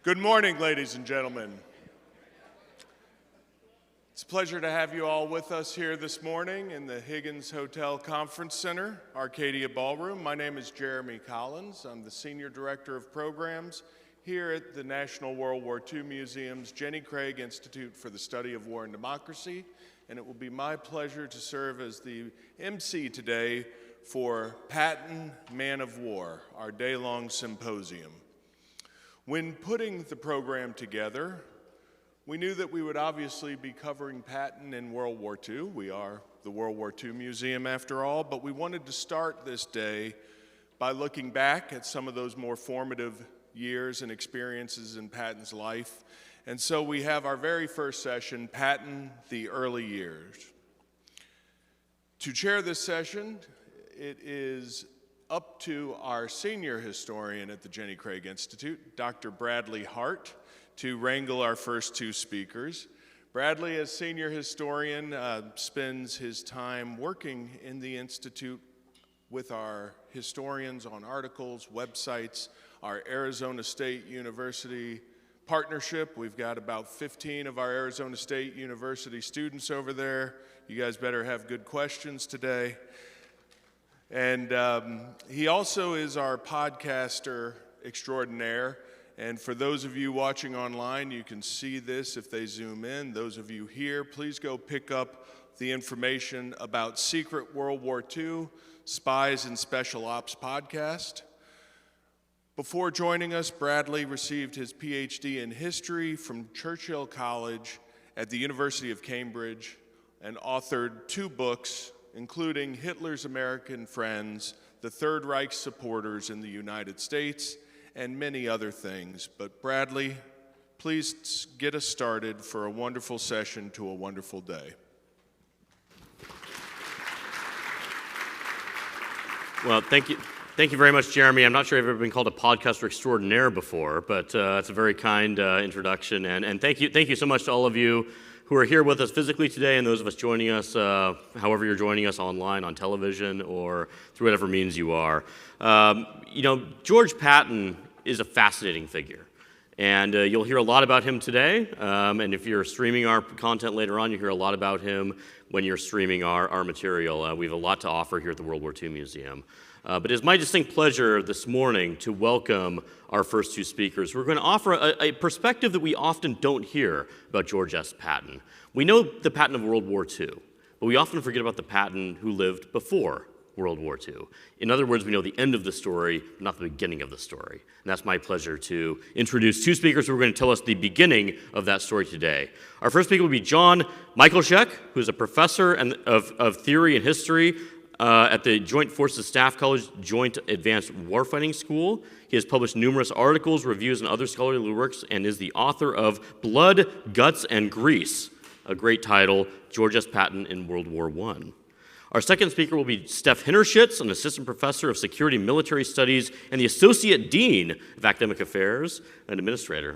Good morning, ladies and gentlemen. It's a pleasure to have you all with us here this morning in the Higgins Hotel Conference Center, Arcadia Ballroom. My name is Jeremy Collins. I'm the Senior Director of Programs here at the National World War II Museum's Jenny Craig Institute for the Study of War and Democracy, and it will be my pleasure to serve as the MC today for Patton, Man of War, our day-long symposium. When putting the program together, we knew that we would obviously be covering Patton in World War II. We are the World War II Museum after all, but we wanted to start this day by looking back at some of those more formative years and experiences in Patton's life. And so we have our very first session, Patton, the Early Years. To chair this session, it is up to our senior historian at the Jenny Craig Institute, Dr. Bradley Hart, to wrangle our first two speakers. Bradley, as senior historian, spends his time working in the Institute with our historians on articles, websites, our Arizona State University partnership. We've got about 15 of our Arizona State University students over there. You guys better have good questions today. And he also is our podcaster extraordinaire. And for those of you watching online, you can see this if they zoom in. Those of you here, please go pick up the information about Secret World War II, Spies and Special Ops podcast. Before joining us, Bradley received his PhD in history from Churchill College at the University of Cambridge and authored 2 books, including Hitler's American Friends, the Third Reich Supporters in the United States, and many other things. But Bradley, please get us started for a wonderful session to a wonderful day. Well, thank you. Thank you very much, Jeremy. I'm not sure I've ever been called a podcaster extraordinaire before, but it's a very kind introduction. And thank you so much to all of you who are here with us physically today, and those of us joining us, however you're joining us online, on television, or through whatever means you are. George Patton is a fascinating figure, and you'll hear a lot about him today, and if you're streaming our content later on, you'll hear a lot about him when you're streaming our material. We have a lot to offer here at the World War II Museum. But it's my distinct pleasure this morning to welcome our first two speakers. We're going to offer a perspective that we often don't hear about George S. Patton. We know the Patton of World War II, but we often forget about the Patton who lived before World War II. In other words, we know the end of the story, but not the beginning of the story. And that's my pleasure to introduce two speakers who are going to tell us the beginning of that story today. Our first speaker will be John Michalczek, who is a professor of theory and history at the Joint Forces Staff College Joint Advanced Warfighting School. He has published numerous articles, reviews, and other scholarly works, and is the author of Blood, Guts, and Grease, a great title, George S. Patton in World War I. Our second speaker will be Steph Hinnerschitz, an assistant professor of security and military studies and the associate dean of academic affairs, an administrator,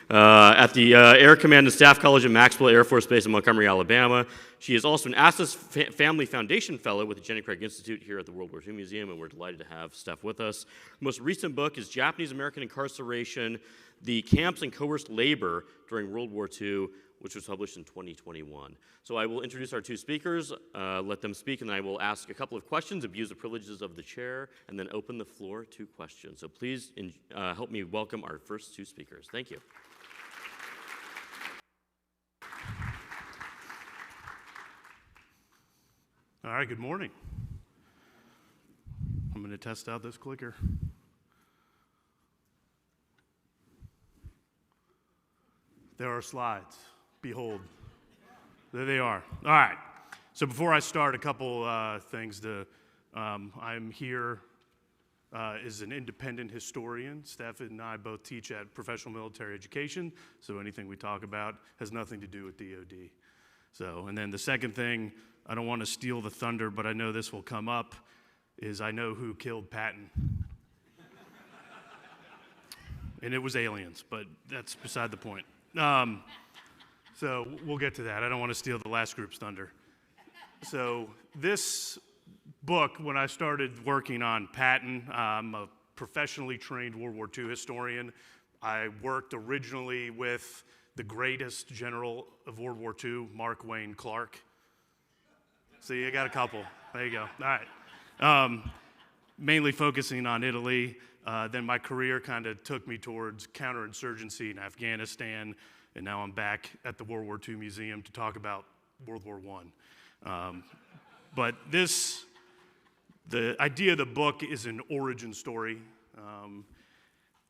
at the Air Command and Staff College at Maxwell Air Force Base in Montgomery, Alabama. She is also an Astis Family Foundation Fellow with the Jenny Craig Institute here at the World War II Museum, and we're delighted to have Steph with us. Her most recent book is Japanese American Incarceration, The Camps and Coerced Labor During World War II, which was published in 2021. So I will introduce our two speakers, let them speak, and then I will ask a couple of questions, abuse the privileges of the chair, and then open the floor to questions. So please help me welcome our first two speakers. Thank you. All right, good morning. I'm going to test out this clicker. There are slides. Behold, there they are. All right, so before I start, a couple things. I'm here as an independent historian. Steph and I both teach at Professional Military Education, so anything we talk about has nothing to do with DOD. So, and then the second thing, I don't want to steal the thunder, but I know this will come up, is I know who killed Patton. And it was aliens, but that's beside the point. So we'll get to that. I don't want to steal the last group's thunder. So this book, when I started working on Patton, I'm a professionally trained World War II historian. I worked originally with the greatest general of World War II, Mark Wayne Clark. See, I got a couple. There you go. All right. Mainly focusing on Italy. Then my career kind of took me towards counterinsurgency in Afghanistan, and now I'm back at the World War II Museum to talk about World War I. But the idea of the book is an origin story.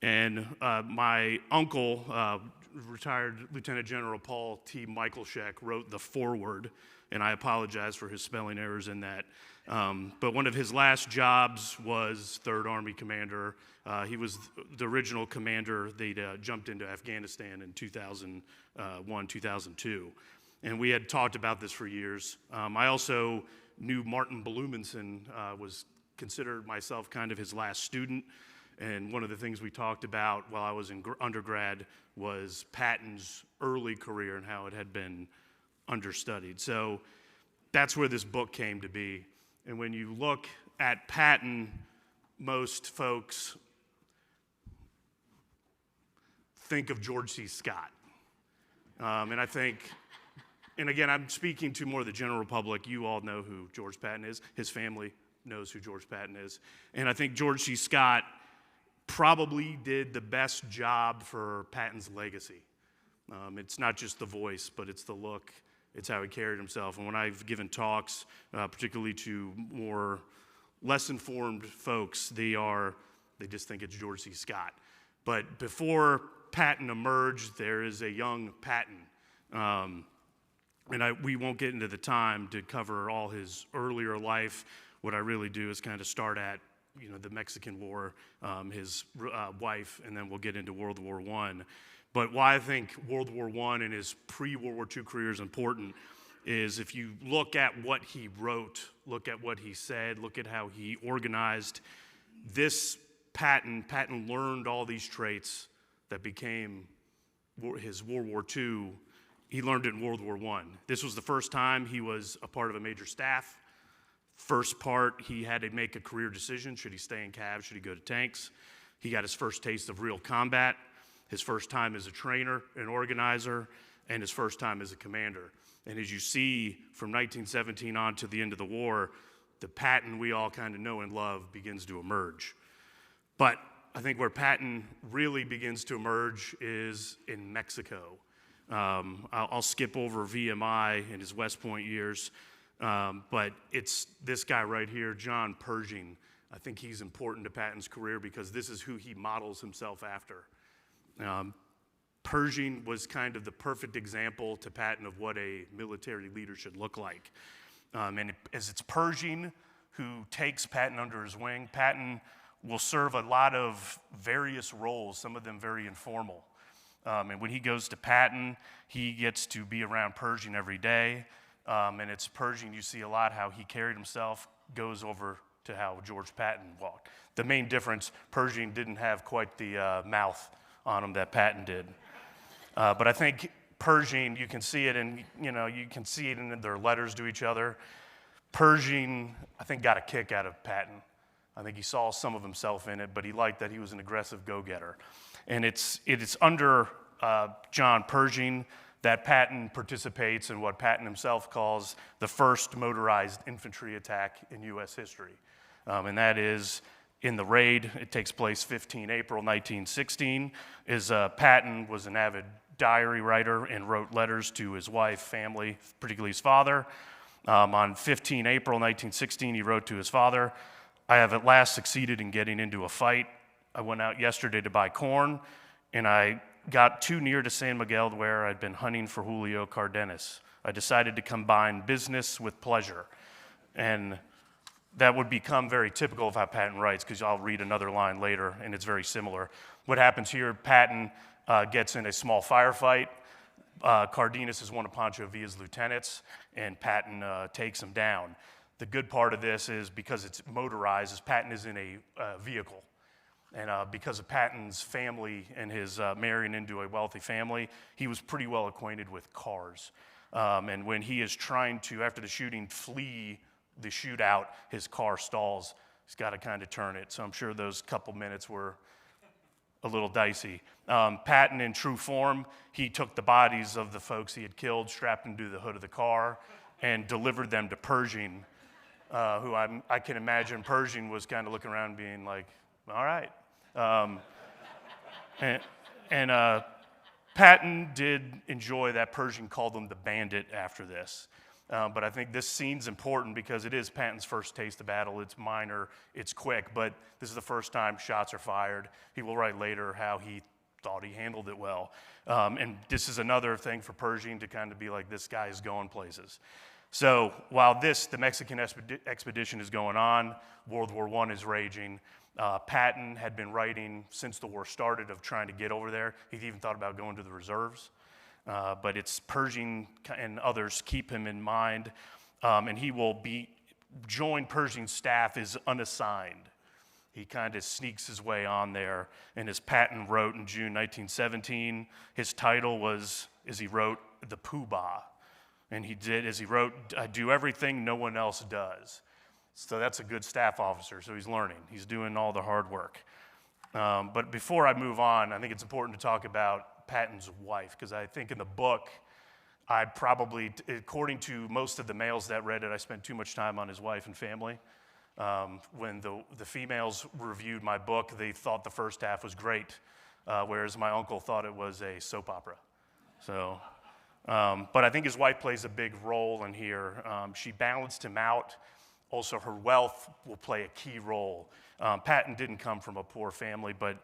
And my uncle, retired Lieutenant General Paul T. Michaelshek, wrote the foreword, and I apologize for his spelling errors in that. But one of his last jobs was 3rd Army Commander. He was the original commander. They'd jumped into Afghanistan in 2001, 2002. And we had talked about this for years. I also knew Martin Blumenson, was considered myself kind of his last student. And one of the things we talked about while I was in undergrad was Patton's early career and how it had been understudied. So that's where this book came to be. And when you look at Patton, most folks think of George C. Scott. And I think, and again, I'm speaking to more of the general public. You all know who George Patton is. His family knows who George Patton is. And I think George C. Scott probably did the best job for Patton's legacy. It's not just the voice, but it's the look. It's how he carried himself. And when I've given talks, particularly to more less informed folks, they just think it's George C. Scott. But before Patton emerged, there is a young Patton. And we won't get into the time to cover all his earlier life. What I really do is kind of start at the Mexican War, his wife, and then we'll get into World War I. But why I think World War I and his pre-World War II career is important is if you look at what he wrote, look at what he said, look at how he organized, this Patton learned all these traits that became his World War II. He learned it in World War I. This was the first time he was a part of a major staff. First part, he had to make a career decision. Should he stay in Cav? Should he go to tanks? He got his first taste of real combat, his first time as a trainer, an organizer, and his first time as a commander. And as you see from 1917 on to the end of the war, the Patton we all kind of know and love begins to emerge. But I think where Patton really begins to emerge is in Mexico. I'll skip over VMI and his West Point years. But it's this guy right here, John Pershing. I think he's important to Patton's career because this is who he models himself after. Pershing was kind of the perfect example to Patton of what a military leader should look like. As it's Pershing who takes Patton under his wing, Patton will serve a lot of various roles, some of them very informal. And when he goes to Patton, he gets to be around Pershing every day. And it's Pershing, you see a lot how he carried himself, goes over to how George Patton walked. The main difference, Pershing didn't have quite the mouth on him that Patton did. But I think Pershing, you can see it in, you can see it in their letters to each other. Pershing, I think, got a kick out of Patton. I think he saw some of himself in it, but he liked that he was an aggressive go-getter. And it's under John Pershing that Patton participates in what Patton himself calls the first motorized infantry attack in U.S. history. And that is in the raid. It takes place 15 April 1916. Patton was an avid diary writer and wrote letters to his wife, family, particularly his father. On 15 April 1916, he wrote to his father, "I have at last succeeded in getting into a fight. I went out yesterday to buy corn, and I got too near to San Miguel where I'd been hunting for Julio Cardenas. I decided to combine business with pleasure." And that would become very typical of how Patton writes, because I'll read another line later, and it's very similar. What happens here, Patton gets in a small firefight. Cardenas is one of Pancho Villa's lieutenants, and Patton takes him down. The good part of this is because it's motorized, is Patton is in a vehicle. And because of Patton's family and his marrying into a wealthy family, he was pretty well acquainted with cars. And when he is trying to, after the shooting, flee the shootout, his car stalls. He's got to kind of turn it. So I'm sure those couple minutes were a little dicey. Patton, in true form, he took the bodies of the folks he had killed, strapped them to the hood of the car, and delivered them to Pershing, who I can imagine Pershing was kind of looking around being like, all right. And Patton did enjoy that Pershing called him the bandit after this. But I think this scene's important because it is Patton's first taste of battle. It's minor, it's quick, but this is the first time shots are fired. He will write later how he thought he handled it well. And this is another thing for Pershing to kind of be like, this guy is going places. So while the Mexican expedition is going on, World War I is raging. Patton had been writing since the war started of trying to get over there. He even thought about going to the reserves. But it's Pershing and others keep him in mind, and he will join Pershing's staff as unassigned. He kind of sneaks his way on there, and as Patton wrote in June 1917, his title was, as he wrote, the Poobah. And he did, as he wrote, I do everything no one else does. So that's a good staff officer, so he's learning. He's doing all the hard work. But before I move on, I think it's important to talk about Patton's wife, because I think in the book, I probably, according to most of the males that read it, I spent too much time on his wife and family. When the females reviewed my book, they thought the first half was great, whereas my uncle thought it was a soap opera. So, but I think his wife plays a big role in here. She balanced him out. Also, her wealth will play a key role. Patton didn't come from a poor family, but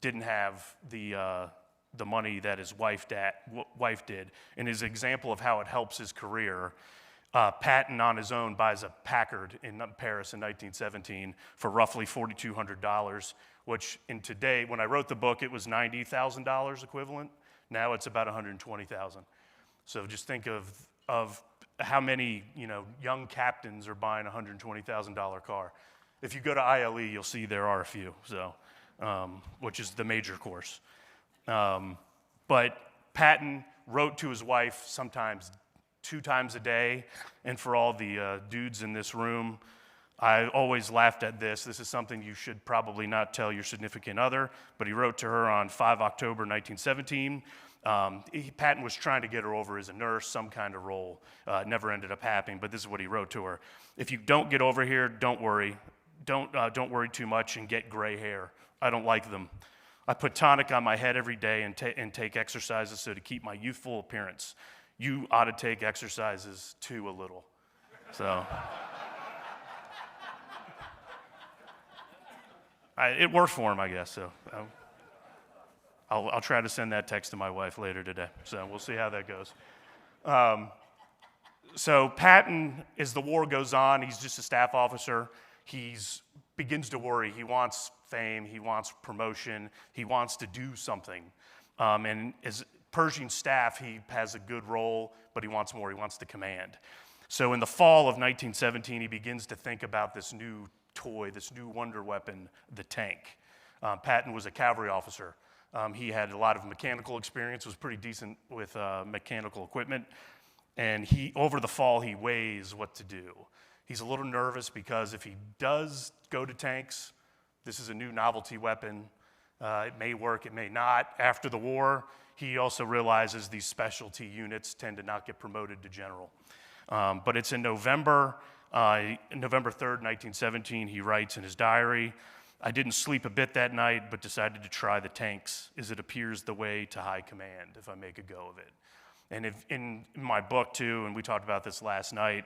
didn't have the money that his wife did. And his example of how it helps his career, Patton on his own buys a Packard in Paris in 1917 for roughly $4,200, which in today, when I wrote the book, it was $90,000 equivalent. Now it's about $120,000. So just think of how many young captains are buying a $120,000 car. If you go to ILE, you'll see there are a few. So, which is the major course. But Patton wrote to his wife sometimes 2 times a day, and for all the dudes in this room, I always laughed at this. This is something you should probably not tell your significant other, but he wrote to her on 5 October 1917. Patton was trying to get her over as a nurse, some kind of role. Never ended up happening, but this is what he wrote to her. If you don't get over here, don't worry. Don't worry too much and get gray hair. I don't like them. I put tonic on my head every day and take exercises so to keep my youthful appearance. You ought to take exercises too a little. So it worked for him, I guess. So I'll try to send that text to my wife later today. So we'll see how that goes. So Patton, as the war goes on, he's just a staff officer. He begins to worry. He wants fame. He wants promotion. He wants to do something. And as Pershing staff, he has a good role, but he wants more. He wants to command. So in the fall of 1917, he begins to think about this new toy, this new wonder weapon, the tank. Patton was a cavalry officer. He had a lot of mechanical experience, was pretty decent with mechanical equipment. And over the fall, he weighs what to do. He's a little nervous because if he does go to tanks, this is a new novelty weapon. It may work, it may not. After the war, he also realizes these specialty units tend to not get promoted to general. But it's in November 3rd, 1917, he writes in his diary, I didn't sleep a bit that night, but decided to try the tanks, as it appears the way to high command, if I make a go of it. And in my book, too, and we talked about this last night,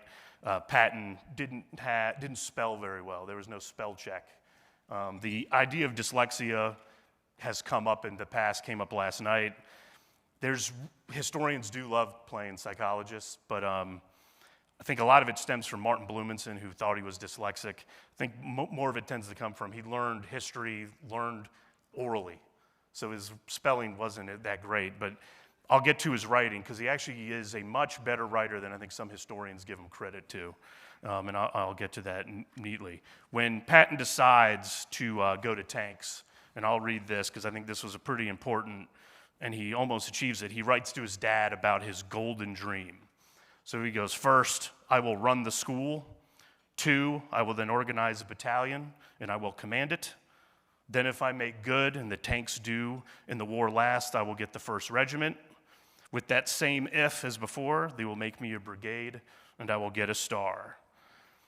Patton didn't spell very well. There was no spell check. The idea of dyslexia has come up in the past, came up last night. Historians do love playing psychologists, but I think a lot of it stems from Martin Blumenson, who thought he was dyslexic. I think more of it tends to come from he learned history, learned orally. So his spelling wasn't that great, but I'll get to his writing because he actually is a much better writer than I think some historians give him credit to. And I'll get to that neatly. When Patton decides to go to tanks, and I'll read this because I think this was a pretty important, and he almost achieves it. He writes to his dad about his golden dream. So he goes, first, I will run the school. 2, I will then organize a battalion, and I will command it. Then if I make good and the tanks do and the war lasts, I will get the 1st Regiment. With that same if as before, they will make me a brigade and I will get a star.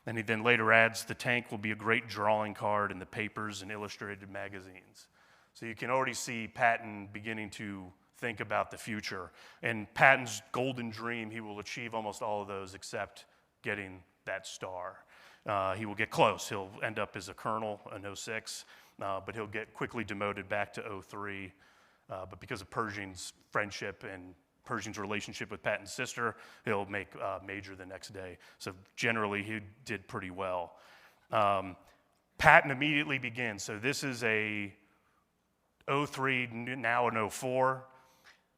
And he then later adds, the tank will be a great drawing card in the papers and illustrated magazines. So you can already see Patton beginning to think about the future. And Patton's golden dream, he will achieve almost all of those except getting that star. He will get close. He'll end up as a colonel in 06, but he'll get quickly demoted back to 03. But because of Pershing's friendship and Pershing's relationship with Patton's sister, he'll make major the next day. So generally, he did pretty well. Patton immediately begins. So this is a 03, now an 04.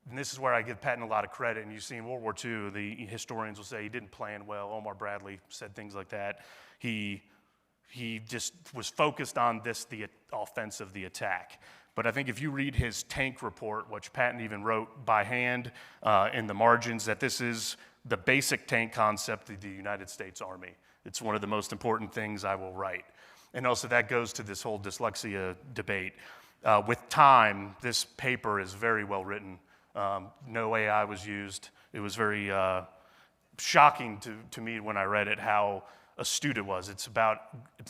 And this is where I give Patton a lot of credit. And you see in World War II, the historians will say he didn't plan well. Omar Bradley said things like that. He just was focused on the offensive, the attack. But I think if you read his tank report, which Patton even wrote by hand in the margins, that this is the basic tank concept of the United States Army. It's one of the most important things I will write. And also that goes to this whole dyslexia debate. With time, this paper is very well written. No AI was used. It was very shocking to me when I read it how astute it was. It's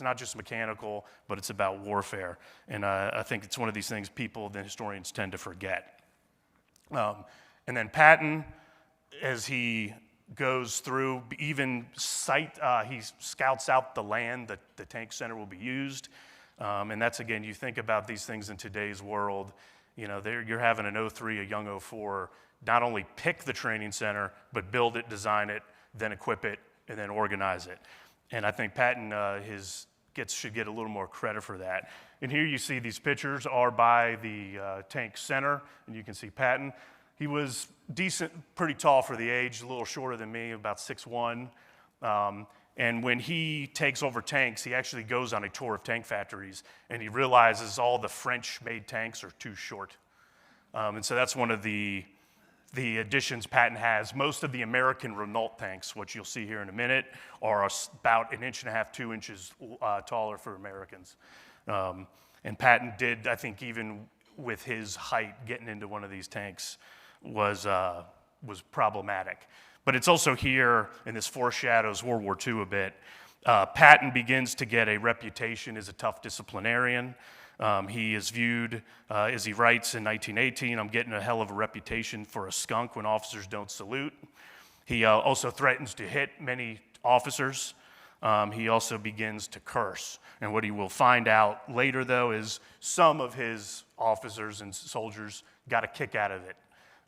not just mechanical, but it's about warfare. And I think it's one of these things the historians tend to forget. And then Patton, as he goes through, he scouts out the land that the tank center will be used. And that's, again, you think about these things in today's world. You know, you're having an 03, a young 04, not only pick the training center, but build it, design it, then equip it, and then organize it. And I think Patton should get a little more credit for that. And here you see these pictures are by the tank center, and you can see Patton. He was decent, pretty tall for the age, a little shorter than me, about 6'1". And when he takes over tanks, he actually goes on a tour of tank factories, and he realizes all the French-made tanks are too short. And so that's one of the additions Patton has. Most of the American Renault tanks, which you'll see here in a minute, are about 1.5 inches, 2 inches taller for Americans. And Patton did, I think, even with his height, getting into one of these tanks was problematic. But it's also here, and this foreshadows World War II a bit. Patton begins to get a reputation as a tough disciplinarian. He is viewed, as he writes in 1918, I'm getting a hell of a reputation for a skunk when officers don't salute. He also threatens to hit many officers. He also begins to curse. And what he will find out later, though, is some of his officers and soldiers got a kick out of it.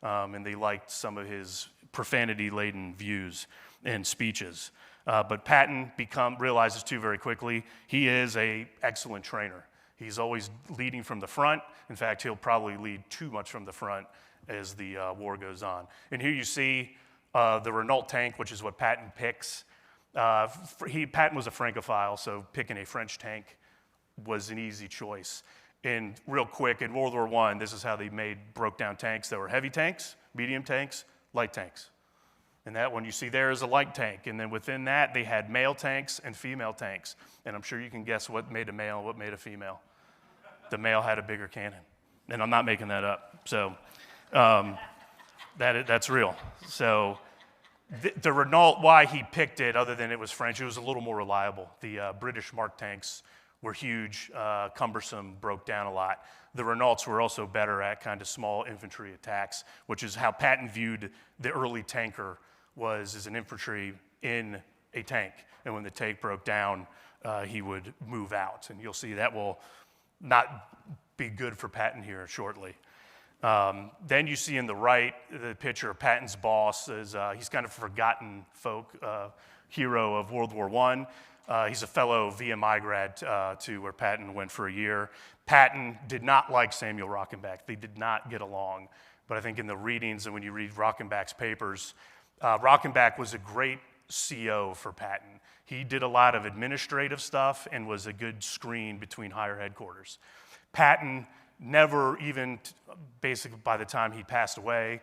And they liked some of his profanity-laden views and speeches. But Patton realizes, too, very quickly, he is an excellent trainer. He's always leading from the front. In fact, he'll probably lead too much from the front as the war goes on. And here you see the Renault tank, which is what Patton picks. Patton was a Francophile, so picking a French tank was an easy choice. And real quick, in World War I, this is how they broke down tanks. There were heavy tanks, medium tanks, light tanks. And that one you see there is a light tank. And then within that, they had male tanks and female tanks. And I'm sure you can guess what made a male and what made a female. The male had a bigger cannon. And I'm not making that up. So that's real. So the Renault, why he picked it, other than it was French, it was a little more reliable. The British Mark tanks were huge, cumbersome, broke down a lot. The Renaults were also better at kind of small infantry attacks, which is how Patton viewed the early tanker was as an infantry in a tank. And when the tank broke down, he would move out. And you'll see that will not be good for Patton here shortly. Then you see in the right, the picture of Patton's boss. He's kind of a forgotten hero of World War I. He's a fellow VMI grad to where Patton went for a year. Patton did not like Samuel Rockenbach. They did not get along. But I think in the readings and when you read Rockenbach's papers, Rockenbach was a great CO for Patton. He did a lot of administrative stuff and was a good screen between higher headquarters. Patton never even, basically by the time he passed away,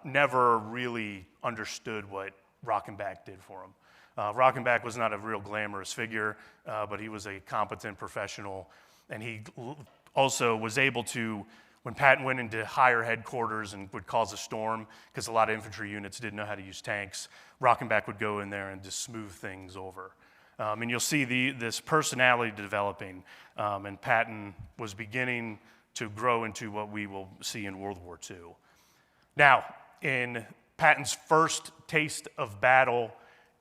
never really understood what Rockenbach did for him. Rockenbach was not a real glamorous figure, but he was a competent professional. And he also was able to, when Patton went into higher headquarters and would cause a storm, because a lot of infantry units didn't know how to use tanks, Rockenbach would go in there and just smooth things over. And you'll see this personality developing, and Patton was beginning to grow into what we will see in World War II. Now, in Patton's first taste of battle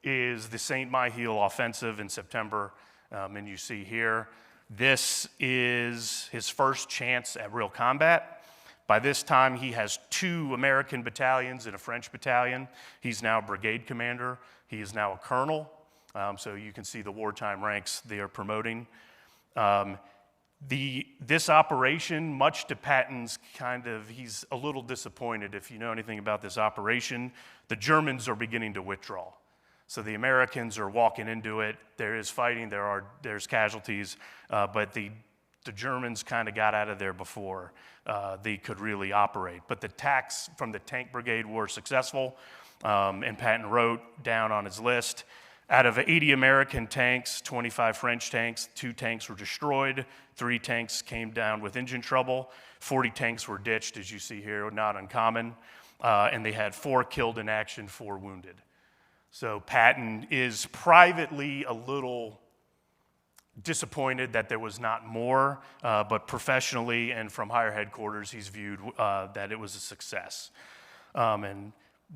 is the St. Mihiel offensive in September, and you see here, this is his first chance at real combat. By this time, he has 2 American battalions and a French battalion. He's now brigade commander. He is now a colonel. So you can see the wartime ranks they are promoting. This operation, much to Patton's he's a little disappointed if you know anything about this operation. The Germans are beginning to withdraw. So the Americans are walking into it. There is fighting, there's casualties, but the Germans kind of got out of there before they could really operate. But the attacks from the tank brigade were successful, and Patton wrote down on his list, out of 80 American tanks, 25 French tanks, 2 tanks were destroyed, 3 tanks came down with engine trouble, 40 tanks were ditched, as you see here, not uncommon, and they had 4 killed in action, 4 wounded. So Patton is privately a little disappointed that there was not more, but professionally and from higher headquarters, he's viewed that it was a success. And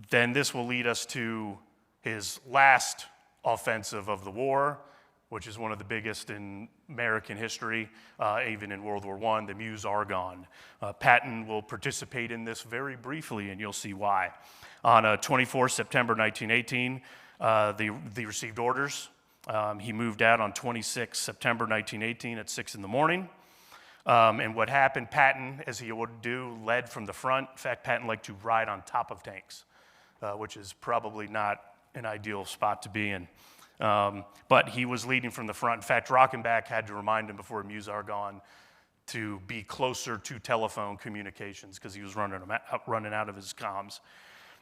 then this will lead us to his last offensive of the war, which is one of the biggest in American history, even in World War I, the Meuse-Argonne. Patton will participate in this very briefly, and you'll see why. On 24 September 1918, they received orders. He moved out on 26 September 1918 at 6 in the morning. And what happened, Patton, as he would do, led from the front. In fact, Patton liked to ride on top of tanks, which is probably not an ideal spot to be in. But he was leading from the front. In fact, Rockenbach had to remind him before Meuse-Argonne to be closer to telephone communications because he was running out of his comms.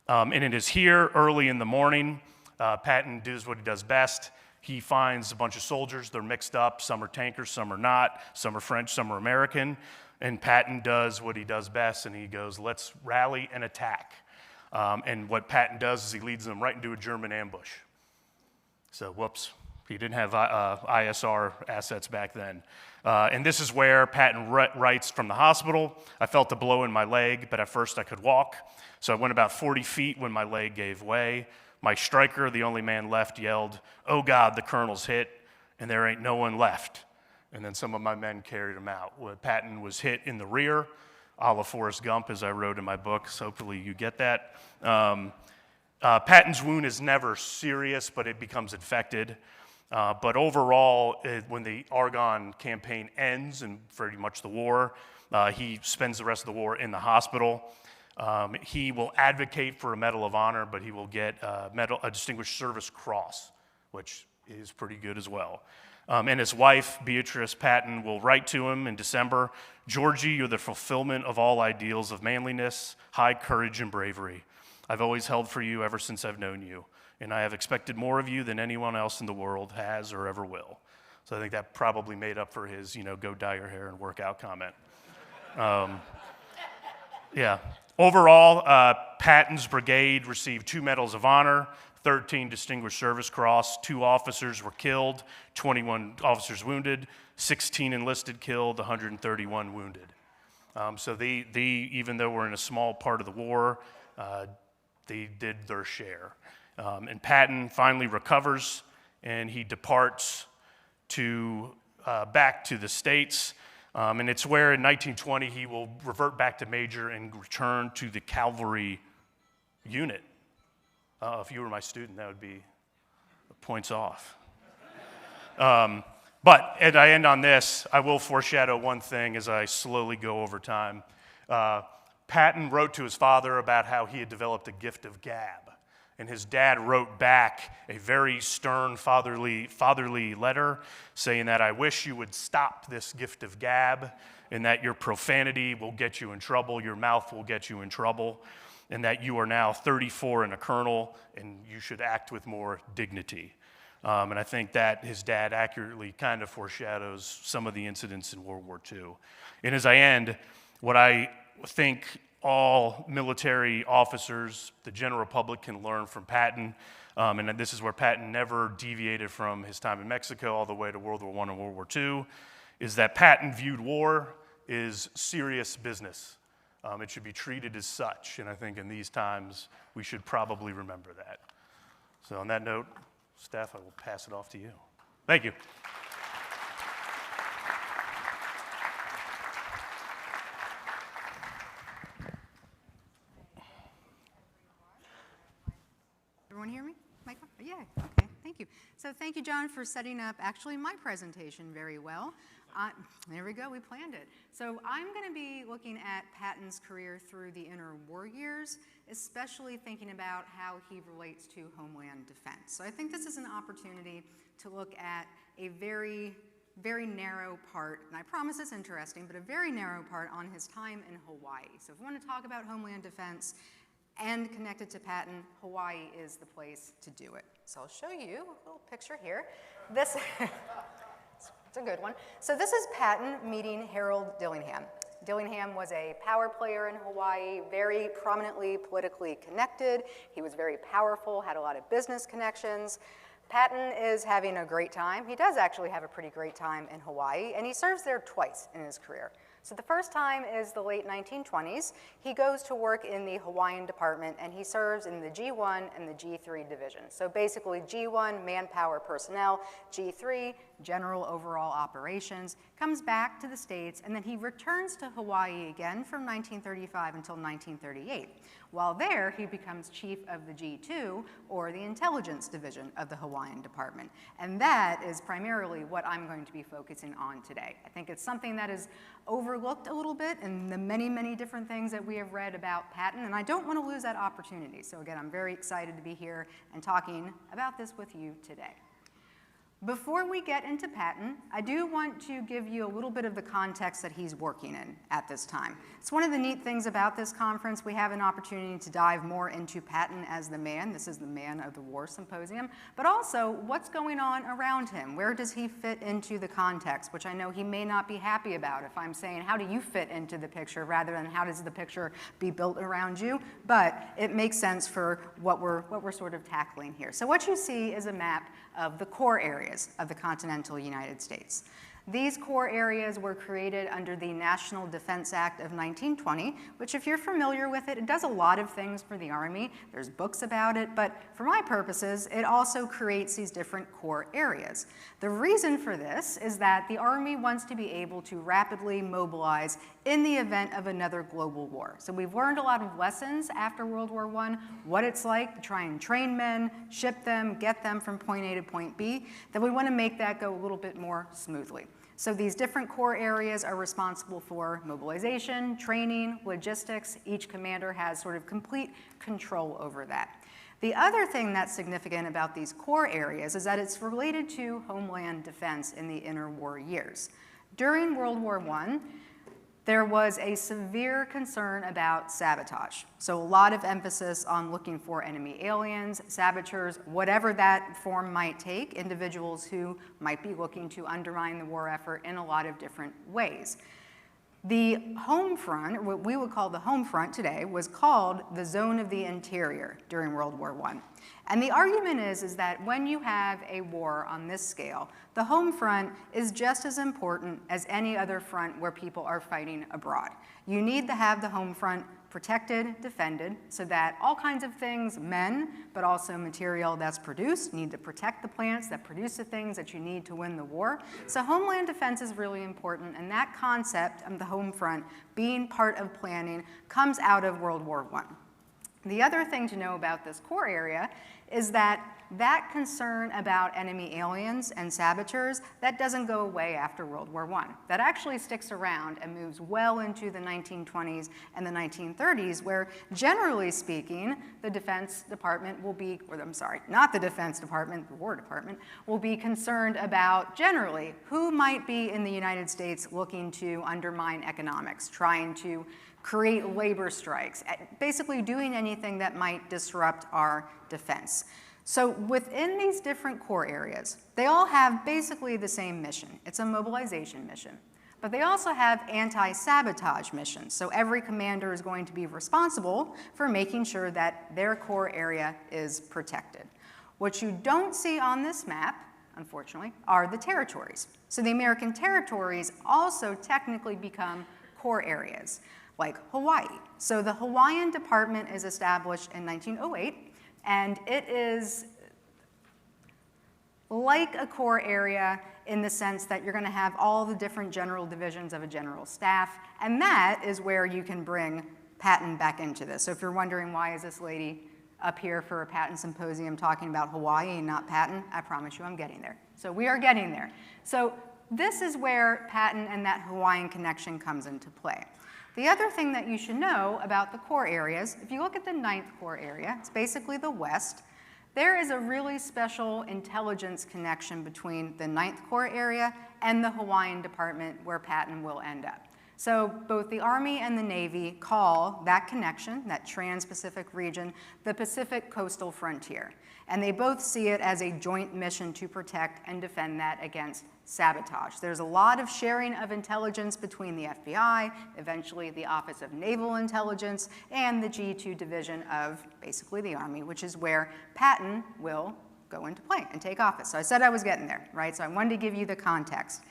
And it is here early in the morning. Patton does what he does best. He finds a bunch of soldiers. They're mixed up. Some are tankers, some are not. Some are French, some are American. And Patton does what he does best, and he goes, let's rally and attack. And what Patton does is he leads them right into a German ambush. So, whoops, he didn't have ISR assets back then. And this is where Patton writes from the hospital, I felt a blow in my leg, but at first I could walk. So I went about 40 feet when my leg gave way. My striker, the only man left, yelled, "Oh God, the colonel's hit, and there ain't no one left." And then some of my men carried him out. Patton was hit in the rear, a la Forrest Gump, as I wrote in my book, so hopefully you get that. Patton's wound is never serious, but it becomes infected. But overall, when the Argonne campaign ends, and pretty much the war, he spends the rest of the war in the hospital. He will advocate for a Medal of Honor, but he will get a Distinguished Service Cross, which is pretty good as well. And his wife, Beatrice Patton, will write to him in December, "Georgie, you're the fulfillment of all ideals of manliness, high courage, and bravery. I've always held for you ever since I've known you, and I have expected more of you than anyone else in the world has or ever will." So I think that probably made up for his, go dye your hair and work out comment. Yeah. Overall, Patton's brigade received 2 Medals of Honor, 13 Distinguished Service Cross, 2 officers were killed, 21 officers wounded, 16 enlisted killed, 131 wounded. So they, even though we're in a small part of the war, they did their share. And Patton finally recovers, and he departs back to the States. And it's where in 1920 he will revert back to major and return to the cavalry unit. If you were my student, that would be points off. But as I end on this, I will foreshadow one thing as I slowly go over time. Patton wrote to his father about how he had developed a gift of gab. And his dad wrote back a very stern fatherly letter saying that, "I wish you would stop this gift of gab, and that your profanity will get you in trouble, your mouth will get you in trouble, and that you are now 34 and a colonel, and you should act with more dignity." And I think that his dad accurately kind of foreshadows some of the incidents in World War II. And as I end, what I think all military officers, the general public, can learn from Patton, and this is where Patton never deviated from his time in Mexico all the way to World War I and World War II, is that Patton viewed war as serious business. It should be treated as such, and I think in these times we should probably remember that. So on that note, staff, I will pass it off to you. Thank you. Everyone hear me? Mic on? Yeah, okay, thank you. So thank you, John, for setting up actually my presentation very well. There we go, we planned it. So I'm going to be looking at Patton's career through the interwar years, especially thinking about how he relates to homeland defense. So I think this is an opportunity to look at a very narrow part, and I promise it's interesting, but a very narrow part on his time in Hawaii. So if we want to talk about homeland defense and connect it to Patton, Hawaii is the place to do it. So I'll show you a little picture here. This, it's a good one. So this is Patton meeting Harold Dillingham. Dillingham was a power player in Hawaii, very prominently politically connected. He was very powerful, had a lot of business connections. Patton is having a great time. He does actually have a pretty great time in Hawaii, and he serves there twice in his career. So the first time is the late 1920s. He goes to work in the Hawaiian department, and he serves in the G1 and the G3 divisions. So basically G1, manpower personnel, G3, general overall operations, comes back to the States, and then he returns to Hawaii again from 1935 until 1938. While there, he becomes chief of the G2, or the intelligence division of the Hawaiian department. And that is primarily what I'm going to be focusing on today. I think it's something that is overlooked a little bit in the many, many different things that we have read about Patton, and I don't want to lose that opportunity. So again, I'm very excited to be here and talking about this with you today. Before we get into Patton, I do want to give you a little bit of the context that he's working in at this time. It's one of the neat things about this conference. We have an opportunity to dive more into Patton as the man. This is the man of the War Symposium. But also, what's going on around him? Where does he fit into the context, which I know he may not be happy about if I'm saying, how do you fit into the picture, rather than how does the picture be built around you? But it makes sense for what we're sort of tackling here. So what you see is a map of the core areas of the continental United States. These core areas were created under the National Defense Act of 1920, which if you're familiar with it, it does a lot of things for the Army. There's books about it, but for my purposes, it also creates these different core areas. The reason for this is that the Army wants to be able to rapidly mobilize in the event of another global war. So we've learned a lot of lessons after World War I, what it's like to try and train men, ship them, get them from point A to point B, that we want to make that go a little bit more smoothly. So these different core areas are responsible for mobilization, training, logistics. Each commander has sort of complete control over that. The other thing that's significant about these core areas is that it's related to homeland defense in the interwar years. During World War I, there was a severe concern about sabotage. So a lot of emphasis on looking for enemy aliens, saboteurs, whatever that form might take, individuals who might be looking to undermine the war effort in a lot of different ways. The home front, what we would call the home front today, was called the Zone of the Interior during World War I. And the argument is that when you have a war on this scale, the home front is just as important as any other front where people are fighting abroad. You need to have the home front protected, defended, so that all kinds of things, men, but also material that's produced, need to protect the plants that produce the things that you need to win the war. So homeland defense is really important, and that concept of the home front being part of planning comes out of World War I. The other thing to know about this core area is that that concern about enemy aliens and saboteurs, that doesn't go away after World War I. That actually sticks around and moves well into the 1920s and the 1930s, where generally speaking, the Defense Department will be, or I'm sorry, not the Defense Department, the War Department, will be concerned about generally who might be in the United States looking to undermine economics, trying to create labor strikes, basically doing anything that might disrupt our defense. So within these different core areas, they all have basically the same mission. It's a mobilization mission. But they also have anti-sabotage missions. So every commander is going to be responsible for making sure that their core area is protected. What you don't see on this map, unfortunately, are the territories. So the American territories also technically become core areas, like Hawaii. So the Hawaiian Department is established in 1908, and it is like a core area in the sense that you're going to have all the different general divisions of a general staff, and that is where you can bring Patton back into this. So if you're wondering why is this lady up here for a Patton symposium talking about Hawaii and not Patton, I promise you I'm getting there. So we are getting there. So this is where Patton and that Hawaiian connection comes into play. The other thing that you should know about the core areas, if you look at the 9th core area, it's basically the West. There is a really special intelligence connection between the 9th Corps area and the Hawaiian Department where Patton will end up. So both the Army and the Navy call that connection, that trans-Pacific region, the Pacific Coastal Frontier. And they both see it as a joint mission to protect and defend that against sabotage. There's a lot of sharing of intelligence between the FBI, eventually the Office of Naval Intelligence, and the G2 division of basically the Army, which is where Patton will go into play and take office. So I said I was getting there, right? So I wanted to give you the context.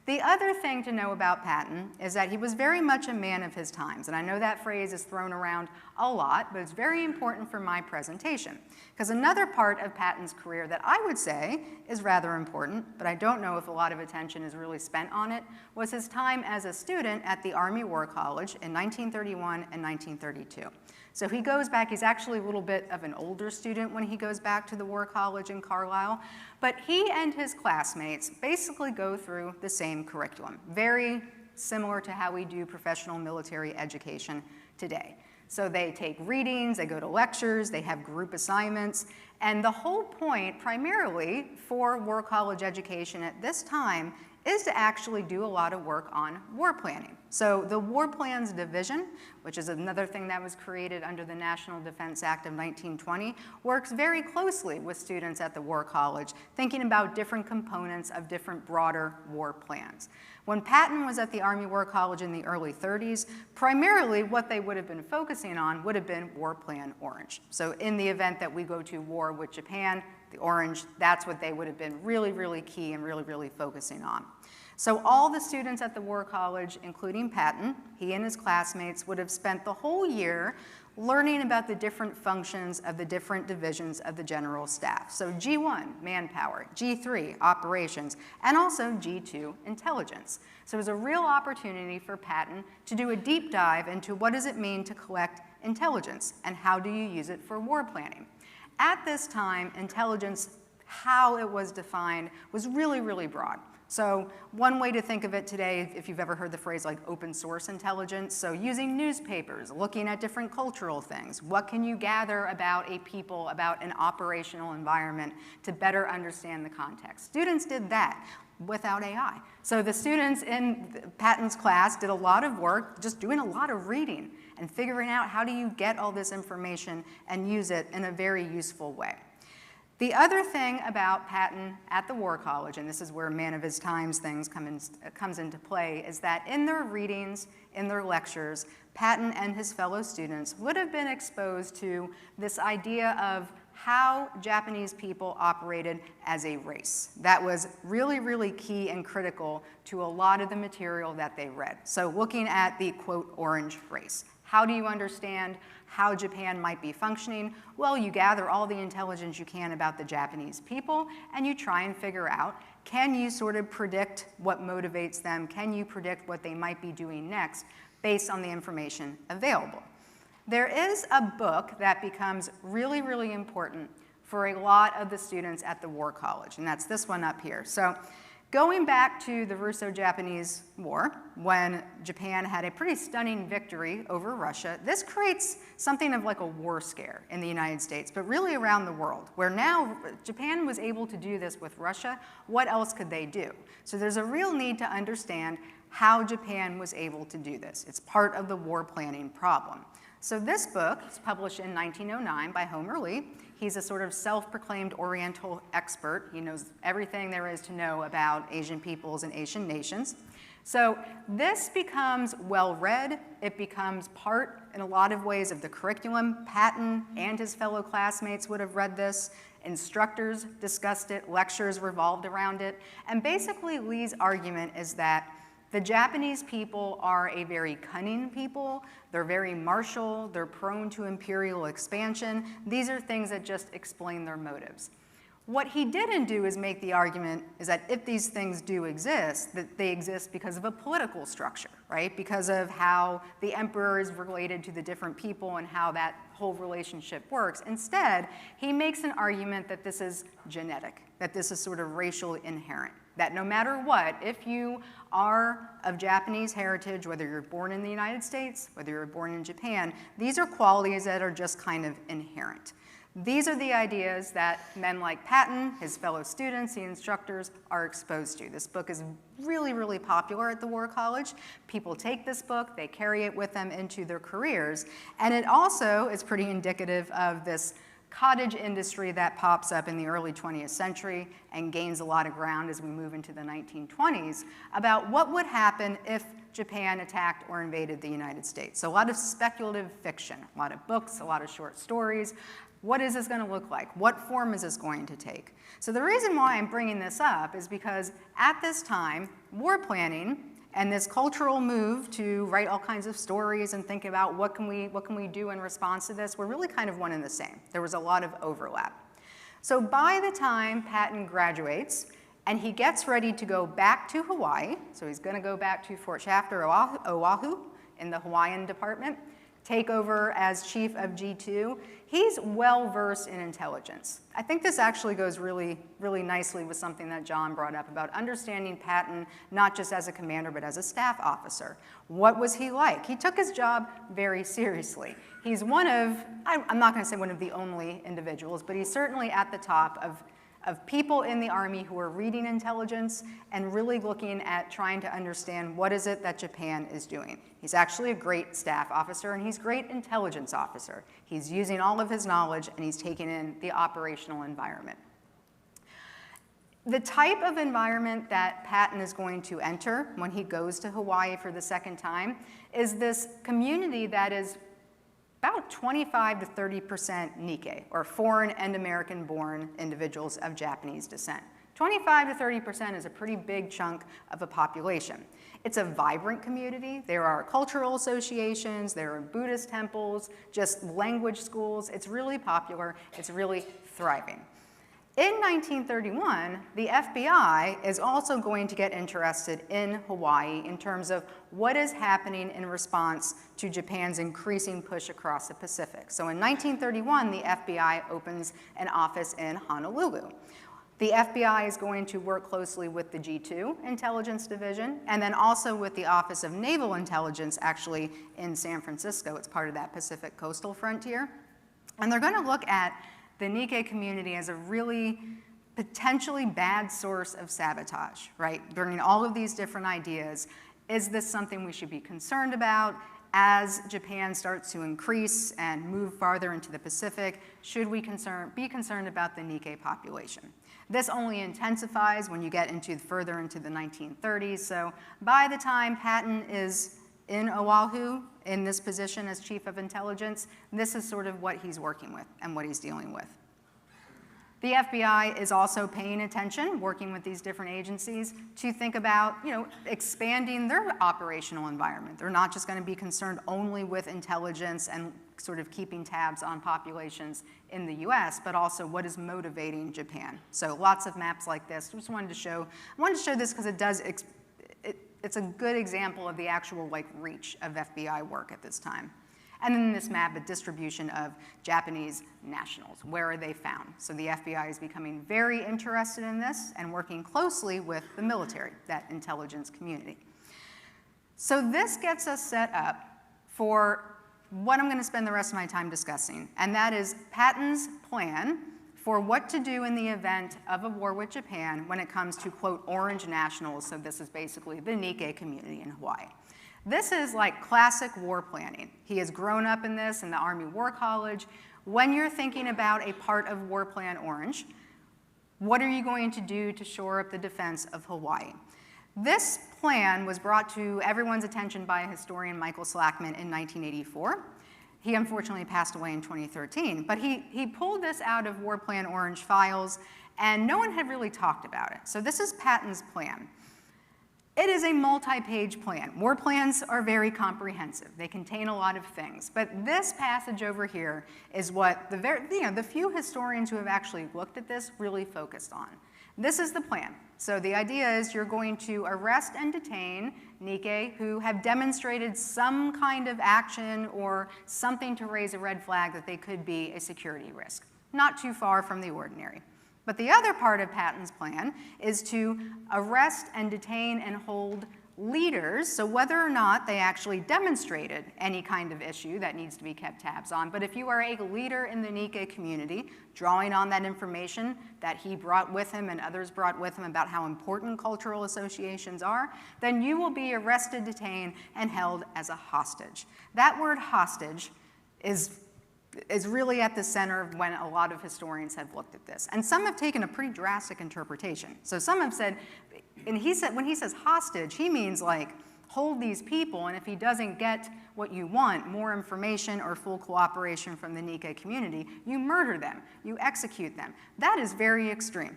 The other thing to know about Patton is that he was very much a man of his times. And I know that phrase is thrown around a lot, but it's very important for my presentation. Because another part of Patton's career that I would say is rather important, but I don't know if a lot of attention is really spent on it, was his time as a student at the Army War College in 1931 and 1932. So he goes back, he's actually a little bit of an older student when he goes back to the War College in Carlisle, but he and his classmates basically go through the same curriculum, very similar to how we do professional military education today. So they take readings, they go to lectures, they have group assignments, and the whole point primarily for War College education at this time is to actually do a lot of work on war planning. So the War Plans Division, which is another thing that was created under the National Defense Act of 1920, works very closely with students at the War College, thinking about different components of different broader war plans. When Patton was at the Army War College in the early 30s, primarily what they would have been focusing on would have been War Plan Orange. So in the event that we go to war with Japan, the orange, that's what they would have been really, really key and really, really focusing on. So all the students at the War College, including Patton, he and his classmates would have spent the whole year learning about the different functions of the different divisions of the general staff. So G1, manpower, G3, operations, and also G2, intelligence. So it was a real opportunity for Patton to do a deep dive into what does it mean to collect intelligence and how do you use it for war planning. At this time, intelligence, how it was defined, was really, really broad. So one way to think of it today, if you've ever heard the phrase like open source intelligence, so using newspapers, looking at different cultural things, what can you gather about a people, about an operational environment to better understand the context? Students did that without AI. So the students in Patton's class did a lot of work, just doing a lot of reading and figuring out how do you get all this information and use it in a very useful way. The other thing about Patton at the War College, and this is where man of his times things comes into play, is that in their readings, in their lectures, Patton and his fellow students would have been exposed to this idea of how Japanese people operated as a race. That was really, really key and critical to a lot of the material that they read. So looking at the, quote, orange race. How do you understand how Japan might be functioning? Well, you gather all the intelligence you can about the Japanese people, and you try and figure out, can you sort of predict what motivates them? Can you predict what they might be doing next based on the information available? There is a book that becomes really, really important for a lot of the students at the War College, and that's this one up here. So going back to the Russo-Japanese War, when Japan had a pretty stunning victory over Russia, this creates something of like a war scare in the United States, but really around the world, where now Japan was able to do this with Russia. What else could they do? So there's a real need to understand how Japan was able to do this. It's part of the war planning problem. So this book was published in 1909 by Homer Lee. He's a sort of self-proclaimed Oriental expert. He knows everything there is to know about Asian peoples and Asian nations. So this becomes well-read. It becomes part, in a lot of ways, of the curriculum. Patton and his fellow classmates would have read this. Instructors discussed it. Lectures revolved around it. And basically, Lee's argument is that the Japanese people are a very cunning people. They're very martial. They're prone to imperial expansion. These are things that just explain their motives. What he didn't do is make the argument is that if these things do exist, that they exist because of a political structure, right? Because of how the emperor is related to the different people and how that whole relationship works. Instead, he makes an argument that this is genetic, that this is sort of racially inherent, that no matter what, if you are of Japanese heritage, whether you're born in the United States, whether you're born in Japan, these are qualities that are just kind of inherent. These are the ideas that men like Patton, his fellow students, the instructors, are exposed to. This book is really, really popular at the War College. People take this book, they carry it with them into their careers, and it also is pretty indicative of this cottage industry that pops up in the early 20th century and gains a lot of ground as we move into the 1920s about what would happen if Japan attacked or invaded the United States. So a lot of speculative fiction, a lot of books, a lot of short stories. What is this going to look like? What form is this going to take? So the reason why I'm bringing this up is because at this time, war planning and this cultural move to write all kinds of stories and think about what can we do in response to this, were really kind of one and the same. There was a lot of overlap. So by the time Patton graduates and he gets ready to go back to Hawaii, so he's going to go back to Fort Shafter, Oahu, in the Hawaiian department, take over as chief of G2, he's well-versed in intelligence. I think this actually goes really, really nicely with something that John brought up about understanding Patton not just as a commander, but as a staff officer. What was he like? He took his job very seriously. He's one of, I'm not going to say one of the only individuals, but he's certainly at the top of people in the Army who are reading intelligence and really looking at trying to understand what is it that Japan is doing. He's actually a great staff officer and he's a great intelligence officer. He's using all of his knowledge and he's taking in the operational environment. The type of environment that Patton is going to enter when he goes to Hawaii for the second time is this community that is about 25 to 30% Nikkei, or foreign and American-born individuals of Japanese descent. 25 to 30% is a pretty big chunk of a population. It's a vibrant community. There are cultural associations, there are Buddhist temples, just language schools. It's really popular. It's really thriving. In 1931, the FBI is also going to get interested in Hawaii in terms of what is happening in response to Japan's increasing push across the Pacific. So in 1931, the FBI opens an office in Honolulu. The FBI is going to work closely with the G2 Intelligence Division and then also with the Office of Naval Intelligence actually in San Francisco. It's part of that Pacific coastal frontier. And they're going to look at the Nikkei community as a really potentially bad source of sabotage, right? Bringing all of these different ideas. Is this something we should be concerned about? As Japan starts to increase and move farther into the Pacific, should we be concerned about the Nikkei population? This only intensifies when you get further into the 1930s. So by the time Patton is in Oahu, in this position as chief of intelligence, this is sort of what he's working with and what he's dealing with. The FBI is also paying attention, working with these different agencies to think about, expanding their operational environment. They're not just going to be concerned only with intelligence and sort of keeping tabs on populations in the US, but also what is motivating Japan. So lots of maps like this. I wanted to show this because it's a good example of the actual reach of FBI work at this time. And then this map, a distribution of Japanese nationals. Where are they found? So the FBI is becoming very interested in this and working closely with the military, that intelligence community. So this gets us set up for what I'm going to spend the rest of my time discussing, and that is Patton's plan for what to do in the event of a war with Japan when it comes to, quote, orange nationals. So this is basically the Nikkei community in Hawaii. This is like classic war planning. He has grown up in this in the Army War College. When you're thinking about a part of War Plan Orange, what are you going to do to shore up the defense of Hawaii? This plan was brought to everyone's attention by historian Michael Slackman in 1984. He unfortunately passed away in 2013, but he pulled this out of War Plan Orange files, and no one had really talked about it. So this is Patton's plan. It is a multi-page plan. War plans are very comprehensive. They contain a lot of things. But this passage over here is what the few historians who have actually looked at this really focused on. This is the plan. So the idea is you're going to arrest and detain Nikkei who have demonstrated some kind of action or something to raise a red flag that they could be a security risk. Not too far from the ordinary. But the other part of Patton's plan is to arrest and detain and hold leaders, so whether or not they actually demonstrated any kind of issue that needs to be kept tabs on. But if you are a leader in the Nikkei community, drawing on that information that he brought with him and others brought with him about how important cultural associations are, then you will be arrested, detained, and held as a hostage. That word hostage is really at the center of when a lot of historians have looked at this. And some have taken a pretty drastic interpretation. So some have said, when he says hostage, he means like hold these people, and if he doesn't get what you want, more information or full cooperation from the Nikkei community, you murder them, you execute them. That is very extreme.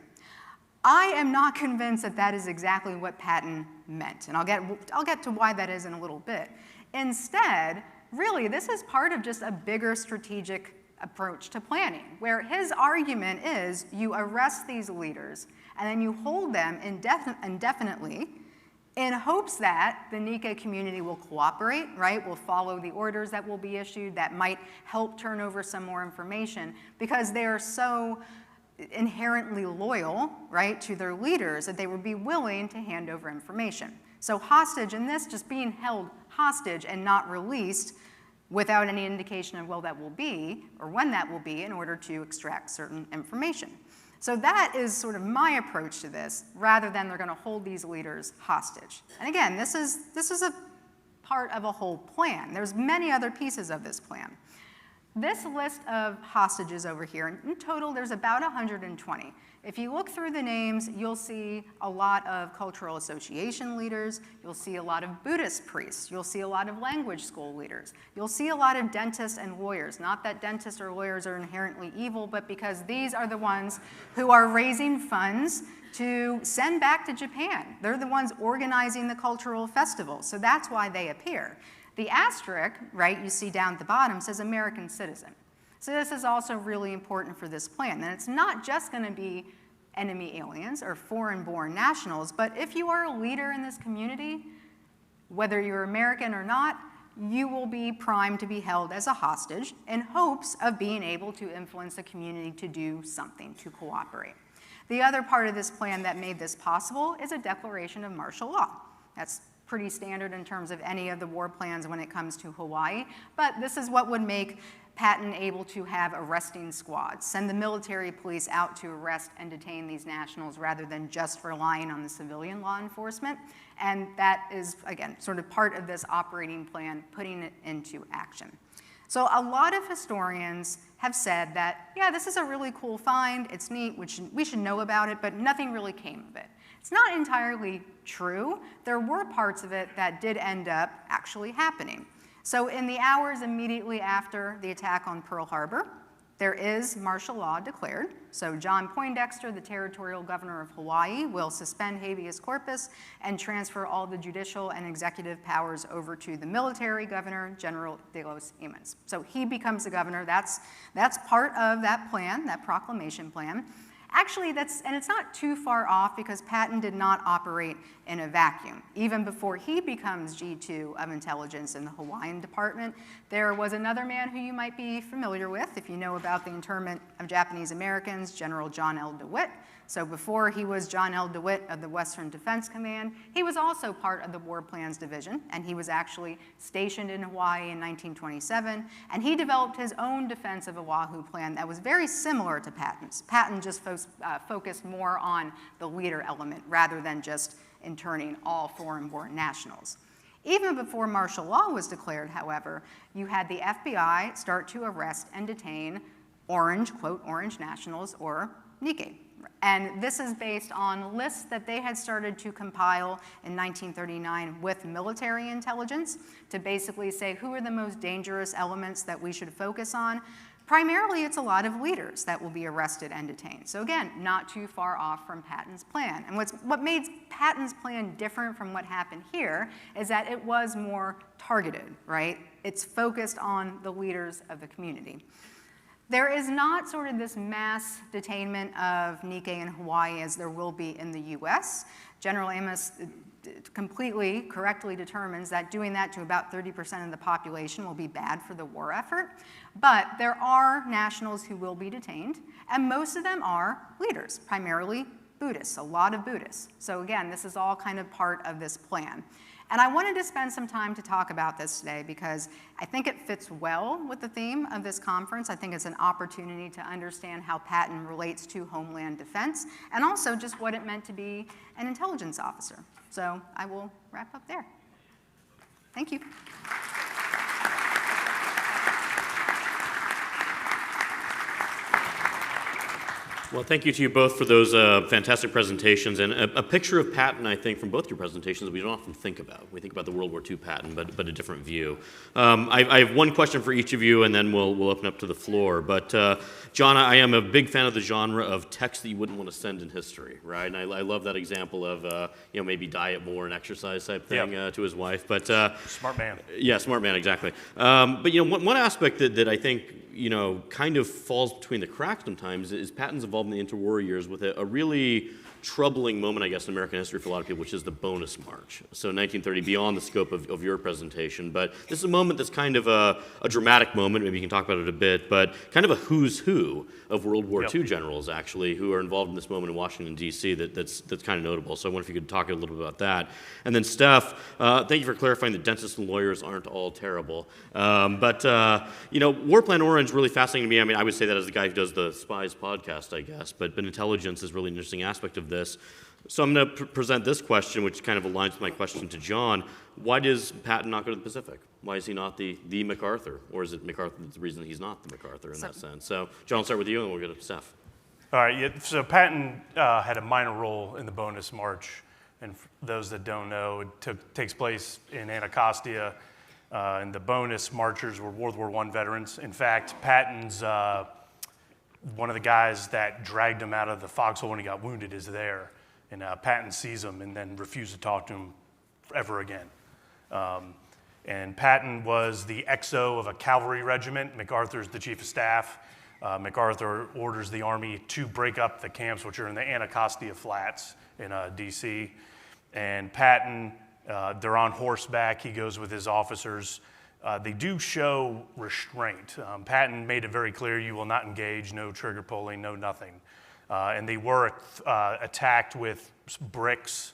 I am not convinced that that is exactly what Patton meant, and I'll get to why that is in a little bit. Instead, really, this is part of just a bigger strategic approach to planning, where his argument is you arrest these leaders and then you hold them indefinitely in hopes that the Nikkei community will cooperate, right, will follow the orders that will be issued that might help turn over some more information because they are so inherently loyal, right, to their leaders that they would be willing to hand over information. So hostage in this, just being held hostage and not released without any indication of, well, that will be, or when that will be, in order to extract certain information. So that is sort of my approach to this, rather than they're going to hold these leaders hostage. And again, this is a part of a whole plan. There's many other pieces of this plan. This list of hostages over here, in total, there's about 120. If you look through the names, you'll see a lot of cultural association leaders, you'll see a lot of Buddhist priests, you'll see a lot of language school leaders, you'll see a lot of dentists and lawyers. Not that dentists or lawyers are inherently evil, but because these are the ones who are raising funds to send back to Japan. They're the ones organizing the cultural festival, so that's why they appear. The asterisk, right, you see down at the bottom says American citizen. So this is also really important for this plan. And it's not just going to be enemy aliens or foreign-born nationals, but if you are a leader in this community, whether you're American or not, you will be primed to be held as a hostage in hopes of being able to influence the community to do something, to cooperate. The other part of this plan that made this possible is a declaration of martial law. That's pretty standard in terms of any of the war plans when it comes to Hawaii, but this is what would make Patton able to have arresting squads, send the military police out to arrest and detain these nationals rather than just relying on the civilian law enforcement. And that is, again, sort of part of this operating plan, putting it into action. So a lot of historians have said that, yeah, this is a really cool find, it's neat, we should know about it, but nothing really came of it. It's not entirely true. There were parts of it that did end up actually happening. So in the hours immediately after the attack on Pearl Harbor, there is martial law declared. So John Poindexter, the territorial governor of Hawaii, will suspend habeas corpus and transfer all the judicial and executive powers over to the military governor, General de los Imans. So he becomes the governor. That's part of that plan, that proclamation plan. Actually, and it's not too far off because Patton did not operate in a vacuum. Even before he becomes G2 of intelligence in the Hawaiian department, there was another man who you might be familiar with if you know about the internment of Japanese Americans, General John L. DeWitt. So before he was John L. DeWitt of the Western Defense Command, he was also part of the War Plans Division, and he was actually stationed in Hawaii in 1927, and he developed his own defense of Oahu plan that was very similar to Patton's. Patton just focused more on the leader element rather than just interning all foreign-born nationals. Even before martial law was declared, however, you had the FBI start to arrest and detain orange, quote, orange nationals, or Nikkei. And this is based on lists that they had started to compile in 1939 with military intelligence to basically say who are the most dangerous elements that we should focus on. Primarily, it's a lot of leaders that will be arrested and detained. So again, not too far off from Patton's plan. And what made Patton's plan different from what happened here is that it was more targeted, right? It's focused on the leaders of the community. There is not sort of this mass detainment of Nikkei in Hawaii as there will be in the US. General Amos completely correctly determines that doing that to about 30% of the population will be bad for the war effort. But there are nationals who will be detained, and most of them are leaders, primarily Buddhists, a lot of Buddhists. So again, this is all kind of part of this plan. And I wanted to spend some time to talk about this today because I think it fits well with the theme of this conference. I think it's an opportunity to understand how Patton relates to homeland defense and also just what it meant to be an intelligence officer. So I will wrap up there. Thank you. Well, thank you to you both for those fantastic presentations, and a picture of Patton, I think, from both your presentations that we don't often think about. We think about the World War II Patton, but a different view. I have one question for each of you, and then we'll open up to the floor. But John, I am a big fan of the genre of text that you wouldn't want to send in history, right? And I love that example of maybe diet more and exercise type thing to his wife. But smart man. Yeah, smart man, exactly. But one aspect that I think kind of falls between the cracks sometimes is Patton's involved in the interwar years with a really troubling moment, I guess, in American history for a lot of people, which is the Bonus March. So 1930, beyond the scope of your presentation, but this is a moment that's kind of a dramatic moment, maybe you can talk about it a bit, but kind of a who's who of World War II generals, actually, who are involved in this moment in Washington, D.C. that's kind of notable. So I wonder if you could talk a little bit about that. And then Steph, thank you for clarifying that dentists and lawyers aren't all terrible. But War Plan Orange really fascinating to me. I mean, I would say that as the guy who does the Spies podcast, I guess, but intelligence is really an interesting aspect of this. So I'm going to present this question, which kind of aligns with my question to John. Why does Patton not go to the Pacific? Why is he not the MacArthur? Or is it MacArthur that's the reason he's not the MacArthur in that sense? So John, I'll start with you, and we'll go to Steph. All right, so Patton had a minor role in the Bonus March. And for those that don't know, it takes place in Anacostia. And the Bonus Marchers were World War I veterans. In fact, Patton's one of the guys that dragged him out of the foxhole when he got wounded is there. And Patton sees him and then refuses to talk to him ever again. And Patton was the XO of a cavalry regiment. MacArthur's the chief of staff. MacArthur orders the army to break up the camps, which are in the Anacostia Flats in D.C. And Patton, they're on horseback. He goes with his officers. They do show restraint. Patton made it very clear, you will not engage, no trigger pulling, no nothing. And they were attacked with bricks,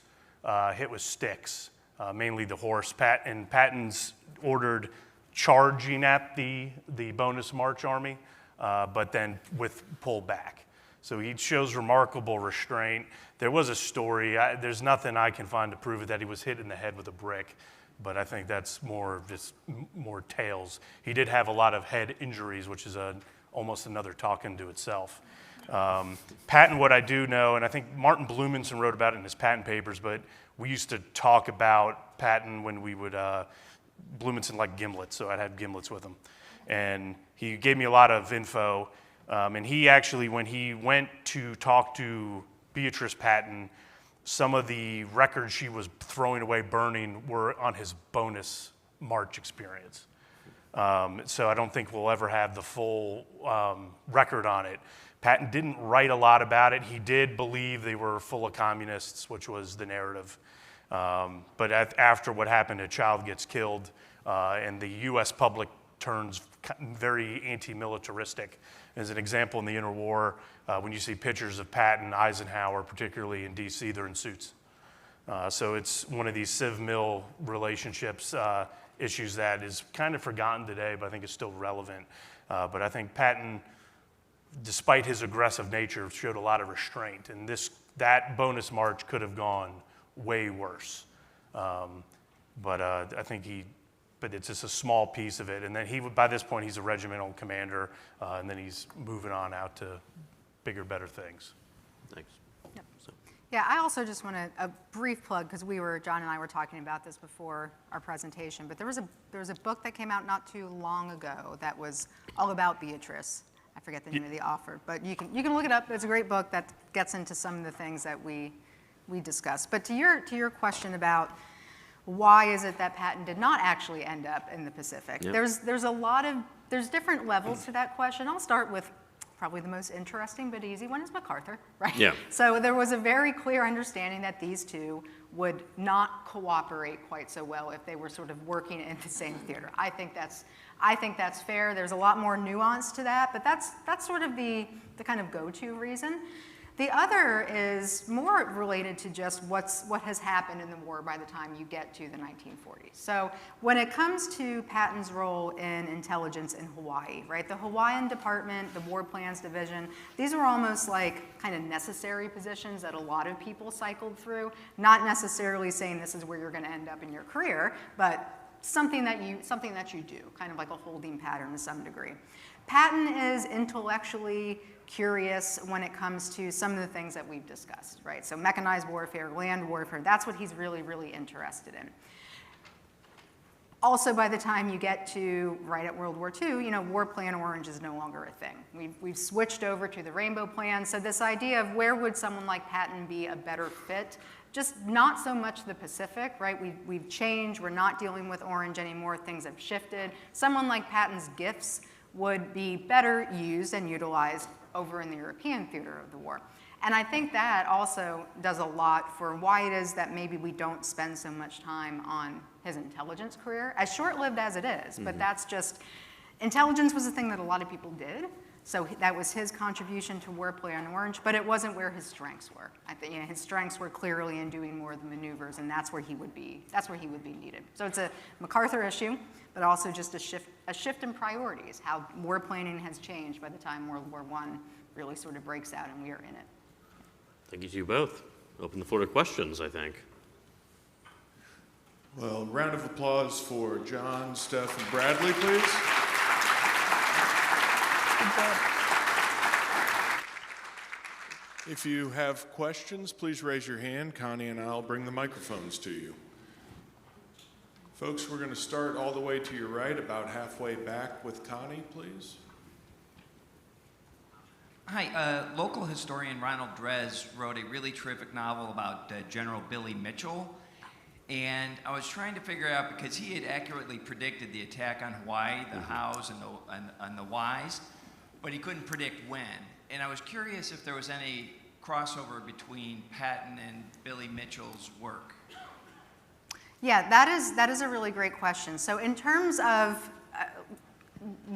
hit with sticks, mainly the horse. Patton's ordered charging at the Bonus March army, but then with pull back. So he shows remarkable restraint. There was a story, there's nothing I can find to prove it, that he was hit in the head with a brick, but I think that's more tales. He did have a lot of head injuries, which is almost another talk into itself. Patton, what I do know, and I think Martin Blumenson wrote about it in his Patton papers, but we used to talk about Patton when we would, Blumenson liked gimlets, so I'd have gimlets with him. And he gave me a lot of info, and he actually, when he went to talk to Beatrice Patton, some of the records she was throwing away, burning, were on his Bonus March experience. So I don't think we'll ever have the full record on it. Patton didn't write a lot about it. He did believe they were full of communists, which was the narrative. But after what happened, a child gets killed, and the U.S. public turns very anti-militaristic. As an example, in the interwar, when you see pictures of Patton, Eisenhower, particularly in D.C., they're in suits. So it's one of these civ-mil relationships, issues that is kind of forgotten today, but I think is still relevant. But I think Patton, despite his aggressive nature, showed a lot of restraint. And that Bonus March could have gone way worse. But I think he but it's just a small piece of it. And then by this point, he's a regimental commander, and then he's moving on out to bigger, better things. Thanks. Yep. So, Yeah, I also just want a brief plug, because John and I were talking about this before our presentation, but there was a book that came out not too long ago that was all about Beatrice. I forget the name of the author, but you can look it up. It's a great book that gets into some of the things that we discussed. But to your question about why is it that Patton did not actually end up in the Pacific, Yep. there's different levels to that question. I'll start with probably the most interesting but easy one is MacArthur, right? Yeah. So there was a very clear understanding that these two would not cooperate quite so well if they were sort of working in the same theater. I think that's fair. There's a lot more nuance to that, but that's sort of the kind of go-to reason. The other is more related to just what has happened in the war by the time you get to the 1940s. So when it comes to Patton's role in intelligence in Hawaii, right? The Hawaiian Department, the War Plans Division, these were almost like kind of necessary positions that a lot of people cycled through, not necessarily saying this is where you're going to end up in your career, but something that you do, kind of like a holding pattern to some degree. Patton is intellectually curious when it comes to some of the things that we've discussed, right? So mechanized warfare, land warfare, that's what he's really, really interested in. Also, by the time you get to right at World War II, War Plan Orange is no longer a thing. We've switched over to the Rainbow Plan, so this idea of where would someone like Patton be a better fit, just not so much the Pacific, right? We've changed, we're not dealing with orange anymore, things have shifted. Someone like Patton's gifts would be better used and utilized over in the European theater of the war. And I think that also does a lot for why it is that maybe we don't spend so much time on his intelligence career, as short-lived as it is, but that's just, intelligence was a thing that a lot of people did, so that was his contribution to War Plan Orange, but it wasn't where his strengths were. I think his strengths were clearly in doing more of the maneuvers, and that's where he would be needed. So it's a MacArthur issue, but also just a shift in priorities, how war planning has changed by the time World War I really sort of breaks out and we are in it. thank you to you both. Open the floor to questions, I think. Well, round of applause for John, Steph, and Bradley, please. If you have questions, please raise your hand. Connie and I'll bring the microphones to you. Folks, we're going to start all the way to your right, about halfway back with Connie, please. Hi, local historian Ronald Drez wrote a really terrific novel about General Billy Mitchell. And I was trying to figure out, because he had accurately predicted the attack on Hawaii, the hows and the whys, but he couldn't predict when. And I was curious if there was any crossover between Patton and Billy Mitchell's work. Yeah, that is a really great question. So in terms of,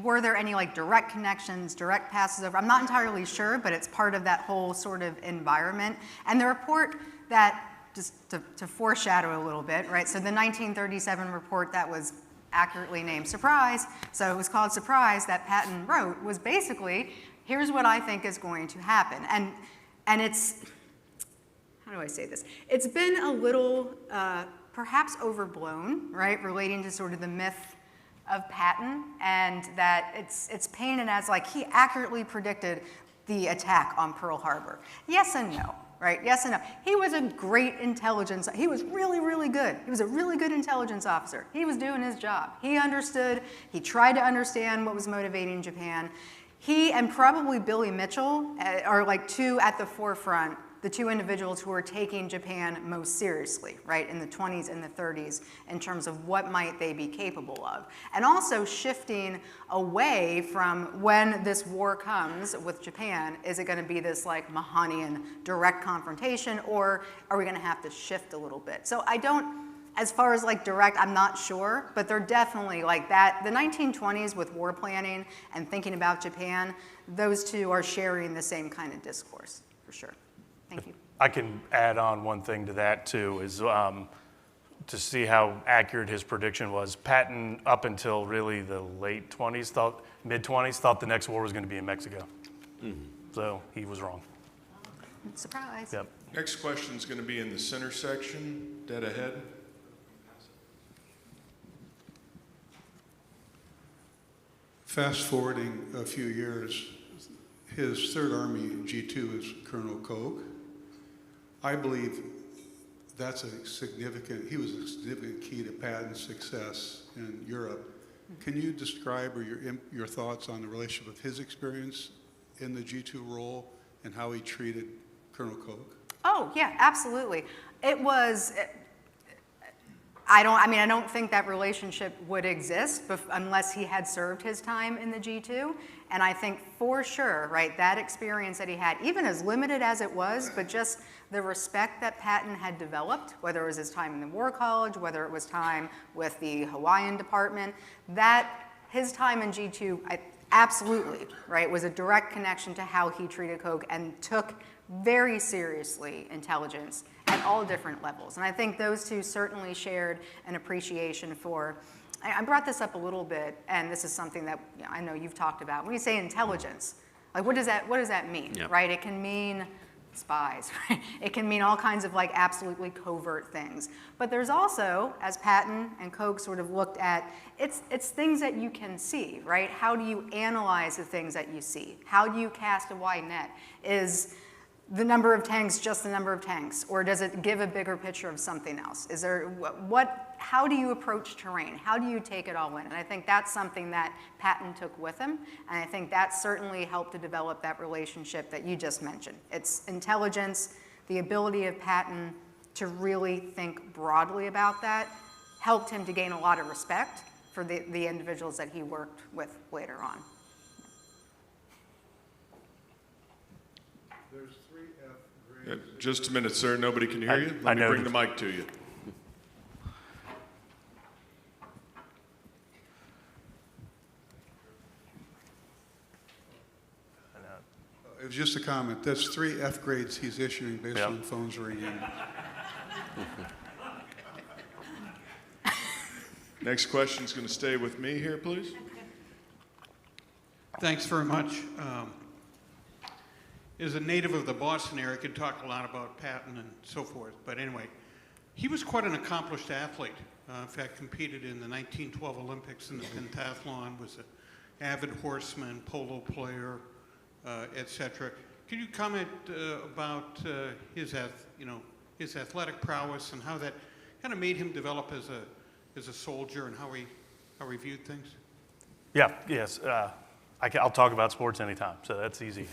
were there any like direct connections, direct passes over? I'm not entirely sure, but it's part of that whole sort of environment. And the report that, just to foreshadow a little bit, right? So the 1937 report that was accurately named Surprise, so it was called Surprise, that Patton wrote, was basically, here's what I think is going to happen. And it's, how do I say this? It's been a little perhaps overblown, right? Relating to sort of the myth of Patton, and that it's painted as like he accurately predicted the attack on Pearl Harbor. Yes and no, right? Yes and no. He was a great intelligence, he was really, really good. He was a really good intelligence officer. He was doing his job. He understood, he tried to understand what was motivating Japan. He and probably Billy Mitchell are like two at the forefront, the two individuals who are taking Japan most seriously, right, in the 20s and the 30s in terms of what might they be capable of. And also shifting away from when this war comes with Japan, is it going to be this like Mahanian direct confrontation, or are we going to have to shift a little bit? So I don't, as far as like direct, I'm not sure, but they're definitely like that. The 1920s with war planning and thinking about Japan, those two are sharing the same kind of discourse, for sure. Thank you. I can add on one thing to that too, is to see how accurate his prediction was. Patton, up until really the late 20s, mid-20s, thought the next war was going to be in Mexico. So he was wrong. Surprise. Yep. Next question is going to be in the center section, dead ahead. Fast forwarding a few years, his Third Army G2 is Colonel Koch. I believe that's he was a significant key to Patton's success in Europe. Can you describe or your thoughts on the relationship with his experience in the G2 role and how he treated Colonel Koch? Oh, yeah, absolutely. It was, I don't think that relationship would exist unless he had served his time in the G2. And I think for sure, right, that experience that he had, even as limited as it was, but just the respect that Patton had developed, whether it was his time in the War College, whether it was time with the Hawaiian Department, that his time in G2, absolutely, right, was a direct connection to how he treated Koch and took very seriously intelligence at all different levels. And I think those two certainly shared an appreciation for, I brought this up a little bit, and this is something that I know you've talked about. When you say intelligence, like what does that mean, Yep. right? It can mean spies, right? It can mean all kinds of like absolutely covert things. But there's also, as Patton and Koch sort of looked at, it's things that you can see, right? How do you analyze the things that you see? How do you cast a wide net? Is the number of tanks just the number of tanks, or does it give a bigger picture of something else? Is there how do you approach terrain? How do you take it all in? And I think that's something that Patton took with him, and I think that certainly helped to develop that relationship that you just mentioned. It's intelligence, the ability of Patton to really think broadly about that helped him to gain a lot of respect for the individuals that he worked with later on. There's 3 F grades. Just a minute, sir. Nobody can hear you. I Let me bring noted. the mic to you. It was just a comment. That's 3 F grades he's issuing based Yep. on phones ringing. Next question is going to stay with me here, please. Thanks very much. As a native of the Boston area, I could talk a lot about Patton and so forth. But anyway, he was quite an accomplished athlete. In fact, competed in the 1912 Olympics in the pentathlon, was an avid horseman, polo player, etc. Can you comment about his athletic prowess and how that kind of made him develop as a soldier and how he viewed things? Yeah, yes. I'll talk about sports anytime, so that's easy.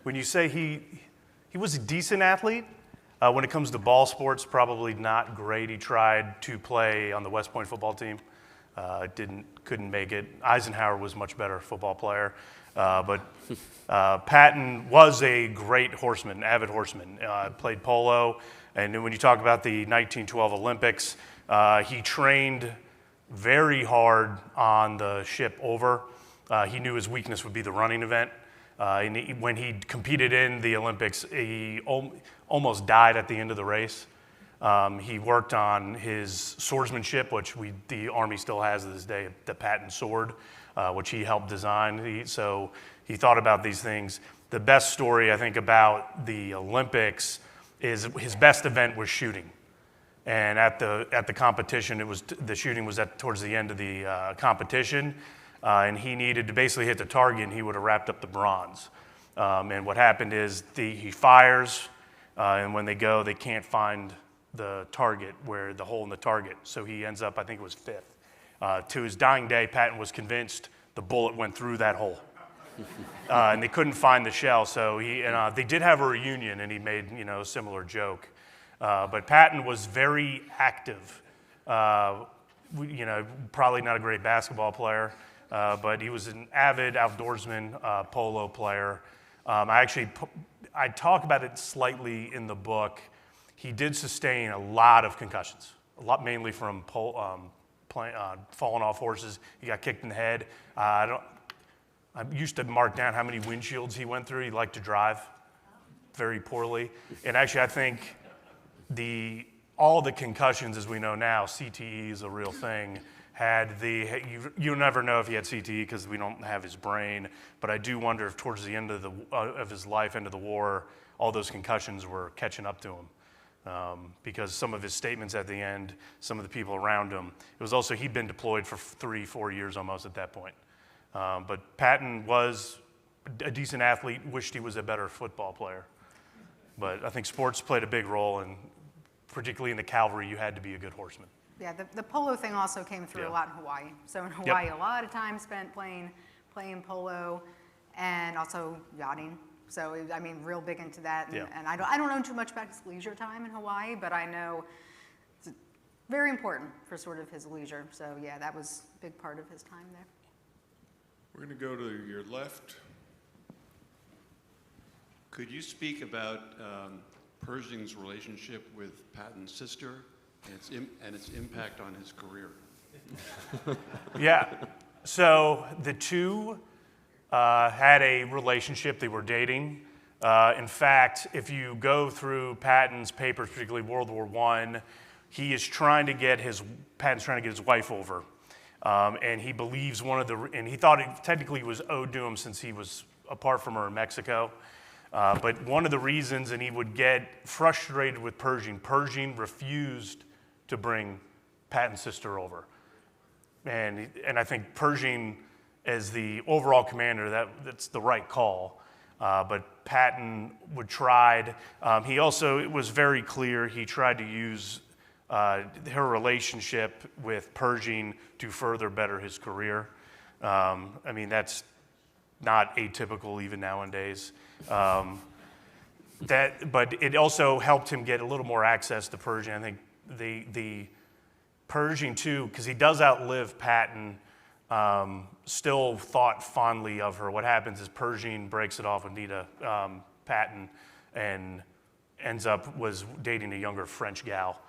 When you say he was a decent athlete, when it comes to ball sports, probably not great. He tried to play on the West Point football team, couldn't make it. Eisenhower was a much better football player, but Patton was a great horseman, avid horseman. Played polo, and then when you talk about the 1912 Olympics, he trained very hard on the ship over. He knew his weakness would be the running event. And when he competed in the Olympics, he almost died at the end of the race. He worked on his swordsmanship, which the Army still has to this day, the Patton sword, which he helped design. So he thought about these things. The best story, I think, about the Olympics is his best event was shooting. And at the competition, the shooting was towards the end of the competition, and he needed to basically hit the target, and he would have wrapped up the bronze. And what happened is he fires, and when they go, they can't find the target, where the hole in the target. So he ends up, I think it was 5th. To his dying day, Patton was convinced the bullet went through that hole. And they couldn't find the shell, so they did have a reunion, and he made a similar joke. But Patton was very active. Probably not a great basketball player, but he was an avid outdoorsman, polo player. I talk about it slightly in the book. He did sustain a lot of concussions, mainly from falling off horses. He got kicked in the head. I used to mark down how many windshields he went through. He liked to drive very poorly, and actually, I think all the concussions, as we know now, CTE is a real thing. You never know if he had CTE because we don't have his brain, but I do wonder if towards the end of his life, end of the war, all those concussions were catching up to him. because some of his statements at the end, some of the people around him, it was also he'd been deployed for 3-4 years almost at that point. But Patton was a decent athlete, wished he was a better football player. But I think sports played a big role, and particularly in the cavalry, you had to be a good horseman. Yeah, the polo thing also came through Yeah. a lot in Hawaii. So in Hawaii, a lot of time spent playing polo and also yachting. So, I mean, real big into that. And, Yeah. and I don't know too much about his leisure time in Hawaii, but I know it's very important for sort of his leisure. So, yeah, that was a big part of his time there. We're going to go to your left. Could you speak about Pershing's relationship with Patton's sister and its impact on his career? Yeah. So the two had a relationship. They were dating. In fact, if you go through Patton's papers, particularly World War I, Patton's trying to get his wife over. And he believes and he thought it technically was owed to him since he was apart from her in Mexico. But one of the reasons, and he would get frustrated with Pershing refused to bring Patton's sister over. And I think Pershing, as the overall commander, that's the right call. But Patton tried. It was very clear he tried to use her relationship with Pershing to further better his career. I mean, that's not atypical even nowadays. But it also helped him get a little more access to Pershing. I think the Pershing too, because he does outlive Patton, still thought fondly of her. What happens is Pershing breaks it off with Nita Patton and was dating a younger French gal.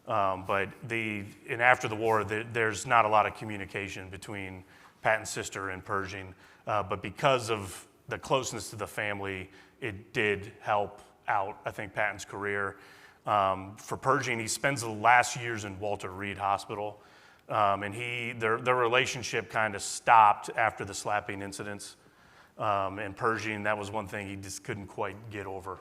But after the war, there's not a lot of communication between Patton's sister and Pershing. But because of the closeness to the family, it did help out, I think, Patton's career. For Pershing, he spends the last years in Walter Reed Hospital. And their relationship kind of stopped after the slapping incidents. And Pershing, that was one thing he just couldn't quite get over.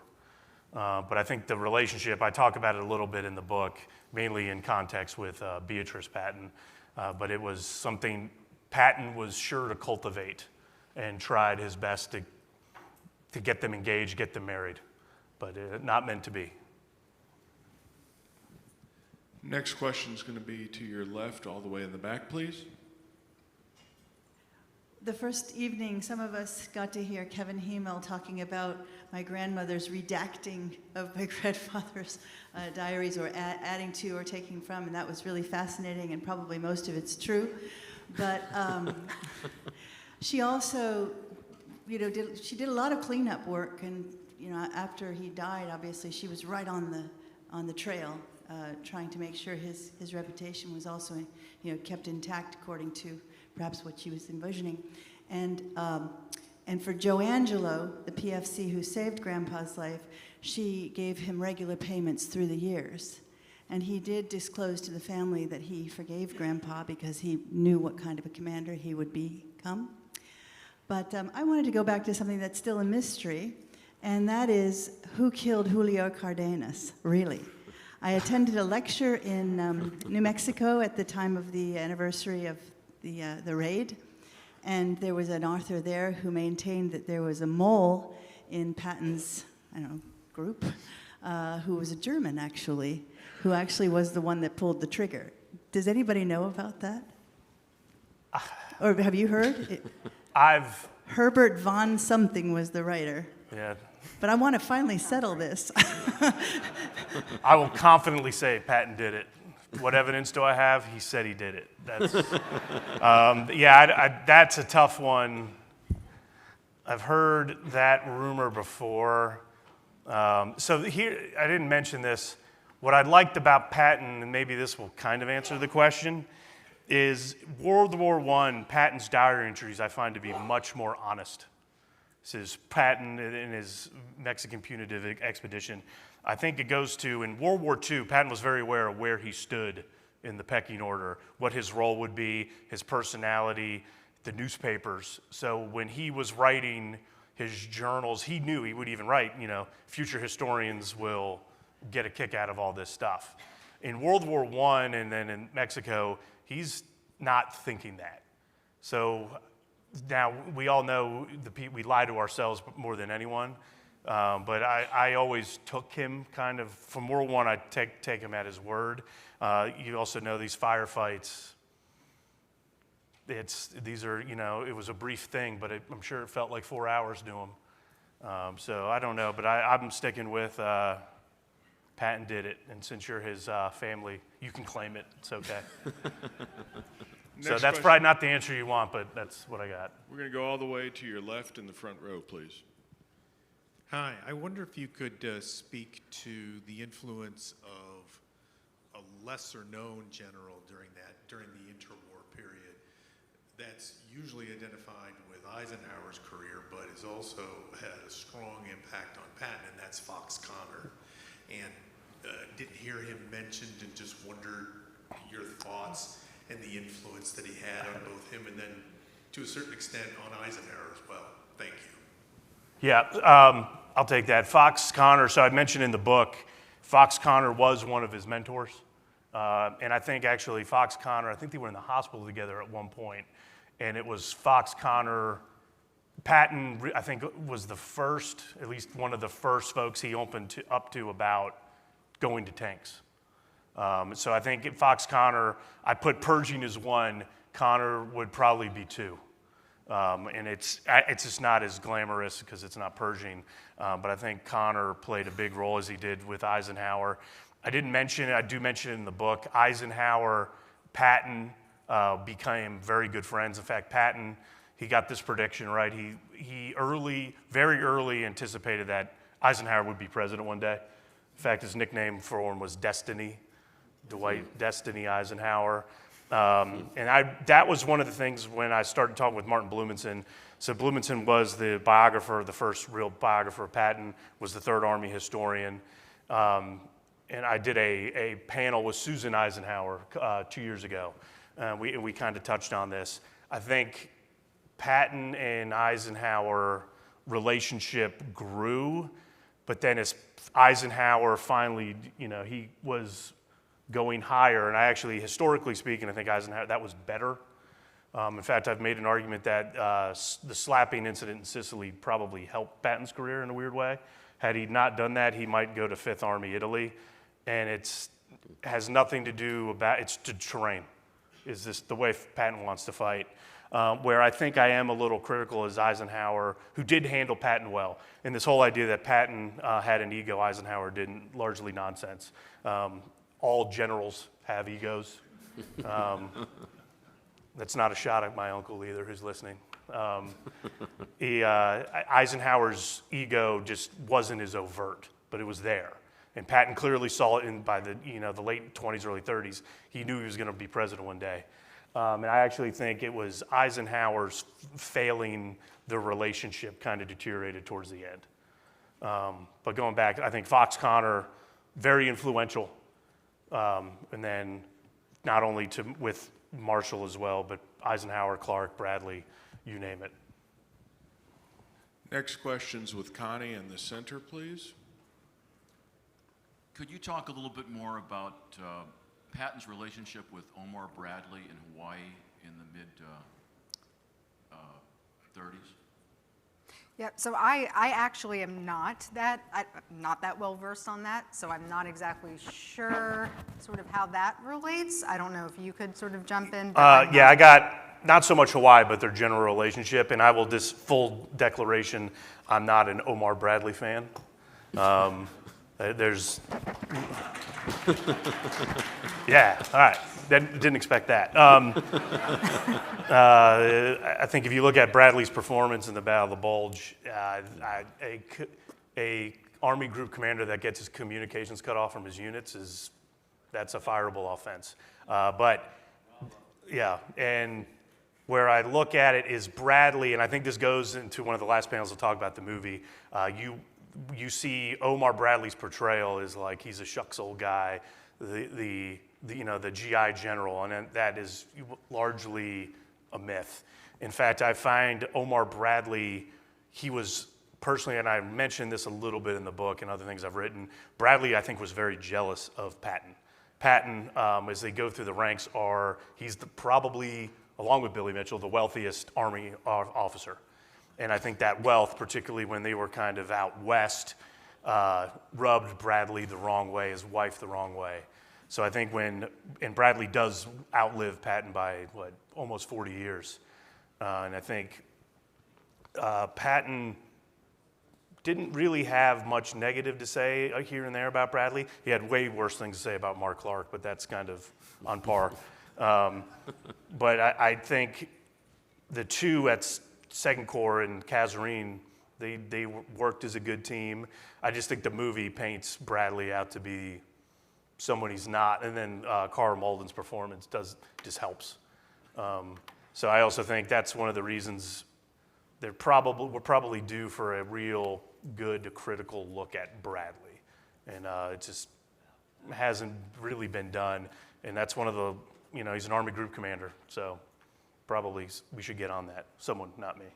But I think the relationship, I talk about it a little bit in the book, mainly in context with Beatrice Patton. But it was something Patton was sure to cultivate and tried his best to get them engaged, get them married. But not meant to be. Next question is going to be to your left, all the way in the back, please. The first evening, some of us got to hear Kevin Hemel talking about my grandmother's redacting of my grandfather's diaries, or adding to or taking from, and that was really fascinating, and probably most of it's true. But she also, she did a lot of cleanup work, and after he died, obviously she was right on the trail, trying to make sure his reputation was also kept intact according to perhaps what she was envisioning. And for Joe Angelo, the PFC who saved Grandpa's life, she gave him regular payments through the years. And he did disclose to the family that he forgave Grandpa because he knew what kind of a commander he would become. But I wanted to go back to something that's still a mystery, and that is who killed Julio Cardenas, really? I attended a lecture in New Mexico at the time of the anniversary of the raid, and there was an author there who maintained that there was a mole in Patton's, group, who was a German, who actually was the one that pulled the trigger. Does anybody know about that? Or have you heard? Herbert von something was the writer. Yeah. But I want to finally settle this. I will confidently say Patton did it. What evidence do I have? He said he did it. That's, that's a tough one. I've heard that rumor before. So here, I didn't mention this. What I liked about Patton, and maybe this will kind of answer the question, is World War I, Patton's diary entries I find to be much more honest. This is Patton in his Mexican punitive expedition. I think it goes to, in World War II, Patton was very aware of where he stood in the pecking order, what his role would be, his personality, the newspapers. So when he was writing his journals, he knew he would even write, future historians will get a kick out of all this stuff. In World War I and then in Mexico, he's not thinking that. So now we all know we lie to ourselves more than anyone, but I always took him kind of, from World War I, I take him at his word. You also know these firefights, these are, it was a brief thing, but I'm sure it felt like 4 hours to him. So I don't know, but I'm sticking with Patton did it, and since you're his family, you can claim it. It's okay. So that's question. probably not the answer you want, but that's what I got. We're going to go all the way to your left in the front row, please. Hi, I wonder if you could speak to the influence of a lesser-known general during the interwar period that's usually identified with Eisenhower's career, but has also had a strong impact on Patton, and that's Fox Connor. And didn't hear him mentioned, and just wondered your thoughts and the influence that he had on both him and then, to a certain extent, on Eisenhower as well. Thank you. Yeah, I'll take that. Fox Connor, so I mentioned in the book, Fox Connor was one of his mentors. And I think actually Fox Connor, I think they were in the hospital together at one point. And it was Fox Connor, Patton, I think was the first, at least one of the first folks he opened up to about going to tanks. So I think Fox Connor, I put purging as one, Connor would probably be two. And it's just not as glamorous because it's not purging. But I think Connor played a big role as he did with Eisenhower. I didn't mention it, I do mention it in the book. Eisenhower, Patton became very good friends. In fact, Patton, he got this prediction right. He very early anticipated that Eisenhower would be president one day. In fact, his nickname for him was Destiny. Dwight Destiny Eisenhower. That was one of the things when I started talking with Martin Blumenson. So Blumenson was the biographer, the first real biographer of Patton, was the Third Army historian. And I did a panel with Susan Eisenhower 2 years ago. We kind of touched on this. I think Patton and Eisenhower relationship grew, but then as Eisenhower finally, he was going higher, and I actually, historically speaking, I think Eisenhower, that was better. In fact, I've made an argument that the slapping incident in Sicily probably helped Patton's career in a weird way. Had he not done that, he might go to Fifth Army Italy, and it has nothing to do about, it's to terrain. Is this the way Patton wants to fight? Where I think I am a little critical is Eisenhower, who did handle Patton well. And this whole idea that Patton had an ego, Eisenhower didn't, largely nonsense. All generals have egos. That's not a shot at my uncle either, who's listening. Eisenhower's ego just wasn't as overt, but it was there. And Patton clearly saw it by the late 20s, early 30s. He knew he was going to be president one day. And I actually think it was Eisenhower's failing the relationship kind of deteriorated towards the end. But going back, I think Fox Connor, very influential. And then not only with Marshall as well, but Eisenhower, Clark, Bradley, you name it. Next question's with Connie in the center, please. Could you talk a little bit more about Patton's relationship with Omar Bradley in Hawaii in the mid-30s? Yeah, so I actually am not that well versed on that, so I'm not exactly sure sort of how that relates. I don't know if you could sort of jump in. Yeah, I got not so much Hawaii, but their general relationship, and I will just full declaration, I'm not an Omar Bradley fan. Yeah, all right. Didn't expect that. I think if you look at Bradley's performance in the Battle of the Bulge, a Army group commander that gets his communications cut off from his units that's a fireable offense. But yeah, and where I look at it is Bradley, and I think this goes into one of the last panels to talk about the movie. You see Omar Bradley's portrayal is like he's a shucks old guy, the GI general, and that is largely a myth. In fact, I find Omar Bradley, he was personally, and I mentioned this a little bit in the book and other things I've written, Bradley, I think, was very jealous of Patton. Patton, as they go through the ranks, he's probably, along with Billy Mitchell, the wealthiest Army officer. And I think that wealth, particularly when they were kind of out west, rubbed Bradley the wrong way, his wife the wrong way. So I think and Bradley does outlive Patton by, almost 40 years. And I think Patton didn't really have much negative to say here and there about Bradley. He had way worse things to say about Mark Clark, but that's kind of on par. But I think the two at Second Corps and Kasserine, they worked as a good team. I just think the movie paints Bradley out to be someone he's not, and then Carl Malden's performance just helps. So I also think that's one of the reasons we're probably due for a real good critical look at Bradley, and it just hasn't really been done. And that's one of the, he's an Army Group Commander, so probably we should get on that. Someone, not me.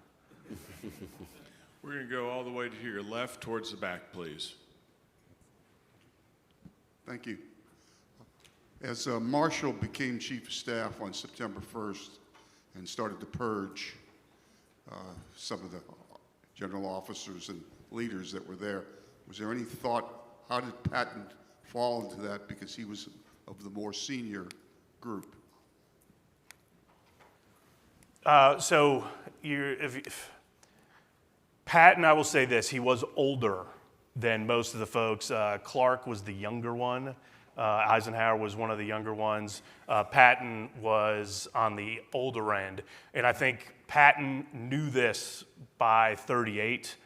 We're going to go all the way to your left towards the back, please. Thank you. As Marshall became Chief of Staff on September 1st and started to purge some of the general officers and leaders that were there, was there any thought, how did Patton fall into that, because he was of the more senior group? Patton, I will say this, he was older than most of the folks. Clark was the younger one. Eisenhower was one of the younger ones. Patton was on the older end. And I think Patton knew this by 38.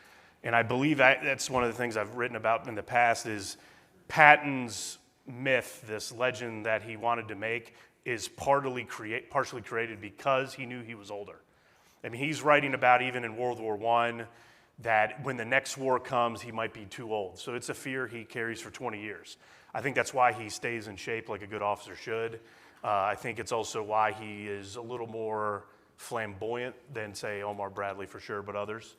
And I believe that's one of the things I've written about in the past is Patton's myth, this legend that he wanted to make, is partially created because he knew he was older. I mean, he's writing about, even in World War I, that when the next war comes, he might be too old. So it's a fear he carries for 20 years. I think that's why he stays in shape like a good officer should. I think it's also why he is a little more flamboyant than, say, Omar Bradley for sure, but others.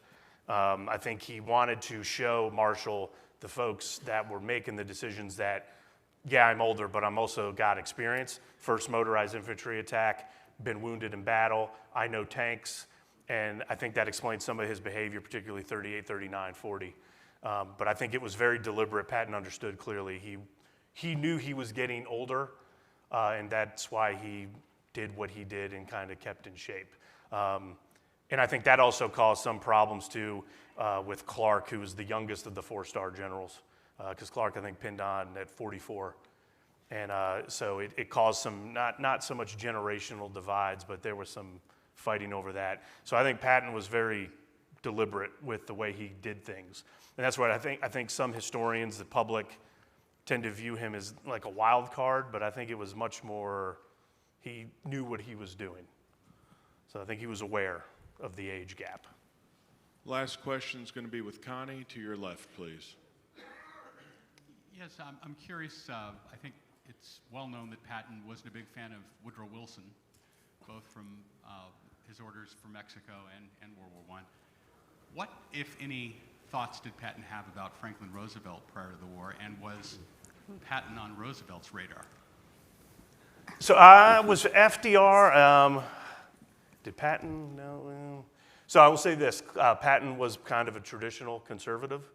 I think he wanted to show Marshall, the folks that were making the decisions, that, yeah, I'm older, but I'm also got experience. First motorized infantry attack, been wounded in battle, I know tanks, and I think that explains some of his behavior, particularly 38, 39, 40. But I think it was very deliberate. Patton understood clearly. He knew he was getting older, and that's why he did what he did and kind of kept in shape. And I think that also caused some problems too with Clark, who was the youngest of the four-star generals, because Clark, I think, pinned on at 44. And so it caused some, not so much generational divides, but there was some fighting over that. So I think Patton was very deliberate with the way he did things. And that's what I think some historians, the public, tend to view him as like a wild card, but I think it was much more, he knew what he was doing. So I think he was aware of the age gap. Last question is going to be with Connie. To your left, please. Yes, I'm curious. I think it's well known that Patton wasn't a big fan of Woodrow Wilson, both from his orders for Mexico and World War I. What, if any, thoughts did Patton have about Franklin Roosevelt prior to the war, and was Patton on Roosevelt's radar? So I was FDR. Did Patton? No. So I will say this. Patton was kind of a traditional conservative.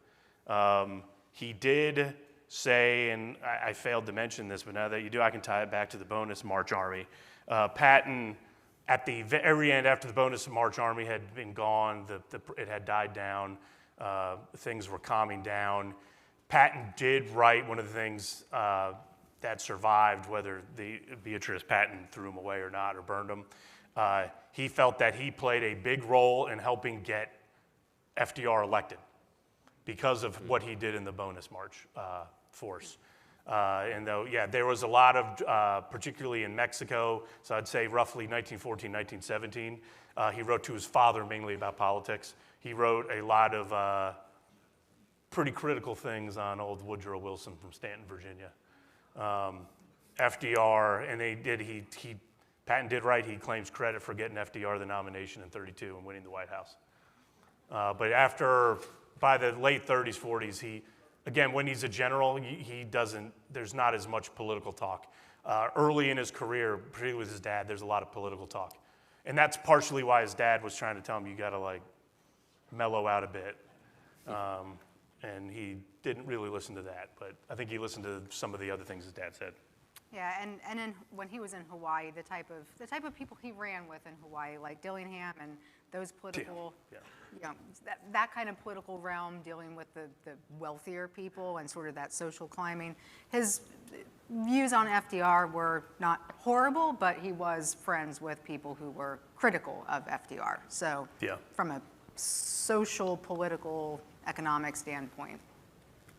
He did say, and I failed to mention this, but now that you do, I can tie it back to the bonus March Army. Patton, at the very end, after the bonus March Army had been gone, it had died down, things were calming down. Patton did write one of the things that survived, whether Beatrice Patton threw him away or not, or burned him. He felt that he played a big role in helping get FDR elected because of what he did in the bonus March force. And though, yeah, there was a lot of, particularly in Mexico, so I'd say roughly 1914, 1917, he wrote to his father mainly about politics. He wrote a lot of pretty critical things on old Woodrow Wilson from Stanton, Virginia. FDR, and Patton did write, he claims credit for getting FDR the nomination in 32 and winning the White House. But after by the late 30s, 40s, he, again, when he's a general, he doesn't, there's not as much political talk. Early in his career, particularly with his dad, there's a lot of political talk. And that's partially why his dad was trying to tell him, you gotta like mellow out a bit. And he didn't really listen to that, but I think he listened to some of the other things his dad said. Yeah, and when he was in Hawaii, the type of people he ran with in Hawaii, like Dillingham and those political, that kind of political realm, dealing with the wealthier people and sort of that social climbing. His views on FDR were not horrible, but he was friends with people who were critical of FDR. So from a social, political, economic standpoint,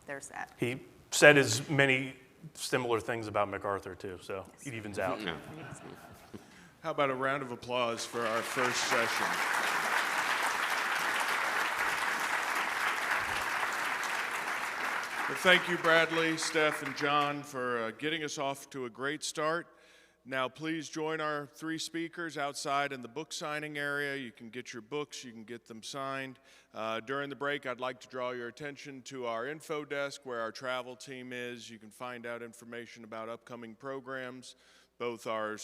there's that. He said as many similar things about MacArthur too, so it evens out. How about a round of applause for our first session? Well, thank you, Bradley, Steph, and John, for getting us off to a great start. Now, please join our three speakers outside in the book signing area. You can get your books, you can get them signed. During the break, I'd like to draw your attention to our info desk where our travel team is. You can find out information about upcoming programs, both our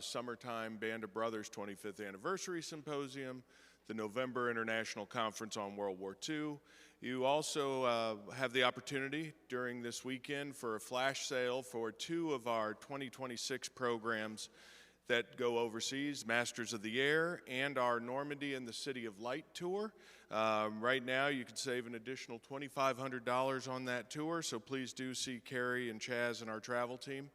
summertime Band of Brothers 25th Anniversary Symposium, the November International Conference on World War II. You also have the opportunity during this weekend for a flash sale for 2 of our 2026 programs that go overseas, Masters of the Air and our Normandy and the City of Light tour. Right now you can save an additional $2,500 on that tour, so please do see Carrie and Chaz and our travel team.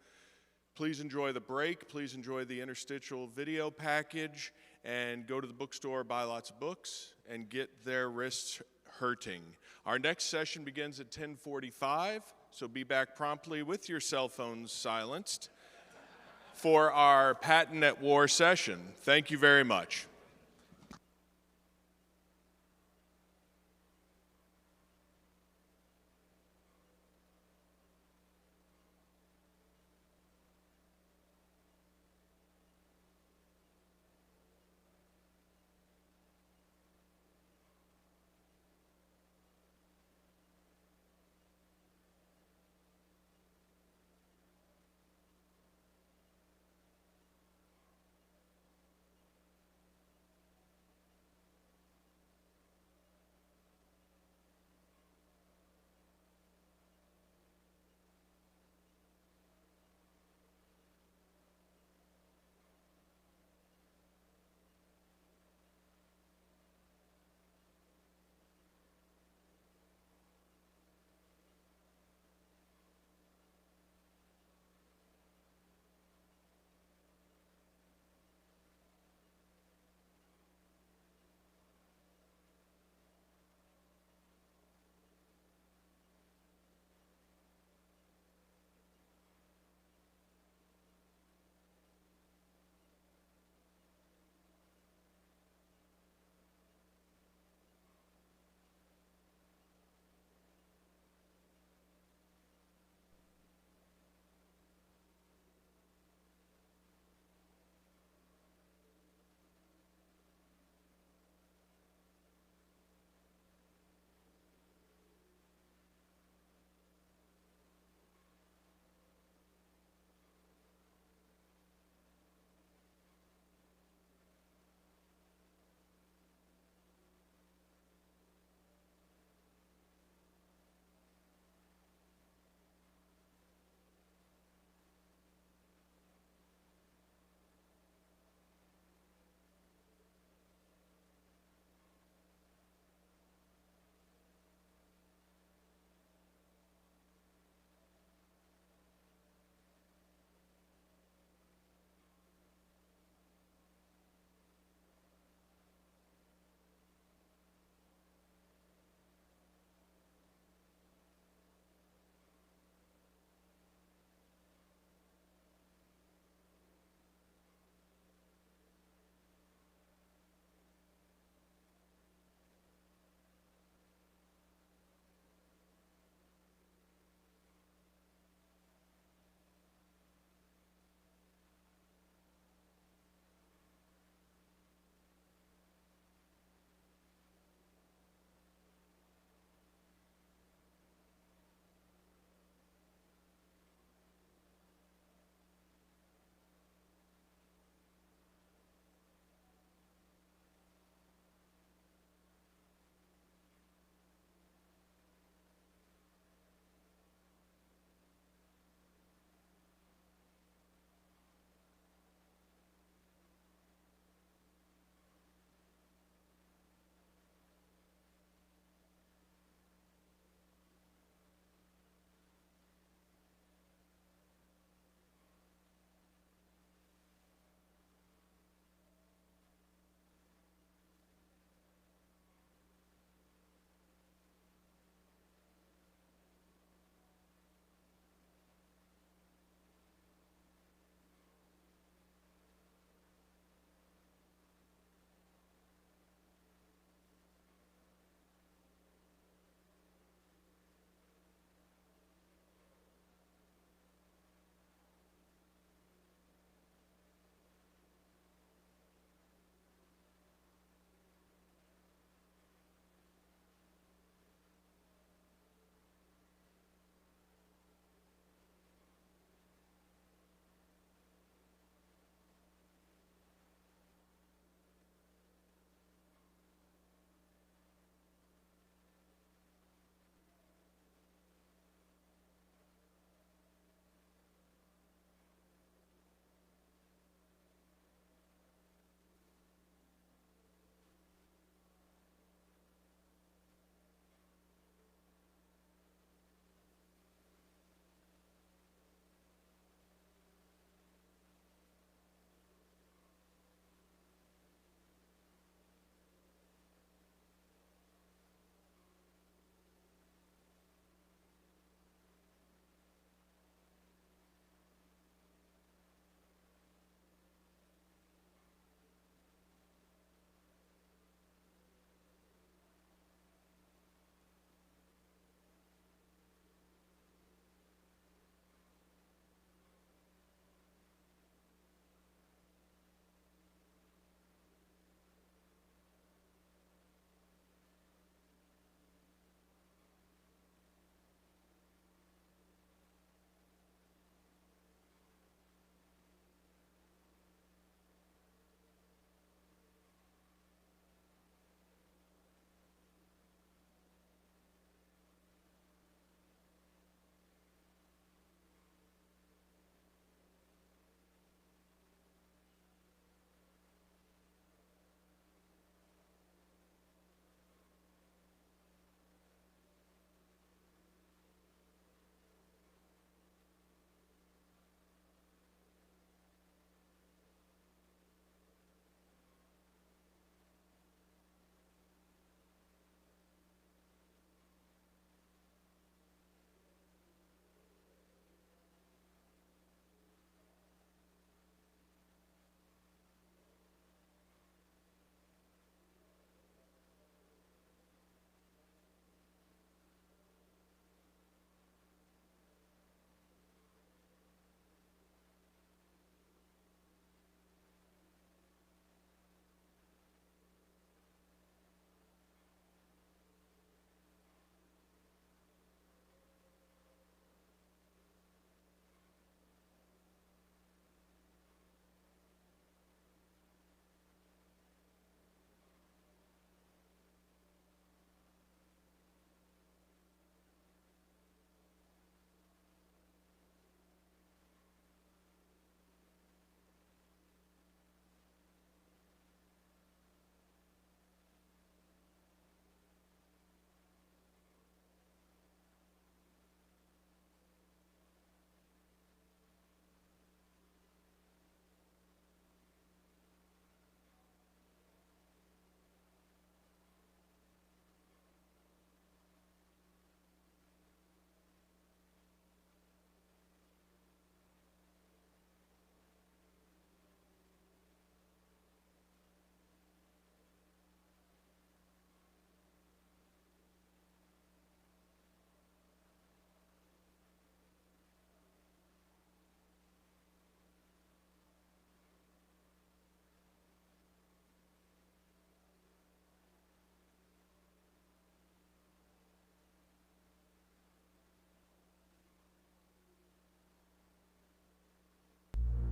Please enjoy the break, please enjoy the interstitial video package, and go to the bookstore, buy lots of books, and get their wrists hurting. Our next session begins at 10:45, so be back promptly with your cell phones silenced for our Patton at War session. Thank you very much.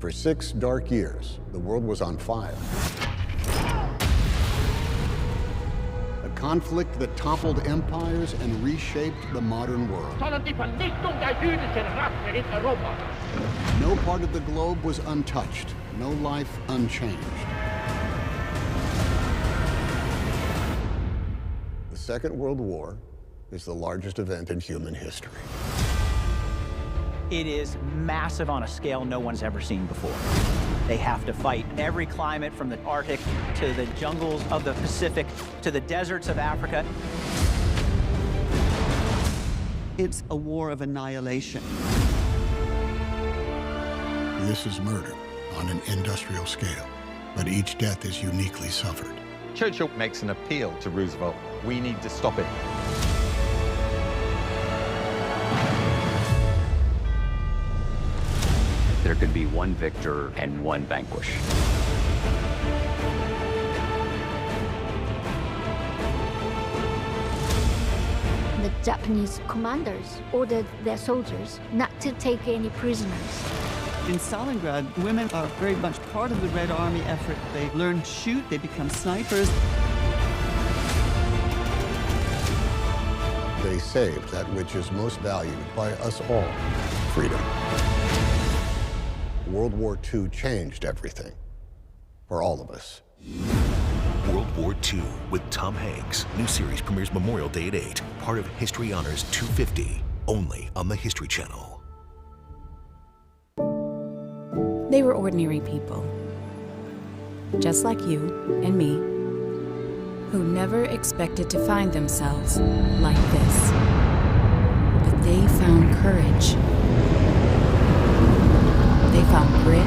For 6 dark years, the world was on fire. A conflict that toppled empires and reshaped the modern world. No part of the globe was untouched, no life unchanged. The Second World War is the largest event in human history. It is massive on a scale no one's ever seen before. They have to fight every climate from the Arctic to the jungles of the Pacific to the deserts of Africa. It's a war of annihilation. This is murder on an industrial scale, but each death is uniquely suffered. Churchill makes an appeal to Roosevelt. We need to stop it. There could be one victor and one vanquish. The Japanese commanders ordered their soldiers not to take any prisoners. In Stalingrad, women are very much part of the Red Army effort. They learn to shoot, they become snipers. They saved that which is most valued by us all, freedom. World War II changed everything for all of us. World War II with Tom Hanks. New series premieres Memorial Day at 8. Part of History Honors 250. Only on the History Channel. They were ordinary people, just like you and me, who never expected to find themselves like this. But they found courage. They found grit,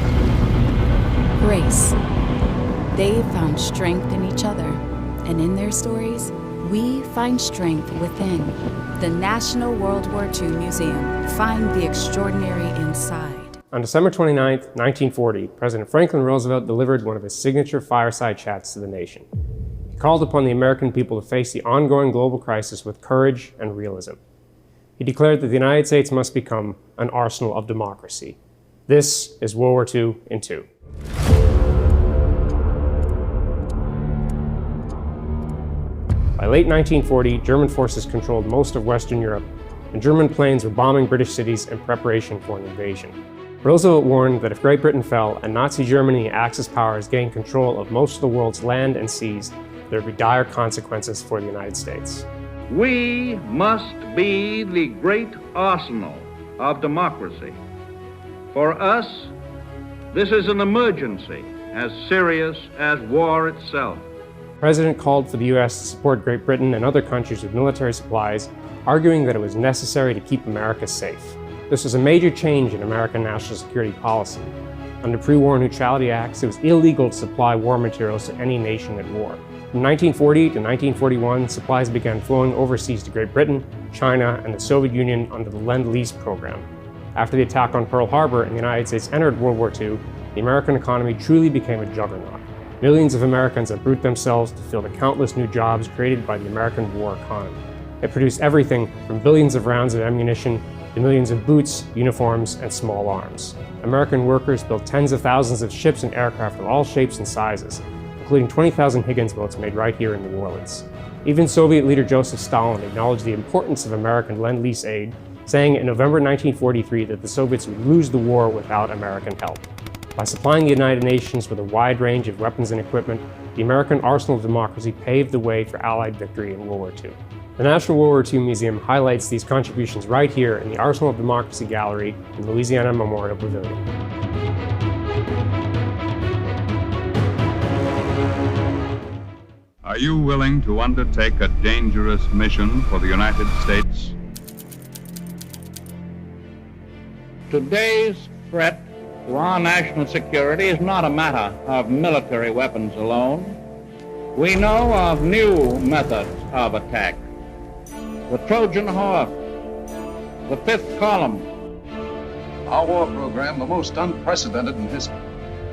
grace. They found strength in each other. And in their stories, we find strength within. The National World War II Museum. Find the extraordinary inside. On December 29, 1940, President Franklin Roosevelt delivered one of his signature fireside chats to the nation. He called upon the American people to face the ongoing global crisis with courage and realism. He declared that the United States must become an arsenal of democracy. This is World War II in 2. By late 1940, German forces controlled most of Western Europe, and German planes were bombing British cities in preparation for an invasion. Roosevelt warned that if Great Britain fell and Nazi Germany and Axis powers gained control of most of the world's land and seas, there would be dire consequences for the United States. We must be the great arsenal of democracy. For us, this is an emergency as serious as war itself. The President called for the U.S. to support Great Britain and other countries with military supplies, arguing that it was necessary to keep America safe. This was a major change in American national security policy. Under pre-war neutrality acts, it was illegal to supply war materials to any nation at war. From 1940 to 1941, supplies began flowing overseas to Great Britain, China, and the Soviet Union under the Lend-Lease program. After the attack on Pearl Harbor and the United States entered World War II, the American economy truly became a juggernaut. Millions of Americans uproot themselves to fill the countless new jobs created by the American war economy. It produced everything from billions of rounds of ammunition to millions of boots, uniforms, and small arms. American workers built tens of thousands of ships and aircraft of all shapes and sizes, including 20,000 Higgins boats made right here in New Orleans. Even Soviet leader Joseph Stalin acknowledged the importance of American Lend-Lease aid, saying in November 1943 that the Soviets would lose the war without American help. By supplying the United Nations with a wide range of weapons and equipment, the American arsenal of democracy paved the way for Allied victory in World War II. The National World War II Museum highlights these contributions right here in the Arsenal of Democracy Gallery in the Louisiana Memorial Pavilion. Are you willing to undertake a dangerous mission for the United States? Today's threat to our national security is not a matter of military weapons alone. We know of new methods of attack. The Trojan horse, the fifth column. Our war program, the most unprecedented in history,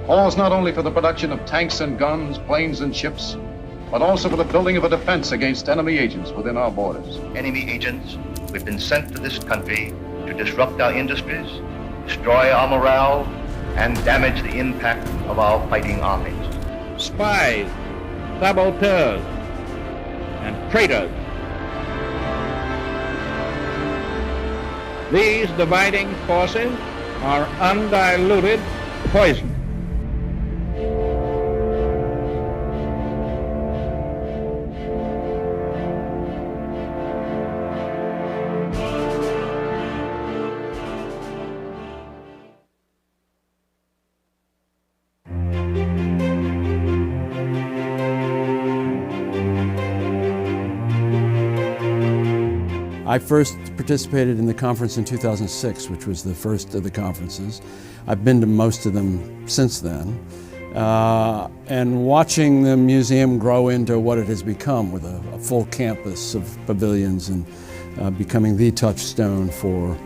calls not only for the production of tanks and guns, planes and ships, but also for the building of a defense against enemy agents within our borders. Enemy agents who have been sent to this country to disrupt our industries, destroy our morale, and damage the impact of our fighting armies. Spies, saboteurs, and traitors. These dividing forces are undiluted poison. I first participated in the conference in 2006, which was the first of the conferences. I've been to most of them since then. And watching the museum grow into what it has become with a full campus of pavilions and becoming the touchstone for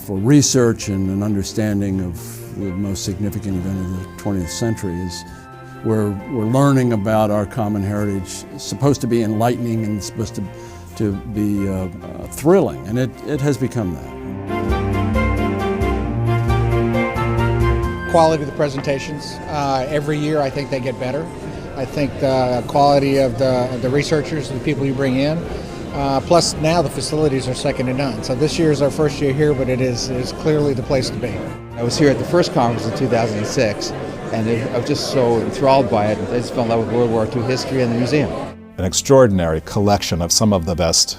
research and an understanding of the most significant event of the 20th century is we're learning about our common heritage. It's supposed to be enlightening and supposed to be thrilling, and it has become that. Quality of the presentations. Every year I think they get better. I think the quality of the researchers, the people you bring in, plus now the facilities are second to none. So this year is our first year here, but it is clearly the place to be. I was here at the first conference in 2006, and I was just so enthralled by it. I just fell in love with World War II history and the museum. An extraordinary collection of some of the best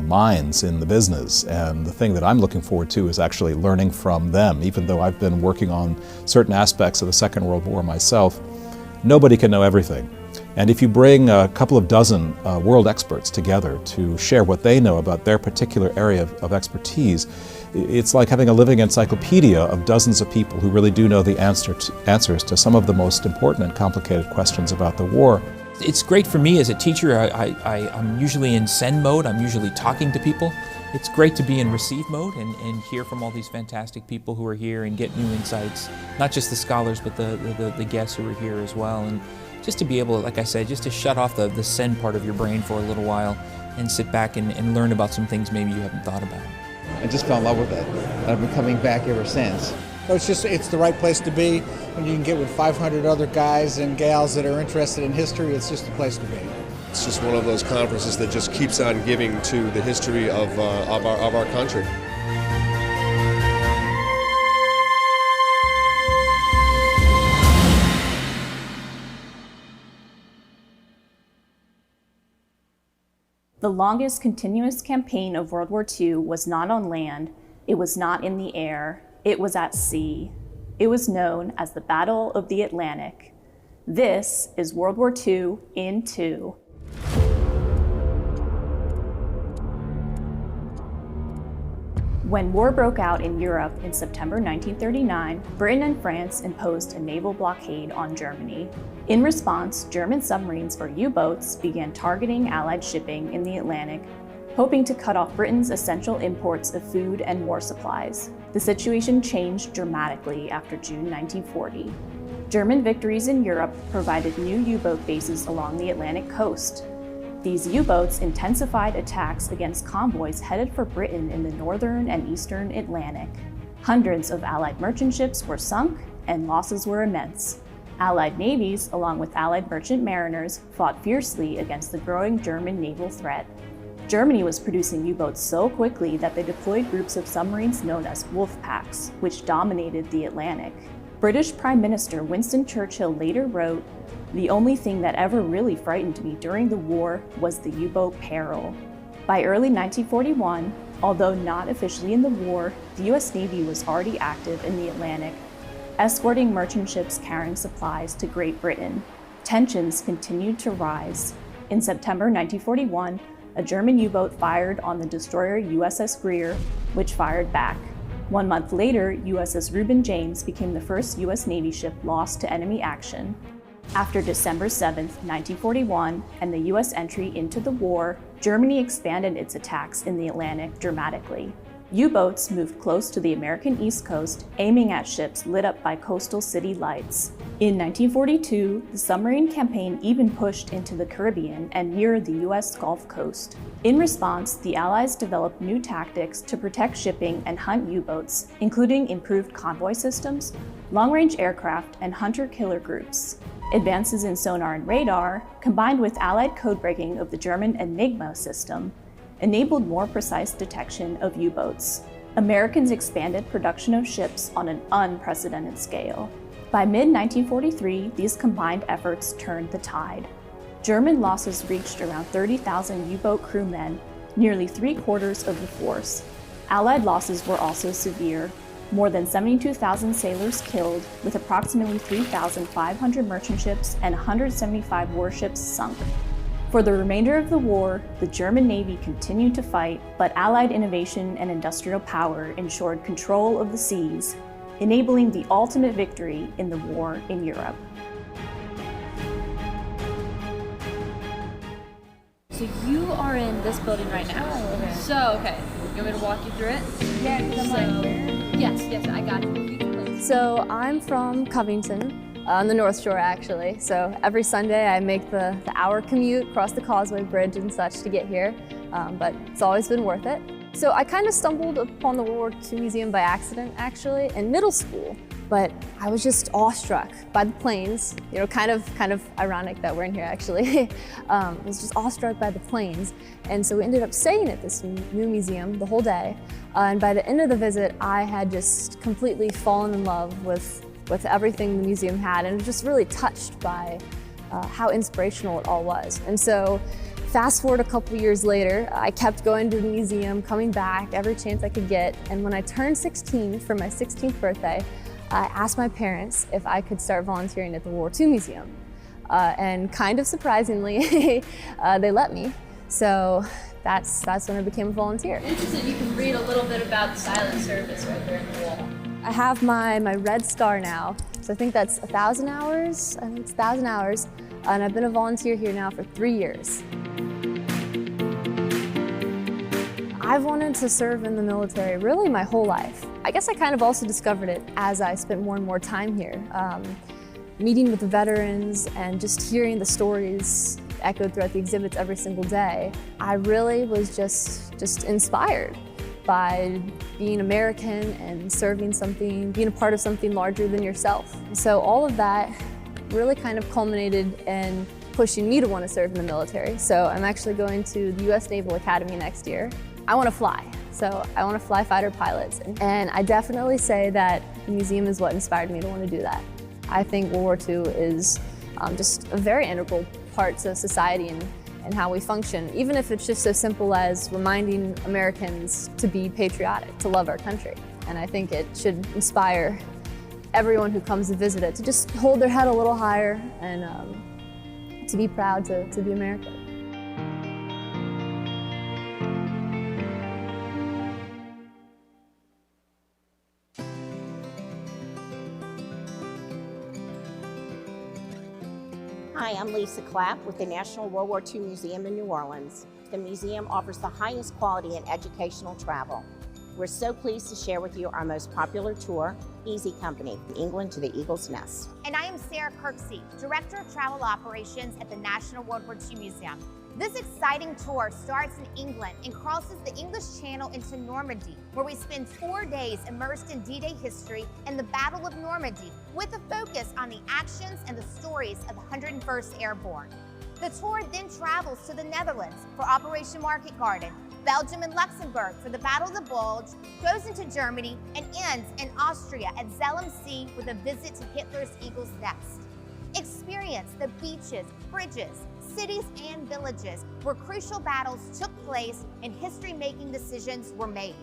minds in the business, and the thing that I'm looking forward to is actually learning from them. Even though I've been working on certain aspects of the Second World War myself, nobody can know everything. And if you bring a couple of dozen world experts together to share what they know about their particular area of expertise, it's like having a living encyclopedia of dozens of people who really do know the answers to some of the most important and complicated questions about the war. It's great for me as a teacher. I'm usually in send mode. I'm usually talking to people. It's great to be in receive mode and hear from all these fantastic people who are here and get new insights. Not just the scholars, but the guests who are here as well. And just to be able, like I said, just to shut off the send part of your brain for a little while and sit back and learn about some things maybe you haven't thought about. I just fell in love with it. I've been coming back ever since. It's the right place to be. When you can get with 500 other guys and gals that are interested in history, it's just the place to be. It's just one of those conferences that just keeps on giving to the history of our country. The longest continuous campaign of World War II was not on land, it was not in the air, it was at sea. It was known as the Battle of the Atlantic. This is World War II in 2. When war broke out in Europe in September 1939, Britain and France imposed a naval blockade on Germany. In response, German submarines or U-boats began targeting Allied shipping in the Atlantic, hoping to cut off Britain's essential imports of food and war supplies. The situation changed dramatically after June 1940. German victories in Europe provided new U-boat bases along the Atlantic coast. These U-boats intensified attacks against convoys headed for Britain in the northern and eastern Atlantic. Hundreds of Allied merchant ships were sunk, and losses were immense. Allied navies, along with Allied merchant mariners, fought fiercely against the growing German naval threat. Germany was producing U-boats so quickly that they deployed groups of submarines known as wolf packs, which dominated the Atlantic. British Prime Minister Winston Churchill later wrote, "The only thing that ever really frightened me during the war was the U-boat peril." By early 1941, although not officially in the war, the U.S. Navy was already active in the Atlantic, escorting merchant ships carrying supplies to Great Britain. Tensions continued to rise. In September 1941, a German U-boat fired on the destroyer USS Greer, which fired back. 1 month later, USS Reuben James became the first U.S. Navy ship lost to enemy action. After December 7, 1941, and the U.S. entry into the war, Germany expanded its attacks in the Atlantic dramatically. U-boats moved close to the American East Coast, aiming at ships lit up by coastal city lights. In 1942, the submarine campaign even pushed into the Caribbean and near the U.S. Gulf Coast. In response, the Allies developed new tactics to protect shipping and hunt U-boats, including improved convoy systems, long-range aircraft, and hunter-killer groups. Advances in sonar and radar, combined with Allied code-breaking of the German Enigma system, enabled more precise detection of U-boats. Americans expanded production of ships on an unprecedented scale. By mid-1943, these combined efforts turned the tide. German losses reached around 30,000 U-boat crewmen, nearly 3/4 of the force. Allied losses were also severe. More than 72,000 sailors killed, with approximately 3,500 merchant ships and 175 warships sunk. For the remainder of the war, the German Navy continued to fight, but Allied innovation and industrial power ensured control of the seas, enabling the ultimate victory in the war in Europe. So you are in this building right now. Oh, okay. So, okay, you want me to walk you through it? Yeah, because I'm like, Yes, I got you. So I'm from Covington, on the North Shore actually. So every Sunday I make the hour commute across the Causeway Bridge and such to get here, but it's always been worth it. So I kind of stumbled upon the World War II Museum by accident actually in middle school, but I was just awestruck by the planes. You know, kind of ironic that we're in here actually. I was just awestruck by the planes. And so we ended up staying at this new museum the whole day. And by the end of the visit, I had just completely fallen in love with everything the museum had, and was just really touched by how inspirational it all was. And so fast forward a couple years later, I kept going to the museum, coming back every chance I could get. And when I turned 16 for my 16th birthday, I asked my parents if I could start volunteering at the World War II Museum. And kind of surprisingly, they let me. So that's when I became a volunteer. Interested, you can read a little bit about the silent service right there in the wall. I have my red star now, so I think that's 1,000 hours. I think it's 1,000 hours, and I've been a volunteer here now for 3 years. I've wanted to serve in the military really my whole life. I guess I kind of also discovered it as I spent more and more time here, meeting with the veterans and just hearing the stories echoed throughout the exhibits every single day. I really was just inspired by being American and serving something, being a part of something larger than yourself. So all of that really kind of culminated in pushing me to want to serve in the military. So I'm actually going to the U.S. Naval Academy next year. I want to fly, so I want to fly fighter pilots. And I definitely say that the museum is what inspired me to want to do that. I think World War II is just a very integral part to society and how we function, even if it's just so simple as reminding Americans to be patriotic, to love our country. And I think it should inspire everyone who comes to visit it to just hold their head a little higher and to be proud to be American. Hi, I'm Lisa Clapp with the National World War II Museum in New Orleans. The museum offers the highest quality in educational travel. We're so pleased to share with you our most popular tour, Easy Company, from England to the Eagle's Nest. And I am Sarah Kirksey, Director of Travel Operations at the National World War II Museum. This exciting tour starts in England and crosses the English Channel into Normandy, where we spend 4 days immersed in D-Day history and the Battle of Normandy, with a focus on the actions and the stories of the 101st Airborne. The tour then travels to the Netherlands for Operation Market Garden, Belgium and Luxembourg for the Battle of the Bulge, goes into Germany, and ends in Austria at Zell am See with a visit to Hitler's Eagle's Nest. Experience the beaches, bridges, cities, and villages where crucial battles took place and history-making decisions were made.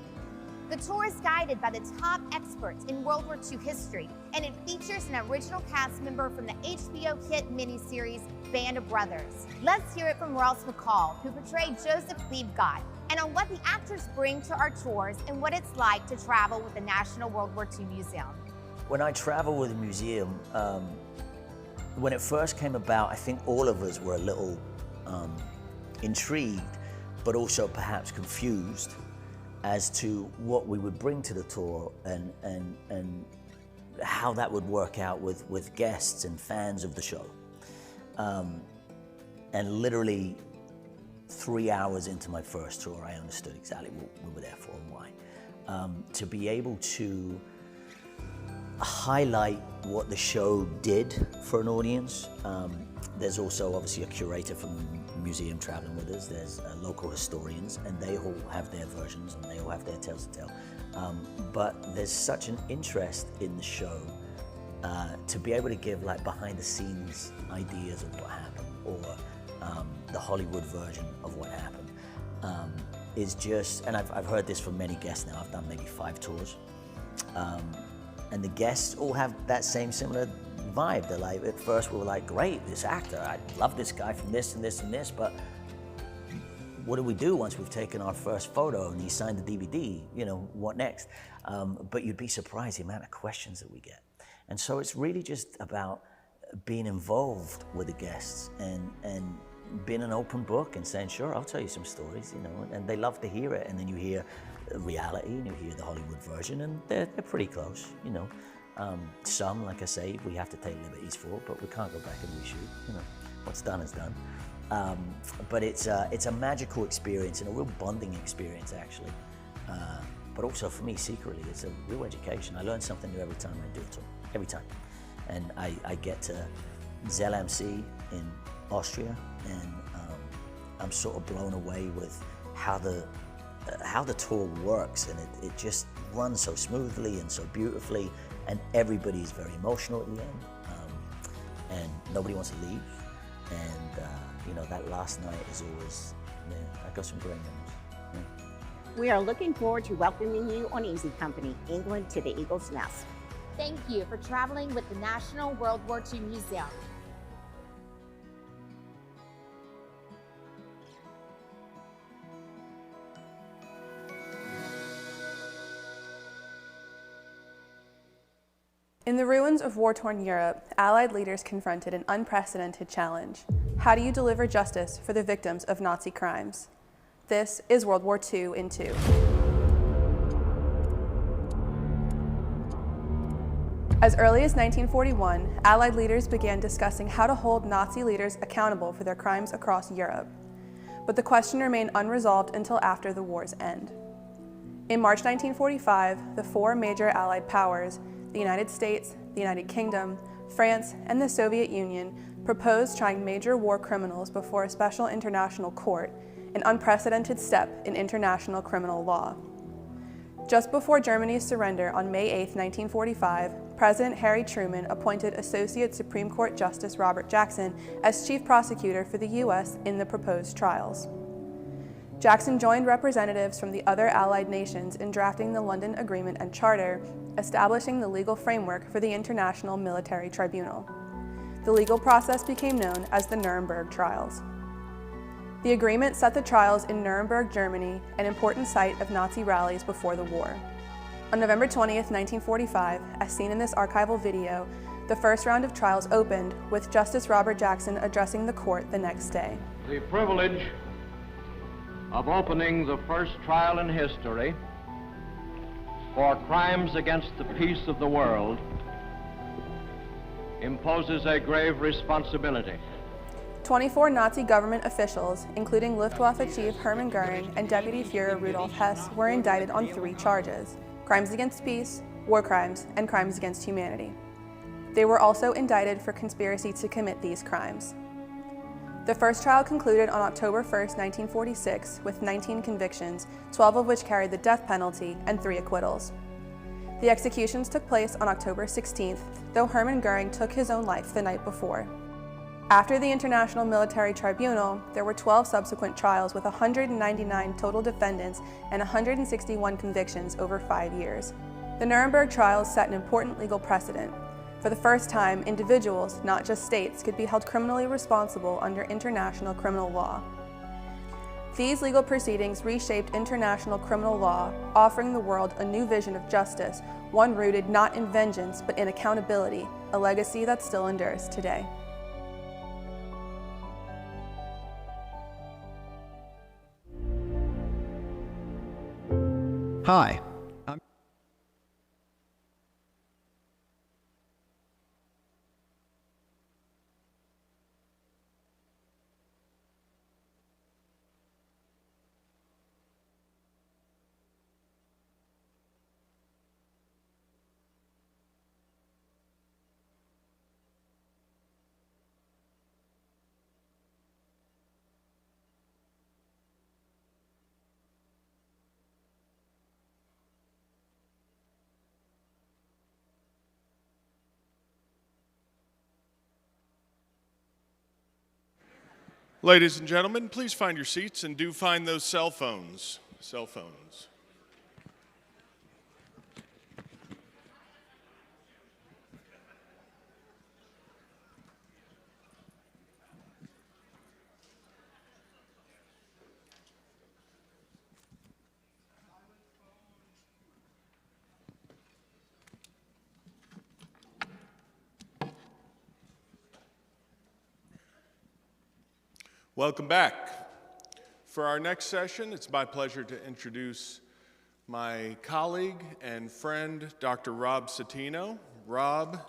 The tour is guided by the top experts in World War II history, and it features an original cast member from the HBO hit miniseries Band of Brothers. Let's hear it from Ross McCall, who portrayed Joseph Liebgott, and on what the actors bring to our tours and what it's like to travel with the National World War II Museum. When I travel with a museum, when it first came about, I think all of us were a little intrigued, but also perhaps confused as to what we would bring to the tour and how that would work out with guests and fans of the show. And literally 3 hours into my first tour, I understood exactly what we were there for and why. To be able to highlight what the show did for an audience. There's also obviously a curator from the museum traveling with us. There's local historians, and they all have their versions and they all have their tales to tell. But there's such an interest in the show to be able to give like behind the scenes ideas of what happened, or the Hollywood version of what happened, is just, and I've heard this from many guests now. I've done maybe 5 tours. And the guests all have that same similar vibe. They're like, at first we were like, great, this actor, I love this guy from this and this and this, but what do we do once we've taken our first photo and he signed the DVD? You know, what next? But you'd be surprised the amount of questions that we get. And so it's really just about being involved with the guests and being an open book and saying, sure, I'll tell you some stories, you know, and they love to hear it. And then you hear reality and you hear the Hollywood version, and they're pretty close, you know. Some, like I say, we have to take liberties for, but we can't go back and reshoot, you know. What's done is done. But it's a magical experience and a real bonding experience, actually. But also for me, secretly, it's a real education. I learn something new every time I do a tour, every time. And I get to Zell MC in Austria, and I'm sort of blown away with how the tour works, and it just runs so smoothly and so beautifully, and everybody's very emotional at the end, and nobody wants to leave. And you know, that last night is always, I got some great memories. Yeah. We are looking forward to welcoming you on Easy Company, England to the Eagle's Nest. Thank you for traveling with the National World War II Museum. In the ruins of war-torn Europe, Allied leaders confronted an unprecedented challenge. How do you deliver justice for the victims of Nazi crimes? This is World War II in 2. As early as 1941, Allied leaders began discussing how to hold Nazi leaders accountable for their crimes across Europe. But the question remained unresolved until after the war's end. In March 1945, the 4 major Allied powers, the United States, the United Kingdom, France, and the Soviet Union, proposed trying major war criminals before a special international court, an unprecedented step in international criminal law. Just before Germany's surrender on May 8, 1945, President Harry Truman appointed Associate Supreme Court Justice Robert Jackson as chief prosecutor for the U.S. in the proposed trials. Jackson joined representatives from the other Allied nations in drafting the London Agreement and Charter, establishing the legal framework for the International Military Tribunal. The legal process became known as the Nuremberg Trials. The agreement set the trials in Nuremberg, Germany, an important site of Nazi rallies before the war. On November 20th, 1945, as seen in this archival video, the first round of trials opened with Justice Robert Jackson addressing the court the next day. The privilege of opening the first trial in history for crimes against the peace of the world imposes a grave responsibility. 24 Nazi government officials, including Luftwaffe Chief Hermann Goering and Deputy Führer Rudolf Hess, were indicted on 3 charges: crimes against peace, war crimes, and crimes against humanity. They were also indicted for conspiracy to commit these crimes. The first trial concluded on October 1, 1946, with 19 convictions, 12 of which carried the death penalty and 3 acquittals. The executions took place on October 16th, though Hermann Goering took his own life the night before. After the International Military Tribunal, there were 12 subsequent trials with 199 total defendants and 161 convictions over 5 years. The Nuremberg trials set an important legal precedent. For the first time, individuals, not just states, could be held criminally responsible under international criminal law. These legal proceedings reshaped international criminal law, offering the world a new vision of justice, one rooted not in vengeance but in accountability, a legacy that still endures today. Hi. Ladies and gentlemen, please find your seats and do find those cell phones. Cell phones. Welcome back. For our next session, it's my pleasure to introduce my colleague and friend, Dr. Rob Citino. Rob,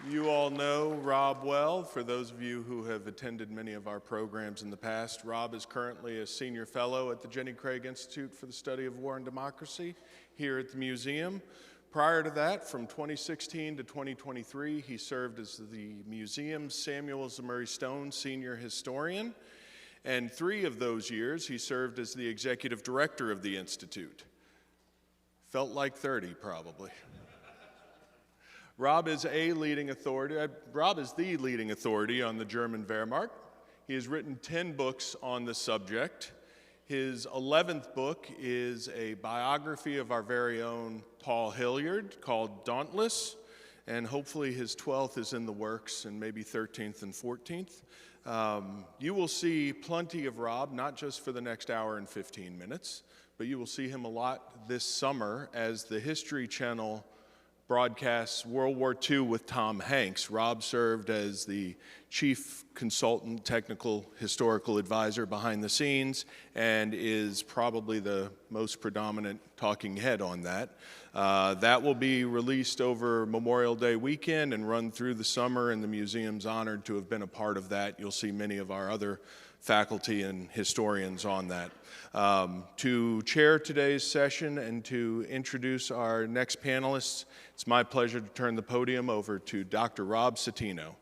you all know Rob well. For those of you who have attended many of our programs in the past, Rob is currently a senior fellow at the Jenny Craig Institute for the Study of War and Democracy here at the museum. Prior to that, from 2016 to 2023, he served as the museum's Samuel Murray Stone Senior Historian, and 3 of those years he served as the executive director of the Institute. Felt like 30, probably. Rob is the leading authority on the German Wehrmacht. He has written 10 books on the subject. His 11th book is a biography of our very own Paul Hilliard called Dauntless, and hopefully his 12th is in the works, and maybe 13th and 14th. You will see plenty of Rob, not just for the next hour and 15 minutes, but you will see him a lot this summer as the History Channel broadcasts World War II with Tom Hanks. Rob served as the chief consultant, technical historical advisor behind the scenes, and is probably the most predominant talking head on that. That will be released over Memorial Day weekend and run through the summer, and the museum's honored to have been a part of that. You'll see many of our other faculty and historians on that. To chair today's session and to introduce our next panelists, it's my pleasure to turn the podium over to Dr. Rob Citino.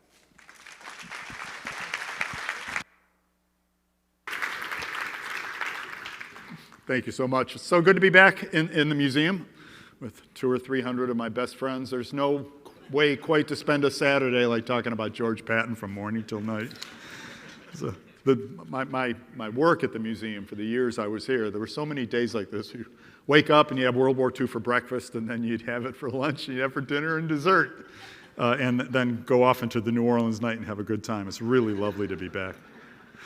Thank you so much. It's so good to be back in the museum with 200 or 300 of my best friends. There's no way quite to spend a Saturday like talking about George Patton from morning till night. So, my work at the museum for the years I was here, there were so many days like this. You wake up and you have World War II for breakfast, and then you'd have it for lunch, and you'd have it for dinner and dessert, and then go off into the New Orleans night and have a good time. It's really lovely to be back.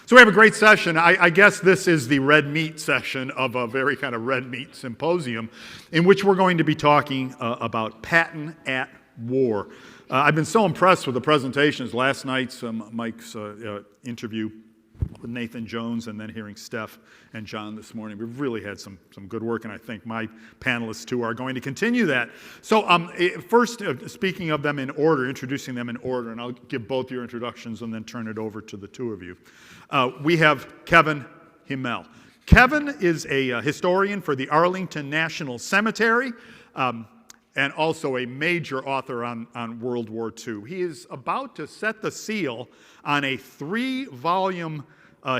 So we have a great session. I guess this is the red meat session of a very kind of red meat symposium in which we're going to be talking about Patton at war. I've been so impressed with the presentations. Last night's Mike's interview with Nathan Jones, and then hearing Steph and John this morning. We've really had some good work, and I think my panelists too are going to continue that. So first, speaking of them in order, introducing them in order, and I'll give both your introductions and then turn it over to the two of you. We have Kevin Himmel. Kevin is a historian for the Arlington National Cemetery, and also a major author on World War II. He is about to set the seal on a 3-volume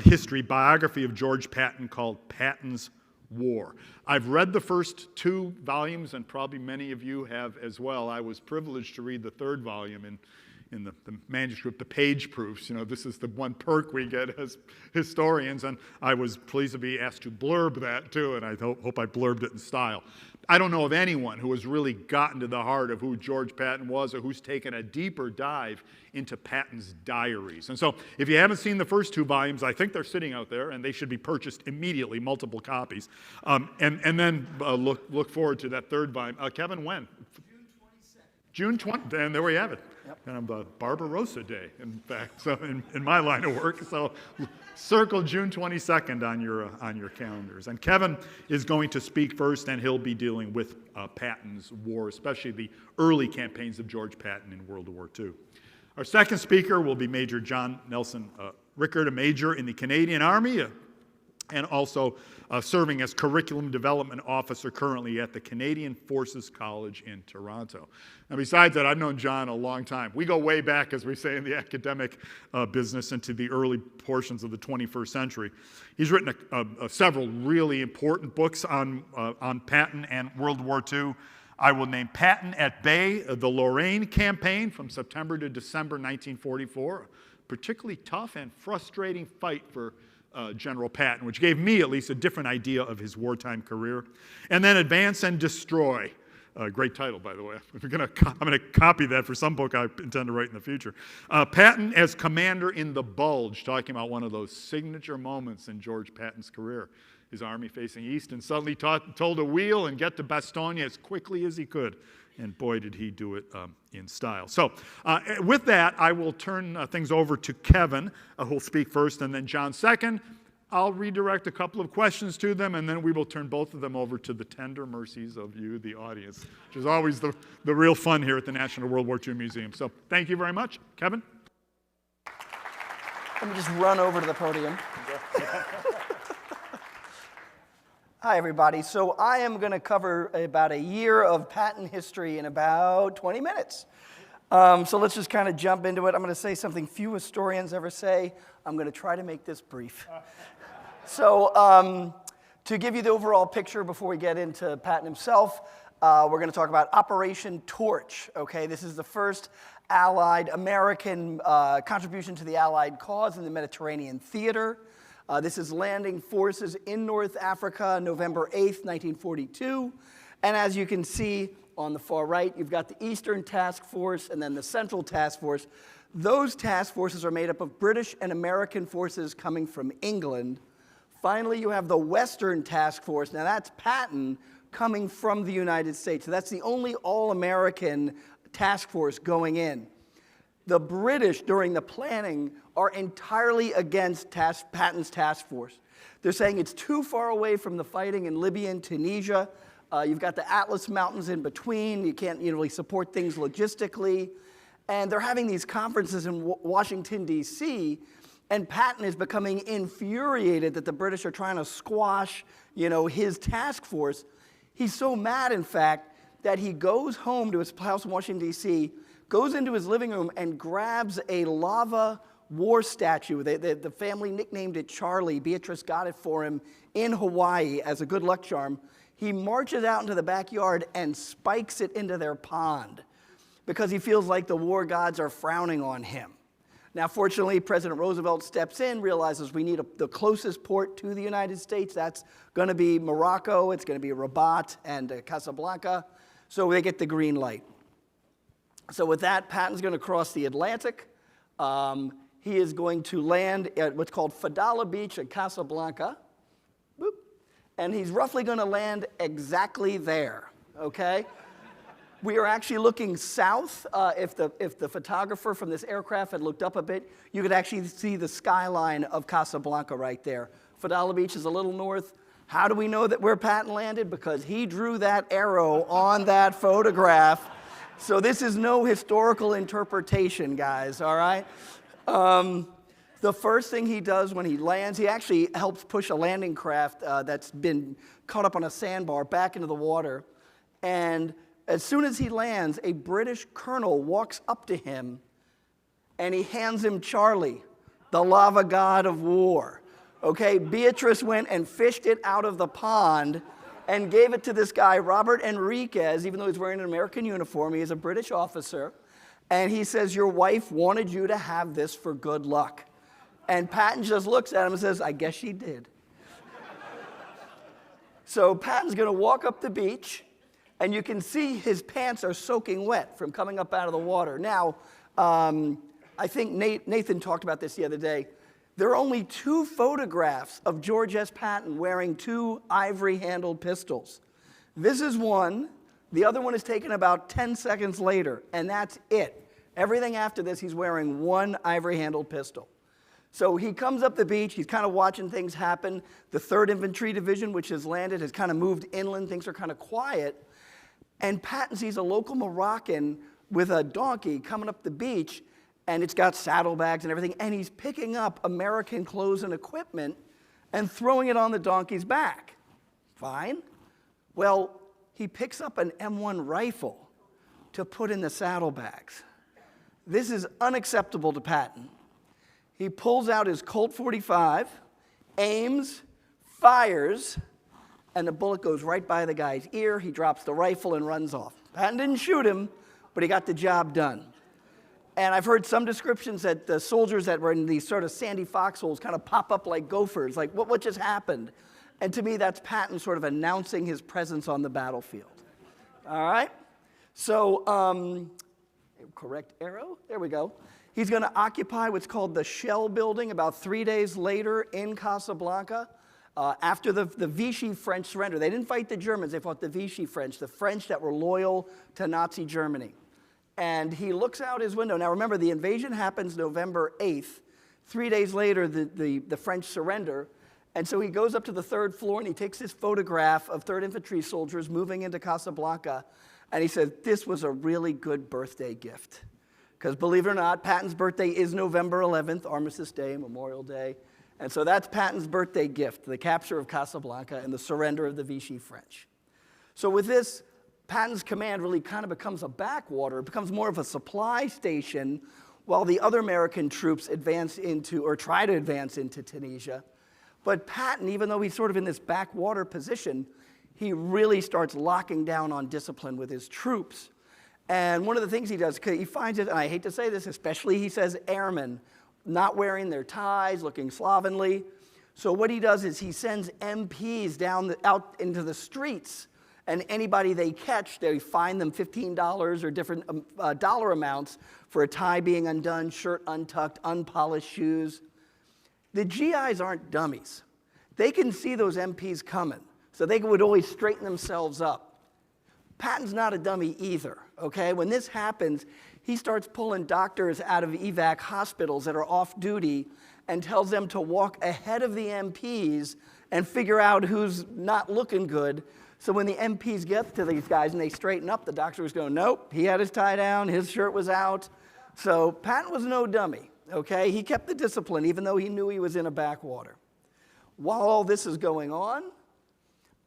history biography of George Patton called Patton's War. I've read the first 2 volumes, and probably many of you have as well. I was privileged to read the 3rd volume in the manuscript, the page proofs. You know, this is the one perk we get as historians, and I was pleased to be asked to blurb that too, and I hope I blurbed it in style. I don't know of anyone who has really gotten to the heart of who George Patton was, or who's taken a deeper dive into Patton's diaries. And so if you haven't seen the first 2 volumes, I think they're sitting out there, and they should be purchased immediately, multiple copies. And then look forward to that 3rd volume. Kevin, when? June 20th. And there we have it. Yep. Kind of a Barbarossa Day, in fact, so in my line of work. So circle June 22nd on your calendars. And Kevin is going to speak first, and he'll be dealing with Patton's war, especially the early campaigns of George Patton in World War II. Our second speaker will be Major John Nelson Rickard, a major in the Canadian Army, and also serving as Curriculum Development Officer currently at the Canadian Forces College in Toronto. Now, besides that, I've known John a long time. We go way back, as we say in the academic business, into the early portions of the 21st century. He's written several really important books on Patton and World War II. I will name Patton at Bay, the Lorraine campaign from September to December 1944. Particularly tough and frustrating fight for General Patton, which gave me at least a different idea of his wartime career. And then Advance and Destroy. Great title, by the way. I'm going to copy that for some book I intend to write in the future. Patton as commander in the Bulge, talking about one of those signature moments in George Patton's career. His army facing east and suddenly told to wheel and get to Bastogne as quickly as he could. And boy, did he do it in style. So with that, I will turn things over to Kevin, who will speak first, and then John second. I'll redirect a couple of questions to them, and then we will turn both of them over to the tender mercies of you, the audience, which is always the real fun here at the National World War II Museum. So thank you very much. Kevin? Let me just run over to the podium. Hi, everybody. So I am going to cover about a year of Patton history in about 20 minutes. So let's just kind of jump into it. I'm going to say something few historians ever say. I'm going to try to make this brief. So to give you the overall picture before we get into Patton himself, we're going to talk about Operation Torch. Okay, this is the first Allied American contribution to the Allied cause in the Mediterranean theater. This is landing forces in North Africa, November 8th, 1942. And as you can see on the far right, you've got the Eastern Task Force and then the Central Task Force. Those task forces are made up of British and American forces coming from England. Finally, you have the Western Task Force. Now that's Patton coming from the United States. So that's the only all-American task force going in. The British, during the planning, are entirely against Patton's task force. They're saying it's too far away from the fighting in Libya and Tunisia. You've got the Atlas Mountains in between. You can't really support things logistically. And they're having these conferences in Washington, D.C., and Patton is becoming infuriated that the British are trying to squash, his task force. He's so mad, in fact, that he goes home to his house in Washington, D.C., goes into his living room and grabs a lava war statue. The family nicknamed it Charlie. Beatrice got it for him in Hawaii as a good luck charm. He marches out into the backyard and spikes it into their pond because he feels like the war gods are frowning on him. Now, fortunately, President Roosevelt steps in, realizes we need the closest port to the United States. That's going to be Morocco. It's going to be Rabat and Casablanca. So they get the green light. So with that, Patton's going to cross the Atlantic. He is going to land at what's called Fadala Beach at Casablanca. Boop. And he's roughly going to land exactly there, okay? We are actually looking south. If the photographer from this aircraft had looked up a bit, you could actually see the skyline of Casablanca right there. Fadala Beach is a little north. How do we know that where Patton landed? Because he drew that arrow on that photograph. So this is no historical interpretation, guys, all right? The first thing he does when he lands, he actually helps push a landing craft that's been caught up on a sandbar back into the water. And as soon as he lands, a British colonel walks up to him and he hands him Charlie, the lava god of war. Okay, Beatrice went and fished it out of the pond and gave it to this guy, Robert Enriquez, even though he's wearing an American uniform. He is a British officer. And he says, your wife wanted you to have this for good luck. And Patton just looks at him and says, I guess she did. So Patton's going to walk up the beach, and you can see his pants are soaking wet from coming up out of the water. Now, I think Nathan talked about this the other day. There are only 2 photographs of George S. Patton wearing 2 ivory-handled pistols. This is one. The other one is taken about 10 seconds later, and that's it. Everything after this, he's wearing 1 ivory-handled pistol. So he comes up the beach. He's kind of watching things happen. The 3rd Infantry Division, which has landed, has kind of moved inland. Things are kind of quiet. And Patton sees a local Moroccan with a donkey coming up the beach, and it's got saddlebags and everything, and he's picking up American clothes and equipment and throwing it on the donkey's back. Fine. Well, he picks up an M1 rifle to put in the saddlebags. This is unacceptable to Patton. He pulls out his Colt 45, aims, fires, and the bullet goes right by the guy's ear. He drops the rifle and runs off. Patton didn't shoot him, but he got the job done. And I've heard some descriptions that the soldiers that were in these sort of sandy foxholes kind of pop up like gophers, like what just happened? And to me, that's Patton sort of announcing his presence on the battlefield. All right? So, correct arrow, there we go. He's going to occupy what's called the Shell Building about 3 days later in Casablanca. After the Vichy French surrender. They didn't fight the Germans, they fought the Vichy French, the French that were loyal to Nazi Germany. And he looks out his window. Now remember, the invasion happens November 8th. 3 days later, the French surrender. And so he goes up to the 3rd floor and he takes this photograph of 3rd Infantry soldiers moving into Casablanca. And he says, this was a really good birthday gift. Because believe it or not, Patton's birthday is November 11th, Armistice Day, Memorial Day. And so that's Patton's birthday gift, the capture of Casablanca and the surrender of the Vichy French. So with this, Patton's command really kind of becomes a backwater. It becomes more of a supply station while the other American troops advance into, or try to advance into Tunisia. But Patton, even though he's sort of in this backwater position, he really starts locking down on discipline with his troops. And one of the things he does, he finds it, and I hate to say this, especially he says airmen, not wearing their ties, looking slovenly. So what he does is he sends MPs out into the streets, and anybody they catch, they fine them $15 or different dollar amounts for a tie being undone, shirt untucked, unpolished shoes. The GIs aren't dummies. They can see those MPs coming, so they would always straighten themselves up. Patton's not a dummy either, okay? When this happens, he starts pulling doctors out of evac hospitals that are off duty and tells them to walk ahead of the MPs and figure out who's not looking good. So when the MPs get to these guys and they straighten up, the doctor was going, nope, he had his tie down, his shirt was out. So Patton was no dummy, okay? He kept the discipline even though he knew he was in a backwater. While all this is going on,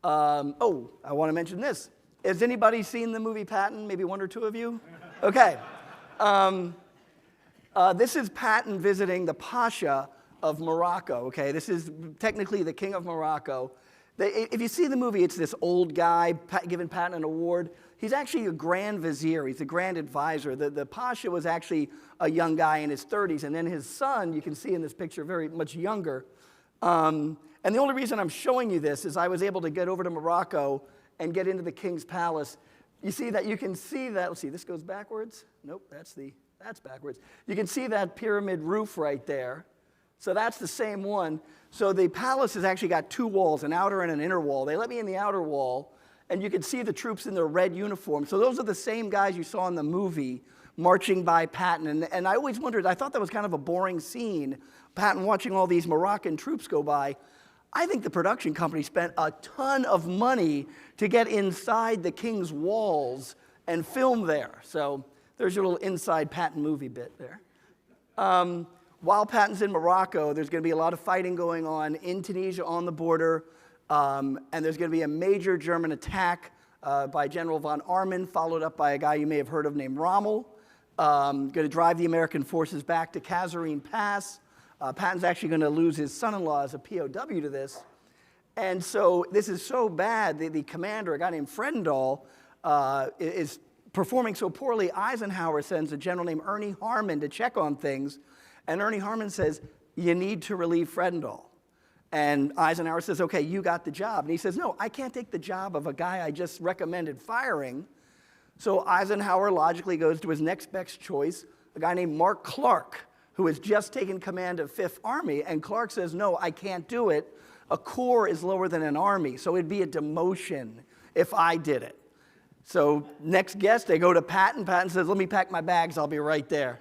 I want to mention this. Has anybody seen the movie Patton? Maybe one or two of you? Okay. This is Patton visiting the Pasha of Morocco, okay? This is technically the King of Morocco. If you see the movie, it's this old guy giving Patton an award. He's actually a grand vizier. He's a grand advisor. The Pasha was actually a young guy in his 30s, and then his son, you can see in this picture, very much younger. And the only reason I'm showing you this is I was able to get over to Morocco and get into the king's palace. You see that, you can see that, let's see, this goes backwards. Nope, that's backwards. You can see that pyramid roof right there. So that's the same one. So the palace has actually got two walls, an outer and an inner wall. They let me in the outer wall, and you can see the troops in their red uniforms. So those are the same guys you saw in the movie marching by Patton. And I always wondered, I thought that was kind of a boring scene, Patton watching all these Moroccan troops go by. I think the production company spent a ton of money to get inside the king's walls and film there. So there's your little inside Patton movie bit there. While Patton's in Morocco, there's going to be a lot of fighting going on in Tunisia on the border, and there's going to be a major German attack by General von Arnim, followed up by a guy you may have heard of named Rommel, going to drive the American forces back to Kasserine Pass. Patton's actually going to lose his son-in-law as a POW to this. And so this is so bad, the commander, a guy named Fredendall, is performing so poorly, Eisenhower sends a general named Ernie Harmon to check on things. And Ernie Harmon says, you need to relieve Fredendall. And Eisenhower says, okay, you got the job. And he says, no, I can't take the job of a guy I just recommended firing. So Eisenhower logically goes to his next best choice, a guy named Mark Clark, who has just taken command of 5th Army, and Clark says, no, I can't do it. A corps is lower than an army, so it'd be a demotion if I did it. So next guest, they go to Patton. Patton says, let me pack my bags, I'll be right there.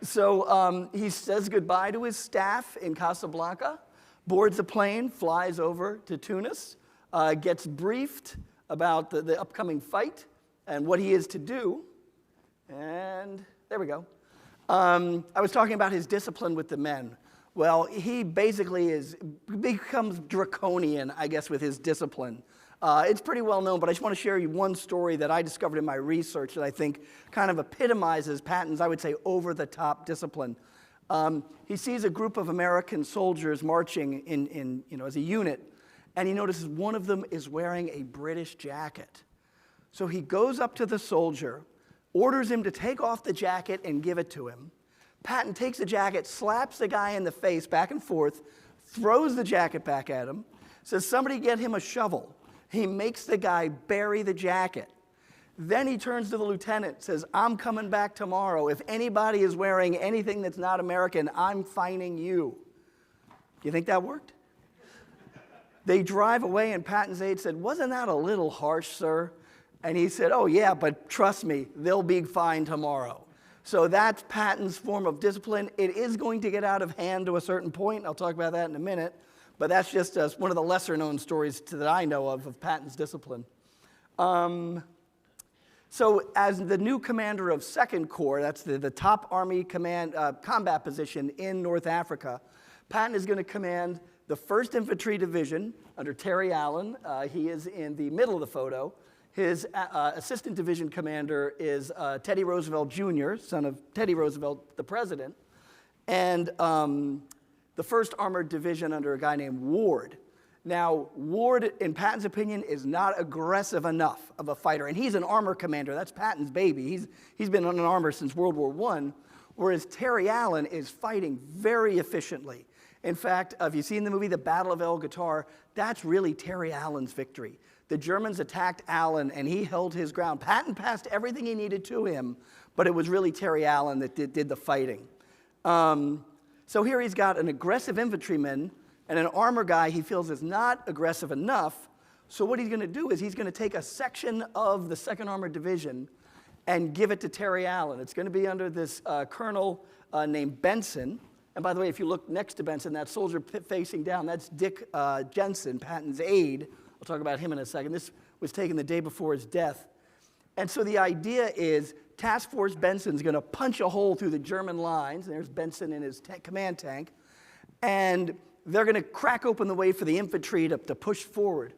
So he says goodbye to his staff in Casablanca, boards a plane, flies over to Tunis, gets briefed about the upcoming fight and what he is to do. And there we go. I was talking about his discipline with the men. Well, he basically becomes draconian, I guess, with his discipline. It's pretty well known, but I just want to share you one story that I discovered in my research that I think kind of epitomizes Patton's, I would say, over-the-top discipline. He sees a group of American soldiers marching as a unit, and he notices one of them is wearing a British jacket. So he goes up to the soldier, orders him to take off the jacket and give it to him. Patton takes the jacket, slaps the guy in the face back and forth, throws the jacket back at him, says, somebody get him a shovel. He makes the guy bury the jacket. Then he turns to the lieutenant, says, I'm coming back tomorrow. If anybody is wearing anything that's not American, I'm fining you. You think that worked? They drive away, and Patton's aide said, wasn't that a little harsh, sir? And he said, oh, yeah, but trust me, they'll be fine tomorrow. So that's Patton's form of discipline. It is going to get out of hand to a certain point. I'll talk about that in a minute. But that's just one of the lesser-known stories that I know of Patton's discipline. So as the new commander of 2nd Corps, that's the top Army combat position in North Africa, Patton is going to command the 1st Infantry Division under Terry Allen. He is in the middle of the photo. His assistant division commander is Teddy Roosevelt Jr., son of Teddy Roosevelt, the president, and the 1st Armored Division under a guy named Ward. Now, Ward, in Patton's opinion, is not aggressive enough of a fighter, and he's an armor commander. That's Patton's baby. He's been on an armor since World War I, whereas Terry Allen is fighting very efficiently. In fact, if you've seen the movie The Battle of El Guitar, that's really Terry Allen's victory. The Germans attacked Allen, and he held his ground. Patton passed everything he needed to him, but it was really Terry Allen that did the fighting. So here he's got an aggressive infantryman and an armor guy he feels is not aggressive enough. So what he's going to do is he's going to take a section of the 2nd Armored Division and give it to Terry Allen. It's going to be under this colonel named Benson. And by the way, if you look next to Benson, that soldier facing down, that's Dick Jensen, Patton's aide. I'll talk about him in a second. This was taken the day before his death. And so the idea is Task Force Benson's going to punch a hole through the German lines. And there's Benson in his command tank. And they're going to crack open the way for the infantry to push forward.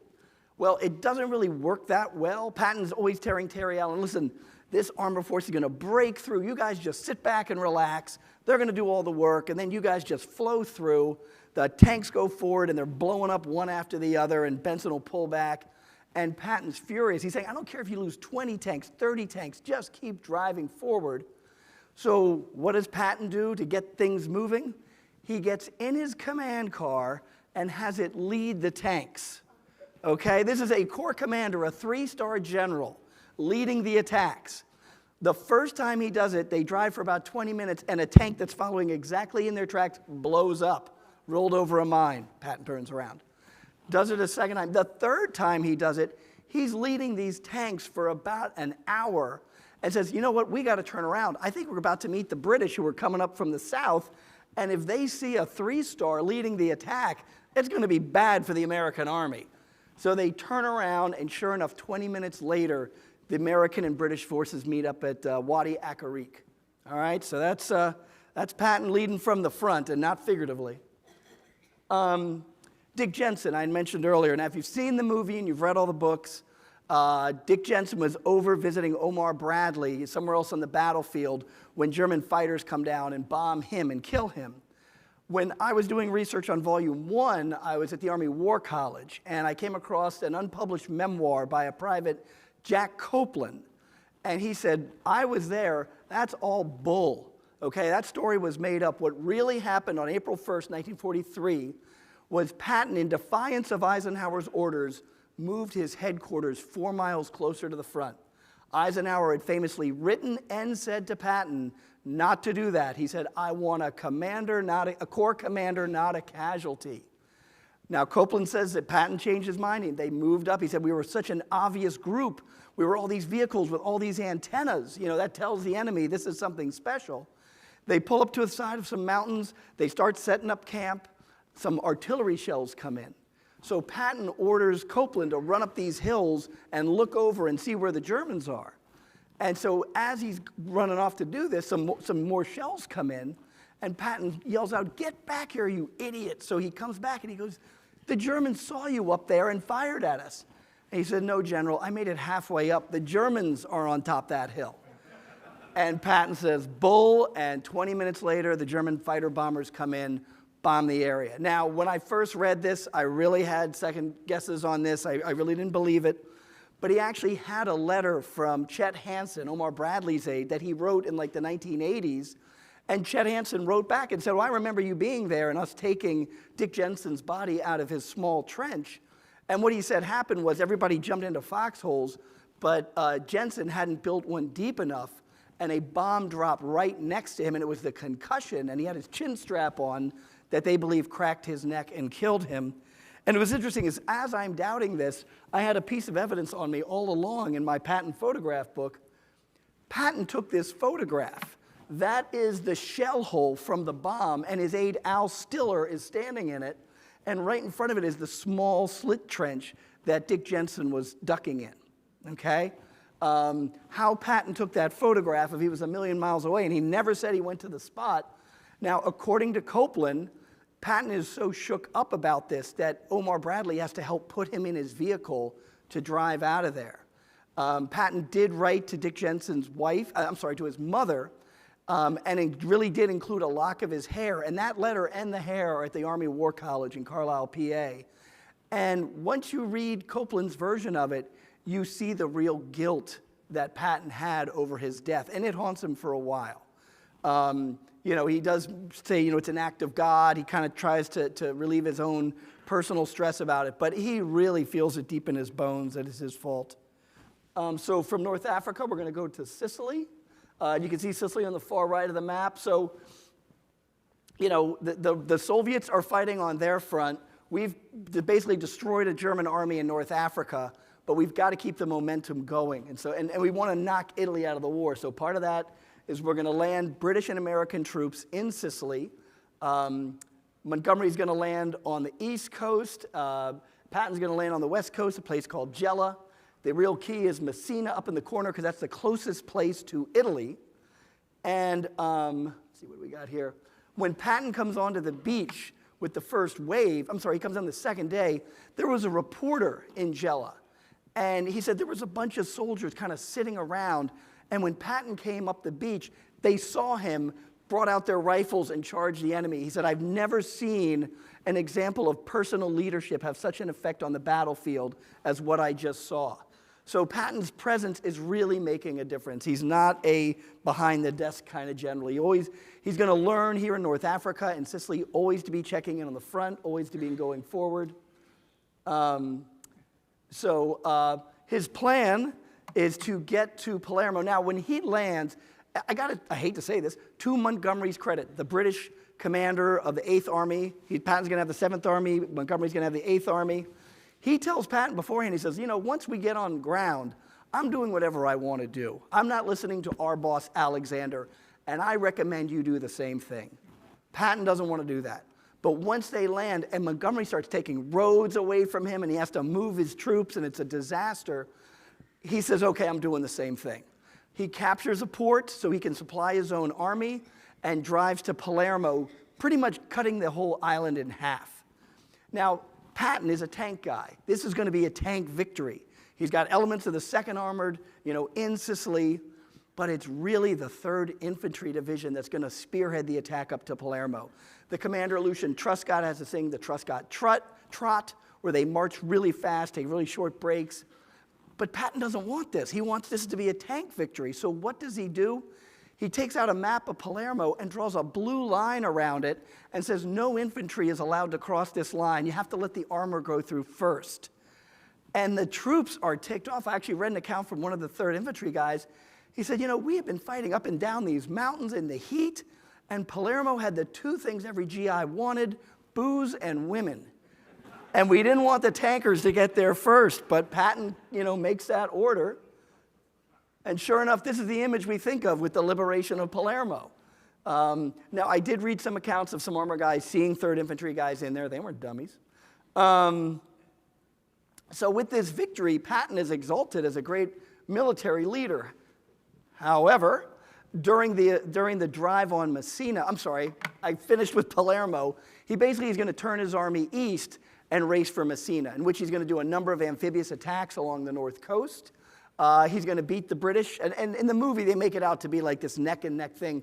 Well, it doesn't really work that well. Patton's always telling Terry Allen, listen, this armor force is going to break through. You guys just sit back and relax. They're going to do all the work, and then you guys just flow through. The tanks go forward, and they're blowing up one after the other, and Benson will pull back. And Patton's furious. He's saying, I don't care if you lose 20 tanks, 30 tanks, just keep driving forward. So what does Patton do to get things moving? He gets in his command car and has it lead the tanks. Okay, this is a Corps commander, a 3-star general, leading the attacks. The first time he does it, they drive for about 20 minutes, and a tank that's following exactly in their tracks blows up, rolled over a mine. Patton turns around. Does it a second time. The third time he does it, he's leading these tanks for about an hour and says, you know what, we got to turn around. I think we're about to meet the British who are coming up from the south, and if they see a 3-star leading the attack, it's going to be bad for the American army. So they turn around, and sure enough, 20 minutes later, the American and British forces meet up at Wadi Akarik. All right, so that's Patton leading from the front, and not figuratively. Dick Jensen, I had mentioned earlier. Now, if you've seen the movie and you've read all the books, Dick Jensen was over visiting Omar Bradley somewhere else on the battlefield when German fighters come down and bomb him and kill him. When I was doing research on Volume 1, I was at the Army War College, and I came across an unpublished memoir by a private Jack Copeland. And he said, I was there, that's all bull. Okay, that story was made up. What really happened on April 1st, 1943, was Patton, in defiance of Eisenhower's orders, moved his headquarters 4 miles closer to the front. Eisenhower had famously written and said to Patton not to do that. He said, I want a commander, not a corps commander, not a casualty. Now, Copeland says that Patton changed his mind, and they moved up. He said, we were such an obvious group. We were all these vehicles with all these antennas. You know, that tells the enemy this is something special. They pull up to the side of some mountains. They start setting up camp. Some artillery shells come in. So Patton orders Copeland to run up these hills and look over and see where the Germans are. And so as he's running off to do this, some more shells come in, and Patton yells out, get back here, you idiot. So he comes back and he goes, the Germans saw you up there and fired at us. And he said, no, General, I made it halfway up. The Germans are on top of that hill. And Patton says, bull, and 20 minutes later, the German fighter bombers come in, bomb the area. Now, when I first read this, I really had second guesses on this. I really didn't believe it. But he actually had a letter from Chet Hansen, Omar Bradley's aide, that he wrote in like the 1980s. And Chet Hansen wrote back and said, well, I remember you being there and us taking Dick Jensen's body out of his small trench. And what he said happened was everybody jumped into foxholes, but Jensen hadn't built one deep enough, and a bomb dropped right next to him, and it was the concussion, and he had his chin strap on that they believe cracked his neck and killed him. And it was interesting, is as I'm doubting this, I had a piece of evidence on me all along in my Patton photograph book. Patton took this photograph. That is the shell hole from the bomb, and his aide Al Stiller is standing in it, and right in front of it is the small slit trench that Dick Jensen was ducking in, okay? How Patton took that photograph if he was a million miles away, and he never said he went to the spot. Now, according to Copeland, Patton is so shook up about this that Omar Bradley has to help put him in his vehicle to drive out of there. Patton did write to Dick Jensen's wife, to his mother, and it really did include a lock of his hair. And that letter and the hair are at the Army War College in Carlisle, PA. And once you read Copeland's version of it, you see the real guilt that Patton had over his death, and it haunts him for a while. He does say, it's an act of God. He kind of tries to relieve his own personal stress about it, but he really feels it deep in his bones that it's his fault. So from North Africa, we're going to go to Sicily. You can see Sicily on the far right of the map. So, the Soviets are fighting on their front. We've basically destroyed a German army in North Africa, but we've got to keep the momentum going. And we want to knock Italy out of the war. So part of that is we're going to land British and American troops in Sicily. Montgomery's going to land on the East Coast. Patton's going to land on the West Coast, a place called Gela. The real key is Messina up in the corner because that's the closest place to Italy. And let's see what we got here. When Patton comes onto the beach with the first wave, he comes on the second day, there was a reporter in Gela. And he said there was a bunch of soldiers kind of sitting around. And when Patton came up the beach, they saw him, brought out their rifles, and charged the enemy. He said, I've never seen an example of personal leadership have such an effect on the battlefield as what I just saw. So Patton's presence is really making a difference. He's not a behind-the-desk kind of general. He's going to learn here in North Africa and Sicily always to be checking in on the front, always to be going forward. His plan is to get to Palermo. Now, when he lands, I hate to say this, to Montgomery's credit, the British commander of the 8th Army, Patton's going to have the 7th Army, Montgomery's going to have the 8th Army. He tells Patton beforehand, he says, once we get on ground, I'm doing whatever I want to do. I'm not listening to our boss, Alexander, and I recommend you do the same thing. Patton doesn't want to do that. But once they land, and Montgomery starts taking roads away from him, and he has to move his troops, and it's a disaster, he says, okay, I'm doing the same thing. He captures a port so he can supply his own army and drives to Palermo, pretty much cutting the whole island in half. Now, Patton is a tank guy. This is going to be a tank victory. He's got elements of the 2nd Armored, in Sicily, but it's really the 3rd Infantry Division that's going to spearhead the attack up to Palermo. The commander, Lucian Truscott, has this thing, the Truscott Trot, where they march really fast, take really short breaks. But Patton doesn't want this. He wants this to be a tank victory. So what does he do? He takes out a map of Palermo and draws a blue line around it and says no infantry is allowed to cross this line. You have to let the armor go through first. And the troops are ticked off. I actually read an account from one of the 3rd Infantry guys. He said, we have been fighting up and down these mountains in the heat, and Palermo had the 2 things every GI wanted, booze and women. And we didn't want the tankers to get there first, but Patton, makes that order. And sure enough, this is the image we think of with the liberation of Palermo. Now, I did read some accounts of some armor guys seeing 3rd Infantry guys in there. They weren't dummies. So with this victory, Patton is exalted as a great military leader. However, during the drive on Messina, I finished with Palermo. He basically is going to turn his army east and race for Messina, in which he's going to do a number of amphibious attacks along the north coast. He's going to beat the British. And in the movie, they make it out to be like this neck-and-neck thing.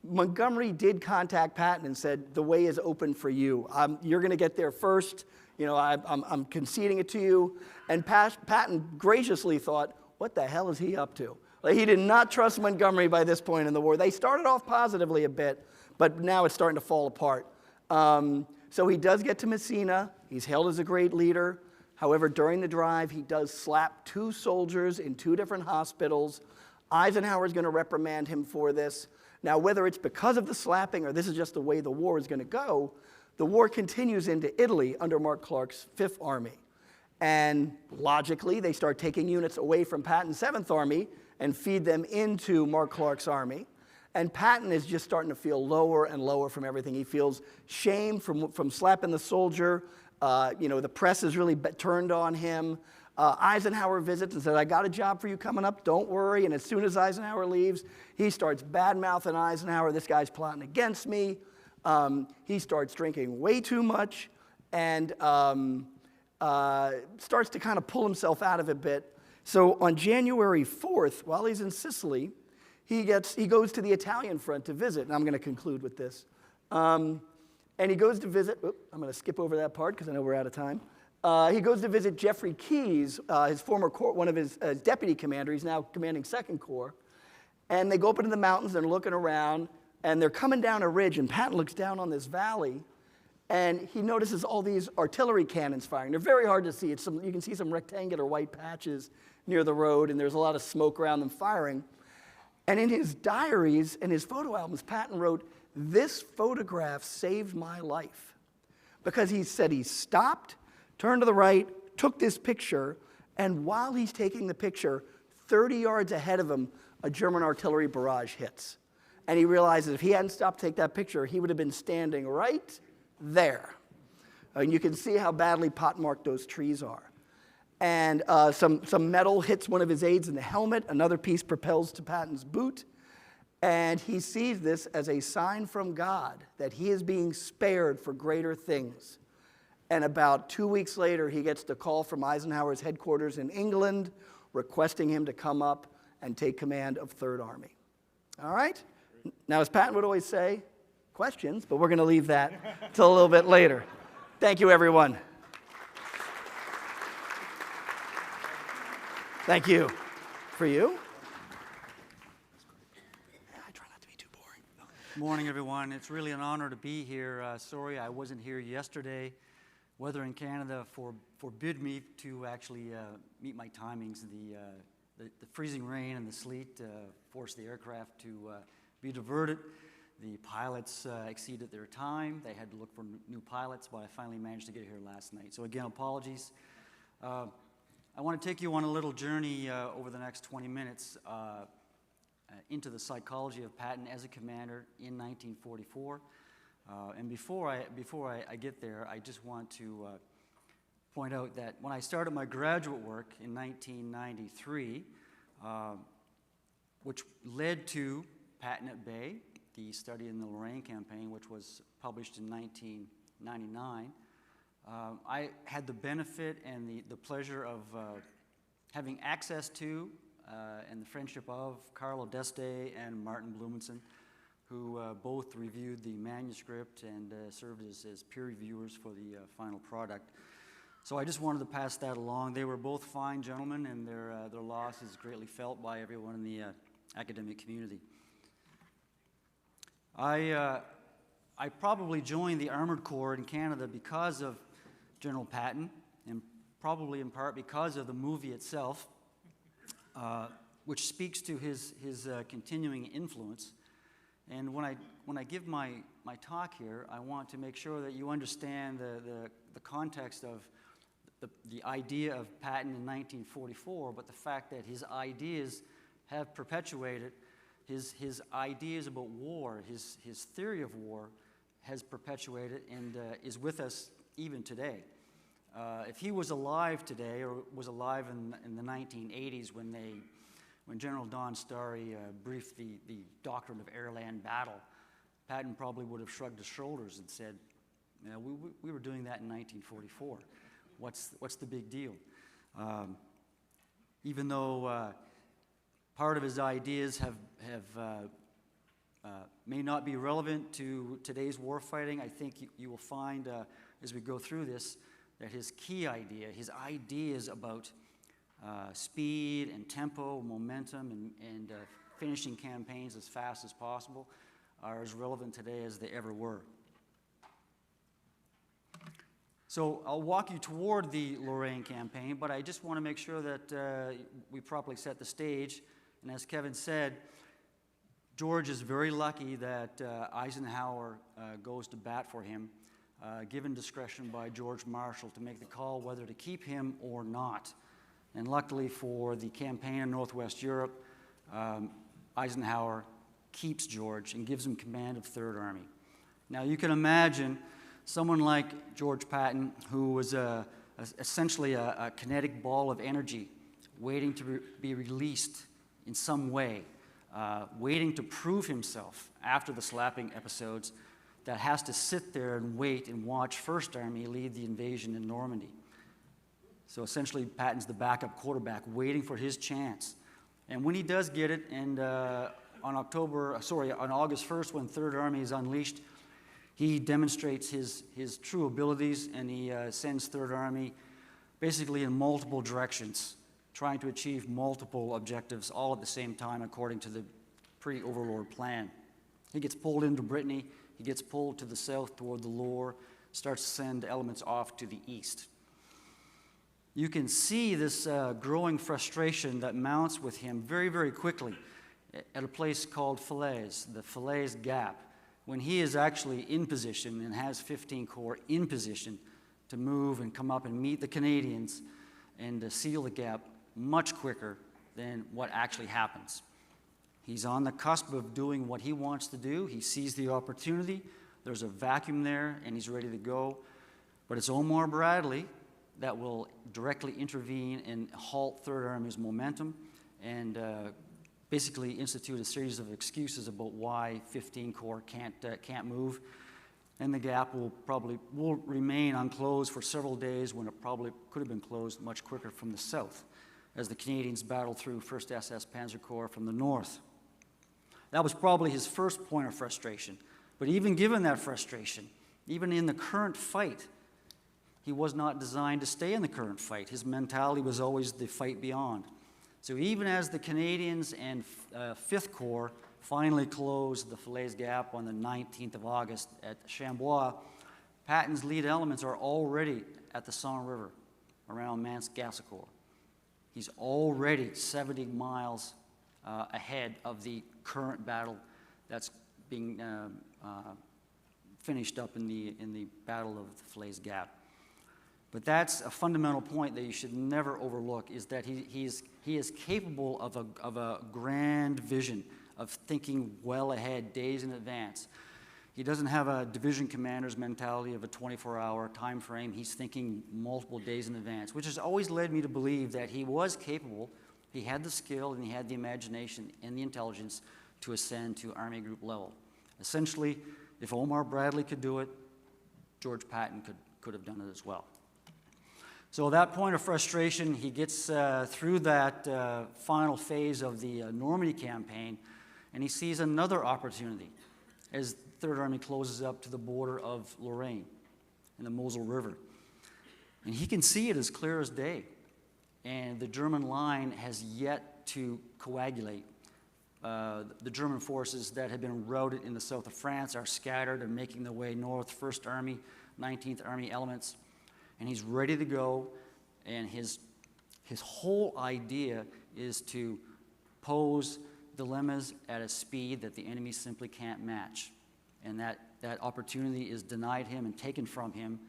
Montgomery did contact Patton and said, the way is open for you. You're going to get there first. You know, I'm conceding it to you. And Patton graciously thought, what the hell is he up to? Like, he did not trust Montgomery by this point in the war. They started off positively a bit, but now it's starting to fall apart. So he does get to Messina. He's hailed as a great leader. However, during the drive, he does slap 2 soldiers in 2 different hospitals. Eisenhower's going to reprimand him for this. Now, whether it's because of the slapping or this is just the way the war is going to go, the war continues into Italy under Mark Clark's 5th Army. And logically, they start taking units away from Patton's 7th Army and feed them into Mark Clark's army. And Patton is just starting to feel lower and lower from everything. He feels shame from slapping the soldier. The press is really turned on him. Eisenhower visits and says, I got a job for you coming up, don't worry. And as soon as Eisenhower leaves, he starts bad-mouthing Eisenhower. This guy's plotting against me. He starts drinking way too much and starts to kind of pull himself out of it a bit. So on January 4th, while he's in Sicily, he goes to the Italian front to visit. And I'm going to conclude with this. And he goes to visit, I'm going to skip over that part because I know we're out of time. He goes to visit Jeffrey Keyes, his former corps, one of his deputy commander. He's now commanding 2nd Corps. And they go up into the mountains, they're looking around, and they're coming down a ridge, and Patton looks down on this valley, and he notices all these artillery cannons firing. They're very hard to see. You can see some rectangular white patches near the road, and there's a lot of smoke around them firing. And in his diaries and his photo albums, Patton wrote, this photograph saved my life. Because he said he stopped, turned to the right, took this picture, and while he's taking the picture, 30 yards ahead of him, a German artillery barrage hits. And he realizes if he hadn't stopped to take that picture, he would have been standing right there. And you can see how badly pockmarked those trees are. And some metal hits one of his aides in the helmet. Another piece propels to Patton's boot. And he sees this as a sign from God that he is being spared for greater things. And about 2 weeks later, he gets the call from Eisenhower's headquarters in England requesting him to come up and take command of 3rd Army. All right? Now, as Patton would always say, questions, but we're going to leave that till a little bit later. Thank you, everyone. Thank you. For you? I try not to be too boring. Morning, everyone. It's really an honor to be here. Sorry I wasn't here yesterday. Weather in Canada forbid me to actually meet my timings. The freezing rain and the sleet forced the aircraft to be diverted. The pilots exceeded their time. They had to look for new pilots, but I finally managed to get here last night. So again, apologies. I want to take you on a little journey over the next 20 minutes into the psychology of Patton as a commander in 1944. And before I get there, I just want to point out that when I started my graduate work in 1993, which led to Patton at Bay, the study in the Lorraine campaign, which was published in 1999, I had the benefit and the pleasure of having access to and the friendship of Carlo d'Este and Martin Blumenson, who both reviewed the manuscript and served as peer reviewers for the final product. So I just wanted to pass that along. They were both fine gentlemen, and their loss is greatly felt by everyone in the academic community. I probably joined the Armored Corps in Canada because of General Patton, and probably in part because of the movie itself, which speaks to his continuing influence. And when I give my talk here, I want to make sure that you understand the context of the idea of Patton in 1944, but the fact that his ideas have perpetuated, his ideas about war, his theory of war has perpetuated and is with us even today. If he was alive today, or was alive in the 1980s when General Don Starry briefed the doctrine of air-land battle, Patton probably would have shrugged his shoulders and said, "Yeah, we were doing that in 1944. What's the big deal?" Even though part of his ideas have may not be relevant to today's warfighting. I think you will find as we go through this that his key idea, his ideas about speed and tempo, momentum, and finishing campaigns as fast as possible are as relevant today as they ever were. So I'll walk you toward the Lorraine campaign, but I just want to make sure that we properly set the stage. And as Kevin said, George is very lucky that Eisenhower goes to bat for him, given discretion by George Marshall to make the call whether to keep him or not. And luckily for the campaign in Northwest Europe, Eisenhower keeps George and gives him command of Third Army. Now you can imagine someone like George Patton, who was essentially a kinetic ball of energy waiting to be released in some way, waiting to prove himself after the slapping episodes, that has to sit there and wait and watch First Army lead the invasion in Normandy. So essentially Patton's the backup quarterback waiting for his chance. And when he does get it, and on August 1st, when Third Army is unleashed, he demonstrates his true abilities, and he sends Third Army basically in multiple directions, trying to achieve multiple objectives all at the same time according to the pre-Overlord plan. He gets pulled into Brittany, he gets pulled to the south toward the Loire, starts to send elements off to the east. You can see this growing frustration that mounts with him very, very quickly at a place called Falaise, the Falaise Gap, when he is actually in position and has 15 Corps in position to move and come up and meet the Canadians and seal the gap much quicker than what actually happens. He's on the cusp of doing what he wants to do. He sees the opportunity. There's a vacuum there, and he's ready to go. But it's Omar Bradley that will directly intervene and halt Third Army's momentum and basically institute a series of excuses about why 15 Corps can't move. And the gap will remain unclosed for several days when it probably could have been closed much quicker from the south as the Canadians battled through 1st SS Panzer Corps from the north. That was probably his first point of frustration. But even given that frustration, even in the current fight, he was not designed to stay in the current fight. His mentality was always the fight beyond. So even as the Canadians and 5th Corps finally closed the Falaise Gap on the 19th of August at Chambois, Patton's lead elements are already at the Somme River around Mansk-Gassicourt. He's already 70 miles ahead of the current battle that's being finished up in the Battle of the Falaise Gap. But that's a fundamental point that you should never overlook, is that he is capable of a grand vision, of thinking well ahead, days in advance. He doesn't have a division commander's mentality of a 24-hour time frame. He's thinking multiple days in advance, which has always led me to believe that he was capable, he had the skill, and he had the imagination and the intelligence to ascend to Army Group level. Essentially, if Omar Bradley could do it, George Patton could have done it as well. So at that point of frustration, he gets through that final phase of the Normandy campaign, and he sees another opportunity as Third Army closes up to the border of Lorraine and the Moselle River. And he can see it as clear as day. And the German line has yet to coagulate. The German forces that had been routed in the south of France are scattered and making their way north, 1st Army, 19th Army elements. And he's ready to go, and his whole idea is to pose dilemmas at a speed that the enemy simply can't match. And that opportunity is denied him and taken from him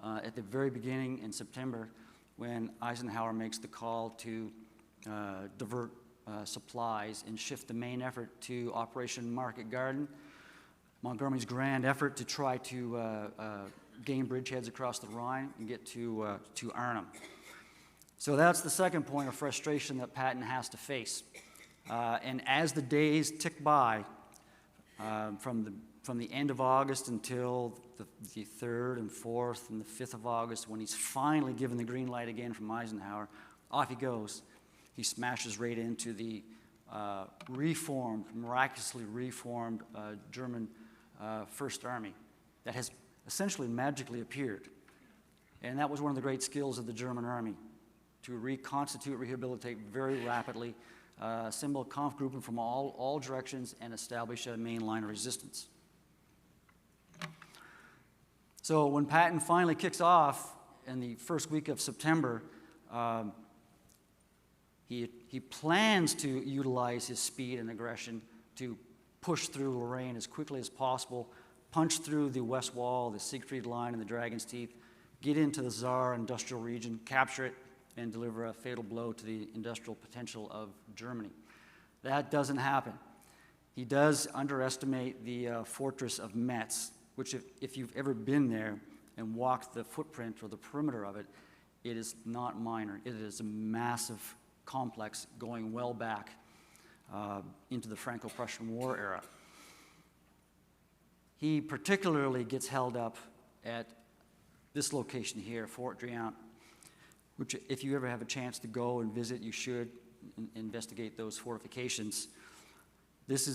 at the very beginning in September, when Eisenhower makes the call to divert supplies and shift the main effort to Operation Market Garden, Montgomery's grand effort to try to gain bridgeheads across the Rhine and get to Arnhem. So that's the second point of frustration that Patton has to face. And as the days tick by, from the end of August until the 3rd and 4th and the 5th of August, when he's finally given the green light again from Eisenhower, off he goes. He smashes right into the miraculously reformed German First Army that has essentially magically appeared. And that was one of the great skills of the German Army, to reconstitute, rehabilitate very rapidly, assemble Kampfgruppen from all directions, and establish a main line of resistance. So when Patton finally kicks off in the first week of September, he plans to utilize his speed and aggression to push through Lorraine as quickly as possible, punch through the West Wall, the Siegfried Line, and the Dragon's Teeth, get into the Saar industrial region, capture it, and deliver a fatal blow to the industrial potential of Germany. That doesn't happen. He does underestimate the fortress of Metz, which if you've ever been there and walked the footprint or the perimeter of it, it is not minor. It is a massive complex going well back into the Franco-Prussian War era. He particularly gets held up at this location here, Fort Driant, which if you ever have a chance to go and visit, you should investigate those fortifications. This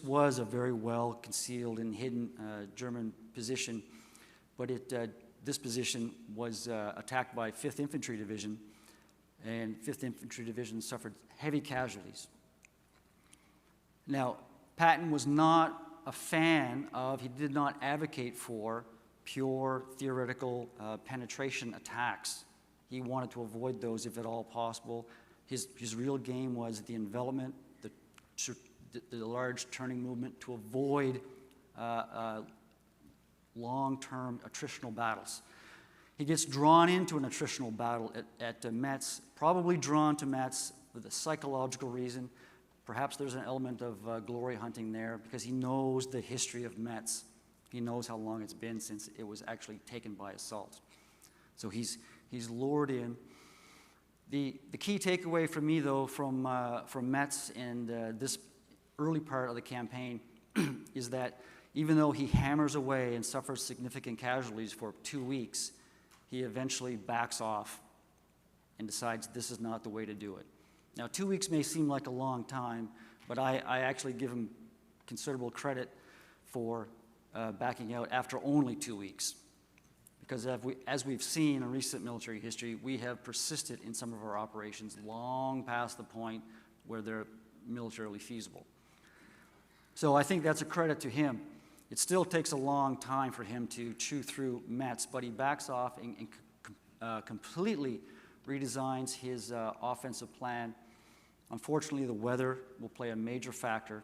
was a very well concealed and hidden German position, but this position was attacked by 5th Infantry Division, and 5th Infantry Division suffered heavy casualties. Now, Patton was not a fan of, he did not advocate for pure theoretical penetration attacks. He wanted to avoid those if at all possible. His real game was the envelopment, the large turning movement to avoid long-term attritional battles. He gets drawn into an attritional battle at Metz, probably drawn to Metz with a psychological reason. Perhaps there's an element of glory hunting there because he knows the history of Metz. He knows how long it's been since it was actually taken by assault. So he's lured in. The key takeaway for me, though, from Metz and this early part of the campaign is that even though he hammers away and suffers significant casualties for 2 weeks, he eventually backs off and decides this is not the way to do it. Now, 2 weeks may seem like a long time, but I actually give him considerable credit for backing out after only 2 weeks. Because as we've seen in recent military history, we have persisted in some of our operations long past the point where they're militarily feasible. So I think that's a credit to him. It still takes a long time for him to chew through Metz, but he backs off and completely redesigns his offensive plan. Unfortunately, the weather will play a major factor.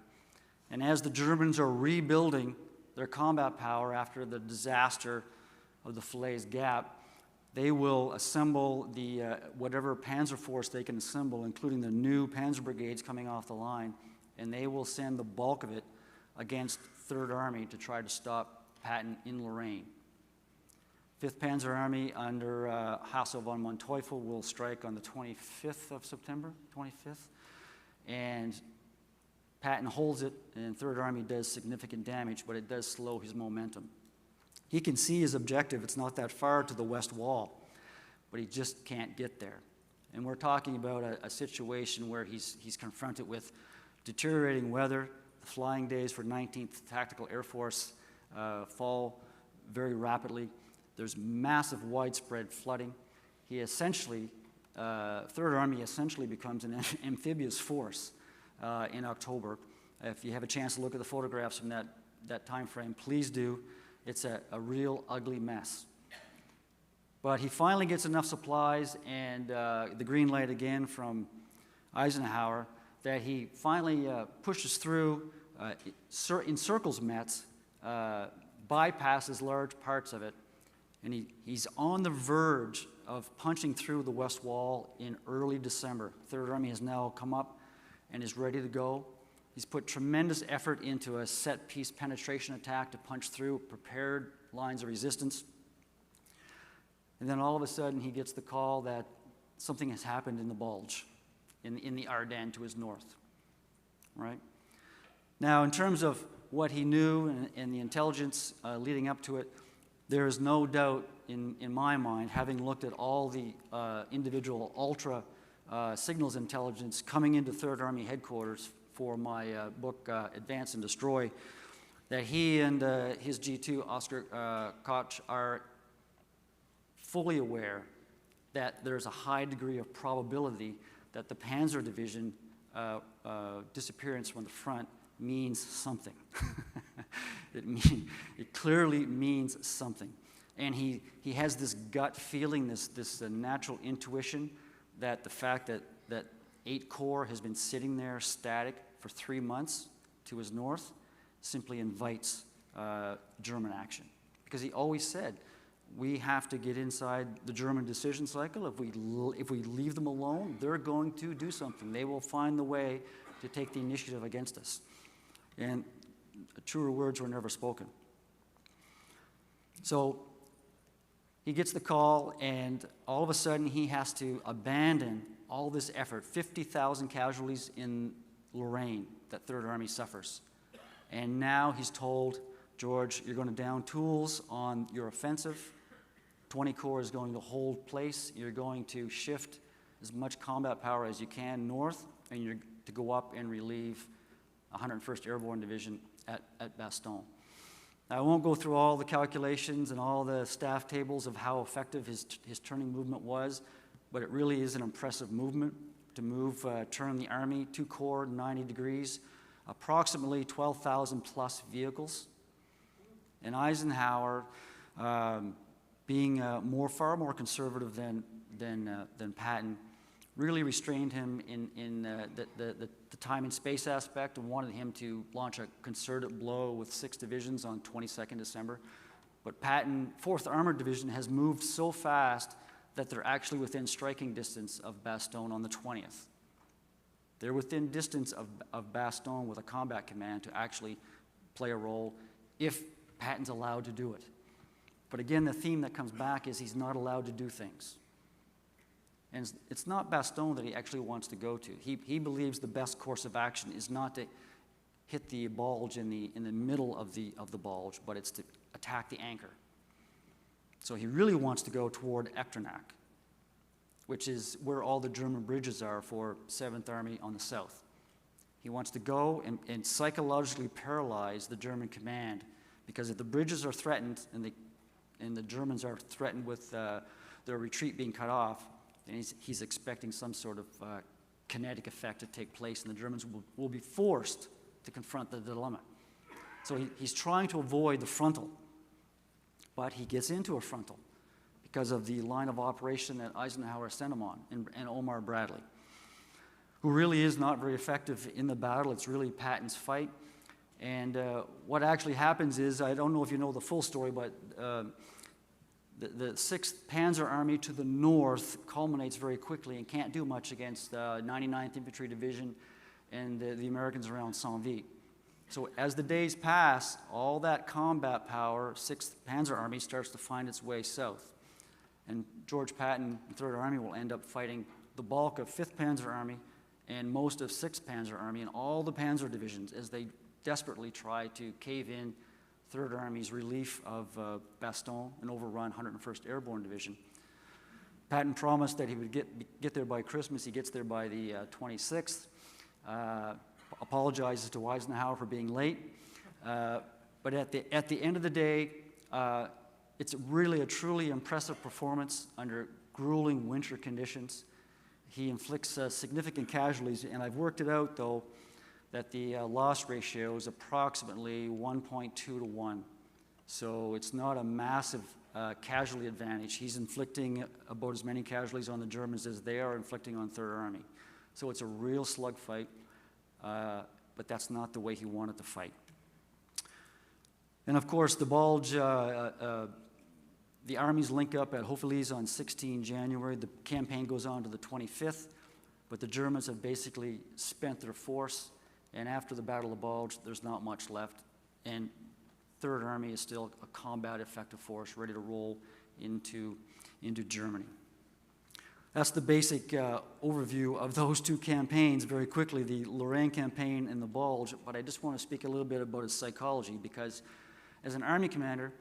And as the Germans are rebuilding their combat power after the disaster of the Falaise Gap, they will assemble the whatever panzer force they can assemble, including the new panzer brigades coming off the line, and they will send the bulk of it against Third Army to try to stop Patton in Lorraine. 5th Panzer Army under Hasso von Manteuffel will strike on the 25th of September, 25th, and Patton holds it, and Third Army does significant damage, but it does slow his momentum. He can see his objective. It's not that far to the West Wall, but he just can't get there. And we're talking about a situation where he's confronted with deteriorating weather. The flying days for 19th Tactical Air Force fall very rapidly. There's massive widespread flooding. He essentially, Third Army essentially becomes an amphibious force in October. If you have a chance to look at the photographs from that time frame, please do. It's a real ugly mess. But he finally gets enough supplies and the green light again from Eisenhower that he finally pushes through, encircles Metz, bypasses large parts of it, and he's on the verge of punching through the West Wall in early December. Third Army has now come up and is ready to go. He's put tremendous effort into a set-piece penetration attack to punch through prepared lines of resistance. And then all of a sudden he gets the call that something has happened in the Bulge, in the Ardennes to his north, right? Now, in terms of what he knew and the intelligence leading up to it, there is no doubt in my mind, having looked at all the individual ultra signals intelligence coming into 3rd Army headquarters for my book, Advance and Destroy, that he and his G2, Oscar Koch, are fully aware that there's a high degree of probability that the Panzer Division disappearance from the front means something. It clearly means something. And he has this gut feeling, this natural intuition that the fact that 8 Corps has been sitting there static for 3 months to his north simply invites German action. Because he always said, we have to get inside the German decision cycle. If we leave them alone, they're going to do something. They will find the way to take the initiative against us. And truer words were never spoken. So he gets the call, and all of a sudden he has to abandon all this effort. 50,000 casualties in Lorraine that 3rd Army suffers. And now he's told, George, you're going to down tools on your offensive. 20 Corps is going to hold place. You're going to shift as much combat power as you can north, and you're to go up and relieve 101st Airborne Division at Bastogne. Now, I won't go through all the calculations and all the staff tables of how effective his turning movement was, but it really is an impressive movement to turn the Army, 2 Corps, 90 degrees, approximately 12,000 plus vehicles. And Eisenhower, being far more conservative than Patton, really restrained him in the time and space aspect and wanted him to launch a concerted blow with 6 divisions on 22nd December. But Patton, 4th Armored Division, has moved so fast that they're actually within striking distance of Bastogne on the 20th. They're within distance of Bastogne with a combat command to actually play a role if Patton's allowed to do it. But again, the theme that comes back is he's not allowed to do things. And it's not Bastogne that he actually wants to go to. He believes the best course of action is not to hit the bulge in the middle of the bulge, but it's to attack the anchor. So he really wants to go toward Echternach, which is where all the German bridges are for 7th Army on the south. He wants to go and psychologically paralyze the German command, because if the bridges are threatened and the Germans are threatened with their retreat being cut off, then he's expecting some sort of kinetic effect to take place, and the Germans will be forced to confront the dilemma. So he's trying to avoid the frontal, but he gets into a frontal because of the line of operation that Eisenhower sent him on, and Omar Bradley, who really is not very effective in the battle. It's really Patton's fight. And what actually happens is, I don't know if you know the full story, but the 6th Panzer Army to the north culminates very quickly and can't do much against the 99th Infantry Division and the Americans around Saint-Vit. So as the days pass, all that combat power, 6th Panzer Army, starts to find its way south. And George Patton and 3rd Army will end up fighting the bulk of 5th Panzer Army and most of 6th Panzer Army and all the Panzer divisions as they desperately try to cave in 3rd Army's relief of Bastogne and overrun 101st Airborne Division. Patton promised that he would get there by Christmas. He gets there by the 26th. Apologizes to Eisenhower for being late. But at the end of the day, it's really a truly impressive performance under grueling winter conditions. He inflicts significant casualties, and I've worked it out, though, that the loss ratio is approximately 1.2 to 1. So it's not a massive casualty advantage. He's inflicting about as many casualties on the Germans as they are inflicting on 3rd Army. So it's a real slugfight, but that's not the way he wanted to fight. And of course, the bulge, the armies link up at Houffalize on 16 January. The campaign goes on to the 25th, but the Germans have basically spent their force. And after the Battle of Bulge, there's not much left. And 3rd Army is still a combat effective force ready to roll into Germany. That's the basic overview of those 2 campaigns very quickly, the Lorraine campaign and the Bulge. But I just want to speak a little bit about its psychology, because as an Army commander,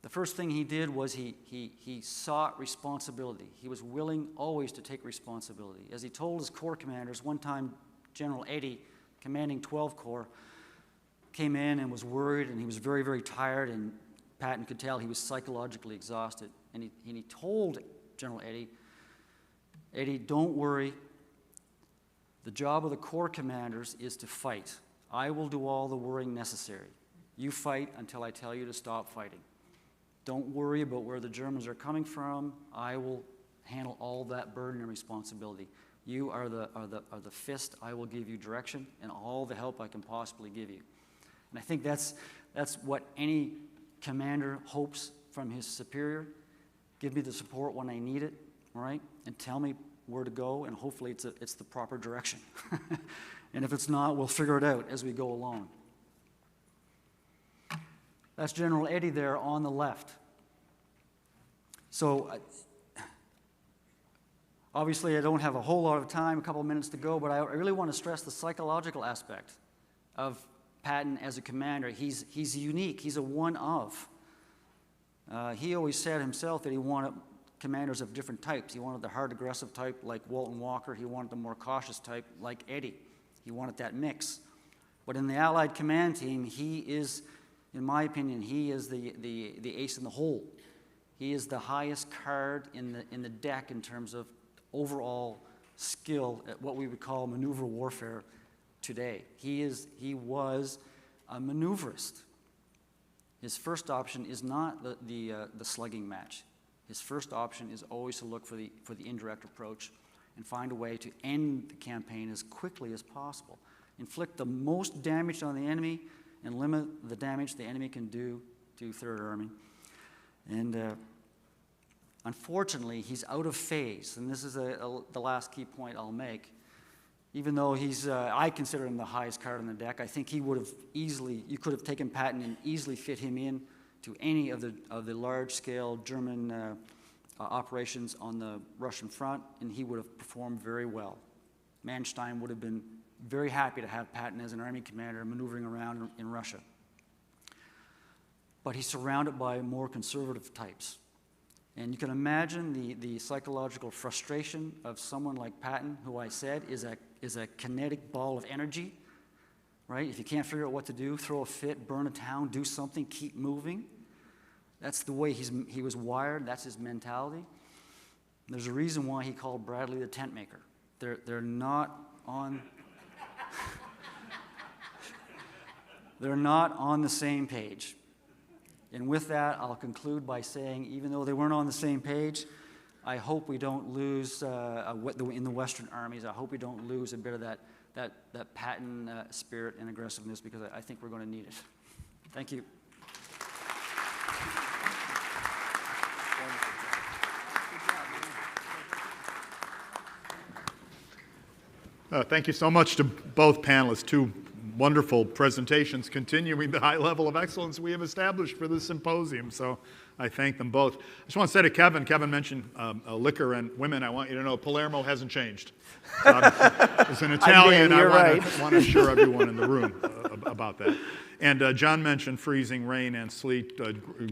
The first thing he did was he sought responsibility. He was willing always to take responsibility. As he told his corps commanders, one time General Eddy, commanding 12 Corps, came in and was worried, and he was very, very tired, and Patton could tell he was psychologically exhausted. And he told General Eddy, Eddy, don't worry. The job of the corps commanders is to fight. I will do all the worrying necessary. You fight until I tell you to stop fighting. Don't worry about where the Germans are coming from. I will handle all that burden and responsibility. You are the fist. I will give you direction and all the help I can possibly give you. And I think that's what any commander hopes from his superior. Give me the support when I need it, all right? And tell me where to go, and hopefully it's the proper direction. And if it's not, we'll figure it out as we go along. That's General Eddy there on the left. So obviously I don't have a whole lot of time, a couple of minutes to go, but I really want to stress the psychological aspect of Patton as a commander. He's unique. He's a one of. He always said himself that he wanted commanders of different types. He wanted the hard, aggressive type like Walton Walker. He wanted the more cautious type like Eddy. He wanted that mix. But in the Allied command team, he is, in my opinion, he is the ace in the hole. He is the highest card in the deck in terms of overall skill at what we would call maneuver warfare today. He was a maneuverist. His first option is not the slugging match. His first option is always to look for the indirect approach and find a way to end the campaign as quickly as possible. Inflict the most damage on the enemy and limit the damage the enemy can do to Third Army. And unfortunately, he's out of phase, and this is the last key point I'll make. Even though I consider him the highest card on the deck, I think he would have you could have taken Patton and easily fit him in to any of the large-scale German operations on the Russian front, and he would have performed very well. Manstein would have been very happy to have Patton as an army commander maneuvering around in Russia. But he's surrounded by more conservative types. And you can imagine the psychological frustration of someone like Patton, who I said is a kinetic ball of energy, right? If you can't figure out what to do, throw a fit, burn a town, do something, keep moving. That's the way he was wired. That's his mentality. There's a reason why he called Bradley the tent maker. They're not on. They're not on the same page. And with that, I'll conclude by saying, even though they weren't on the same page, I hope we don't lose, in the Western armies, I hope we don't lose a bit of that Patton spirit and aggressiveness, because I think we're going to need it. Thank you. Thank you so much to both panelists. Two wonderful presentations continuing the high level of excellence we have established for this symposium. So I thank them both. I just want to say to Kevin mentioned liquor and women. I want you to know Palermo hasn't changed. As an Italian, I want to assure everyone in the room about that. And John mentioned freezing rain and sleet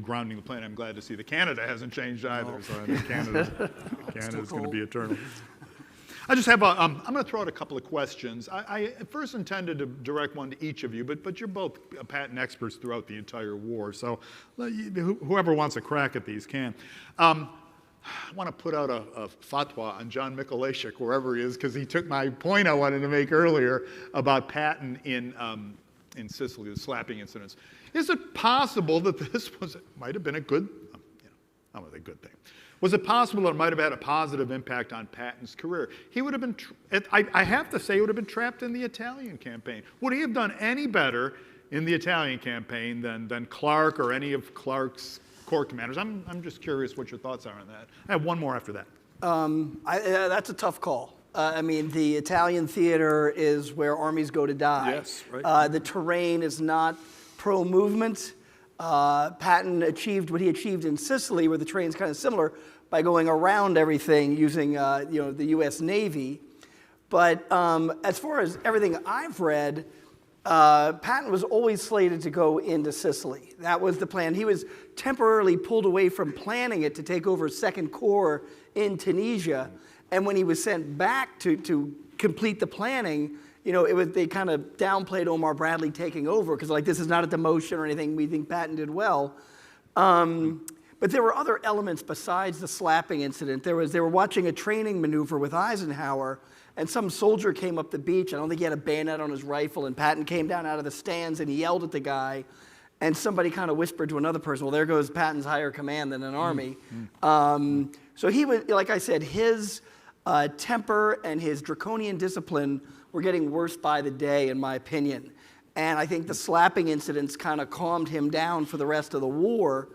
grounding the plane. I'm glad to see that Canada hasn't changed either. So I think Canada's going to be eternal. I just have I'm going to throw out a couple of questions. I first intended to direct one to each of you, but you're both Patton experts throughout the entire war, so whoever wants a crack at these can. I want to put out a fatwa on John Mikolajczyk, wherever he is, because he took my point I wanted to make earlier about Patton in Sicily, the slapping incidents. Is it possible that this might have been a good, I don't know, a good thing. Was it possible that it might have had a positive impact on Patton's career? He would have been, I have to say, he would have been trapped in the Italian campaign. Would he have done any better in the Italian campaign than Clark or any of Clark's corps commanders? I'm just curious what your thoughts are on that. I have one more after that. That's a tough call. I mean, the Italian theater is where armies go to die. Yes, right. The terrain is not pro-movement. Patton achieved what he achieved in Sicily, where the terrain's kind of similar, by going around everything using the U.S. Navy. But as far as everything I've read, Patton was always slated to go into Sicily. That was the plan. He was temporarily pulled away from planning it to take over 2nd Corps in Tunisia. And when he was sent back to complete the planning, they kind of downplayed Omar Bradley taking over because this is not a demotion or anything. We think Patton did well. But there were other elements besides the slapping incident. They were watching a training maneuver with Eisenhower, and some soldier came up the beach. I don't think he had a bayonet on his rifle, and Patton came down out of the stands and he yelled at the guy, and somebody kind of whispered to another person, well, there goes Patton's higher command than an army. So he was, like I said, his temper and his draconian discipline were getting worse by the day, in my opinion. And I think the slapping incidents kind of calmed him down for the rest of the war.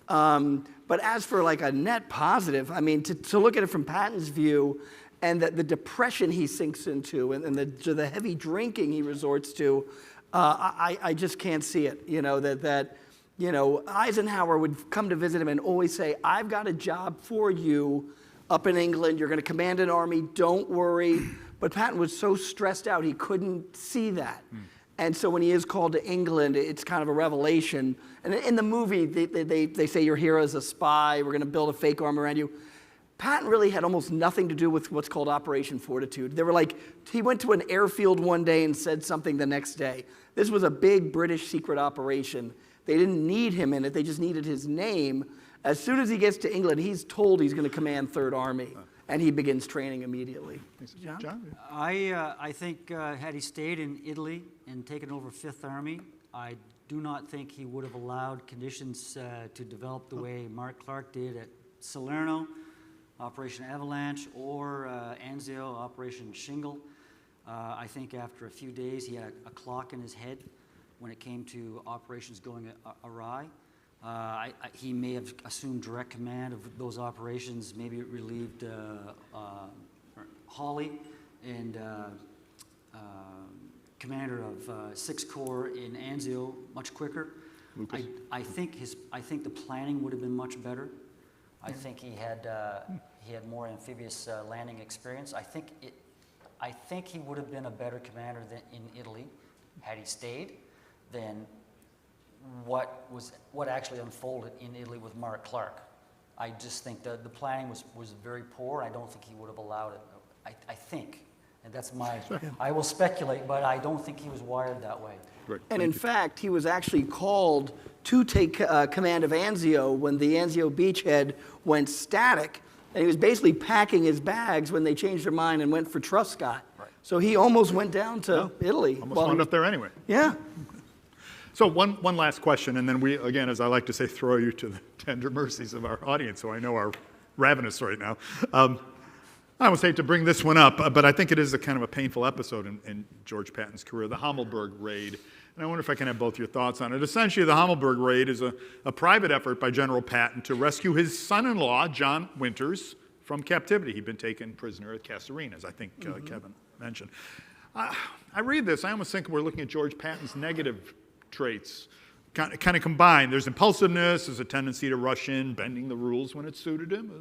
But as for a net positive, I mean, to look at it from Patton's view, and the depression he sinks into, and the heavy drinking he resorts to, I just can't see it. Eisenhower would come to visit him and always say, I've got a job for you up in England. You're going to command an army. Don't worry. But Patton was so stressed out he couldn't see that. And so when he is called to England, it's kind of a revelation. And in the movie, they say your hero is a spy. We're going to build a fake army around you. Patton really had almost nothing to do with what's called Operation Fortitude. They were he went to an airfield one day and said something the next day. This was a big British secret operation. They didn't need him in it. They just needed his name. As soon as he gets to England, he's told he's going to command 3rd Army, and he begins training immediately. John? I think had he stayed in Italy and taken over 5th Army, I do not think he would have allowed conditions to develop the way Mark Clark did at Salerno, Operation Avalanche, or Anzio, Operation Shingle. I think after a few days he had a clock in his head when it came to operations going awry. He may have assumed direct command of those operations, maybe it relieved Hawley and commander of 6th Corps in Anzio much quicker. I think the planning would have been much better. I think he had more amphibious landing experience. I think he would have been a better commander than in Italy had he stayed than what actually unfolded in Italy with Mark Clark. I just think the planning was very poor. I don't think he would have allowed it. I think, and that's I will speculate, but I don't think he was wired that way. And in fact, he was actually called to take command of Anzio when the Anzio beachhead went static, and he was basically packing his bags when they changed their mind and went for Truscott. So he almost went down to Italy. Almost wound up there anyway. Yeah. So one last question, and then we, again, as I like to say, throw you to the tender mercies of our audience, who I know are ravenous right now. I almost hate to bring this one up, but I think it is a kind of a painful episode in George Patton's career, the Hommelburg Raid. And I wonder if I can have both your thoughts on it. Essentially, the Hommelburg Raid is a private effort by General Patton to rescue his son-in-law, John Winters, from captivity. He'd been taken prisoner at Casarenas, I think Kevin mentioned. I read this, I almost think we're looking at George Patton's negative traits kind of combined. There's impulsiveness, there's a tendency to rush in, bending the rules when it suited him.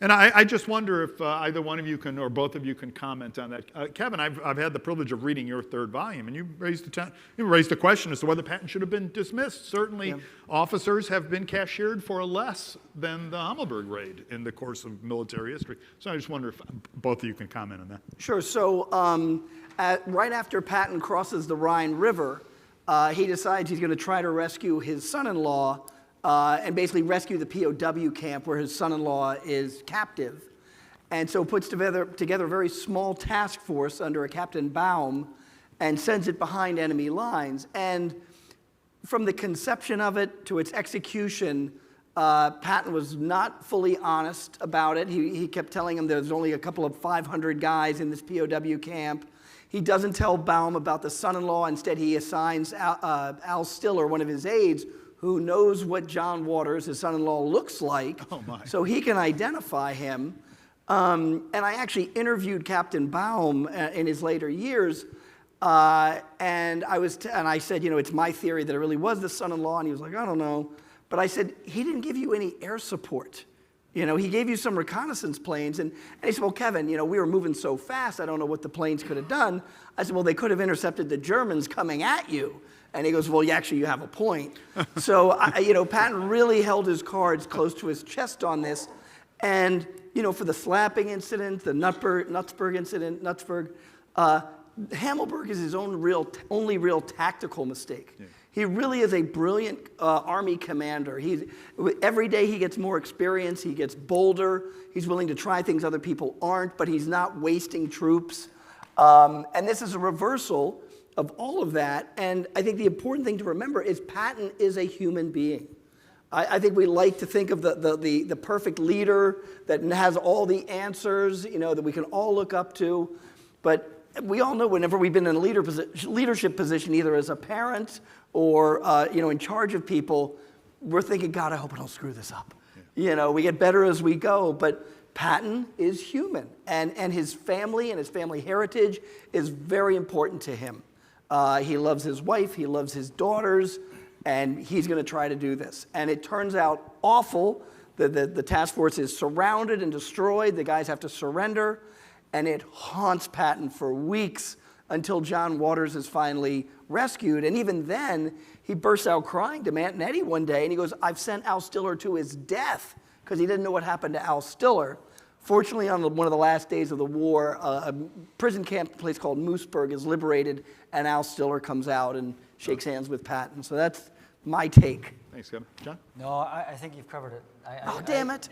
And I just wonder if either one of you can, or both of you can comment on that. Kevin, I've had the privilege of reading your 3rd volume, and you raised the question as to whether Patton should have been dismissed. Certainly, officers have been cashiered for less than the Hommelburg Raid in the course of military history. So I just wonder if both of you can comment on that. Sure. So right after Patton crosses the Rhine River, he decides he's going to try to rescue his son-in-law and basically rescue the POW camp where his son-in-law is captive. And so puts together a very small task force under a Captain Baum and sends it behind enemy lines. And from the conception of it to its execution, Patton was not fully honest about it. He kept telling him there's only a couple of 500 guys in this POW camp. He doesn't tell Baum about the son-in-law. Instead, he assigns Al Stiller, one of his aides, who knows what John Waters, his son-in-law, looks like, so he can identify him. And I actually interviewed Captain Baum in his later years, and I said, it's my theory that it really was the son-in-law, and he was like, I don't know. But I said, he didn't give you any air support You know, he gave you some reconnaissance planes, and he said, well, Kevin, you know, we were moving so fast, I don't know what the planes could have done. I said, well, they could have intercepted the Germans coming at you. And he goes, well, actually, you have a point. So, you know, Patton really held his cards close to his chest on this. And, you know, for the slapping incident, the Knutsburg incident, Hammelburg is his only real tactical mistake. Yeah. He really is a brilliant Army commander. Every day he gets more experience, he gets bolder, he's willing to try things other people aren't, but he's not wasting troops. And this is a reversal of all of that. And I think the important thing to remember is Patton is a human being. I think we like to think of the perfect leader that has all the answers, you know, that we can all look up to. But we all know whenever we've been in a leadership position, either as a parent or you know, in charge of people, we're thinking, God, I hope I don't screw this up. Yeah. You know, we get better as we go. But Patton is human, and his family and his family heritage is very important to him. He loves his wife, he loves his daughters, and he's going to try to do this. And it turns out awful. The task force is surrounded and destroyed. The guys have to surrender. And it haunts Patton for weeks until John Waters is finally rescued. And even then, he bursts out crying to Matt and Eddie one day, and he goes, I've sent Al Stiller to his death, because he didn't know what happened to Al Stiller. Fortunately, on one of the last days of the war, a prison camp place called Mooseburg is liberated, and Al Stiller comes out and shakes hands with Patton. So that's my take. Thanks, Kevin. John? No, I think you've covered it. Damn it.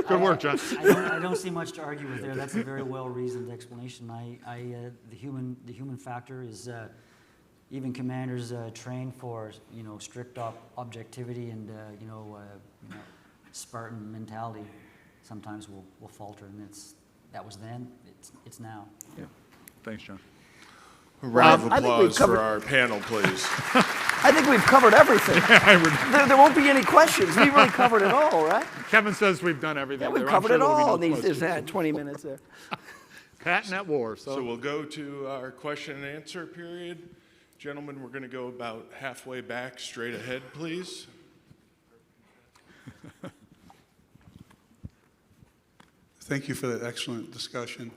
Good work, John. I don't see much to argue with there. That's a very well-reasoned explanation. The human factor is even commanders train for, you know, strict objectivity and you know, Spartan mentality. Sometimes will falter, and that was then. It's now. Yeah. Thanks, John. A round of applause for our panel, please. I think we've covered everything. There won't be any questions. We really covered it all, right? Kevin says we've done everything. Yeah, we've covered it all in these 20 minutes there. Patton at war. So we'll go to our question and answer period. Gentlemen, we're going to go about halfway back, straight ahead, please. Thank you for that excellent discussion.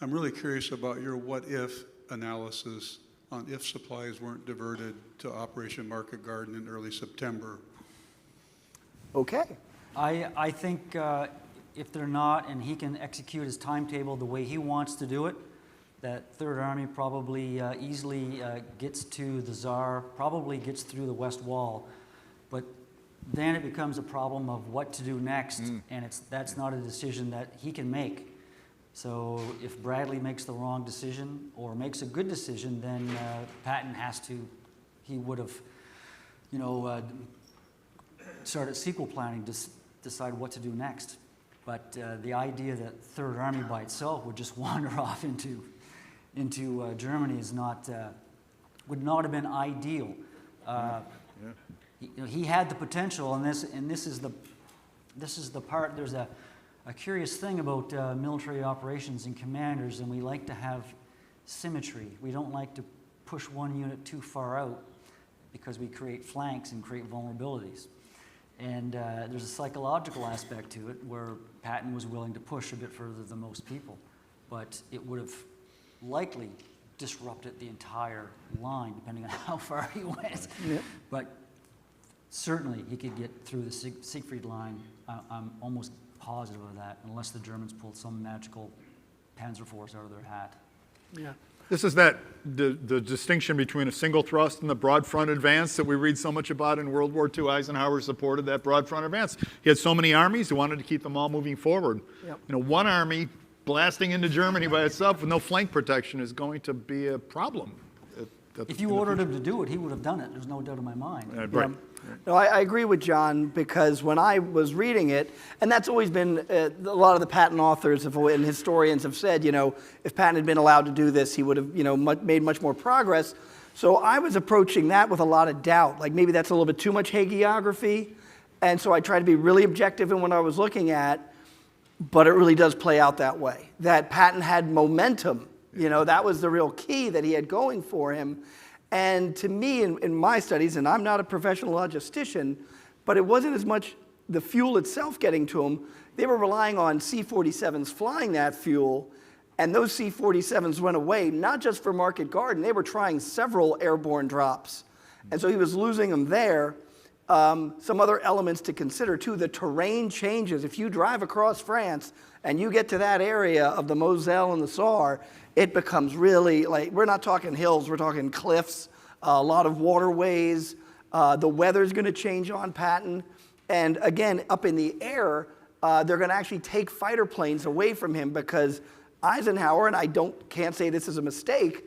I'm really curious about your what-if analysis on if supplies weren't diverted to Operation Market Garden in early September. Okay. I think if they're not, and he can execute his timetable the way he wants to do it, that Third Army probably easily gets to the Tsar, probably gets through the West Wall, but then it becomes a problem of what to do next, and that's not a decision that he can make. So if Bradley makes the wrong decision or makes a good decision, then Patton he would have, you know, started sequel planning to decide what to do next. But the idea that Third Army by itself would just wander off into Germany is would not have been ideal. He had the potential, and this is the part. There's a curious thing about military operations and commanders, and we like to have symmetry. We don't like to push one unit too far out because we create flanks and create vulnerabilities. And there's a psychological aspect to it where Patton was willing to push a bit further than most people, but it would have likely disrupted the entire line depending on how far he went. Yep. But certainly he could get through the Siegfried line. I'm almost positive of that, unless the Germans pulled some magical panzer force out of their hat. Yeah. This is the distinction between a single thrust and the broad front advance that we read so much about in World War II. Eisenhower supported that broad front advance. He had so many armies, he wanted to keep them all moving forward. Yep. You know, one army blasting into Germany by itself with no flank protection is going to be a problem. If you ordered him to do it, he would have done it. There's no doubt in my mind. Right. No, I agree with John, because when I was reading it, and that's always been, a lot of the Patton authors and historians have said, you know, if Patton had been allowed to do this, he would have, you know, made much more progress. So I was approaching that with a lot of doubt. Like maybe that's a little bit too much hagiography. And so I tried to be really objective in what I was looking at, but it really does play out that way. That Patton had momentum. You know, that was the real key that he had going for him. And to me, in my studies, and I'm not a professional logistician, but it wasn't as much the fuel itself getting to them, they were relying on C-47s flying that fuel, and those C-47s went away, not just for Market Garden, they were trying several airborne drops. And so he was losing them there. Some other elements to consider too, the terrain changes. If you drive across France and you get to that area of the Moselle and the Saar, it becomes really like, we're not talking hills, we're talking cliffs, a lot of waterways. The weather's gonna change on Patton. And again, up in the air, they're gonna actually take fighter planes away from him because Eisenhower, and I can't say this is a mistake,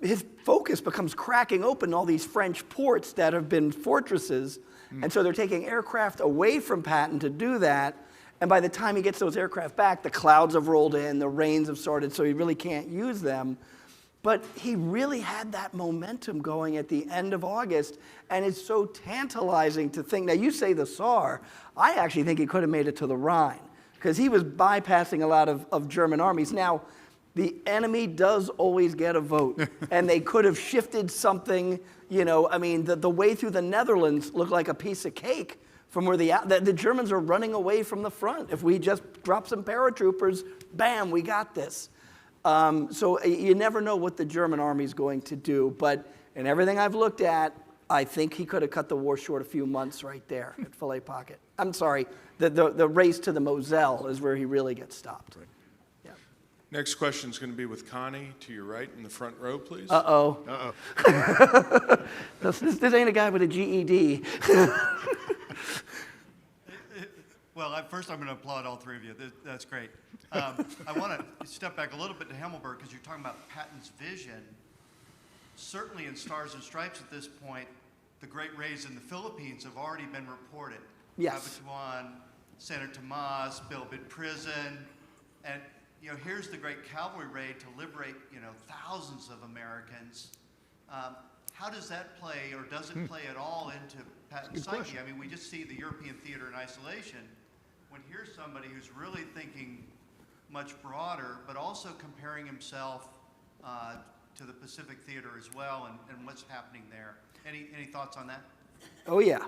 his focus becomes cracking open all these French ports that have been fortresses. And so they're taking aircraft away from Patton to do that. And by the time he gets those aircraft back, the clouds have rolled in, the rains have started, so he really can't use them. But he really had that momentum going at the end of August, and it's so tantalizing to think. Now, you say the Saar. I actually think he could have made it to the Rhine, because he was bypassing a lot of German armies. Now, the enemy does always get a vote, and they could have shifted something. You know, I mean, the way through the Netherlands looked like a piece of cake from where the Germans are running away from the front. If we just drop some paratroopers, bam, we got this. So you never know what the German army's going to do, but in everything I've looked at, I think he could have cut the war short a few months right there at Fillet Pocket. I'm sorry, the race to the Moselle is where he really gets stopped. Right. Yeah. Next question is going to be with Connie to your right in the front row, please. Uh-oh. Uh-oh. this ain't a guy with a GED. Well, first I'm going to applaud all three of you. That's great. I want to step back a little bit to Himmelberg because you're talking about Patton's vision. Certainly in Stars and Stripes at this point, the great raids in the Philippines have already been reported. Yes. Cabatuan, Santa Tomas, Bilbid Prison, and here's the great cavalry raid to liberate thousands of Americans. How does that play, or does it play at all into Patton's psyche? I mean, we just see the European theater in isolation. When here's somebody who's really thinking much broader, but also comparing himself to the Pacific theater as well, and what's happening there. Any thoughts on that? Oh yeah.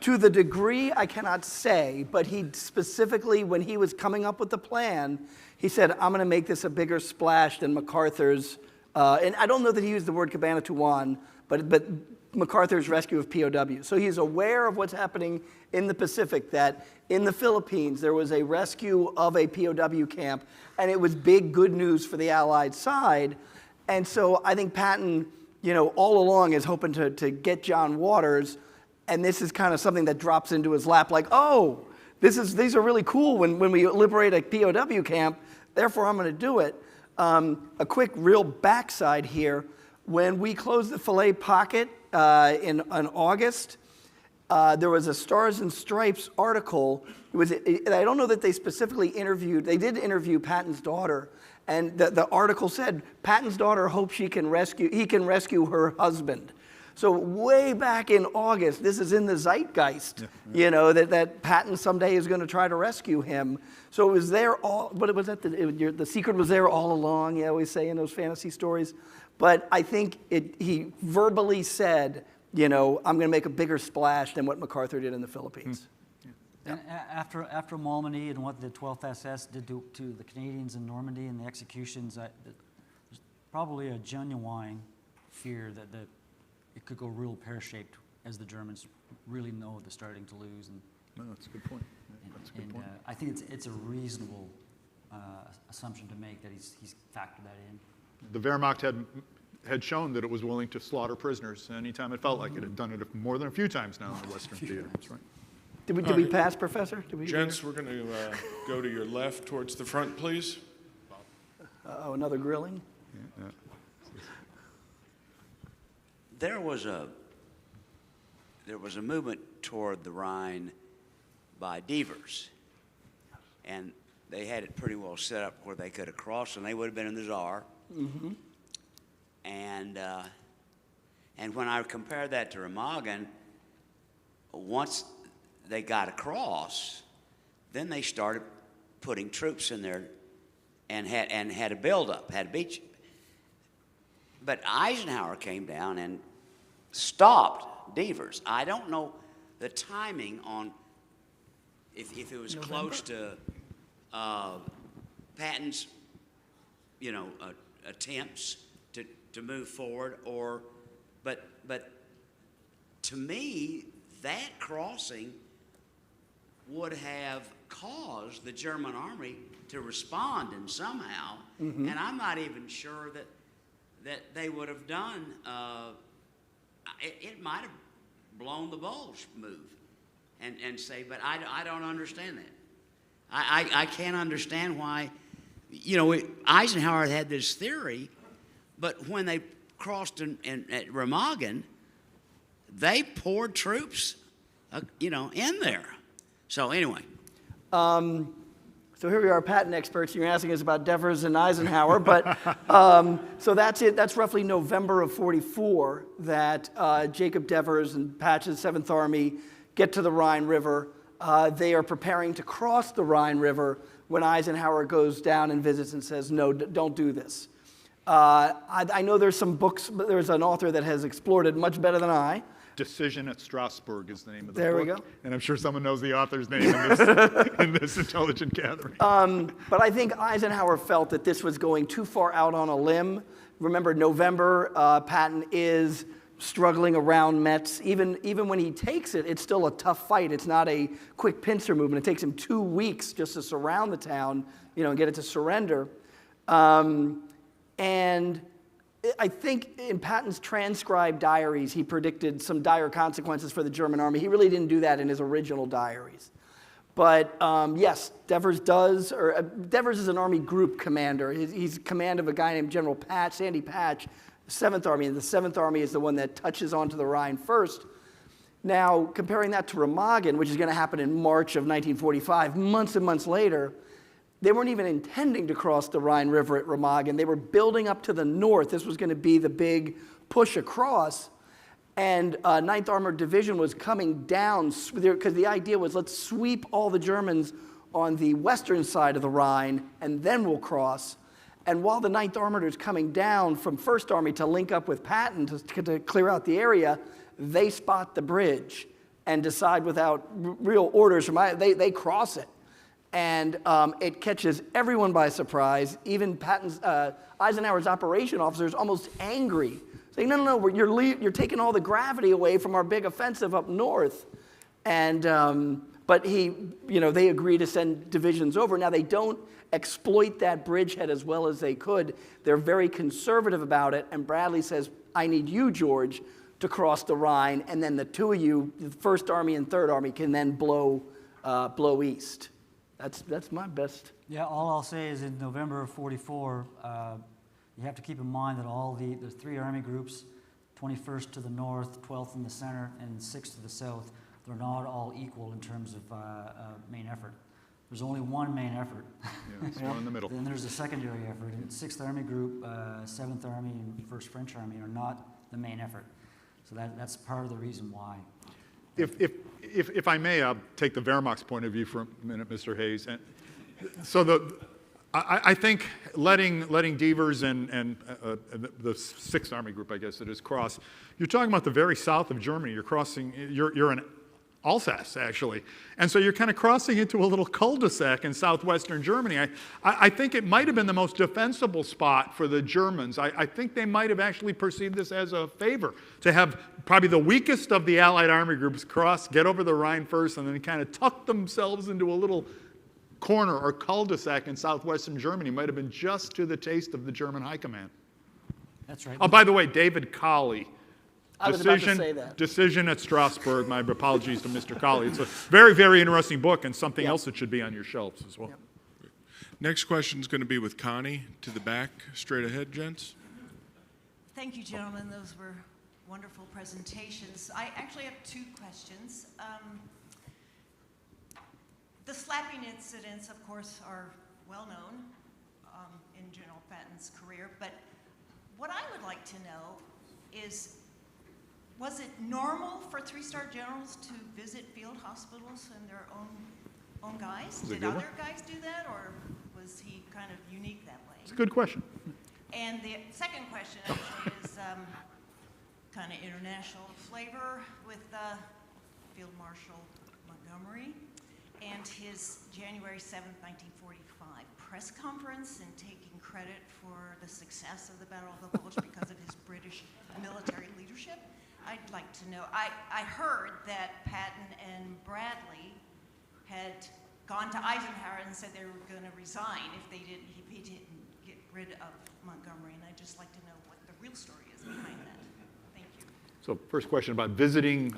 To the degree I cannot say, but he specifically, when he was coming up with the plan, he said, I'm going to make this a bigger splash than MacArthur's. And I don't know that he used the word Cabanatuan, but MacArthur's rescue of POWs. So he's aware of what's happening in the Pacific, that in the Philippines there was a rescue of a POW camp, and it was big good news for the Allied side. And so I think Patton, all along is hoping to get John Waters, and this is kind of something that drops into his lap like, oh, these are really cool when we liberate a POW camp, therefore I'm going to do it. A quick real backside here. When we closed the Fillet Pocket in August, there was a Stars and Stripes article. I don't know that they specifically interviewed, they did interview Patton's daughter, and the article said, Patton's daughter hopes he can rescue her husband. So way back in August, this is in the zeitgeist, that Patton someday is going to try to rescue him. So it was there the secret was there all along, you always say in those fantasy stories. But I think he verbally said, I'm going to make a bigger splash than what MacArthur did in the Philippines. And after Malmedy and what the 12th SS did to the Canadians in Normandy and the executions, there's probably a genuine fear that it could go real pear-shaped as the Germans really know they're starting to lose. And, no, that's a good point. That's a good point. I think it's a reasonable assumption to make that he's factored that in. The Wehrmacht had shown that it was willing to slaughter prisoners anytime it felt like it. It had done it more than a few times now in the Western theater. That's right. Did we pass, Professor? Gents, we're going to go to your left towards the front, please. Oh, another grilling? Yeah. There was a movement toward the Rhine by divers, and they had it pretty well set up where they could have crossed, and they would have been in the Saar. Mm-hmm. And when I compared that to Remagen, once they got across, then they started putting troops in there and had a buildup, had a beach. But Eisenhower came down and stopped divers. I don't know the timing on if it was November? close to Patton's, attempts to move forward, but to me, that crossing would have caused the German army to respond in somehow, Mhm. and I'm not even sure that they would have done. It might have blown the bulge move, and say, but I don't understand that. I can't understand why. Eisenhower had this theory, but when they crossed at Remagen, they poured troops, in there. So anyway. So here we are, Patton experts. You're asking us about Devers and Eisenhower, but so that's it. That's roughly November of '44 that Jacob Devers and Patch's 7th Army get to the Rhine River. They are preparing to cross the Rhine River when Eisenhower goes down and visits and says, no, don't do this. I know there's some books, but there's an author that has explored it much better than I. Decision at Strasbourg is the name of the There book. we go. And I'm sure someone knows the author's name in this intelligent gathering. But I think Eisenhower felt that this was going too far out on a limb. Remember, November, Patton is struggling around Metz. Even when he takes it, it's still a tough fight. It's not a quick pincer movement. It takes him 2 weeks just to surround the town, and get it to surrender. And I think in Patton's transcribed diaries, he predicted some dire consequences for the German army. He really didn't do that in his original diaries. But yes, Devers does, or Devers is an army group commander. He's command of a guy named General Patch, Sandy Patch, 7th Army, and the 7th Army is the one that touches onto the Rhine first. Now, comparing that to Remagen, which is going to happen in March of 1945, months and months later, they weren't even intending to cross the Rhine River at Remagen. They were building up to the north. This was going to be the big push across. And 9th Armored Division was coming down, because the idea was, let's sweep all the Germans on the western side of the Rhine, and then we'll cross. And while the 9th Armored is coming down from 1st Army to link up with Patton to clear out the area, they spot the bridge and decide without real orders from they cross it. And it catches everyone by surprise. Even Patton's, Eisenhower's operation officers almost angry, saying, no, you're taking all the gravity away from our big offensive up north. And, but they agree to send divisions over. Now, they don't exploit that bridgehead as well as they could. They're very conservative about it. And Bradley says, I need you, George, to cross the Rhine. And then the two of you, the 1st Army and 3rd Army, can then blow east. That's my best. Yeah, all I'll say is in November of '44, you have to keep in mind that all the 3 army groups, 21st to the north, 12th in the center, and 6th to the south, they're not all equal in terms of main effort. There's only one main effort. Yeah, it's one in the middle. Then there's a secondary effort. And 6th Army Group, 7th Army, and 1st French Army are not the main effort. So that's part of the reason why. If I may, I'll take the Wehrmacht's point of view for a minute, Mr. Hayes. And so I think letting Devers and the 6th Army Group, I guess it is, cross. You're talking about the very south of Germany. You're crossing. You're in Alsace, actually, and so you're kind of crossing into a little cul-de-sac in southwestern Germany. I think it might have been the most defensible spot for the Germans. I think they might have actually perceived this as a favor to have probably the weakest of the Allied army groups cross, get over the Rhine first, and then kind of tuck themselves into a little corner or cul-de-sac in southwestern Germany. Might have been just to the taste of the German High Command. That's right. Oh, by the way, David Colley. I was about to say that. Decision at Strasbourg. My apologies to Mr. Colley. It's a very, very interesting book and something else that should be on your shelves as well. Yep. Next question is going to be with Connie to the back, straight ahead, gents. Thank you, gentlemen. Those were wonderful presentations. I actually have 2 questions. The slapping incidents, of course, are well known in General Patton's career, but what I would like to know is, was it normal for 3-star generals to visit field hospitals and their own guys? Did other guys do that, or was he kind of unique that way? It's a good question. And the second question actually is kind of international flavor with Field Marshal Montgomery and his January 7th, 1945 press conference and taking credit for the success of the Battle of the Bulge because of his British military leadership. I'd like to know, I heard that Patton and Bradley had gone to Eisenhower and said they were going to resign if he didn't get rid of Montgomery, and I'd just like to know what the real story is behind that. Thank you. So first question about visiting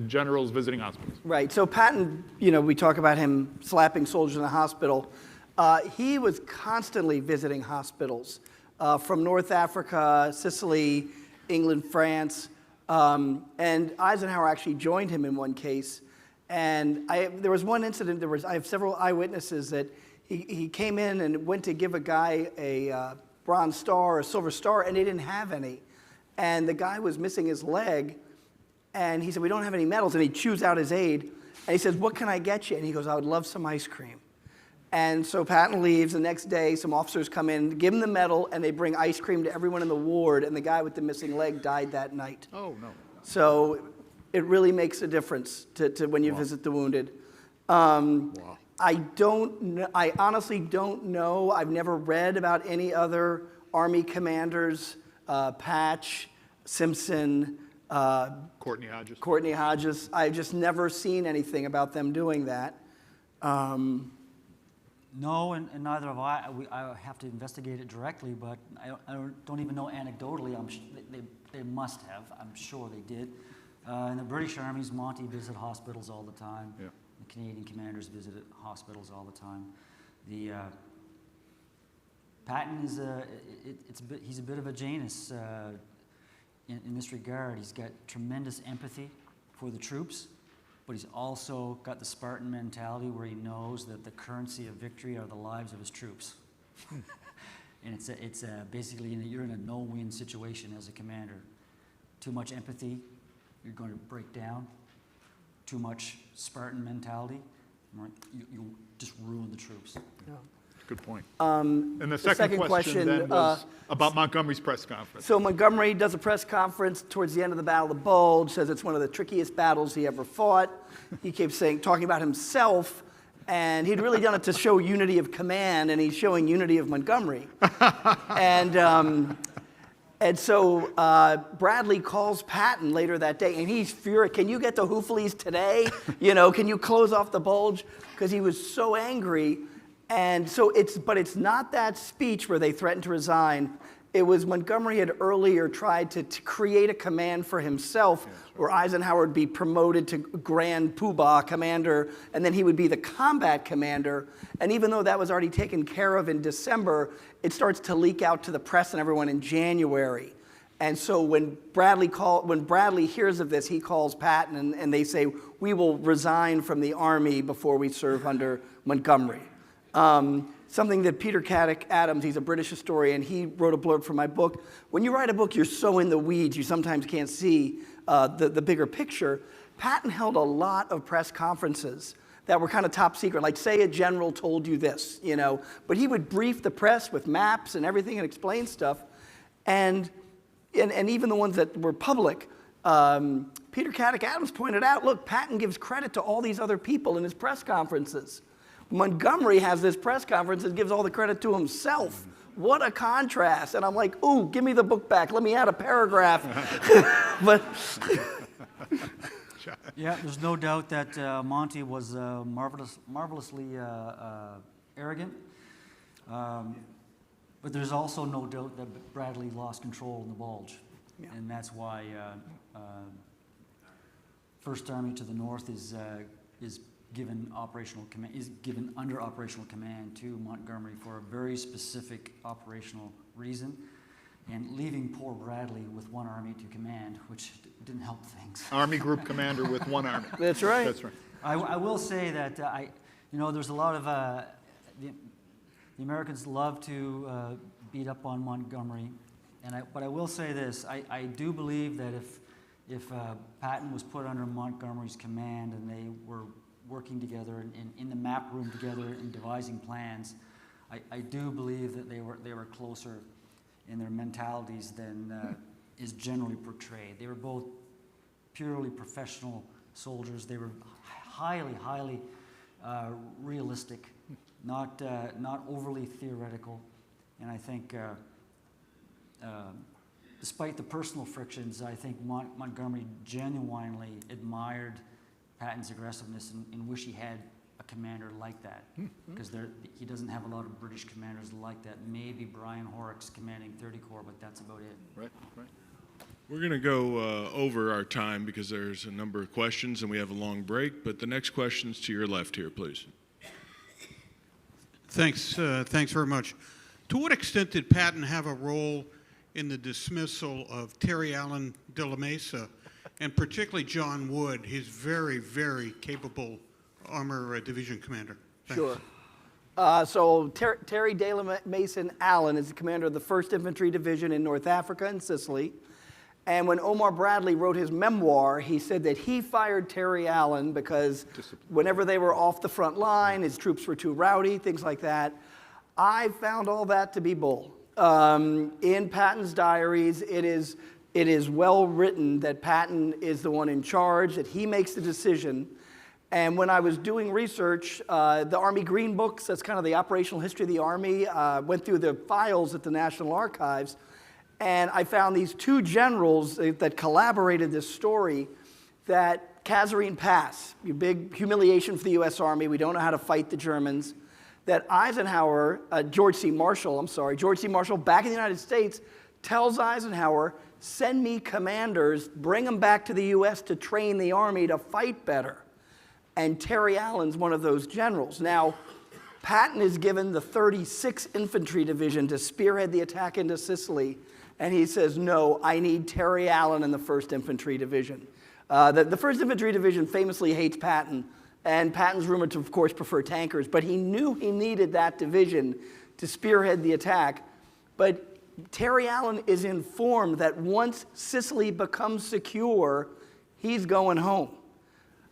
generals visiting hospitals. Right. So Patton, we talk about him slapping soldiers in the hospital. He was constantly visiting hospitals from North Africa, Sicily, England, France, and Eisenhower actually joined him in one case. And there was one incident. I have several eyewitnesses that he came in and went to give a guy a Bronze Star or a Silver Star, and they didn't have any. And the guy was missing his leg, and he said, "We don't have any medals." And he chews out his aide, and he says, "What can I get you?" And he goes, "I would love some ice cream." And so Patton leaves. The next day, some officers come in, give him the medal, and they bring ice cream to everyone in the ward, and the guy with the missing leg died that night. Oh, no. So it really makes a difference to when you visit the wounded. I honestly don't know. I've never read about any other Army commanders, Patch, Simpson, Courtney Hodges. I've just never seen anything about them doing that. No, and neither have I. I have to investigate it directly, but I don't even know anecdotally. They must have. I'm sure they did. In the British armies, Monty visited hospitals all the time. Yeah. The Canadian commanders visited hospitals all the time. The Patton is he's a bit of a Janus in this regard. He's got tremendous empathy for the troops, but he's also got the Spartan mentality where he knows that the currency of victory are the lives of his troops. And it's basically you're in a no-win situation as a commander. Too much empathy, you're going to break down. Too much Spartan mentality, you just ruin the troops. Yeah. Good point. And the second question then was about Montgomery's press conference. So Montgomery does a press conference towards the end of the Battle of the Bulge, says it's one of the trickiest battles he ever fought. He keeps talking about himself, and he'd really done it to show unity of command, and he's showing unity of Montgomery. And so Bradley calls Patton later that day, and he's furious. "Can you get the Hoofleys today? Can you close off the Bulge?" Because he was so angry. And so it's not that speech where they threatened to resign. It was Montgomery had earlier tried to create a command for himself, where Eisenhower would be promoted to Grand Poobah commander, and then he would be the combat commander. And even though that was already taken care of in December, it starts to leak out to the press and everyone in January. And so when Bradley hears of this, he calls Patton, and they say, "We will resign from the Army before we serve under Montgomery." Something that Peter Caddick Adams, he's a British historian, he wrote a blurb for my book. When you write a book, you're so in the weeds, you sometimes can't see the bigger picture. Patton held a lot of press conferences that were kind of top secret, like say a general told you this, but he would brief the press with maps and everything and explain stuff. And even the ones that were public, Peter Caddick Adams pointed out, look, Patton gives credit to all these other people in his press conferences. Montgomery has this press conference and gives all the credit to himself. What a contrast. And I'm like, ooh, give me the book back. Let me add a paragraph. But yeah, there's no doubt that Monty was marvelously arrogant. But there's also no doubt that Bradley lost control in the Bulge. Yeah. And that's why First Army to the north is given under operational command to Montgomery for a very specific operational reason, and leaving poor Bradley with one army to command, which didn't help things. Army group commander with one army. That's right. That's right. I will say that there's a lot of the Americans love to beat up on Montgomery, but I will say this: I do believe that if Patton was put under Montgomery's command and they were working together in the map room together and devising plans, I do believe that they were closer in their mentalities than is generally portrayed. They were both purely professional soldiers. They were highly, highly realistic, not overly theoretical. And I think, despite the personal frictions, I think Montgomery genuinely admired Patton's aggressiveness and wish he had a commander like that, because he doesn't have a lot of British commanders like that. Maybe Brian Horrocks commanding 30 Corps, but that's about it. Right, right. We're going to go over our time because there's a number of questions and we have a long break, but the next question's to your left here, please. Thanks very much. To what extent did Patton have a role in the dismissal of Terry Allen de la Mesa, and particularly John Wood, his very, very capable armor division commander? Thanks. Sure. So Terry de la Mesa Allen is the commander of the 1st Infantry Division in North Africa and Sicily. And when Omar Bradley wrote his memoir, he said that he fired Terry Allen because whenever they were off the front line, his troops were too rowdy, things like that. I found all that to be bull. In Patton's diaries, it is well written that Patton is the one in charge, that he makes the decision. And when I was doing research, the Army Green Books, that's kind of the operational history of the Army, went through the files at the National Archives, and I found these 2 generals that collaborated this story, that Kasserine Pass, a big humiliation for the U.S. Army, we don't know how to fight the Germans, that Eisenhower, George C. Marshall, back in the United States, tells Eisenhower, send me commanders, bring them back to the U.S. to train the Army to fight better. And Terry Allen's one of those generals. Now, Patton is given the 36th Infantry Division to spearhead the attack into Sicily, and he says, no, I need Terry Allen in the 1st Infantry Division. The 1st Infantry Division famously hates Patton, and Patton's rumored to, of course, prefer tankers, but he knew he needed that division to spearhead the attack. But Terry Allen is informed that once Sicily becomes secure, he's going home.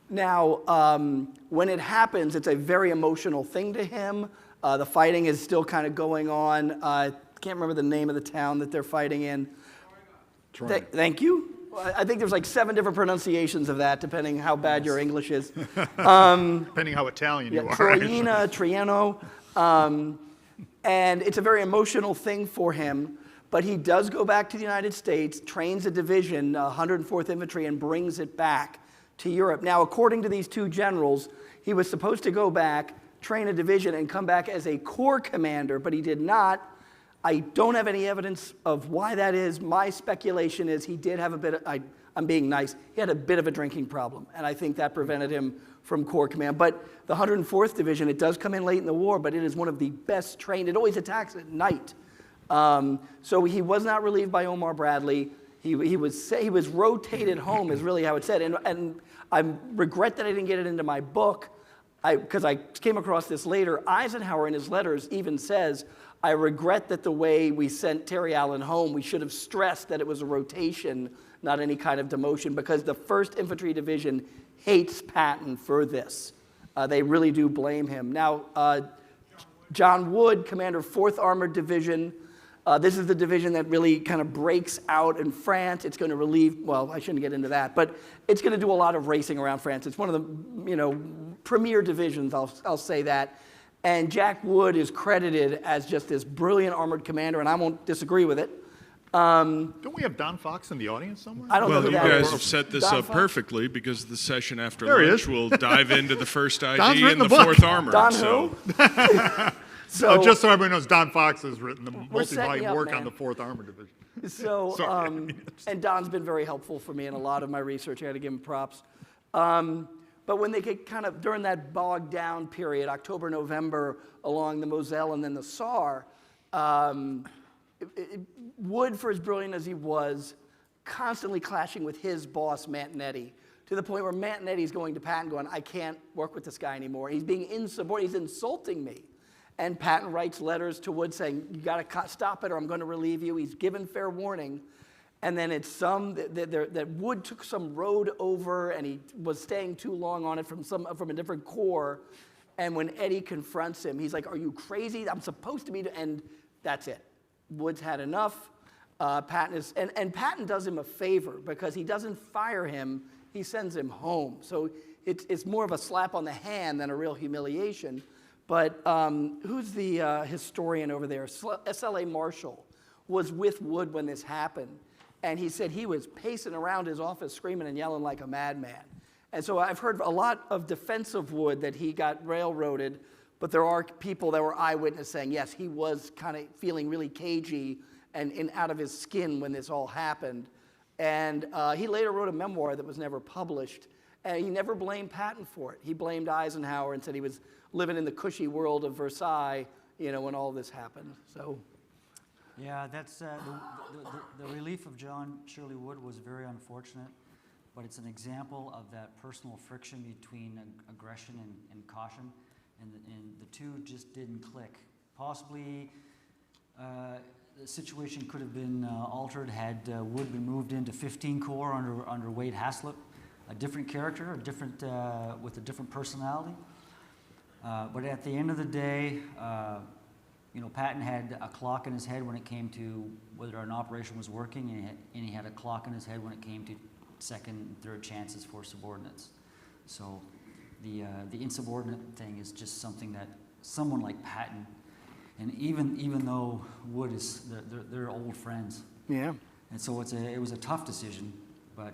Now, when it happens, it's a very emotional thing to him. The fighting is still kind of going on. I can't remember the name of the town that they're fighting in. Thank you. I think there's like 7 different pronunciations of that, depending how bad your English is. Depending how Italian you are. Troina, Triano. And it's a very emotional thing for him. But he does go back to the United States, trains a division, 104th Infantry, and brings it back to Europe. Now, according to these 2 generals, he was supposed to go back, train a division, and come back as a corps commander, but he did not. I don't have any evidence of why that is. My speculation is he did have a bit of, I'm being nice, he had a bit of a drinking problem, and I think that prevented him from corps command. But the 104th Division, it does come in late in the war, but it is one of the best trained. It always attacks at night. So he was not relieved by Omar Bradley. He was rotated home, is really how it said. And I regret that I didn't get it into my book, because I came across this later. Eisenhower in his letters even says, I regret that the way we sent Terry Allen home, we should have stressed that it was a rotation, not any kind of demotion, because the 1st Infantry Division hates Patton for this. They really do blame him. Now, John Wood, commander of 4th Armored Division. This is the division that really kind of breaks out in France. It's going to relieve, well, I shouldn't get into that, but it's going to do a lot of racing around France. It's one of the, premier divisions, I'll say that. And Jack Wood is credited as just this brilliant armored commander, and I won't disagree with it. Don't we have Don Fox in the audience somewhere? I don't know who that is. Well, you guys have set this up perfectly, because the session after lunch will dive into the 1st Don's ID and the book. 4th Armored. Don so. who? So, just so everybody knows, Don Fox has written the setting multi-volume up, work man. on the 4th Armored Division. So, and Don's been very helpful for me in a lot of my research. I got to give him props. But when they get kind of, during that bogged down period, October, November, along the Moselle and then the Saar, Wood, for as brilliant as he was, constantly clashing with his boss, Mantonetti, to the point where Mantonetti's going to Patton going, I can't work with this guy anymore. He's being insubordinate, he's insulting me. And Patton writes letters to Wood saying, you got to stop it or I'm going to relieve you. He's given fair warning. And then it's that Wood took some road over and he was staying too long on it from a different corps. And when Eddie confronts him, he's like, are you crazy? I'm supposed to be, and that's it. Wood's had enough. Patton is, and Patton does him a favor because he doesn't fire him, he sends him home. So it's more of a slap on the hand than a real humiliation. But who's the historian over there? S.L.A. Marshall was with Wood when this happened. And he said he was pacing around his office screaming and yelling like a madman. And so I've heard a lot of defense of Wood that he got railroaded, but there are people that were eyewitness saying, yes, he was kind of feeling really cagey and out of his skin when this all happened. And he later wrote a memoir that was never published. And he never blamed Patton for it. He blamed Eisenhower and said he was living in the cushy world of Versailles, you know, when all this happened. So, yeah, that's the relief of John Shirley Wood was very unfortunate, but it's an example of that personal friction between aggression and caution, and the two just didn't click. Possibly, the situation could have been altered had Wood been moved into 15 Corps under Wade Haslip, a different character, with a different personality. But at the end of the day, you know, Patton had a clock in his head when it came to whether an operation was working, and he had a clock in his head when it came to second and third chances for subordinates. So the insubordinate thing is just something that someone like Patton, and even though Wood is, they're old friends. Yeah. And so it was a tough decision, but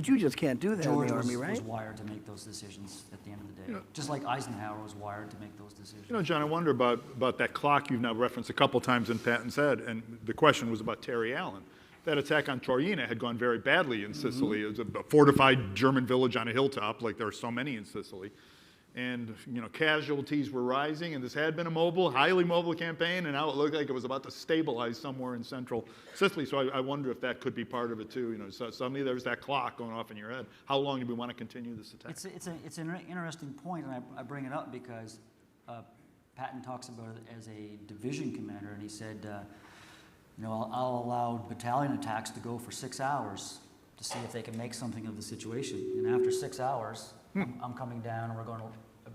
you just can't do that George in the Army, right? was wired to make those decisions at the end of the day, just like Eisenhower was wired to make those decisions. You know, John, I wonder about that clock you've now referenced a couple times in Patton's head, and the question was about Terry Allen. That attack on Troyina had gone very badly in Sicily. It was a fortified German village on a hilltop, like there are so many in Sicily. And, you know, casualties were rising, and this had been a highly mobile campaign, and now it looked like it was about to stabilize somewhere in central Sicily. So I wonder if that could be part of it too. You know, so suddenly there's that clock going off in your head. How long do we want to continue this attack? It's an interesting point, and I bring it up because Patton talks about it as a division commander, and he said, you know, I'll allow battalion attacks to go for 6 hours to see if they can make something of the situation. And after 6 hours, I'm coming down, and we're going to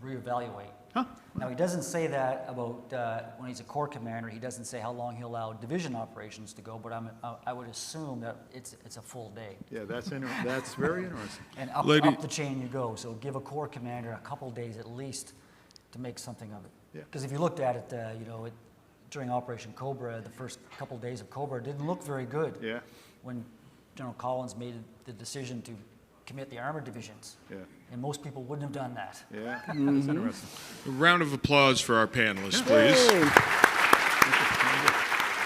reevaluate. Huh? Now, he doesn't say that about when he's a corps commander. He doesn't say how long he'll allow division operations to go, but I would assume that it's a full day. Yeah, that's very interesting. And up the chain you go. So give a corps commander a couple days at least to make something of it. Yeah. Because if you looked at it, you know, during Operation Cobra, the first couple days of Cobra didn't look very good. Yeah. When General Collins made the decision to commit the armored divisions. Yeah. And most people wouldn't have done that. Yeah, that's interesting. A round of applause for our panelists, please.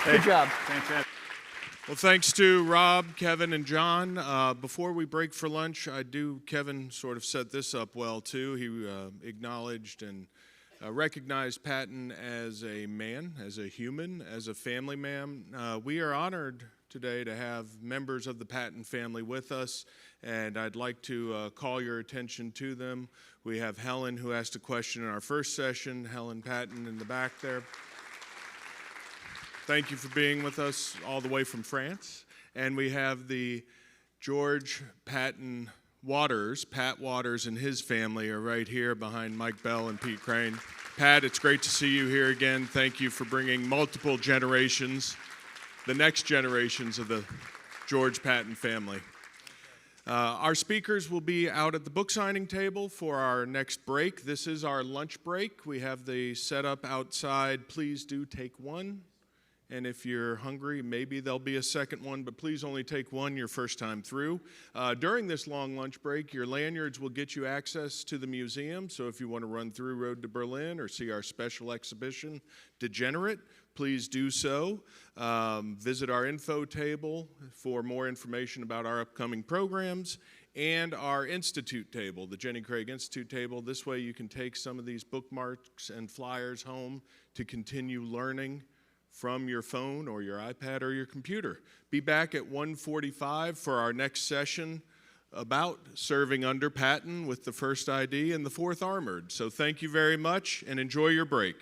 Good job. Fantastic. Well, thanks to Rob, Kevin, and John. Before we break for lunch, Kevin sort of set this up well, too. He acknowledged and recognized Patton as a man, as a human, as a family man. We are honored today to have members of the Patton family with us, and I'd like to call your attention to them. We have Helen, who asked a question in our first session, Helen Patton in the back there. Thank you for being with us all the way from France. And we have the George Patton Waters. Pat Waters and his family are right here behind Mike Bell and Pete Crane. Pat, it's great to see you here again. Thank you for bringing multiple generations, the next generations of the George Patton family. Our speakers will be out at the book signing table for our next break. This is our lunch break. We have the setup outside. Please do take one. And if you're hungry, maybe there'll be a second one, but please only take one your first time through. During this long lunch break, your lanyards will get you access to the museum. So if you want to run through Road to Berlin or see our special exhibition, Degenerate, please do so. Visit our info table for more information about our upcoming programs and our Institute table, the Jenny Craig Institute table. This way you can take some of these bookmarks and flyers home to continue learning from your phone or your iPad or your computer. Be back at 1:45 for our next session about serving under Patton with the 1st ID and the 4th Armored. So thank you very much and enjoy your break.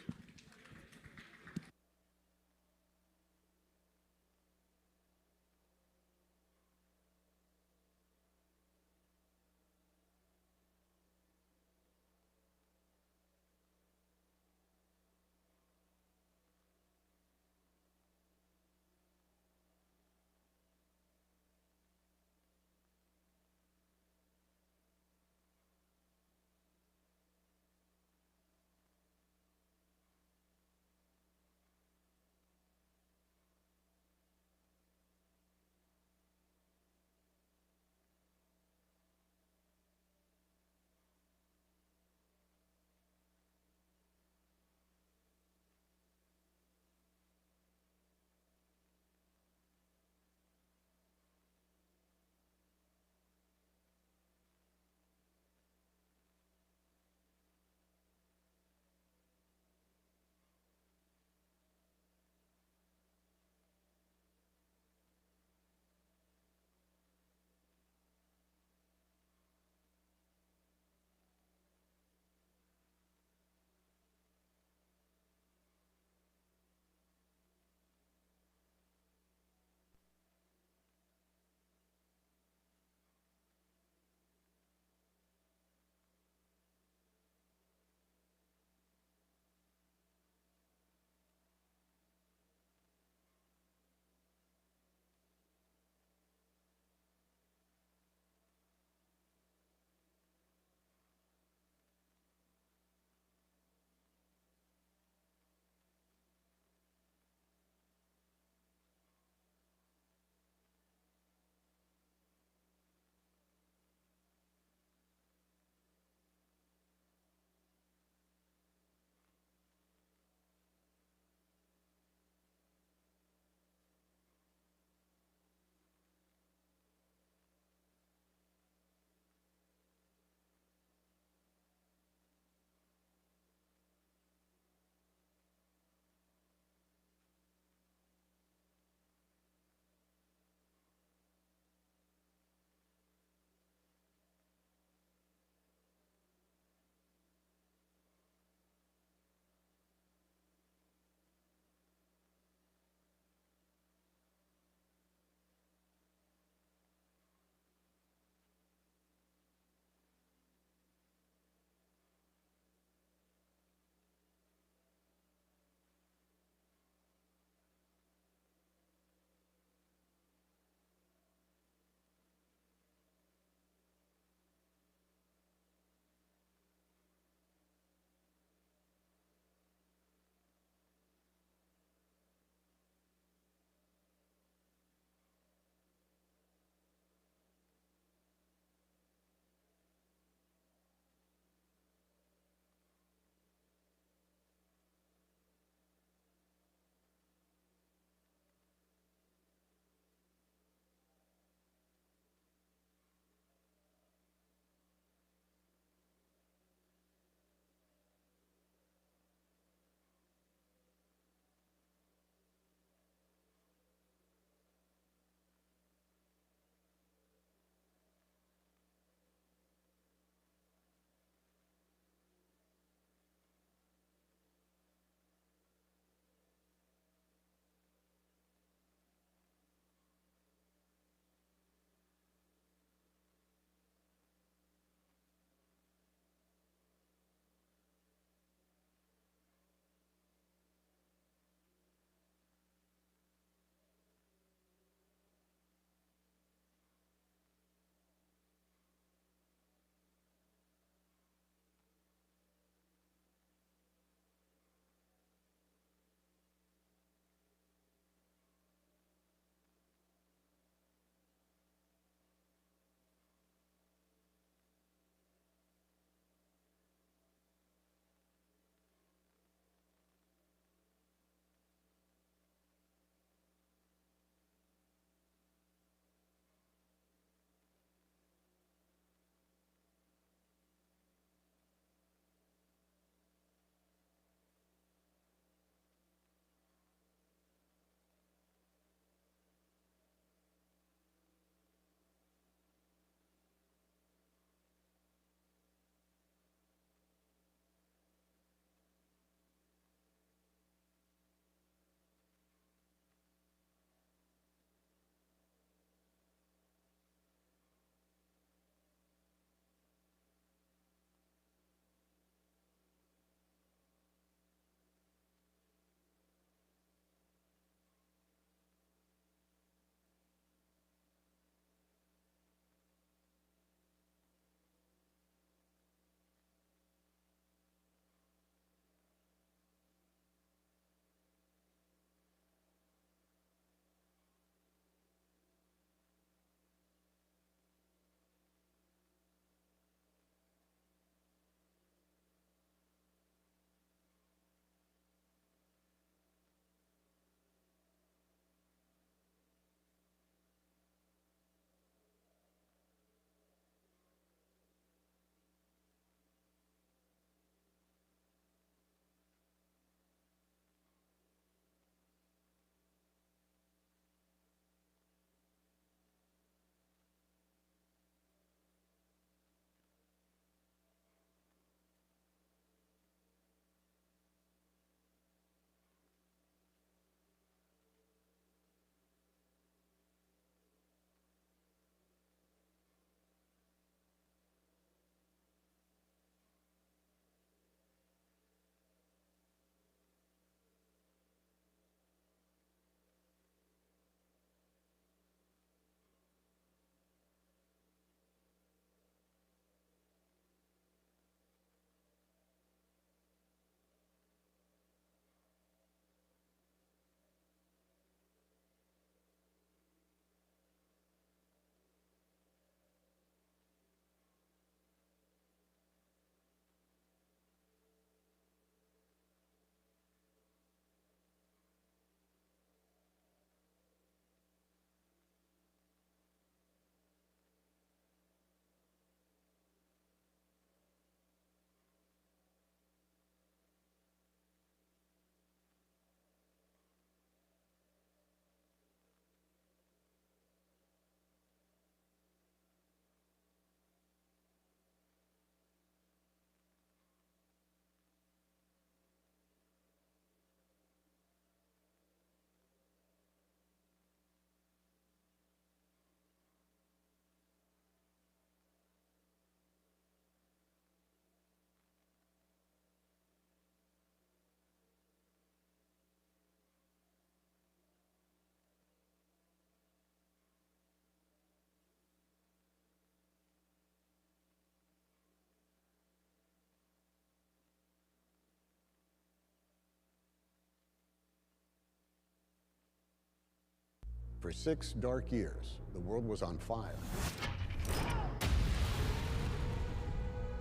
For 6 dark years, the world was on fire.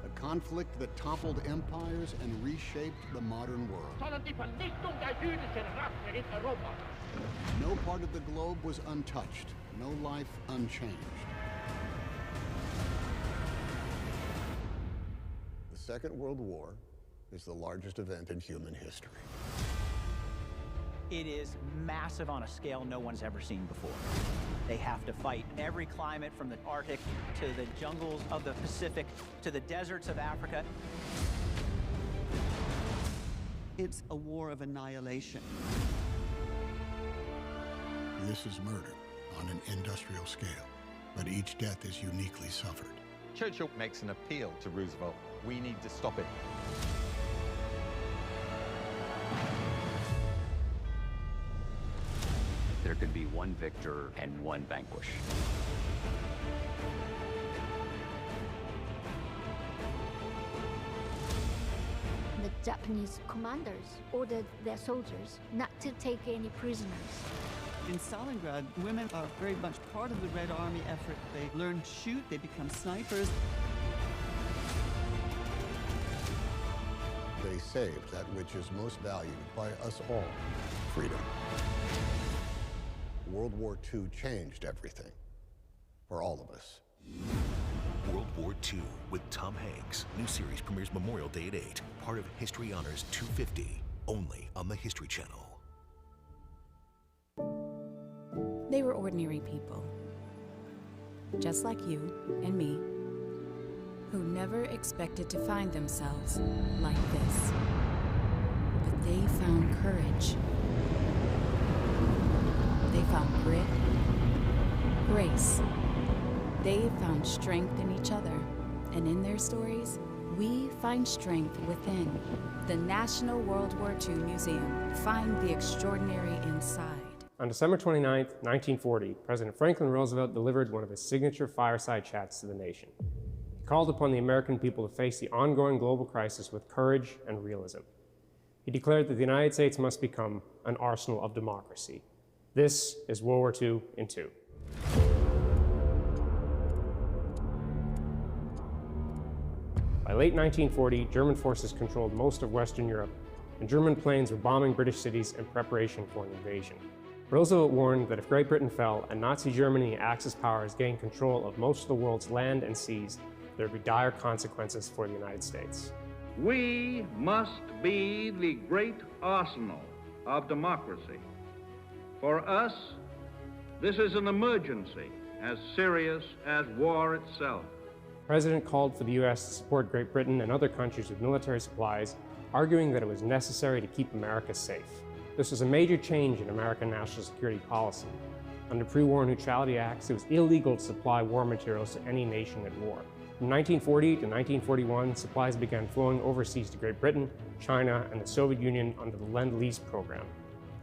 A conflict that toppled empires and reshaped the modern world. No part of the globe was untouched, no life unchanged. The Second World War is the largest event in human history. It is massive on a scale no one's ever seen before. They have to fight every climate from the Arctic to the jungles of the Pacific to the deserts of Africa. It's a war of annihilation. This is murder on an industrial scale, but each death is uniquely suffered. Churchill makes an appeal to Roosevelt. We need to stop it. There could be one victor and one vanquish. The Japanese commanders ordered their soldiers not to take any prisoners. In Stalingrad, women are very much part of the Red Army effort. They learn to shoot, they become snipers. They saved that which is most valued by us all, freedom. World War II changed everything for all of us. World War II with Tom Hanks. New series premieres Memorial Day at 8. Part of History Honors 250, only on the History Channel. They were ordinary people, just like you and me, who never expected to find themselves like this. But they found courage. They found grit, grace. They found strength in each other. And in their stories, we find strength within. The National World War II Museum. Find the extraordinary inside. On December 29, 1940, President Franklin Roosevelt delivered one of his signature fireside chats to the nation. He called upon the American people to face the ongoing global crisis with courage and realism. He declared that the United States must become an arsenal of democracy. This is World War II in 2. By late 1940, German forces controlled most of Western Europe, and German planes were bombing British cities in preparation for an invasion. Roosevelt warned that if Great Britain fell and Nazi Germany and Axis powers gained control of most of the world's land and seas, there would be dire consequences for the United States. We must be the great arsenal of democracy. For us, this is an emergency as serious as war itself. The President called for the U.S. to support Great Britain and other countries with military supplies, arguing that it was necessary to keep America safe. This was a major change in American national security policy. Under pre-war neutrality acts, it was illegal to supply war materials to any nation at war. From 1940 to 1941, supplies began flowing overseas to Great Britain, China, and the Soviet Union under the Lend-Lease program.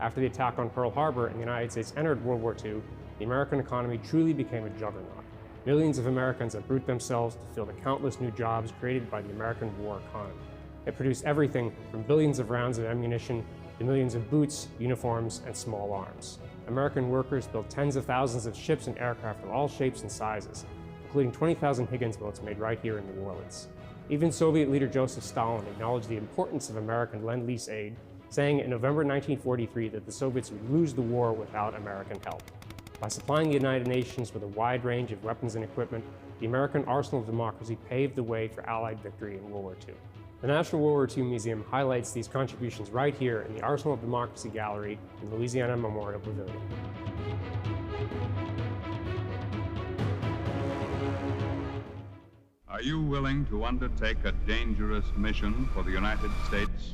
After the attack on Pearl Harbor and the United States entered World War II, the American economy truly became a juggernaut. Millions of Americans uproot themselves to fill the countless new jobs created by the American war economy. It produced everything from billions of rounds of ammunition to millions of boots, uniforms, and small arms. American workers built tens of thousands of ships and aircraft of all shapes and sizes, including 20,000 Higgins boats made right here in New Orleans. Even Soviet leader Joseph Stalin acknowledged the importance of American Lend-Lease aid, saying in November 1943 that the Soviets would lose the war without American help. By supplying the United Nations with a wide range of weapons and equipment, the American arsenal of democracy paved the way for Allied victory in World War II. The National World War II Museum highlights these contributions right here in the Arsenal of Democracy Gallery in Louisiana Memorial Pavilion. Are you willing to undertake a dangerous mission for the United States?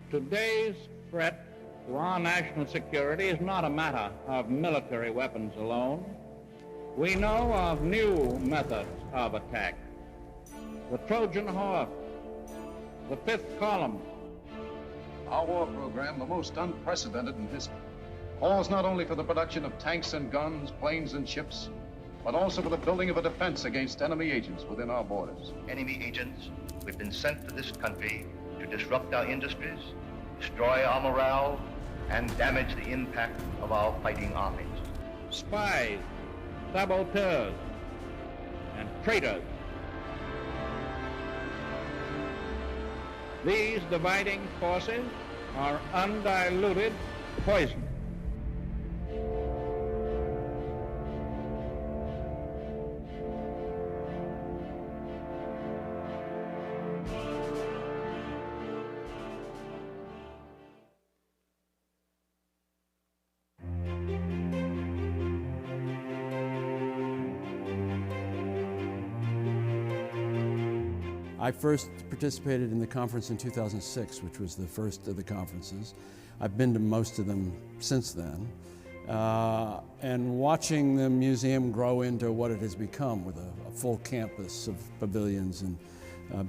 Today's threat to our national security is not a matter of military weapons alone. We know of new methods of attack. The Trojan horse, the fifth column. Our war program, the most unprecedented in history, calls not only for the production of tanks and guns, planes and ships, but also for the building of a defense against enemy agents within our borders. Enemy agents who've been sent to this country to disrupt our industries, destroy our morale, and damage the impact of our fighting armies. Spies, saboteurs, and traitors. These dividing forces are undiluted poison. I first participated in the conference in 2006, which was the first of the conferences. I've been to most of them since then. And watching the museum grow into what it has become with a full campus of pavilions and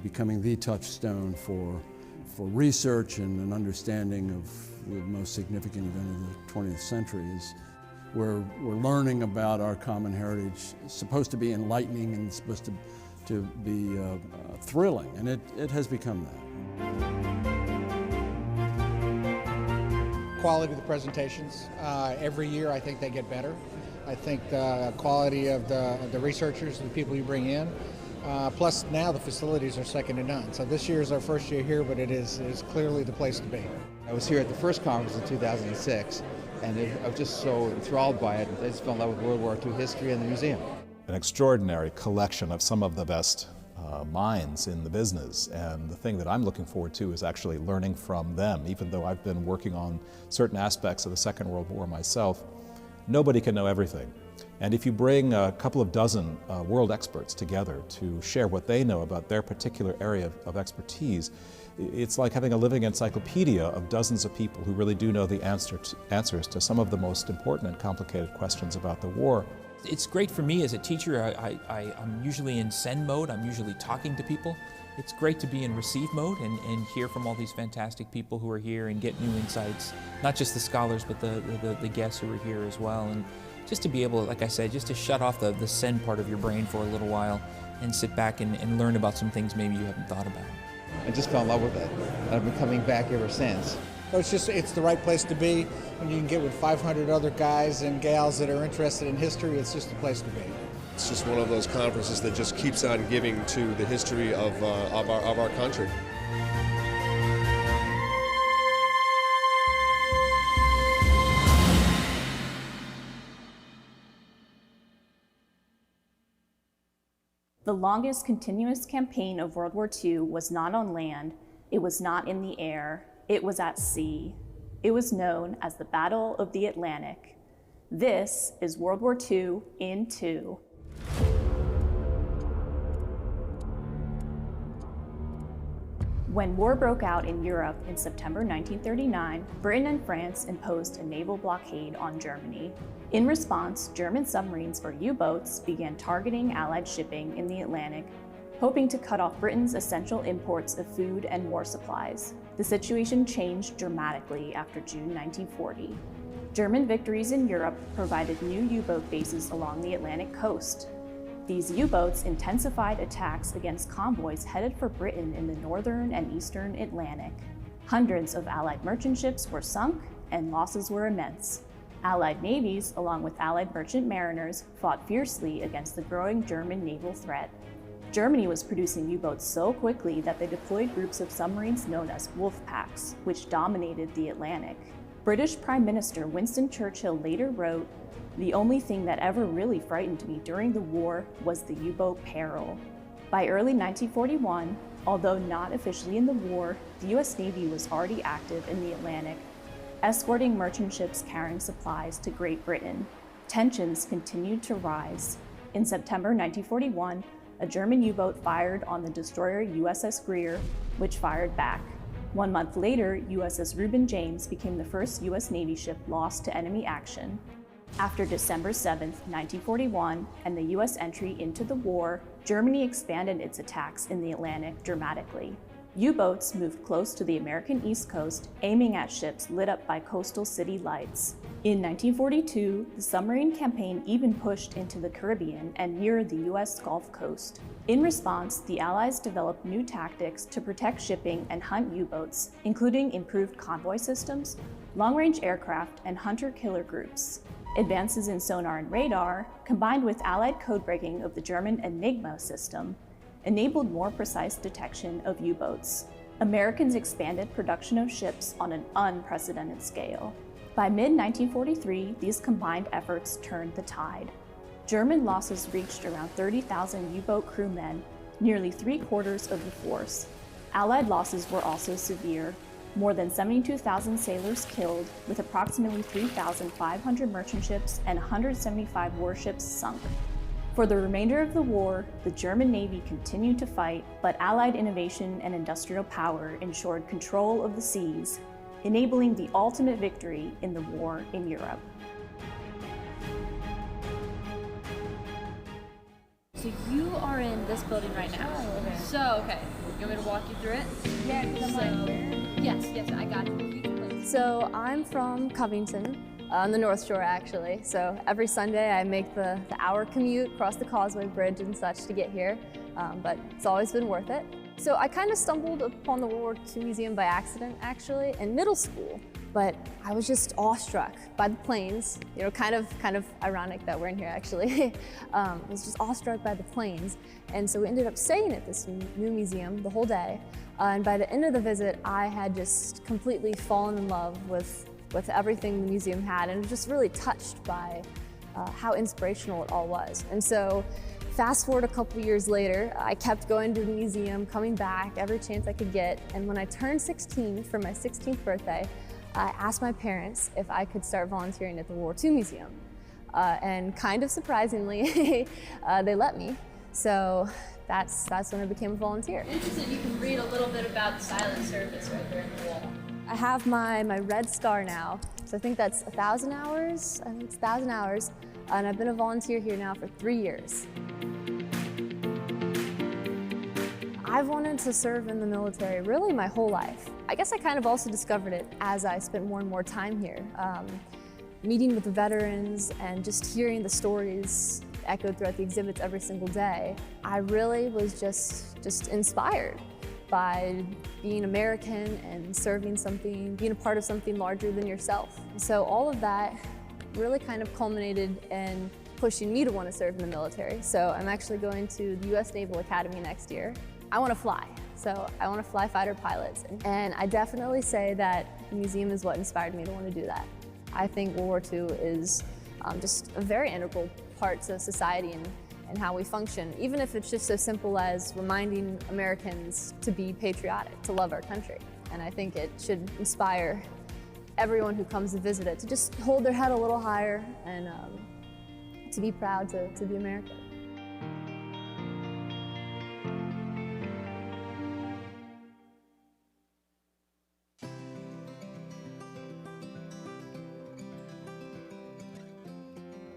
becoming the touchstone for research and an understanding of the most significant event of the 20th century is we're learning about our common heritage. It's supposed to be enlightening and it's supposed to be thrilling, and it has become that. Quality of the presentations. Every year I think they get better. I think the quality of the researchers, the people you bring in, plus now the facilities are second to none. So this year is our first year here, but it is clearly the place to be. I was here at the first conference in 2006, and I was just so enthralled by it. I just fell in love with World War II history and the museum. An extraordinary collection of some of the best minds in the business, and the thing that I'm looking forward to is actually learning from them. Even though I've been working on certain aspects of the Second World War myself, nobody can know everything. And if you bring a couple of dozen world experts together to share what they know about their particular area of expertise, it's like having a living encyclopedia of dozens of people who really do know the answers to some of the most important and complicated questions about the war. It's great for me as a teacher. I'm usually in send mode. I'm usually talking to people. It's great to be in receive mode and hear from all these fantastic people who are here and get new insights, not just the scholars, but the guests who are here as well. And just to be able, like I said, just to shut off the send part of your brain for a little while and sit back and learn about some things maybe you haven't thought about. I just fell in love with it. I've been coming back ever since. Well, it's the right place to be. When you can get with 500 other guys and gals that are interested in history, it's just the place to be. It's just one of those conferences that just keeps on giving to the history of our country. The longest continuous campaign of World War II was not on land, it was not in the air, it was at sea. It was known as the Battle of the Atlantic. This is World War II in 2. When war broke out in Europe in September 1939, Britain and France imposed a naval blockade on Germany. In response, German submarines or U-boats began targeting Allied shipping in the Atlantic, hoping to cut off Britain's essential imports of food and war supplies. The situation changed dramatically after June 1940. German victories in Europe provided new U-boat bases along the Atlantic coast. These U-boats intensified attacks against convoys headed for Britain in the northern and eastern Atlantic. Hundreds of Allied merchant ships were sunk, and losses were immense. Allied navies, along with Allied merchant mariners, fought fiercely against the growing German naval threat. Germany was producing U-boats so quickly that they deployed groups of submarines known as wolf packs, which dominated the Atlantic. British Prime Minister Winston Churchill later wrote, "The only thing that ever really frightened me during the war was the U-boat peril." By early 1941, although not officially in the war, the U.S. Navy was already active in the Atlantic, escorting merchant ships carrying supplies to Great Britain. Tensions continued to rise. In September 1941, a German U-boat fired on the destroyer USS Greer, which fired back. 1 month later, USS Reuben James became the first U.S. Navy ship lost to enemy action. After December 7, 1941, and the U.S. entry into the war, Germany expanded its attacks in the Atlantic dramatically. U-boats moved close to the American East Coast, aiming at ships lit up by coastal city lights. In 1942, the submarine campaign even pushed into the Caribbean and near the U.S. Gulf Coast. In response, the Allies developed new tactics to protect shipping and hunt U-boats, including improved convoy systems, long-range aircraft, and hunter-killer groups. Advances in sonar and radar, combined with Allied code-breaking of the German Enigma system, enabled more precise detection of U-boats. Americans expanded production of ships on an unprecedented scale. By mid-1943, these combined efforts turned the tide. German losses reached around 30,000 U-boat crewmen, nearly 3/4 of the force. Allied losses were also severe. More than 72,000 sailors killed, with approximately 3,500 merchant ships and 175 warships sunk. For the remainder of the war, the German Navy continued to fight, but Allied innovation and industrial power ensured control of the seas, enabling the ultimate victory in the war in Europe. So you are in this building right now. Oh, okay. So, okay, you want me to walk you through it? Yeah, because I'm like, yes, I got you. So I'm from Covington, on the North Shore actually. So every Sunday I make the hour commute across the Causeway Bridge and such to get here, but it's always been worth it. So I kind of stumbled upon the World War II Museum by accident actually in middle school, but I was just awestruck by the planes. You know, kind of ironic that we're in here actually. I was just awestruck by the planes, and so we ended up staying at this new museum the whole day. And by the end of the visit, I had just completely fallen in love with everything the museum had, and was just really touched by how inspirational it all was. And so fast forward a couple years later, I kept going to the museum, coming back every chance I could get. And when I turned 16 for my 16th birthday, I asked my parents if I could start volunteering at the World War II Museum. And kind of surprisingly, they let me. So that's when I became a volunteer. Interesting, you can read a little bit about the silent service right there in the wall. I have my red star now, so I think that's 1,000 hours. I think it's 1,000 hours, and I've been a volunteer here now for 3 years. I've wanted to serve in the military really my whole life. I guess I kind of also discovered it as I spent more and more time here, meeting with the veterans and just hearing the stories echoed throughout the exhibits every single day. I really was just inspired by being American and serving something, being a part of something larger than yourself. So all of that really kind of culminated in pushing me to want to serve in the military. So I'm actually going to the U.S. Naval Academy next year. I want to fly, so I want to fly fighter pilots. And I definitely say that the museum is what inspired me to want to do that. I think World War II is just a very integral part to society and how we function, even if it's just so simple as reminding Americans to be patriotic, to love our country. And I think it should inspire everyone who comes to visit it to just hold their head a little higher and to be proud to be American.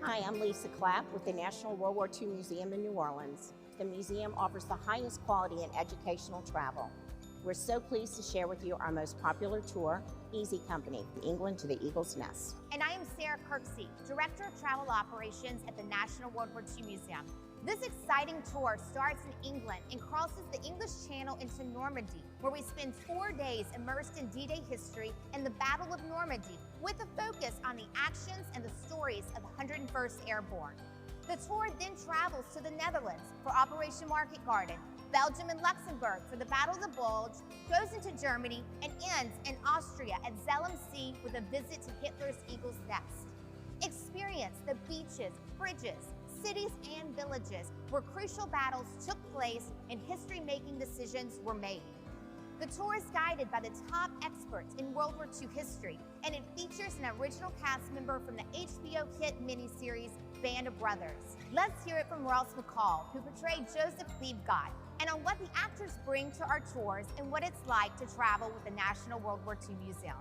Hi, I'm Lisa Clapp with the National World War II Museum in New Orleans. The museum offers the highest quality in educational travel. We're so pleased to share with you our most popular tour, Easy Company, from England to the Eagle's Nest. And I am Sarah Kirksey, Director of Travel Operations at the National World War II Museum. This exciting tour starts in England and crosses the English Channel into Normandy, where we spend 4 days immersed in D-Day history and the Battle of Normandy, with a focus on the actions and the stories of the 101st Airborne. The tour then travels to the Netherlands for Operation Market Garden, Belgium and Luxembourg for the Battle of the Bulge, goes into Germany, and ends in Austria at Zell am See with a visit to Hitler's Eagle's Nest. Experience the beaches, bridges, cities, and villages where crucial battles took place and history-making decisions were made. The tour is guided by the top experts in World War II history, and it features an original cast member from the HBO hit miniseries Band of Brothers. Let's hear it from Ross McCall, who portrayed Joseph Liebgott, and on what the actors bring to our tours and what it's like to travel with the National World War II Museum.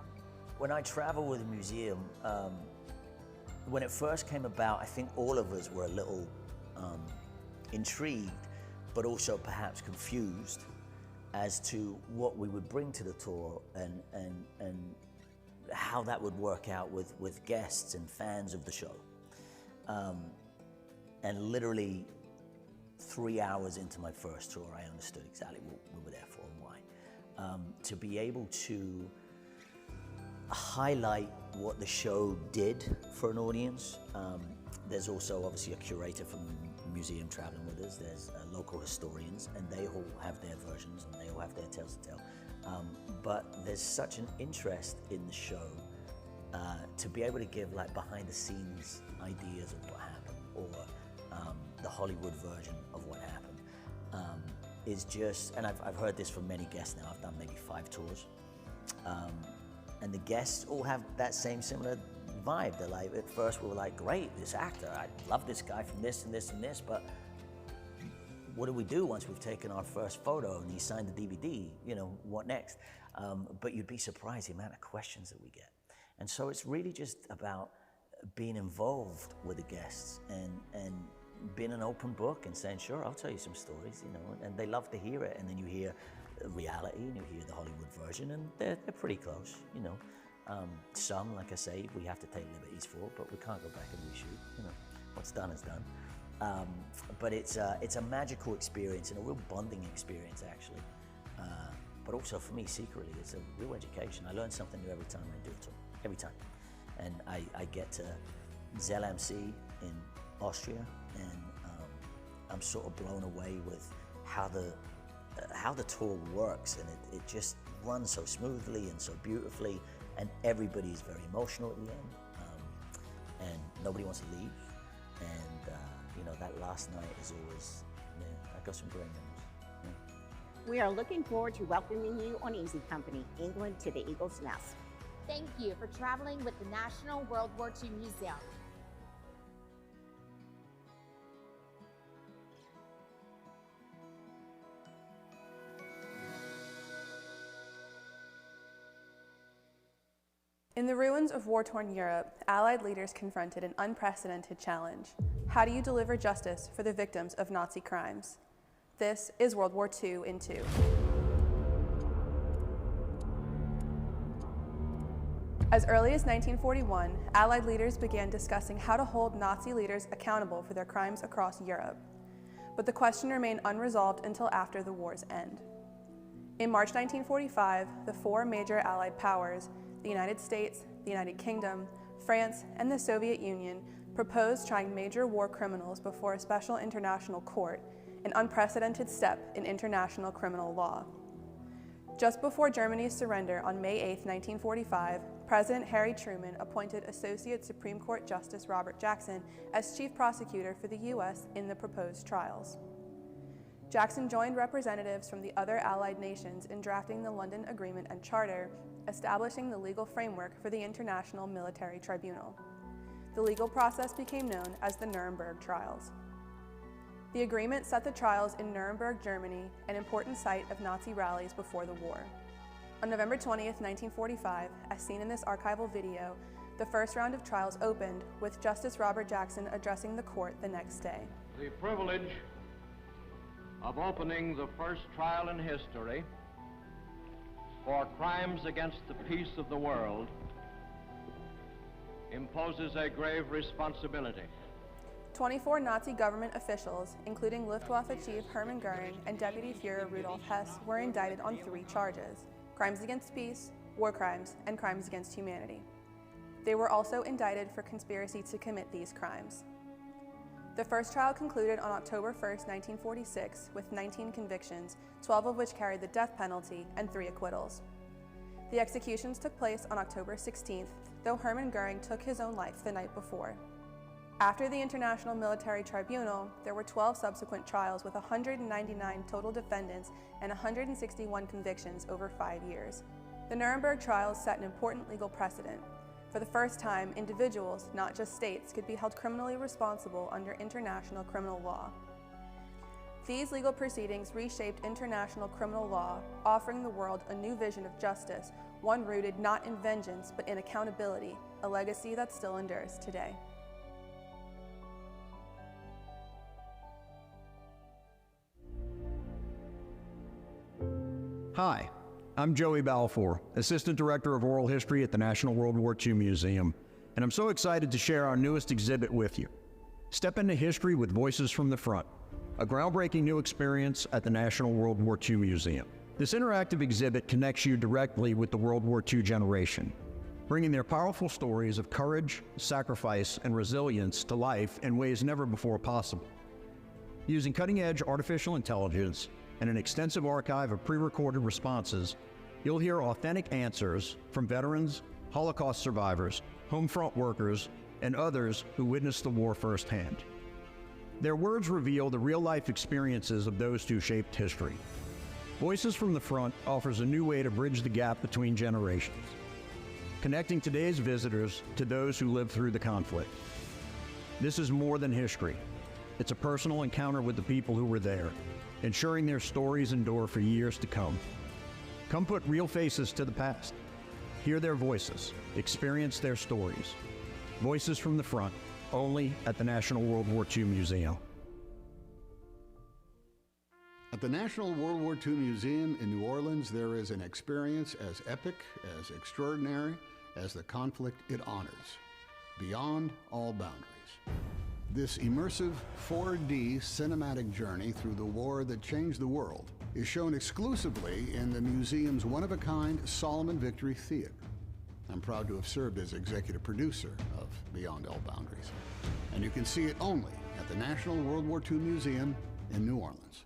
When I travel with a museum, when it first came about, I think all of us were a little intrigued, but also perhaps confused as to what we would bring to the tour and how that would work out with guests and fans of the show. And literally 3 hours into my first tour, I understood exactly what we were there for and why. To be able to highlight what the show did for an audience. There's also obviously a curator from the museum traveling with us. There's local historians, and they all have their versions and they all have their tales to tell. But there's such an interest in the show to be able to give like behind the scenes ideas of what happened, or the Hollywood version of what happened, is just, and I've heard this from many guests now. I've done maybe 5 tours. And the guests all have that same similar vibe. They're like, at first we were like, great, this actor, I love this guy from this and this and this, but what do we do once we've taken our first photo and he signed the DVD? You know, what next? But you'd be surprised the amount of questions that we get. And so it's really just about being involved with the guests and being an open book and saying, sure, I'll tell you some stories, you know, and they love to hear it. And then you hear reality and you hear the Hollywood version, and they're pretty close, you know. Some, like I say, we have to take liberties for, but we can't go back and reshoot. You know, what's done is done. But it's a magical experience and a real bonding experience, actually. But also for me, secretly, it's a real education. I learn something new every time I do a tour, every time. And I get to Zell MC in Austria, and I'm sort of blown away with how the tour works, and it just runs so smoothly and so beautifully, and everybody's very emotional at the end, and nobody wants to leave, and you know, that last night is always, I got some great memories. Yeah. We are looking forward to welcoming you on Easy Company, England to the Eagle's Nest. Thank you for traveling with the National World War II Museum. In the ruins of war-torn Europe, Allied leaders confronted an unprecedented challenge. How do you deliver justice for the victims of Nazi crimes? This is World War II in 2. As early as 1941, Allied leaders began discussing how to hold Nazi leaders accountable for their crimes across Europe. But the question remained unresolved until after the war's end. In March 1945, the 4 major Allied powers, the United States, the United Kingdom, France, and the Soviet Union, proposed trying major war criminals before a special international court, an unprecedented step in international criminal law. Just before Germany's surrender on May 8, 1945, President Harry Truman appointed Associate Supreme Court Justice Robert Jackson as chief prosecutor for the U.S. in the proposed trials. Jackson joined representatives from the other Allied nations in drafting the London Agreement and Charter, establishing the legal framework for the International Military Tribunal. The legal process became known as the Nuremberg Trials. The agreement set the trials in Nuremberg, Germany, an important site of Nazi rallies before the war. On November 20th, 1945, as seen in this archival video, the first round of trials opened, with Justice Robert Jackson addressing the court the next day. The privilege of opening the first trial in history for crimes against the peace of the world imposes a grave responsibility. 24 Nazi government officials, including Luftwaffe Chief Hermann Goering and Deputy Führer Rudolf Hess, were indicted on 3 charges: crimes against peace, war crimes, and crimes against humanity. They were also indicted for conspiracy to commit these crimes. The first trial concluded on October 1st, 1946, with 19 convictions, 12 of which carried the death penalty, and 3 acquittals. The executions took place on October 16th, though Hermann Goering took his own life the night before. After the International Military Tribunal, there were 12 subsequent trials with 199 total defendants and 161 convictions over 5 years. The Nuremberg trials set an important legal precedent. For the first time, individuals, not just states, could be held criminally responsible under international criminal law. These legal proceedings reshaped international criminal law, offering the world a new vision of justice, one rooted not in vengeance but in accountability, a legacy that still endures today. Hi, I'm Joey Balfour, Assistant Director of Oral History at the National World War II Museum, and I'm so excited to share our newest exhibit with you. Step into history with Voices from the Front, a groundbreaking new experience at the National World War II Museum. This interactive exhibit connects you directly with the World War II generation. bringing their powerful stories of courage, sacrifice, and resilience to life in ways never before possible. Using cutting-edge artificial intelligence and an extensive archive of pre-recorded responses, you'll hear authentic answers from veterans, Holocaust survivors, home front workers, and others who witnessed the war firsthand. Their words reveal the real-life experiences of those who shaped history. Voices from the Front offers a new way to bridge the gap between generations, connecting today's visitors to those who lived through the conflict. This is more than history. It's a personal encounter with the people who were there, ensuring their stories endure for years to come. Come put real faces to the past. Hear their voices, experience their stories. Voices from the Front, only at the National World War II Museum. At the National World War II Museum in New Orleans, there is an experience as epic, as extraordinary as the conflict it honors, beyond all boundaries. This immersive 4D cinematic journey through the war that changed the world is shown exclusively in the museum's one-of-a-kind Solomon Victory Theater. I'm proud to have served as executive producer of Beyond All Boundaries, and you can see it only at the National World War II Museum in New Orleans.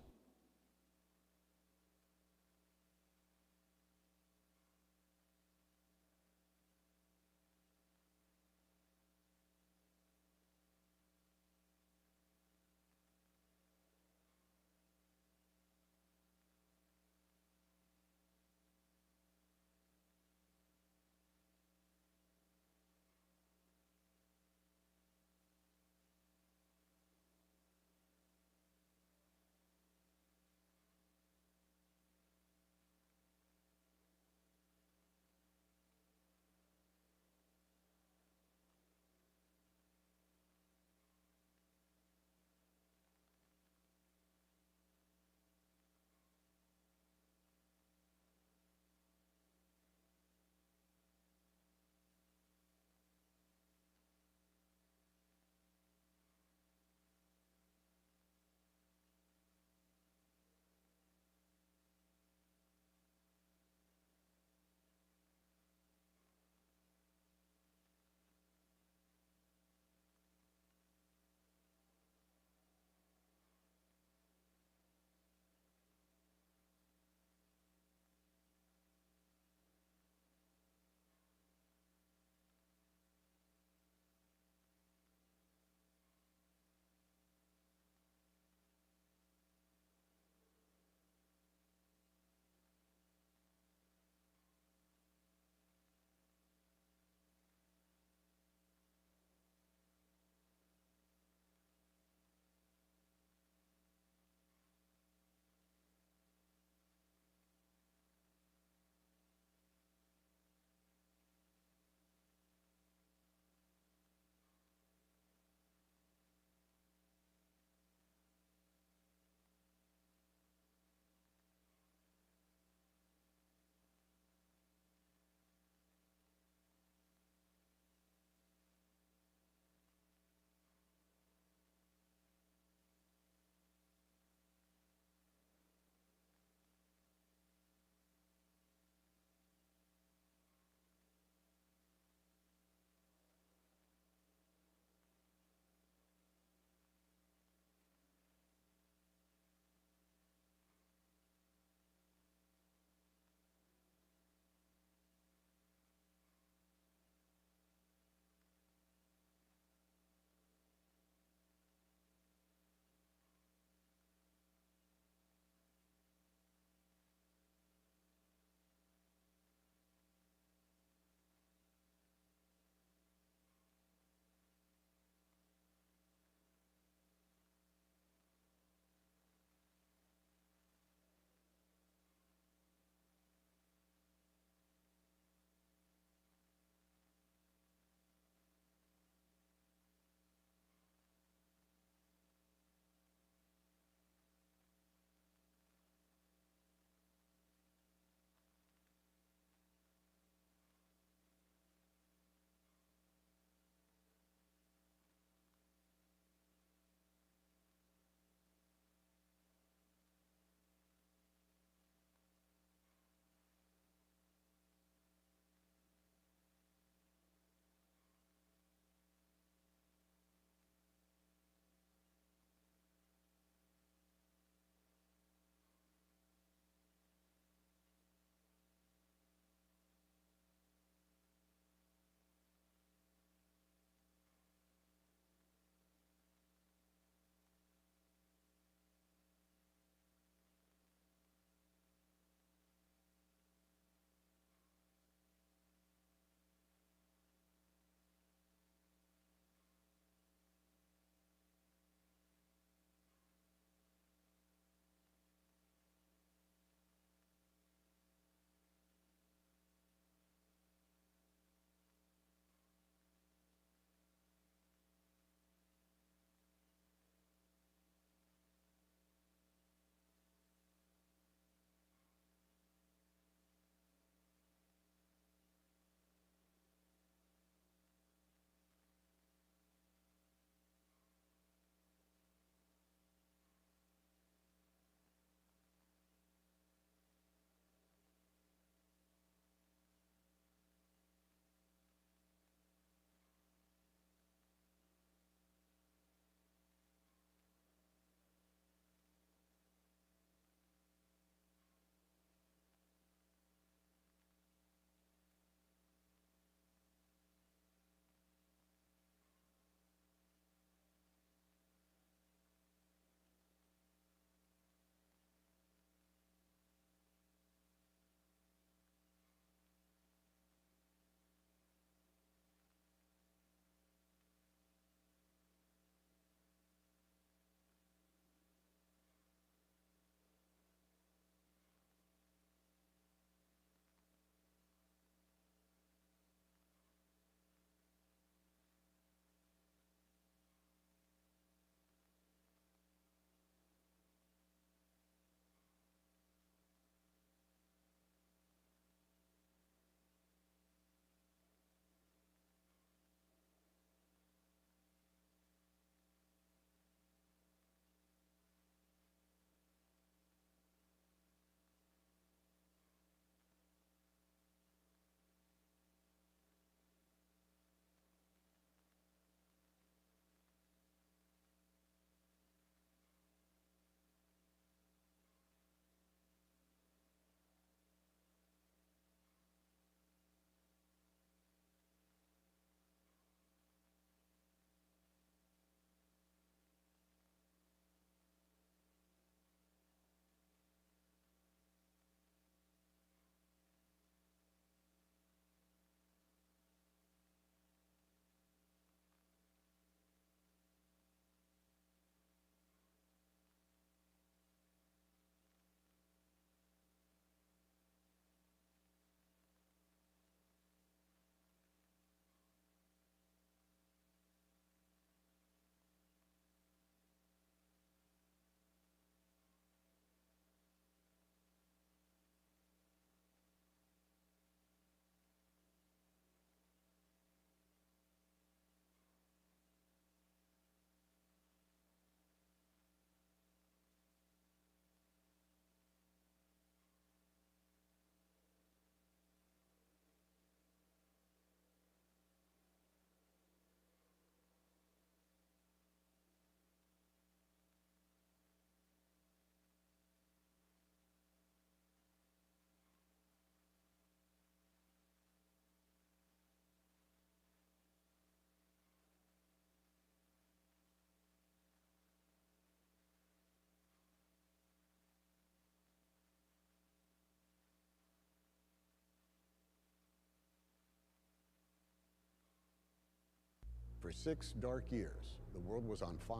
For 6 dark years, the world was on fire.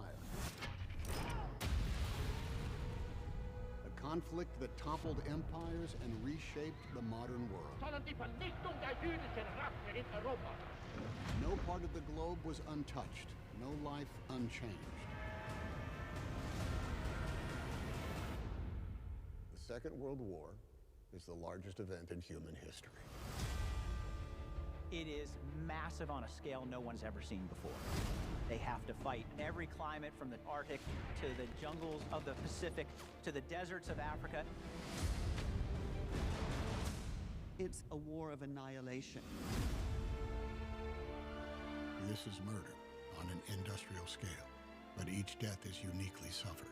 A conflict that toppled empires and reshaped the modern world. No part of the globe was untouched, no life unchanged. The Second World War is the largest event in human history. It is massive on a scale no one's ever seen before. They have to fight every climate from the Arctic to the jungles of the Pacific to the deserts of Africa. It's a war of annihilation. This is murder on an industrial scale, but each death is uniquely suffered.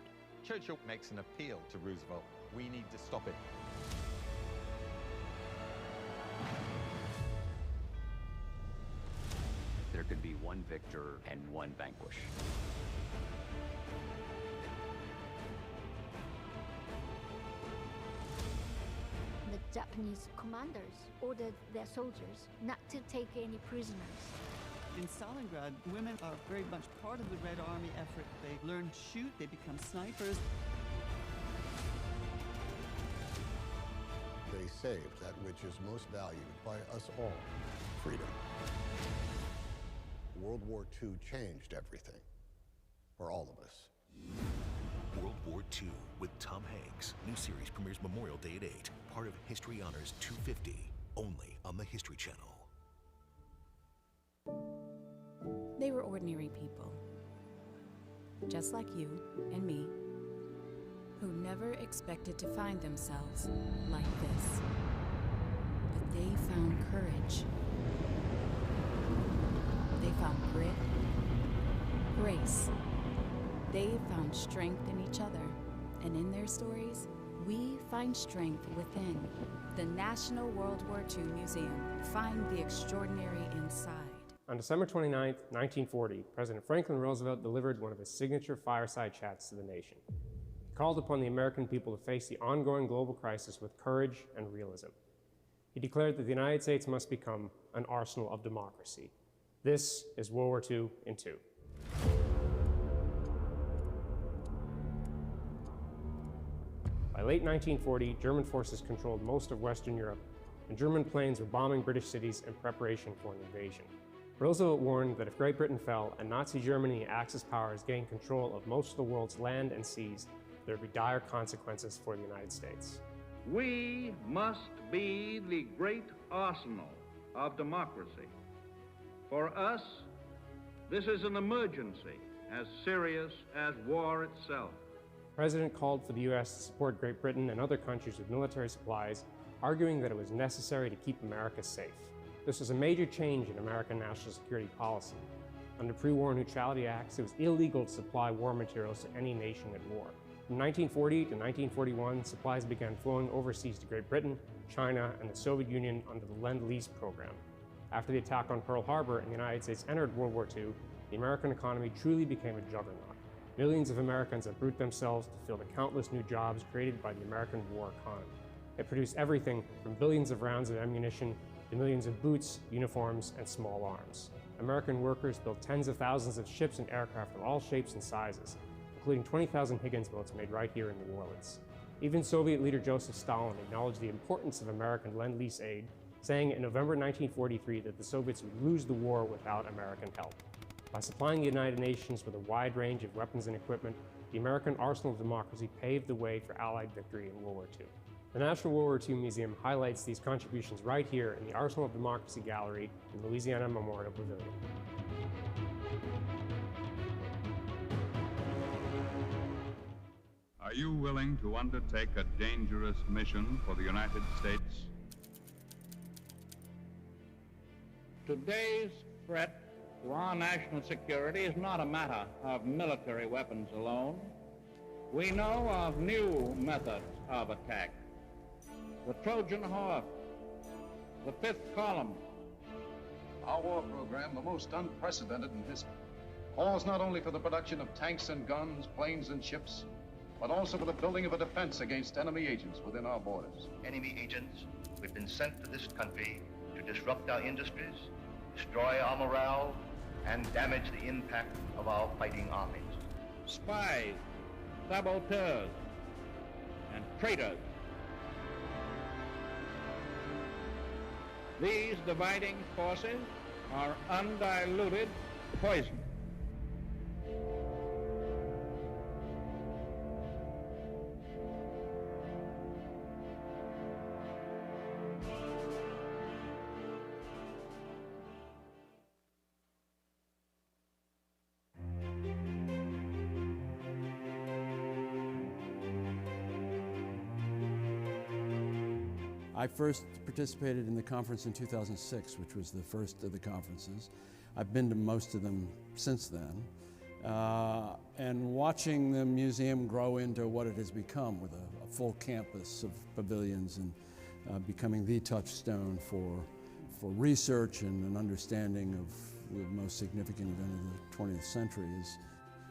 Churchill makes an appeal to Roosevelt. We need to stop it. There could be one victor and one vanquish. The Japanese commanders ordered their soldiers not to take any prisoners. In Stalingrad, women are very much part of the Red Army effort. They learn to shoot, they become snipers. They saved that which is most valued by us all, freedom. World War II changed everything, for all of us. World War II with Tom Hanks. New series premieres Memorial Day at 8. Part of History Honors 250, only on the History Channel. They were ordinary people, just like you and me, who never expected to find themselves like this. But they found courage. They found grit, grace. They found strength in each other, and in their stories, we find strength within. The National World War II Museum. Find the extraordinary inside. On December 29, 1940, President Franklin Roosevelt delivered one of his signature fireside chats to the nation. He called upon the American people to face the ongoing global crisis with courage and realism. He declared that the United States must become an arsenal of democracy. This is World War II in 2. By late 1940, German forces controlled most of Western Europe, and German planes were bombing British cities in preparation for an invasion. Roosevelt warned that if Great Britain fell and Nazi Germany and Axis powers gained control of most of the world's land and seas, there would be dire consequences for the United States. We must be the great arsenal of democracy. For us, this is an emergency as serious as war itself. The President called for the U.S. to support Great Britain and other countries with military supplies, arguing that it was necessary to keep America safe. This was a major change in American national security policy. Under pre-war neutrality acts, it was illegal to supply war materials to any nation at war. From 1940 to 1941, supplies began flowing overseas to Great Britain, China, and the Soviet Union under the Lend-Lease program. After the attack on Pearl Harbor and the United States entered World War II, the American economy truly became a juggernaut. Millions of Americans uproot themselves to fill the countless new jobs created by the American war economy. It produced everything from billions of rounds of ammunition to millions of boots, uniforms, and small arms. American workers built tens of thousands of ships and aircraft of all shapes and sizes, including 20,000 Higgins boats made right here in New Orleans. Even Soviet leader Joseph Stalin acknowledged the importance of American Lend-Lease aid, saying in November 1943 that the Soviets would lose the war without American help. By supplying the United Nations with a wide range of weapons and equipment, the American arsenal of democracy paved the way for Allied victory in World War II. The National World War II Museum highlights these contributions right here in the Arsenal of Democracy Gallery in the Louisiana Memorial Pavilion. Are you willing to undertake a dangerous mission for the United States? Today's threat to our national security is not a matter of military weapons alone. We know of new methods of attack. The Trojan horse, the fifth column. Our war program, the most unprecedented in history, calls not only for the production of tanks and guns, planes and ships, but also for the building of a defense against enemy agents within our borders. Enemy agents who have been sent to this country to disrupt our industries, destroy our morale, and damage the impact of our fighting armies. Spies, saboteurs, and traitors. These dividing forces are undiluted poison. I first participated in the conference in 2006, which was the first of the conferences. I've been to most of them since then. And watching the museum grow into what it has become with a full campus of pavilions and becoming the touchstone for research and an understanding of the most significant event of the 20th century is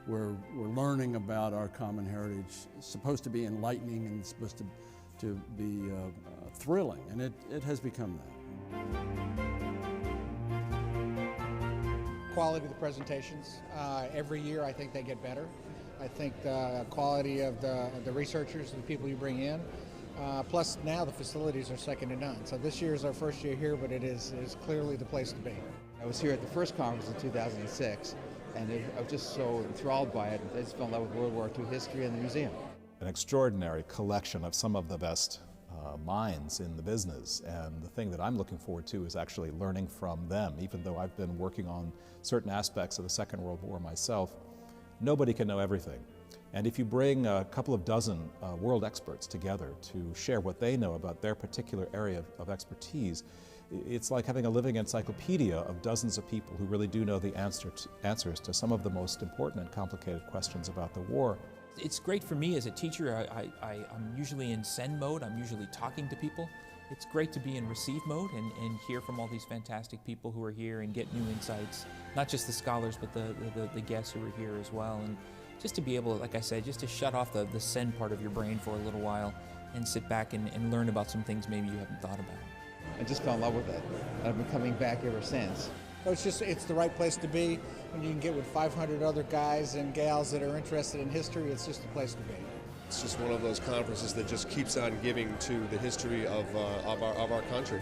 we're learning about our common heritage. It's supposed to be enlightening and it's supposed to be thrilling, and it has become that. Quality of the presentations. Every year I think they get better. I think the quality of the researchers, the people you bring in, plus now the facilities are second to none. So this year is our first year here, but it is clearly the place to be. I was here at the first conference in 2006, and I was just so enthralled by it. I just fell in love with World War II history and the museum. An extraordinary collection of some of the best minds in the business, and the thing that I'm looking forward to is actually learning from them. Even though I've been working on certain aspects of the Second World War myself, nobody can know everything. And if you bring a couple of dozen world experts together to share what they know about their particular area of expertise, it's like having a living encyclopedia of dozens of people who really do know the answers to some of the most important and complicated questions about the war. It's great for me as a teacher. I'm usually in send mode. I'm usually talking to people. It's great to be in receive mode and hear from all these fantastic people who are here and get new insights, not just the scholars, but the guests who are here as well. And just to be able, like I said, just to shut off the send part of your brain for a little while and sit back and learn about some things maybe you haven't thought about. I just fell in love with it. I've been coming back ever since. It's the right place to be. When you can get with 500 other guys and gals that are interested in history, it's just the place to be. It's just one of those conferences that just keeps on giving to the history of our country.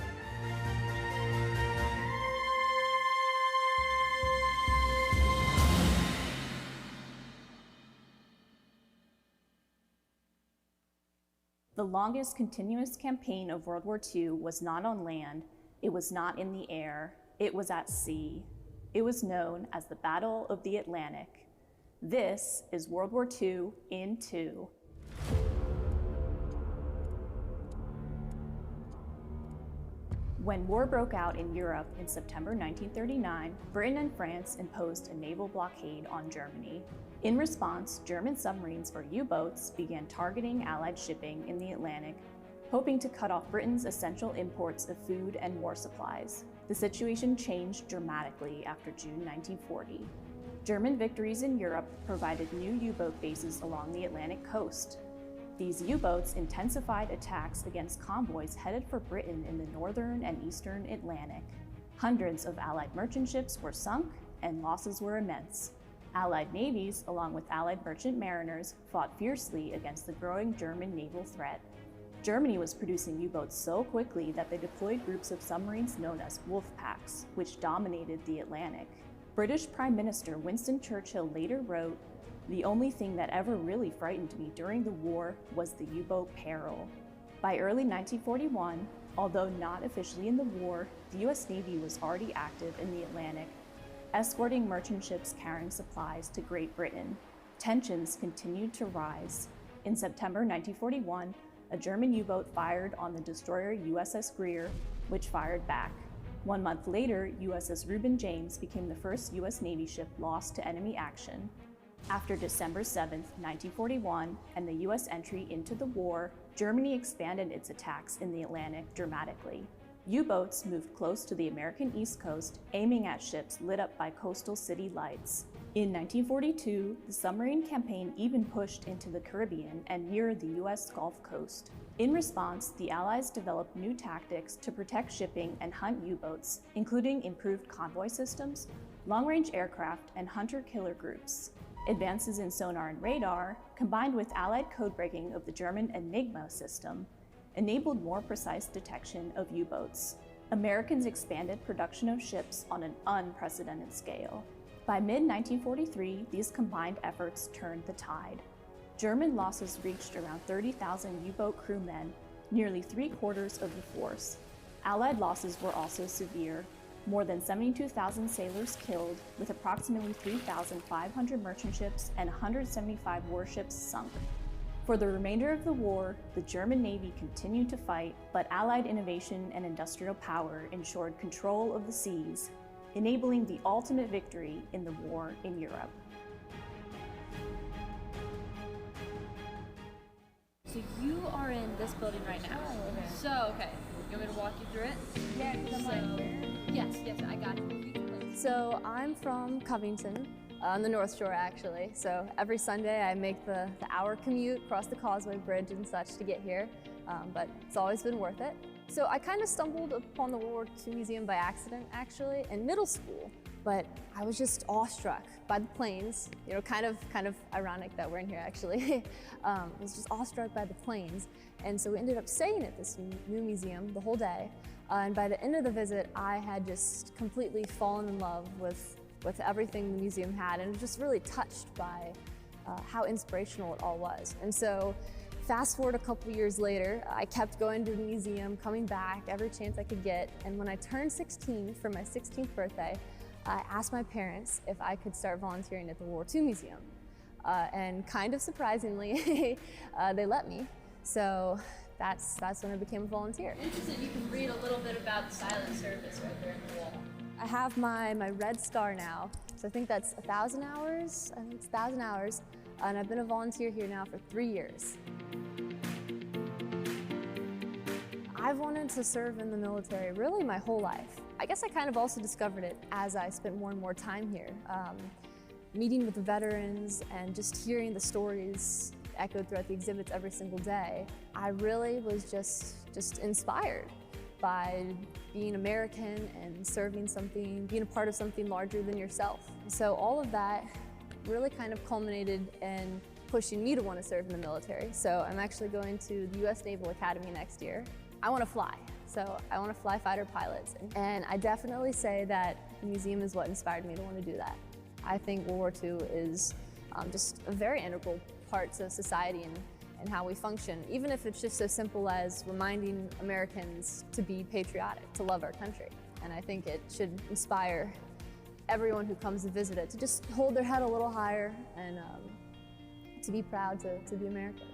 The longest continuous campaign of World War II was not on land, it was not in the air, it was at sea. It was known as the Battle of the Atlantic. This is World War II in 2. When war broke out in Europe in September 1939, Britain and France imposed a naval blockade on Germany. In response, German submarines or U-boats began targeting Allied shipping in the Atlantic, hoping to cut off Britain's essential imports of food and war supplies. The situation changed dramatically after June 1940. German victories in Europe provided new U-boat bases along the Atlantic coast. These U-boats intensified attacks against convoys headed for Britain in the northern and eastern Atlantic. Hundreds of Allied merchant ships were sunk, and losses were immense. Allied navies, along with Allied merchant mariners, fought fiercely against the growing German naval threat. Germany was producing U-boats so quickly that they deployed groups of submarines known as wolf packs, which dominated the Atlantic. British Prime Minister Winston Churchill later wrote, "The only thing that ever really frightened me during the war was the U-boat peril." By early 1941, although not officially in the war, the US Navy was already active in the Atlantic, escorting merchant ships carrying supplies to Great Britain. Tensions continued to rise. In September 1941, a German U-boat fired on the destroyer USS Greer, which fired back. 1 month later, USS Reuben James became the first US Navy ship lost to enemy action. After December 7, 1941, and the US entry into the war, Germany expanded its attacks in the Atlantic dramatically. U-boats moved close to the American East Coast, aiming at ships lit up by coastal city lights. In 1942, the submarine campaign even pushed into the Caribbean and near the US Gulf Coast. In response, the Allies developed new tactics to protect shipping and hunt U-boats, including improved convoy systems, long-range aircraft, and hunter-killer groups. Advances in sonar and radar, combined with Allied code-breaking of the German Enigma system, enabled more precise detection of U-boats. Americans expanded production of ships on an unprecedented scale. By mid-1943, these combined efforts turned the tide. German losses reached around 30,000 U-boat crewmen, nearly 3/4 of the force. Allied losses were also severe. More than 72,000 sailors killed, with approximately 3,500 merchant ships and 175 warships sunk. For the remainder of the war, the German Navy continued to fight, but Allied innovation and industrial power ensured control of the seas, enabling the ultimate victory in the war in Europe. So you are in this building right now. Oh, okay. So, okay, you want me to walk you through it? Yeah, because I'm like, Yes, I got you. So I'm from Covington, on the North Shore actually. So every Sunday I make the hour commute across the Causeway Bridge and such to get here, but it's always been worth it. So I kind of stumbled upon the World War II Museum by accident actually in middle school, but I was just awestruck by the planes. You know, kind of ironic that we're in here actually. I was just awestruck by the planes, and so we ended up staying at this new museum the whole day. And by the end of the visit, I had just completely fallen in love with everything the museum had, and was just really touched by how inspirational it all was. And so, fast forward a couple years later, I kept going to the museum, coming back every chance I could get. And when I turned 16 for my 16th birthday, I asked my parents if I could start volunteering at the World War II Museum. And kind of surprisingly, they let me. So that's when I became a volunteer. Interested, you can read a little bit about the silent service right there in the wall. I have my red star now, so I think that's 1,000 hours. I think it's 1,000 hours, and I've been a volunteer here now for 3 years. I've wanted to serve in the military really my whole life. I guess I kind of also discovered it as I spent more and more time here, meeting with the veterans and just hearing the stories echoed throughout the exhibits every single day. I really was just inspired by being American and serving something, being a part of something larger than yourself. So all of that really kind of culminated in pushing me to want to serve in the military. So I'm actually going to the U.S. Naval Academy next year. I want to fly, so I want to fly fighter pilots. And I definitely say that the museum is what inspired me to want to do that. I think World War II is just a very integral part to society and how we function, even if it's just so simple as reminding Americans to be patriotic, to love our country. And I think it should inspire everyone who comes to visit it to just hold their head a little higher and to be proud to be American.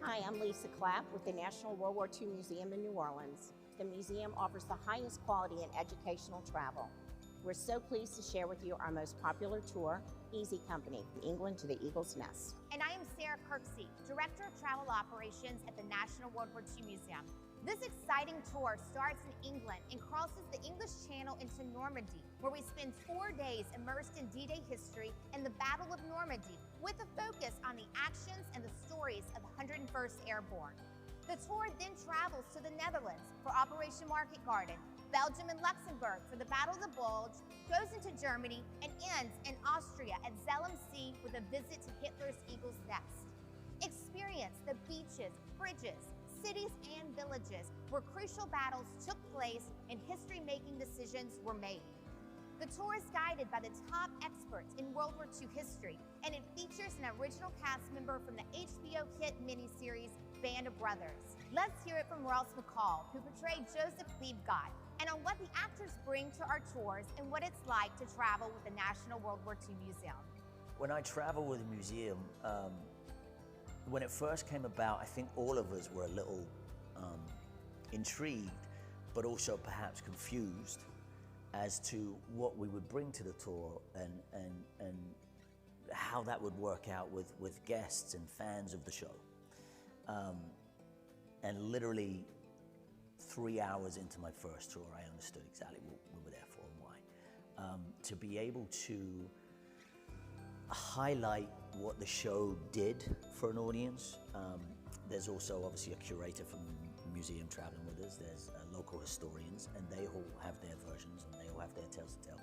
Hi, I'm Lisa Clapp with the National World War II Museum in New Orleans. The museum offers the highest quality in educational travel. We're so pleased to share with you our most popular tour, Easy Company, from England to the Eagle's Nest. And I am Sarah Kirksey, Director of Travel Operations at the National World War II Museum. This exciting tour starts in England and crosses the English Channel into Normandy, where we spend 4 days immersed in D-Day history and the Battle of Normandy, with a focus on the actions and the stories of the 101st Airborne. The tour then travels to the Netherlands for Operation Market Garden, Belgium and Luxembourg for the Battle of the Bulge, goes into Germany, and ends in Austria at Zell am See with a visit to Hitler's Eagle's Nest. Experience the beaches, bridges, cities, and villages where crucial battles took place and history-making decisions were made. The tour is guided by the top experts in World War II history, and it features an original cast member from the HBO hit miniseries Band of Brothers. Let's hear it from Ross McCall, who portrayed Joseph Liebgott, and on what the actors bring to our tours and what it's like to travel with the National World War II Museum. When I travel with the museum, when it first came about, I think all of us were a little intrigued, but also perhaps confused as to what we would bring to the tour and how that would work out with guests and fans of the show. And literally 3 hours into my first tour, I understood exactly what we were there for and why. To be able to highlight what the show did for an audience. There's also obviously a curator from the museum traveling with us. There's local historians, and they all have their versions and they all have their tales to tell.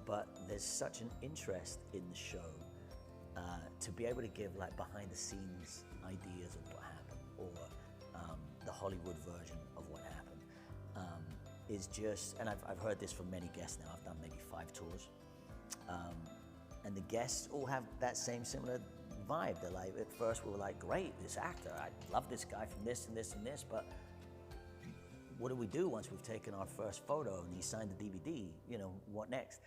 But there's such an interest in the show to be able to give like behind the scenes ideas of what happened, or the Hollywood version of what happened, is just, and I've heard this from many guests now. I've done maybe 5 tours. And the guests all have that same similar vibe. They're like, at first we were like, great, this actor, I love this guy from this and this and this, but what do we do once we've taken our first photo and he signed the DVD? You know, what next?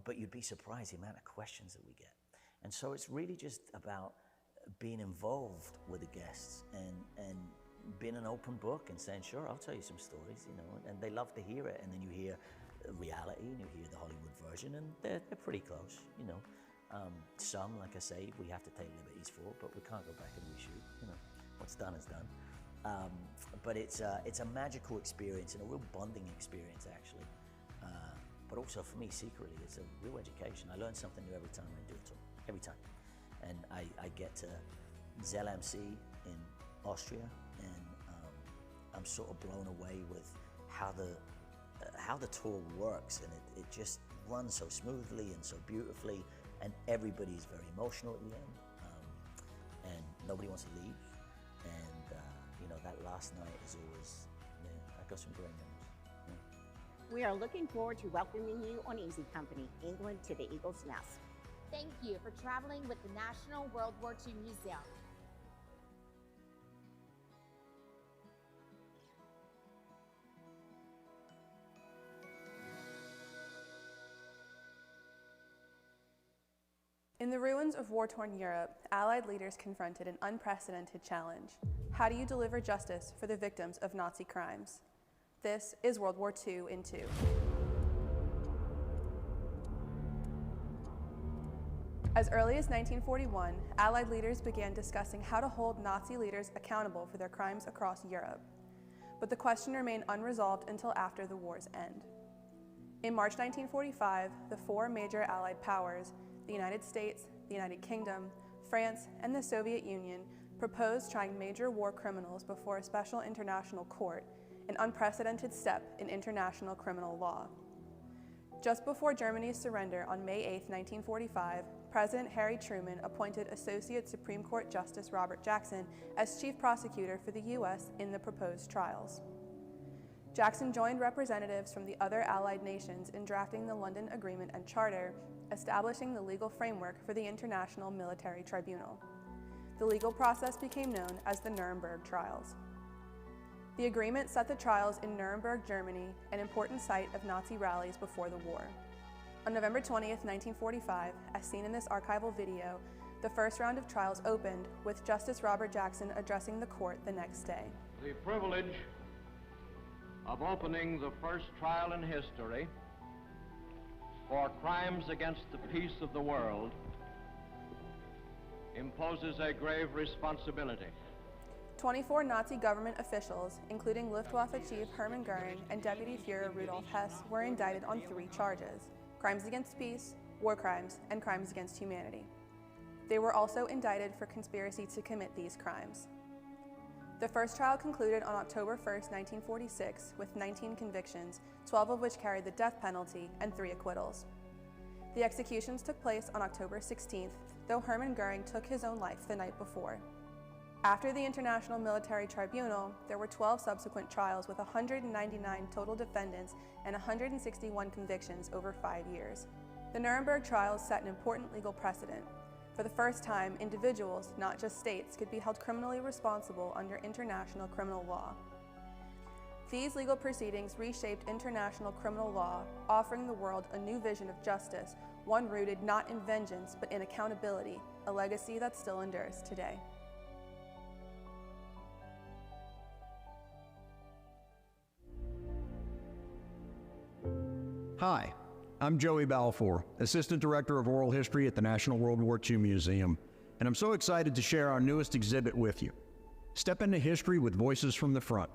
But you'd be surprised the amount of questions that we get. And so it's really just about being involved with the guests and being an open book and saying, sure, I'll tell you some stories, you know, and they love to hear it. And then you hear reality and you hear the Hollywood version, and they're pretty close, you know. Some, like I say, we have to take liberties for, but we can't go back and reshoot, you know. What's done is done. But it's a magical experience and a real bonding experience, actually. But also for me, secretly, it's a real education. I learn something new every time I do a tour, every time. And I get to Zell am See in Austria, and I'm sort of blown away with how the tour works, and it just runs so smoothly and so beautifully, and everybody's very emotional at the end, and nobody wants to leave. And you know, that last night is always, I got some great memories. We are looking forward to welcoming you on Easy Company, England to the Eagle's Nest. Thank you for traveling with the National World War II Museum. In the ruins of war-torn Europe, Allied leaders confronted an unprecedented challenge. How do you deliver justice for the victims of Nazi crimes? This is World War II in 2. As early as 1941, Allied leaders began discussing how to hold Nazi leaders accountable for their crimes across Europe. But the question remained unresolved until after the war's end. In March 1945, the 4 major Allied powers, the United States, the United Kingdom, France, and the Soviet Union, proposed trying major war criminals before a special international court, an unprecedented step in international criminal law. Just before Germany's surrender on May 8, 1945, President Harry Truman appointed Associate Supreme Court Justice Robert Jackson as chief prosecutor for the U.S. in the proposed trials. Jackson joined representatives from the other Allied nations in drafting the London Agreement and Charter, establishing the legal framework for the International Military Tribunal. The legal process became known as the Nuremberg Trials. The agreement set the trials in Nuremberg, Germany, an important site of Nazi rallies before the war. On November 20th, 1945, as seen in this archival video, the first round of trials opened with Justice Robert Jackson addressing the court the next day. The privilege of opening the first trial in history for crimes against the peace of the world imposes a grave responsibility. 24 Nazi government officials, including Luftwaffe Chief Hermann Goering and Deputy Führer Rudolf Hess, were indicted on 3 charges: crimes against peace, war crimes, and crimes against humanity. They were also indicted for conspiracy to commit these crimes. The first trial concluded on October 1st, 1946, with 19 convictions, 12 of which carried the death penalty and 3 acquittals. The executions took place on October 16th, though Hermann Goering took his own life the night before. After the International Military Tribunal, there were 12 subsequent trials with 199 total defendants and 161 convictions over 5 years. The Nuremberg trials set an important legal precedent. For the first time, individuals, not just states, could be held criminally responsible under international criminal law. These legal proceedings reshaped international criminal law, offering the world a new vision of justice, one rooted not in vengeance but in accountability, a legacy that still endures today. Hi, I'm Joey Balfour, Assistant Director of Oral History at the National World War II Museum, and I'm so excited to share our newest exhibit with you. Step into history with Voices from the Front,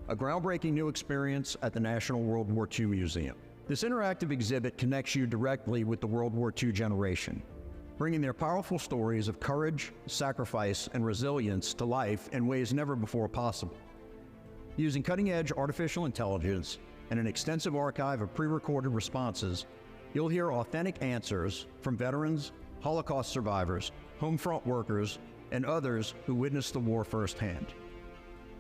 a groundbreaking new experience at the National World War II Museum. This interactive exhibit connects you directly with the World War II generation. bringing their powerful stories of courage, sacrifice, and resilience to life in ways never before possible. Using cutting-edge artificial intelligence and an extensive archive of pre-recorded responses, you'll hear authentic answers from veterans, Holocaust survivors, home front workers, and others who witnessed the war firsthand.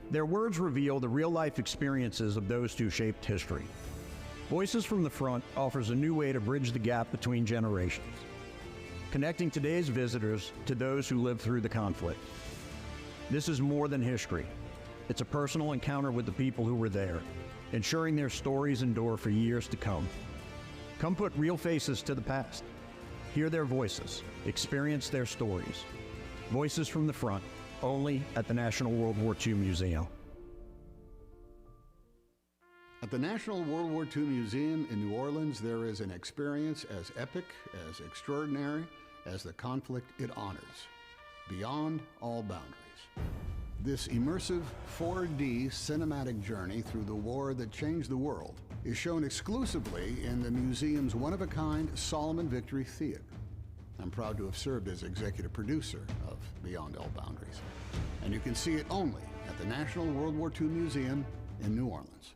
Their words reveal the real-life experiences of those who shaped history. Voices from the Front offers a new way to bridge the gap between generations, connecting today's visitors to those who lived through the conflict. This is more than history. It's a personal encounter with the people who were there, ensuring their stories endure for years to come. Come put real faces to the past. Hear their voices, experience their stories. Voices from the Front, only at the National World War II Museum. At the National World War II Museum in New Orleans, there is an experience as epic, as extraordinary as the conflict it honors, beyond all boundaries. This immersive 4D cinematic journey through the war that changed the world is shown exclusively in the museum's one-of-a-kind Solomon Victory Theater. I'm proud to have served as executive producer of Beyond All Boundaries, and you can see it only at the National World War II Museum in New Orleans.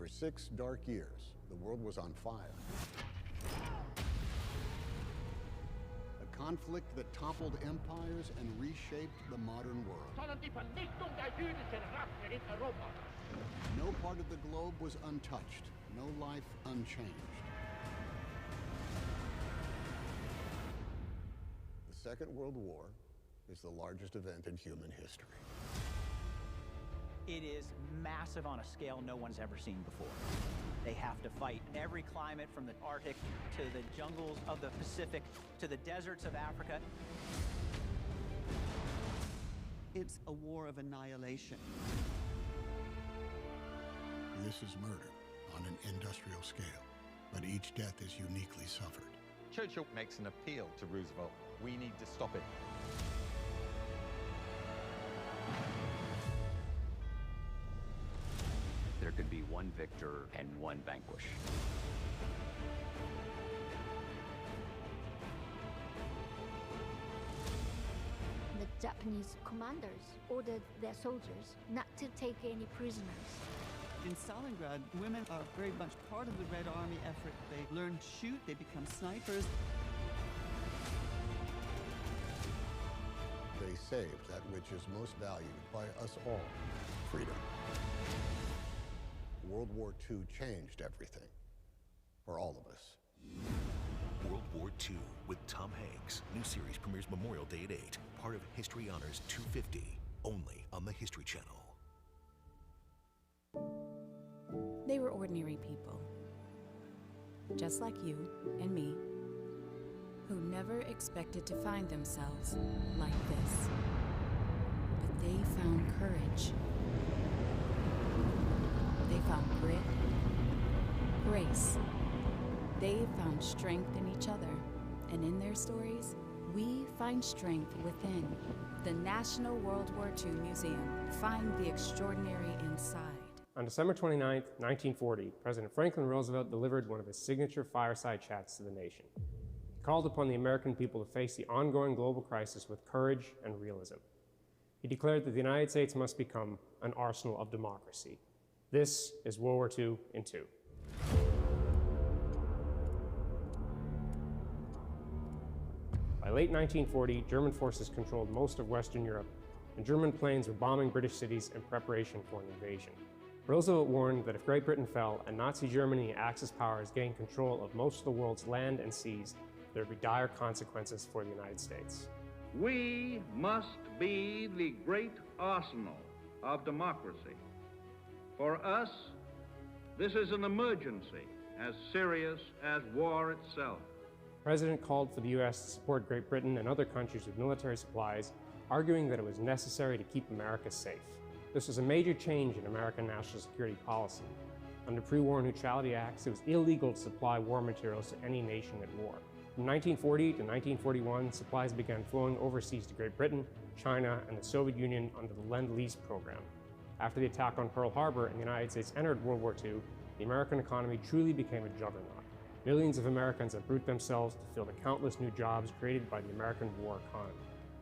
For 6 dark years, the world was on fire. A conflict that toppled empires and reshaped the modern world. No part of the globe was untouched, no life unchanged. The Second World War is the largest event in human history. It is massive on a scale no one's ever seen before. They have to fight every climate from the Arctic to the jungles of the Pacific to the deserts of Africa. It's a war of annihilation. This is murder on an industrial scale, but each death is uniquely suffered. Churchill makes an appeal to Roosevelt. We need to stop it. There could be one victor and one vanquish. The Japanese commanders ordered their soldiers not to take any prisoners. In Stalingrad, women are very much part of the Red Army effort. They learn to shoot, they become snipers. They saved that which is most valued by us all, freedom. World War II changed everything for all of us. World War II with Tom Hanks. New series premieres Memorial Day at 8. Part of History Honors 250. Only on the History Channel. They were ordinary people, just like you and me, who never expected to find themselves like this. But they found courage. They found grit, grace. They found strength in each other, and in their stories, we find strength within. The National World War II Museum. Find the extraordinary inside. On December 29, 1940, President Franklin Roosevelt delivered one of his signature fireside chats to the nation. He called upon the American people to face the ongoing global crisis with courage and realism. He declared that the United States must become an arsenal of democracy. This is World War II in 2. By late 1940, German forces controlled most of Western Europe, and German planes were bombing British cities in preparation for an invasion. Roosevelt warned that if Great Britain fell and Nazi Germany and Axis powers gained control of most of the world's land and seas, there would be dire consequences for the United States. We must be the great arsenal of democracy. For us, this is an emergency as serious as war itself. The President called for the U.S. to support Great Britain and other countries with military supplies, arguing that it was necessary to keep America safe. This was a major change in American national security policy. Under pre-war neutrality acts, it was illegal to supply war materials to any nation at war. From 1940 to 1941, supplies began flowing overseas to Great Britain, China, and the Soviet Union under the Lend-Lease program. After the attack on Pearl Harbor and the United States entered World War II, the American economy truly became a juggernaut. Millions of Americans uproot themselves to fill the countless new jobs created by the American war economy.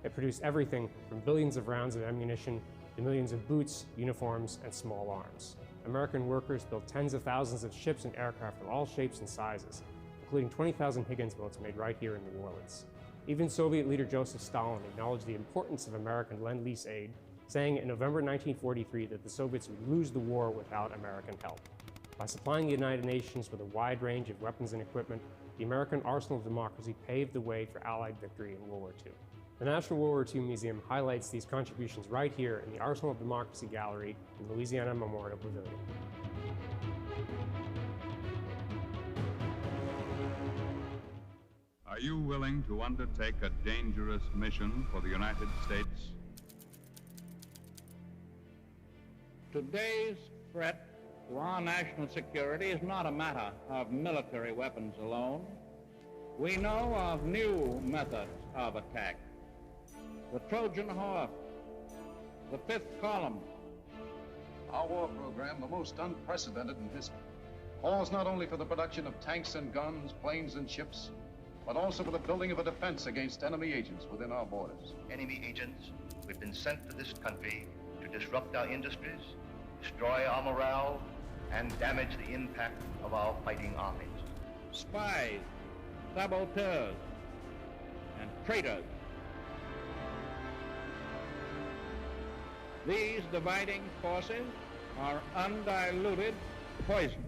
It produced everything from billions of rounds of ammunition to millions of boots, uniforms, and small arms. American workers built tens of thousands of ships and aircraft of all shapes and sizes, including 20,000 Higgins boats made right here in New Orleans. Even Soviet leader Joseph Stalin acknowledged the importance of American Lend-Lease aid, saying in November 1943 that the Soviets would lose the war without American help. By supplying the United Nations with a wide range of weapons and equipment, the American arsenal of democracy paved the way for Allied victory in World War II. The National World War II Museum highlights these contributions right here in the Arsenal of Democracy Gallery in the Louisiana Memorial Pavilion. Are you willing to undertake a dangerous mission for the United States? Today's threat to our national security is not a matter of military weapons alone. We know of new methods of attack. The Trojan horse, the fifth column. Our war program, the most unprecedented in history, calls not only for the production of tanks and guns, planes and ships, but also for the building of a defense against enemy agents within our borders. Enemy agents who have been sent to this country to disrupt our industries, destroy our morale, and damage the impact of our fighting armies. Spies, saboteurs, and traitors. These dividing forces are undiluted poison.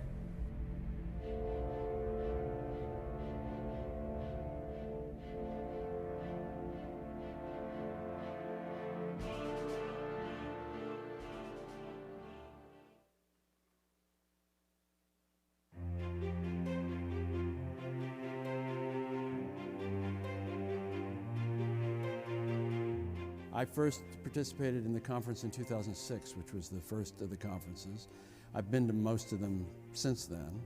I first participated in the conference in 2006, which was the first of the conferences. I've been to most of them since then.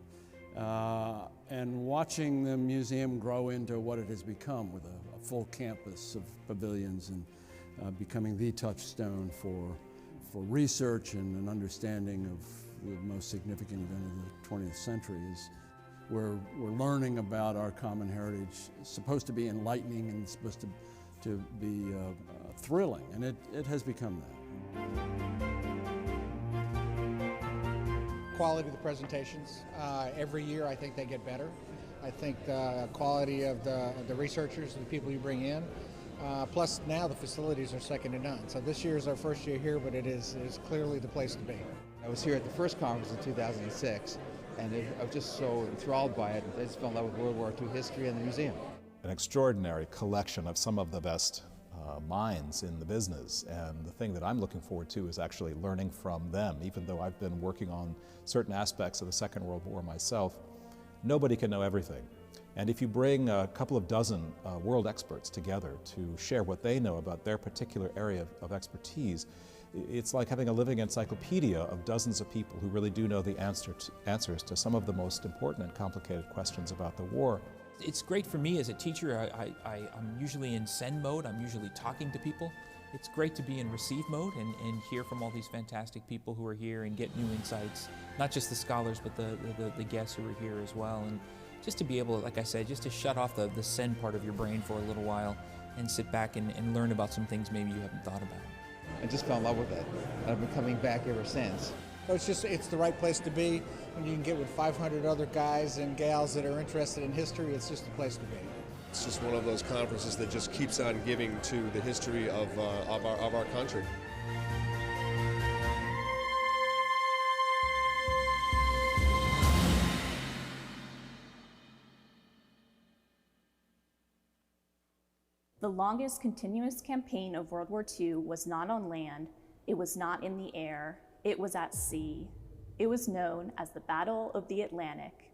And watching the museum grow into what it has become with a full campus of pavilions and becoming the touchstone for research and an understanding of the most significant event of the 20th century is we're learning about our common heritage. It's supposed to be enlightening and it's supposed to be thrilling, and it has become that. Quality of the presentations. Every year I think they get better. I think the quality of the researchers and the people you bring in, plus now the facilities are second to none. So this year is our first year here, but it is clearly the place to be. I was here at the first conference in 2006, and I was just so enthralled by it. I just fell in love with World War II history and the museum. An extraordinary collection of some of the best minds in the business, and the thing that I'm looking forward to is actually learning from them. Even though I've been working on certain aspects of the Second World War myself, nobody can know everything. And if you bring a couple of dozen world experts together to share what they know about their particular area of expertise, it's like having a living encyclopedia of dozens of people who really do know the answers to some of the most important and complicated questions about the war. It's great for me as a teacher. I'm usually in send mode. I'm usually talking to people. It's great to be in receive mode and hear from all these fantastic people who are here and get new insights, not just the scholars, but the guests who are here as well. And just to be able, like I said, just to shut off the send part of your brain for a little while and sit back and learn about some things maybe you haven't thought about. I just fell in love with it. I've been coming back ever since. It's the right place to be. When you can get with 500 other guys and gals that are interested in history, it's just the place to be. It's just one of those conferences that just keeps on giving to the history of our country. The longest continuous campaign of World War II was not on land, it was not in the air, it was at sea. It was known as the Battle of the Atlantic.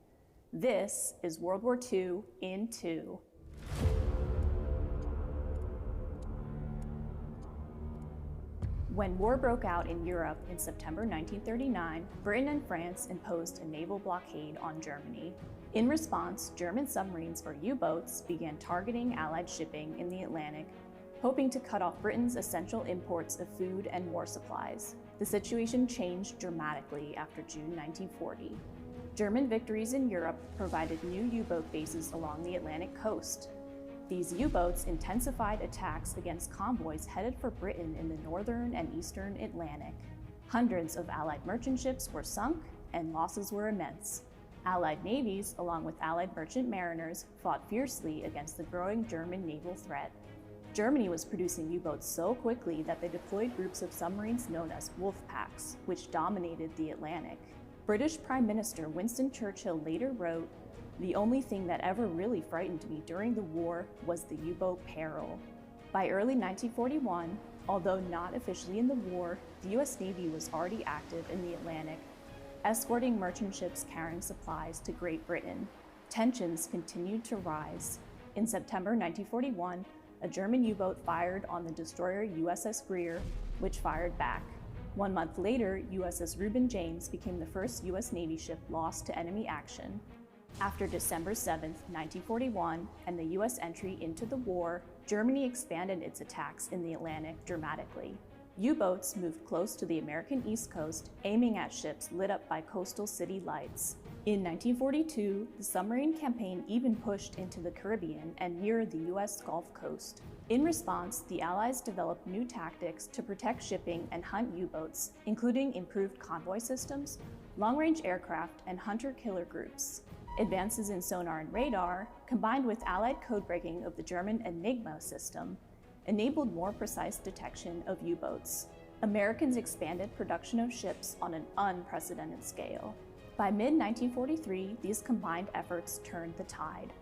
This is World War II in 2. When war broke out in Europe in September 1939, Britain and France imposed a naval blockade on Germany. In response, German submarines or U-boats began targeting Allied shipping in the Atlantic, hoping to cut off Britain's essential imports of food and war supplies. The situation changed dramatically after June 1940. German victories in Europe provided new U-boat bases along the Atlantic coast. These U-boats intensified attacks against convoys headed for Britain in the northern and eastern Atlantic. Hundreds of Allied merchant ships were sunk, and losses were immense. Allied navies, along with Allied merchant mariners, fought fiercely against the growing German naval threat. Germany was producing U-boats so quickly that they deployed groups of submarines known as wolf packs, which dominated the Atlantic. British Prime Minister Winston Churchill later wrote, "The only thing that ever really frightened me during the war was the U-boat peril." By early 1941, although not officially in the war, the U.S. Navy was already active in the Atlantic, escorting merchant ships carrying supplies to Great Britain. Tensions continued to rise. In September 1941, a German U-boat fired on the destroyer USS Greer, which fired back. 1 month later, USS Reuben James became the first U.S. Navy ship lost to enemy action. After December 7, 1941, and the U.S. entry into the war, Germany expanded its attacks in the Atlantic dramatically. U-boats moved close to the American East Coast, aiming at ships lit up by coastal city lights. In 1942, the submarine campaign even pushed into the Caribbean and near the U.S. Gulf Coast. In response, the Allies developed new tactics to protect shipping and hunt U-boats, including improved convoy systems, long-range aircraft, and hunter-killer groups. Advances in sonar and radar, combined with Allied code-breaking of the German Enigma system, enabled more precise detection of U-boats. Americans expanded production of ships on an unprecedented scale. By mid-1943, these combined efforts turned the tide.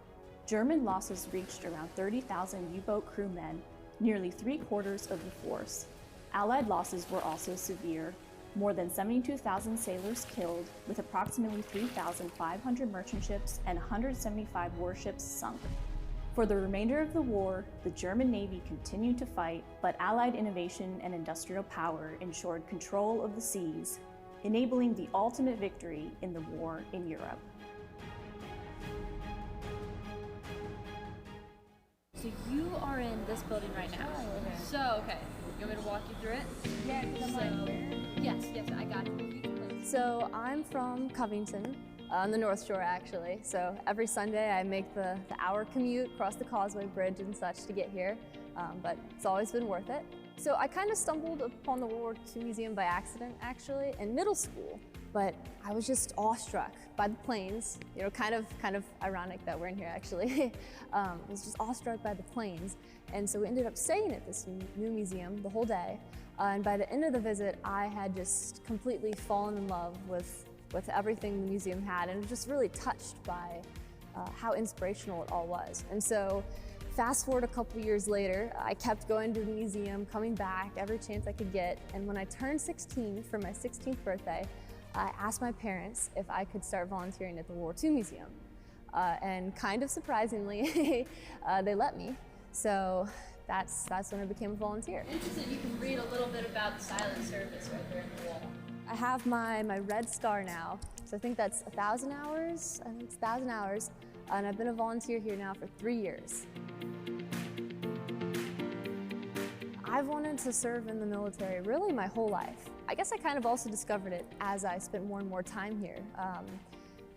German losses reached around 30,000 U-boat crewmen, nearly 3/4 of the force. Allied losses were also severe. More than 72,000 sailors killed, with approximately 3,500 merchant ships and 175 warships sunk. For the remainder of the war, the German Navy continued to fight, but Allied innovation and industrial power ensured control of the seas, enabling the ultimate victory in the war in Europe. So you are in this building right now. Oh, okay. So, okay, you want me to walk you through it? Yeah, because I'm like, Yes, I got you. So I'm from Covington, on the North Shore actually. So every Sunday I make the hour commute across the Causeway Bridge and such to get here, but it's always been worth it. So I kind of stumbled upon the World War II Museum by accident actually in middle school, but I was just awestruck by the planes. You know, kind of ironic that we're in here actually. I was just awestruck by the planes, and so we ended up staying at this new museum the whole day. And by the end of the visit, I had just completely fallen in love with everything the museum had, and was just really touched by how inspirational it all was. And so, fast forward a couple years later, I kept going to the museum, coming back every chance I could get. And when I turned 16 for my 16th birthday, I asked my parents if I could start volunteering at the World War II Museum. And kind of surprisingly, they let me. So that's when I became a volunteer. Interested, you can read a little bit about the silent service right there in the wall. I have my Red Star now, so I think that's 1,000 hours. I think it's 1,000 hours, and I've been a volunteer here now for 3 years. I've wanted to serve in the military really my whole life. I guess I kind of also discovered it as I spent more and more time here,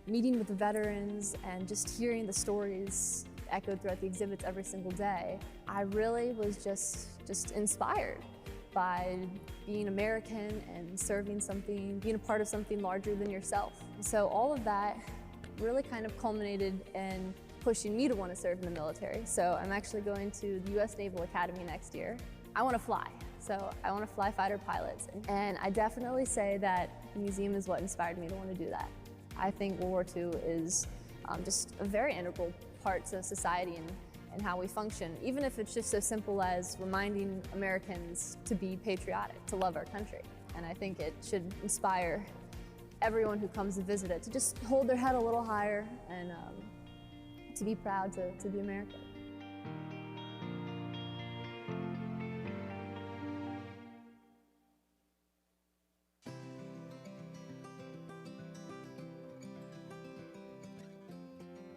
meeting with the veterans and just hearing the stories echoed throughout the exhibits every single day. I really was just inspired by being American and serving something, being a part of something larger than yourself. So all of that really kind of culminated in pushing me to want to serve in the military. So I'm actually going to the U.S. Naval Academy next year. I want to fly, so I want to fly fighter pilots. And I definitely say that the museum is what inspired me to want to do that. I think World War II is just a very integral part to society and how we function, even if it's just so simple as reminding Americans to be patriotic, to love our country. And I think it should inspire everyone who comes to visit it to just hold their head a little higher and to be proud to be American.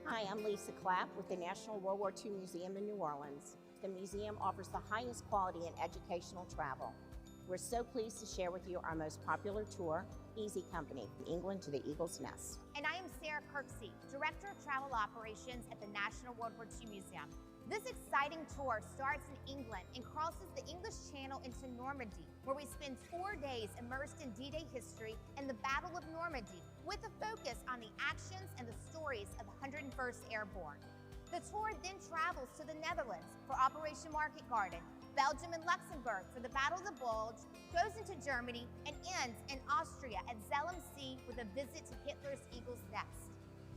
Hi, I'm Lisa Clapp with the National World War II Museum in New Orleans. The museum offers the highest quality in educational travel. We're so pleased to share with you our most popular tour, Easy Company, from England to the Eagle's Nest. And I am Sarah Kirksey, Director of Travel Operations at the National World War II Museum. This exciting tour starts in England and crosses the English Channel into Normandy, where we spend 4 days immersed in D-Day history and the Battle of Normandy, with a focus on the actions and the stories of the 101st Airborne. The tour then travels to the Netherlands for Operation Market Garden, Belgium and Luxembourg for the Battle of the Bulge, goes into Germany, and ends in Austria at Zell am See with a visit to Hitler's Eagle's Nest.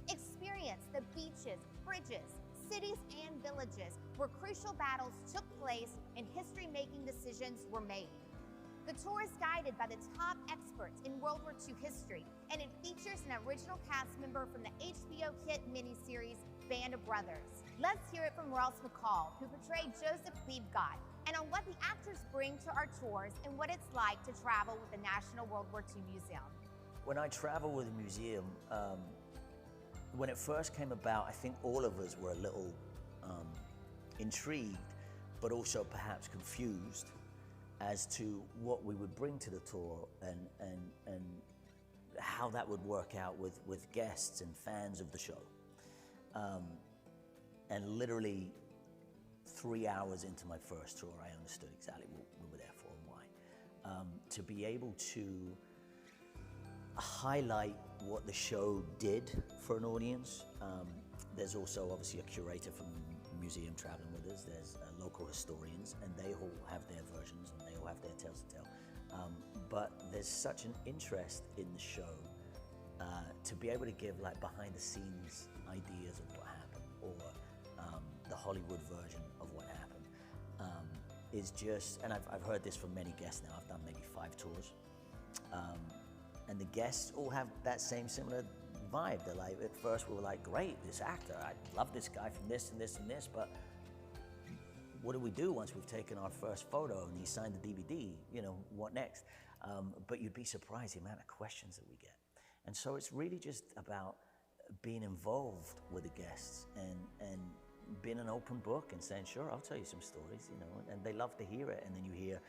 Experience the beaches, bridges, cities, and villages where crucial battles took place and history-making decisions were made. The tour is guided by the top experts in World War II history, and it features an original cast member from the HBO hit miniseries, Band of Brothers. Let's hear it from Ross McCall, who portrayed Joseph Liebgott, and on what the actors bring to our tours and what it's like to travel with the National World War II Museum. When I travel with a museum, when it first came about, I think all of us were a little intrigued, but also perhaps confused as to what we would bring to the tour and how that would work out with guests and fans of the show. And literally 3 hours into my first tour, I understood exactly what we were there for and why. To be able to highlight what the show did for an audience. There's also obviously a curator from the museum traveling with us. There's local historians, and they all have their versions and they all have their tales to tell. But there's such an interest in the show to be able to give like behind the scenes ideas of what happened, or the Hollywood version of what happened, is just, and I've heard this from many guests now. I've done maybe 5 tours. And the guests all have that same similar vibe. They're like, at first we were like, great, this actor, I love this guy from this and this and this, but what do we do once we've taken our first photo and he signed the DVD? You know, what next? But you'd be surprised the amount of questions that we get. And so it's really just about being involved with the guests and being an open book and saying, sure, I'll tell you some stories, you know, and they love to hear it. And then you hear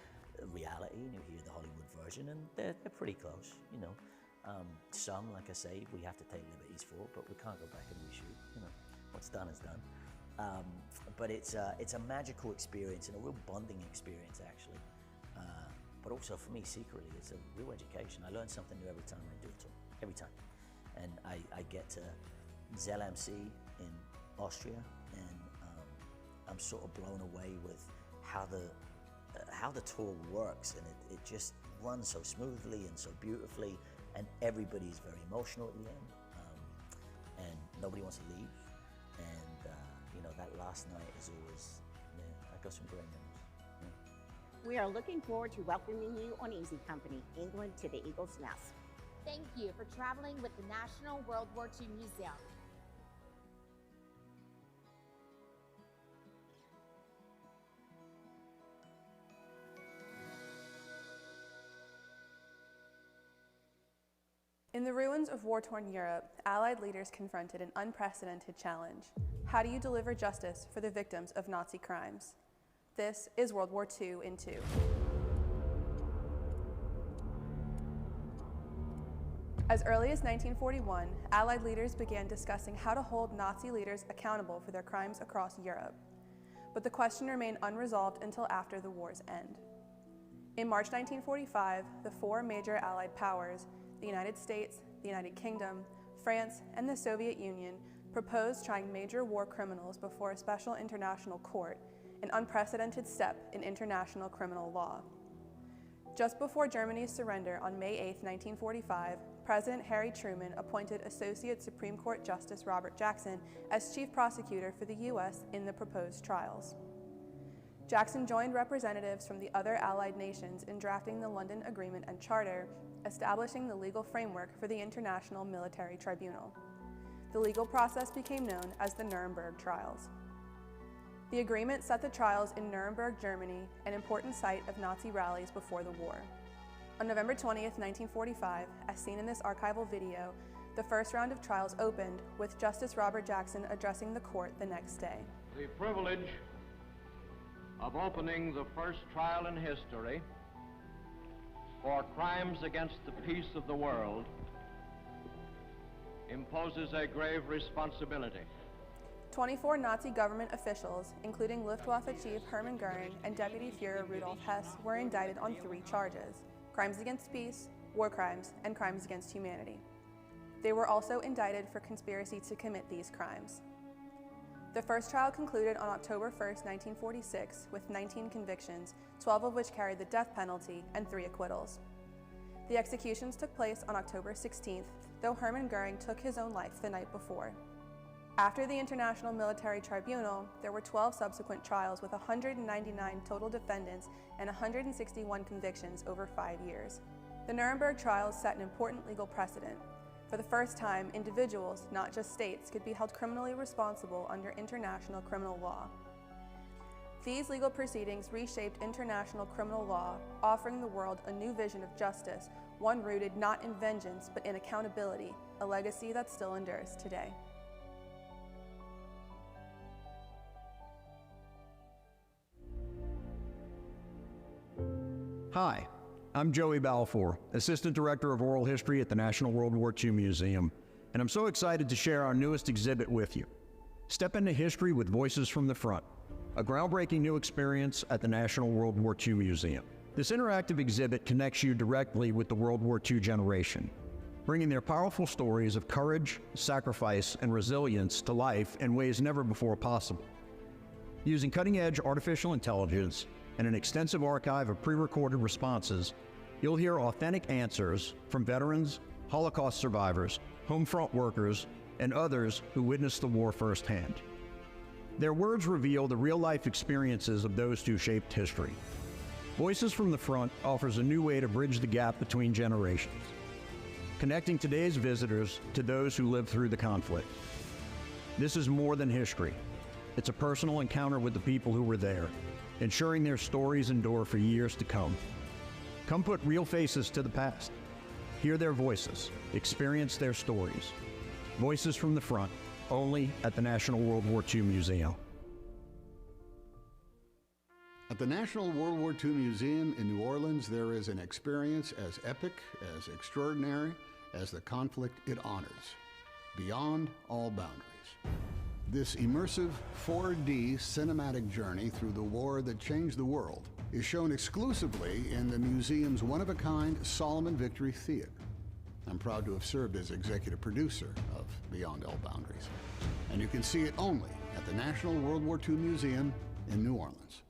reality and you hear the Hollywood version, and they're pretty close, you know. Some, like I say, we have to take liberties for, but we can't go back and reshoot. You know, what's done is done. But it's a magical experience and a real bonding experience, actually. But also for me, secretly, it's a real education. I learn something new every time I do a tour, every time. And I get to Zell MC in Austria, and I'm sort of blown away with how the tour works, and it just runs so smoothly and so beautifully, and everybody's very emotional at the end, and nobody wants to leave, and you know, that last night is always, yeah, I got some great memories. Yeah. We are looking forward to welcoming you on Easy Company, England to the Eagle's Nest. Thank you for traveling with the National World War II Museum. In the ruins of war-torn Europe, Allied leaders confronted an unprecedented challenge. How do you deliver justice for the victims of Nazi crimes? This is World War II in 2. As early as 1941, Allied leaders began discussing how to hold Nazi leaders accountable for their crimes across Europe. But the question remained unresolved until after the war's end. In March 1945, the 4 major Allied powers, the United States, the United Kingdom, France, and the Soviet Union, proposed trying major war criminals before a special international court, an unprecedented step in international criminal law. Just before Germany's surrender on May 8, 1945, President Harry Truman appointed Associate Supreme Court Justice Robert Jackson as chief prosecutor for the U.S. in the proposed trials. Jackson joined representatives from the other Allied nations in drafting the London Agreement and Charter, establishing the legal framework for the International Military Tribunal. The legal process became known as the Nuremberg Trials. The agreement set the trials in Nuremberg, Germany, an important site of Nazi rallies before the war. On November 20th, 1945, as seen in this archival video, the first round of trials opened with Justice Robert Jackson addressing the court the next day. The privilege of opening the first trial in history for crimes against the peace of the world imposes a grave responsibility. 24 Nazi government officials, including Luftwaffe Chief Hermann Goering and Deputy Führer Rudolf Hess, were indicted on 3 charges: crimes against peace, war crimes, and crimes against humanity. They were also indicted for conspiracy to commit these crimes. The first trial concluded on October 1st, 1946, with 19 convictions, 12 of which carried the death penalty and 3 acquittals. The executions took place on October 16th, though Hermann Goering took his own life the night before. After the International Military Tribunal, there were 12 subsequent trials with 199 total defendants and 161 convictions over 5 years. The Nuremberg trials set an important legal precedent. For the first time, individuals, not just states, could be held criminally responsible under international criminal law. These legal proceedings reshaped international criminal law, offering the world a new vision of justice, one rooted not in vengeance but in accountability, a legacy that still endures today. Hi, I'm Joey Balfour, Assistant Director of Oral History at the National World War II Museum, and I'm so excited to share our newest exhibit with you. Step into history with Voices from the Front, a groundbreaking new experience at the National World War II Museum. This interactive exhibit connects you directly with the World War II generation. bringing their powerful stories of courage, sacrifice, and resilience to life in ways never before possible. Using cutting-edge artificial intelligence and an extensive archive of pre-recorded responses, you'll hear authentic answers from veterans, Holocaust survivors, home front workers, and others who witnessed the war firsthand. Their words reveal the real-life experiences of those who shaped history. Voices from the Front offers a new way to bridge the gap between generations, connecting today's visitors to those who lived through the conflict. This is more than history. It's a personal encounter with the people who were there, ensuring their stories endure for years to come. Come put real faces to the past. Hear their voices, experience their stories. Voices from the Front, only at the National World War II Museum. At the National World War II Museum in New Orleans, there is an experience as epic, as extraordinary as the conflict it honors, beyond all boundaries. This immersive 4D cinematic journey through the war that changed the world is shown exclusively in the museum's one-of-a-kind Solomon Victory Theater. I'm proud to have served as executive producer of Beyond All Boundaries, and you can see it only at the National World War II Museum in New Orleans.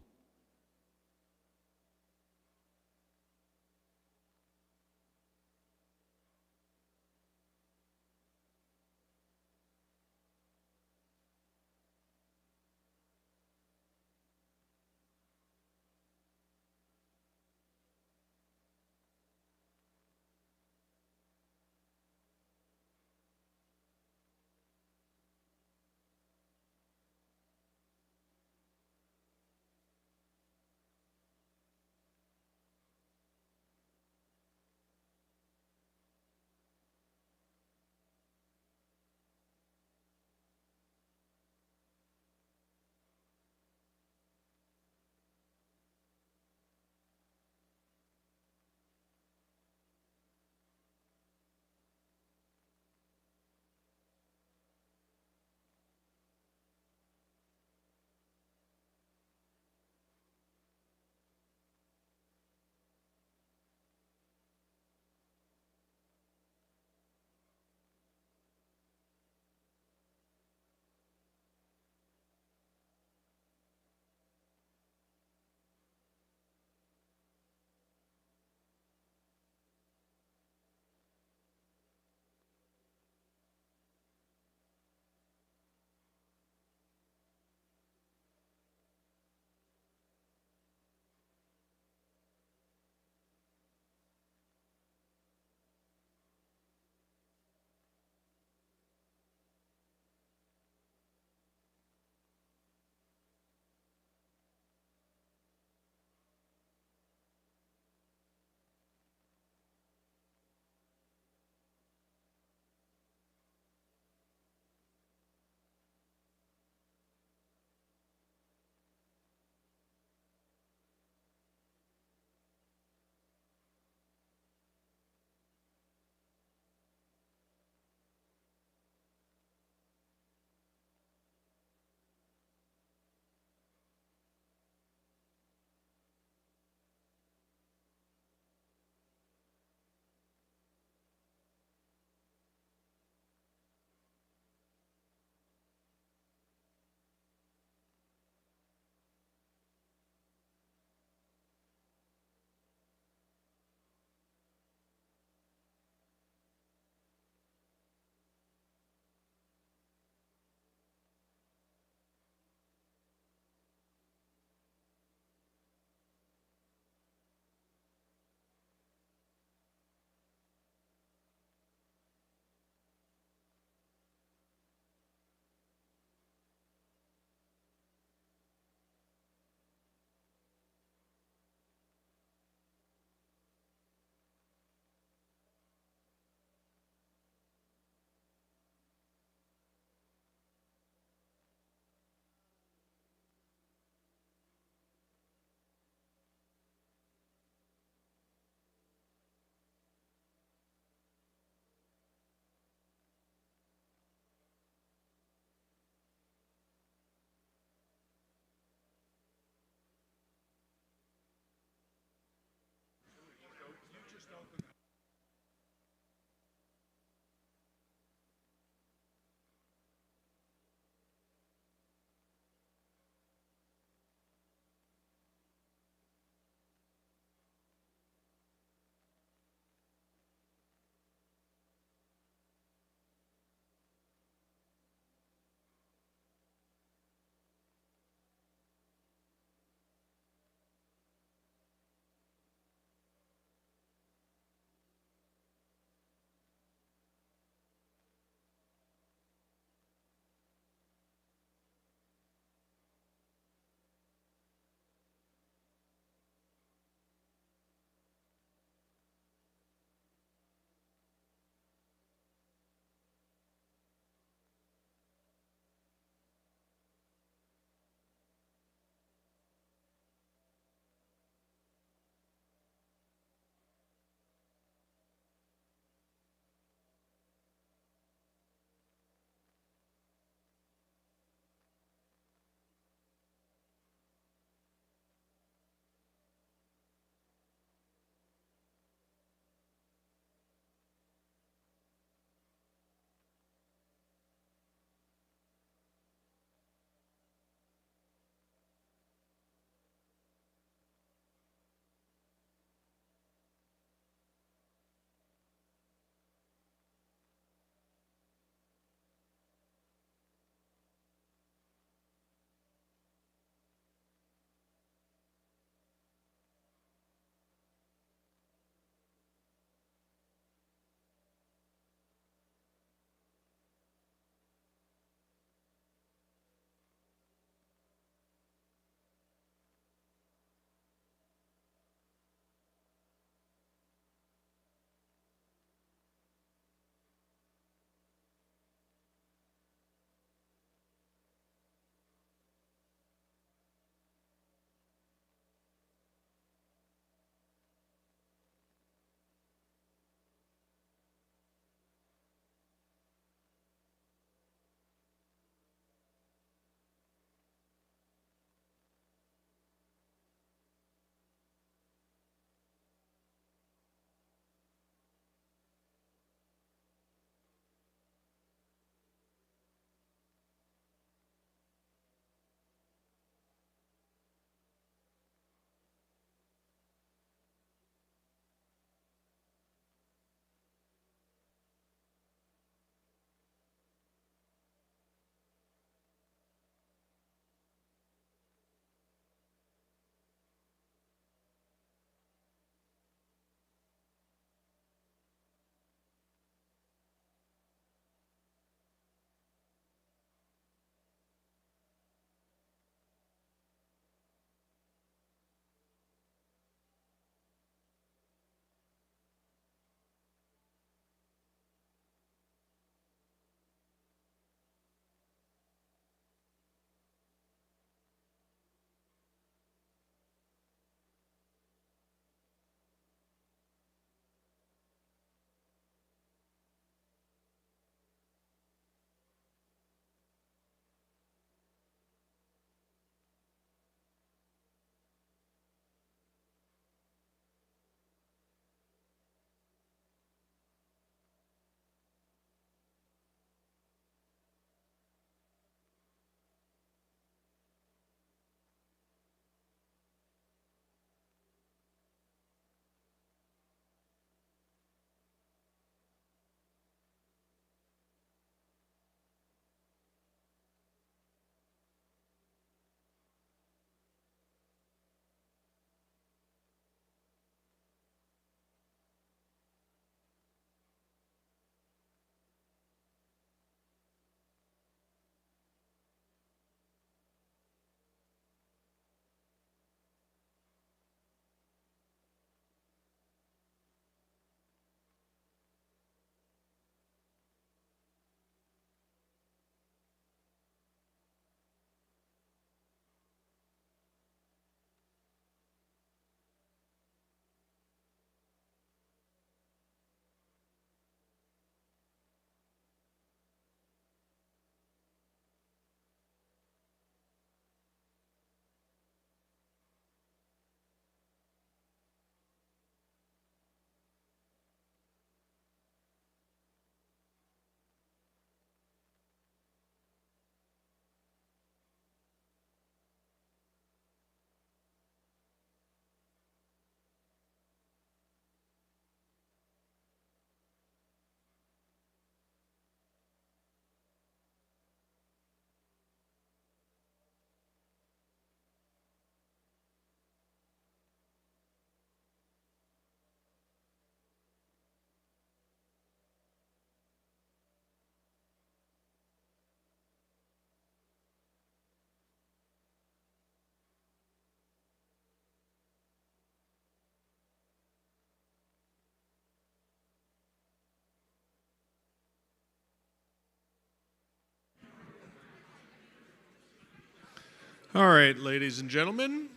All right, ladies and gentlemen,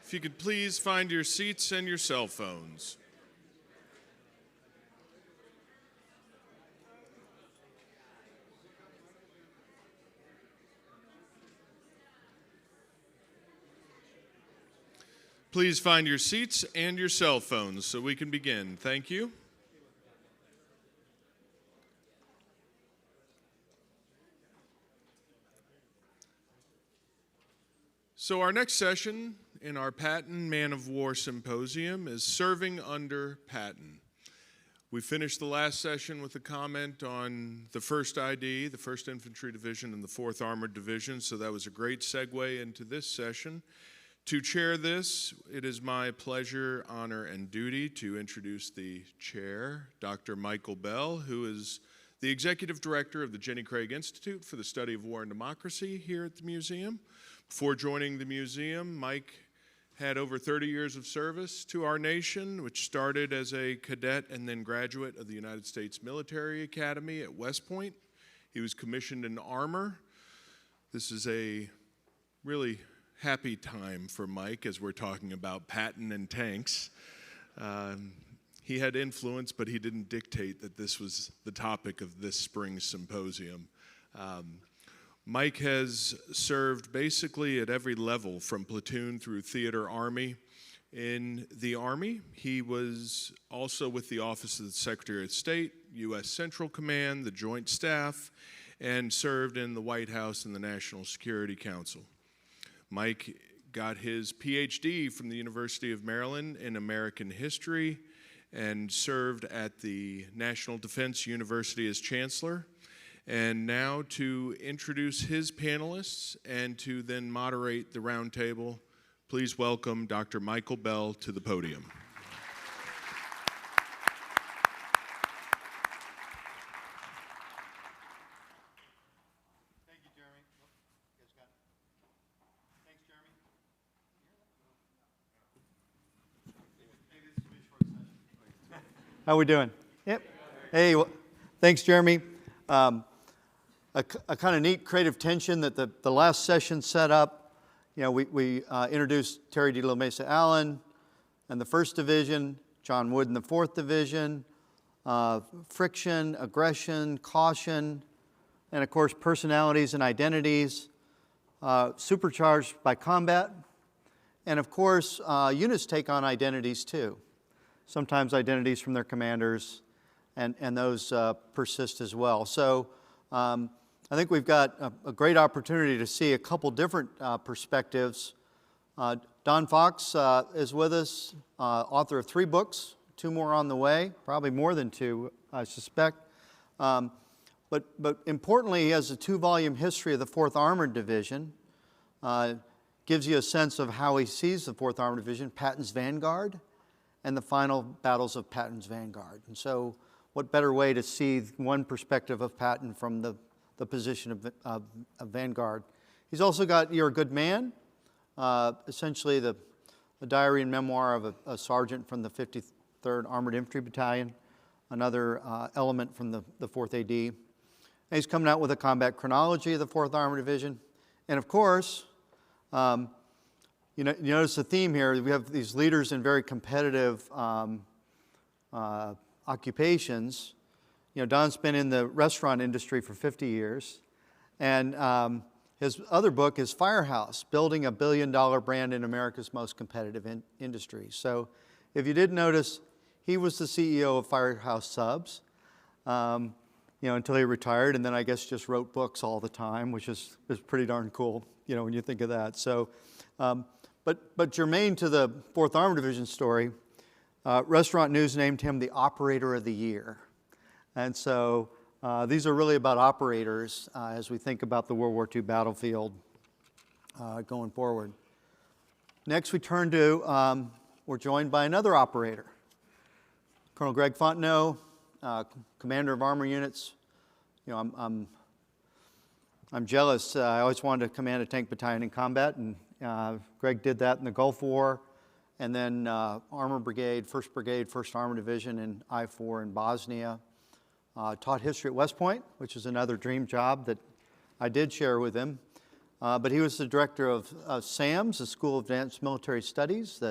if you could please find your seats and your cell phones. Please find your seats and your cell phones so we can begin. Thank you. So our next session in our Patton Man of War Symposium is Serving Under Patton. We finished the last session with a comment on the 1st ID, the 1st Infantry Division, and the 4th Armored Division, so that was a great segue into this session. To chair this, it is my pleasure, honor, and duty to introduce the chair, Dr. Michael Bell, who is the Executive Director of the Jenny Craig Institute for the Study of War and Democracy here at the museum. Before joining the museum, Mike had over 30 years of service to our nation, which started as a cadet and then graduate of the United States Military Academy at West Point. He was commissioned in armor. This is a really happy time for Mike as we're talking about Patton and tanks. He had influence, but he didn't dictate that this was the topic of this spring's symposium. Mike has served basically at every level from platoon through theater army. In the Army, he was also with the Office of the Secretary of State, U.S. Central Command, the Joint Staff, and served in the White House and the National Security Council. Mike got his PhD from the University of Maryland in American History and served at the National Defense University as Chancellor. And now to introduce his panelists and to then moderate the roundtable, please welcome Dr. Michael Bell to the podium. Thank you, Jeremy. You guys got it? Thanks, Jeremy. Hey, this is a short session. How we doing? Yep. Hey, well, thanks, Jeremy. A kind of neat creative tension that the last session set up. You know, we introduced Terry D. La Mesa Allen and the 1st Division, John Wood and the 4th Division, friction, aggression, caution, and of course personalities and identities, supercharged by combat. And of course, units take on identities too. Sometimes identities from their commanders, and those persist as well. So I think we've got a great opportunity to see a couple different perspectives. Don Fox is with us, author of 3 books, 2 more on the way, probably more than 2, I suspect. But importantly, he has a 2-volume history of the 4th Armored Division. Gives you a sense of how he sees the 4th Armored Division, Patton's vanguard, and the final battles of Patton's vanguard. And so what better way to see one perspective of Patton from the position of vanguard. He's also got You're a Good Man, essentially the diary and memoir of a sergeant from the 53rd Armored Infantry Battalion, another element from the 4th AD. And he's coming out with a combat chronology of the 4th Armored Division. And of course, you notice the theme here. We have these leaders in very competitive occupations. You know, Don's been in the restaurant industry for 50 years. And his other book is Firehouse, Building a Billion-Dollar Brand in America's Most Competitive Industry. So if you did notice, he was the CEO of Firehouse Subs, until he retired, and then I guess just wrote books all the time, which is pretty darn cool, when you think of that. So, but germane to the 4th Armored Division story, Restaurant News named him the Operator of the Year. And so these are really about operators as we think about the World War II battlefield going forward. Next we turn to, we're joined by another operator, Colonel Greg Fontenot, commander of armor units. I'm jealous. I always wanted to command a tank battalion in combat, and Greg did that in the Gulf War, and then Armor Brigade, 1st Brigade, 1st Armor Division in I-4 in Bosnia. Taught history at West Point, which is another dream job that I did share with him. But he was the director of SAMS, the School of Advanced Military Studies,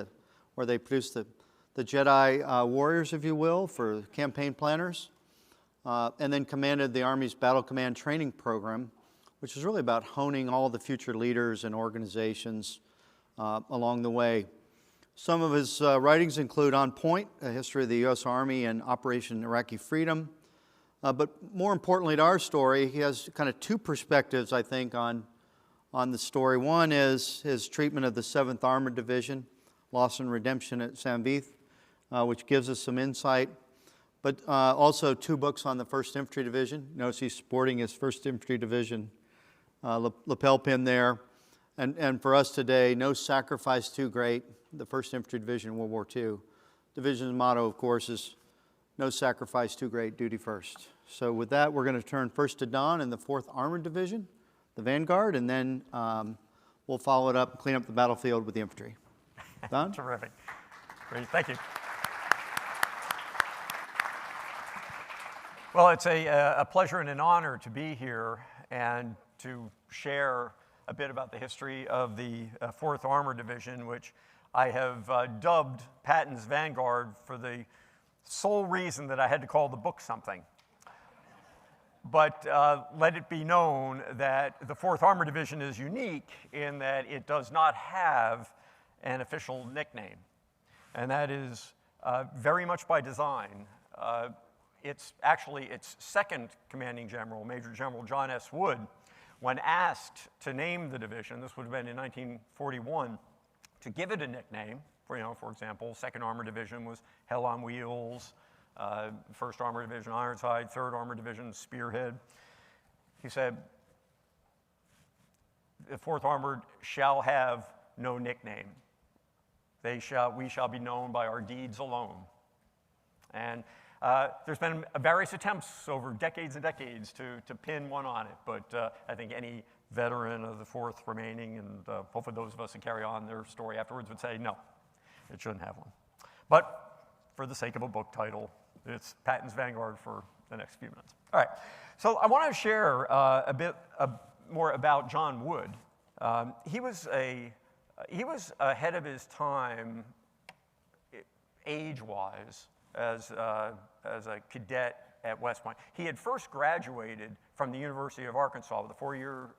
where they produced the Jedi warriors, if you will, for campaign planners, and then commanded the Army's Battle Command Training Program, which is really about honing all the future leaders and organizations along the way. Some of his writings include On Point, A History of the U.S. Army and Operation Iraqi Freedom. But more importantly to our story, he has kind of two perspectives, I think, on the story. One is his treatment of the 7th Armored Division, loss and redemption at Sanvith, which gives us some insight. But also 2 books on the 1st Infantry Division. Notice he's sporting his 1st Infantry Division lapel pin there. And for us today, no sacrifice too great, the 1st Infantry Division in World War II. Division's motto, of course, is no sacrifice too great, duty first. So with that, we're going to turn first to Don in the 4th Armored Division, the Vanguard, and then we'll follow it up and clean up the battlefield with the infantry. Don? Terrific. Great, thank you. Well, it's a pleasure and an honor to be here and to share a bit about the history of the 4th Armored Division, which I have dubbed Patton's Vanguard for the sole reason that I had to call the book something. But let it be known that the 4th Armored Division is unique in that it does not have an official nickname. And that is very much by design. It's actually its 2nd commanding general, Major General John S. Wood, when asked to name the division, this would have been in 1941, to give it a nickname. For example, 2nd Armored Division was Hell on Wheels, 1st Armored Division Ironside, 3rd Armored Division Spearhead. He said, the 4th Armored shall have no nickname. We shall be known by our deeds alone. And there's been various attempts over decades and decades to pin one on it, but I think any veteran of the 4th remaining, and hopefully those of us who carry on their story afterwards would say, no, it shouldn't have one. But for the sake of a book title, it's Patton's Vanguard for the next few minutes. All right, so I want to share a bit more about John Wood. He was ahead of his time age-wise as a cadet at West Point. He had first graduated from the University of Arkansas with a 4-year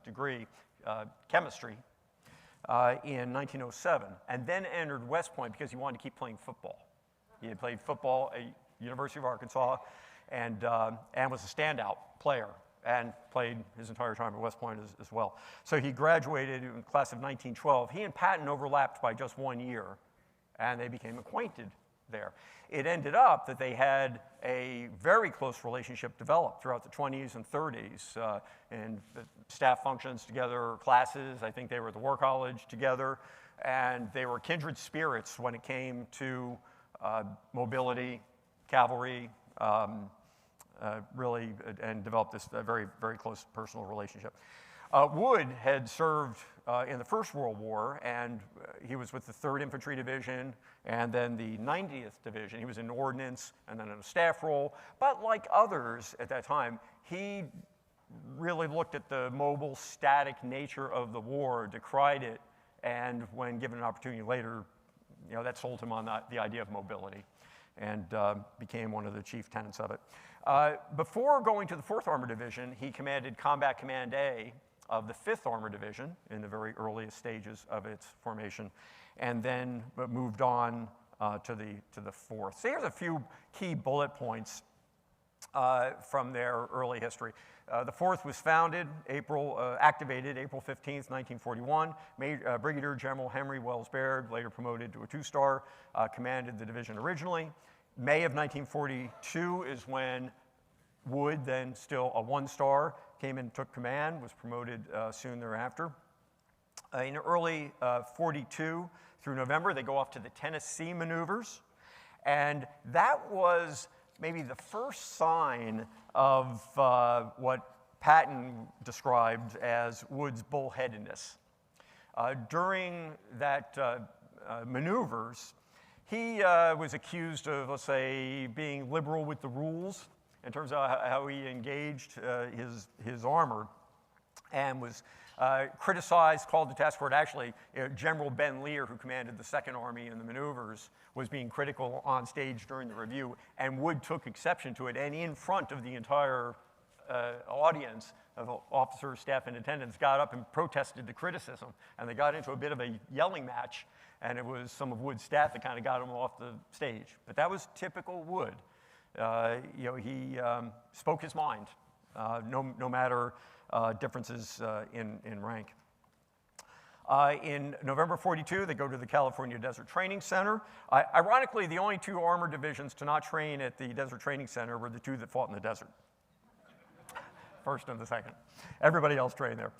degree, chemistry, in 1907, and then entered West Point because he wanted to keep playing football. He had played football at University of Arkansas and was a standout player and played his entire time at West Point as well. So he graduated in the class of 1912. He and Patton overlapped by just 1 year, and they became acquainted there. It ended up that they had a very close relationship developed throughout the 20s and 30s, and staff functions together, classes. I think they were at the War College together, and they were kindred spirits when it came to mobility, cavalry, really, and developed this very, very close personal relationship. Wood had served in the First World War, and he was with the 3rd Infantry Division and then the 90th Division. He was in ordnance and then in a staff role. But like others at that time, he really looked at the mobile, static nature of the war, decried it, and when given an opportunity later, that sold him on the idea of mobility and became one of the chief tenets of it. Before going to the 4th Armored Division, he commanded Combat Command A of the 5th Armored Division in the very earliest stages of its formation, and then moved on to the 4th. So here's a few key bullet points from their early history. The 4th was founded, activated April 15th, 1941. Brigadier General Henry Wells Baird, later promoted to a 2-star, commanded the division originally. May of 1942 is when Wood, then still a 1-star, came in and took command, was promoted soon thereafter. In early 42 through November, they go off to the Tennessee maneuvers. And that was maybe the first sign of what Patton described as Wood's bullheadedness. During that maneuvers, he was accused of, let's say, being liberal with the rules in terms of how he engaged his armor. and was criticized, called to task for it. Actually, General Ben Lear, who commanded the Second Army in the maneuvers, was being critical on stage during the review, and Wood took exception to it, and in front of the entire audience of officers, staff, and attendants got up and protested the criticism, and they got into a bit of a yelling match, and it was some of Wood's staff that kind of got him off the stage. But that was typical Wood. He spoke his mind, no matter differences in rank. In November 42, they go to the California Desert Training Center. Ironically, the only two armored divisions to not train at the Desert Training Center were the two that fought in the desert. First and the second. Everybody else trained there.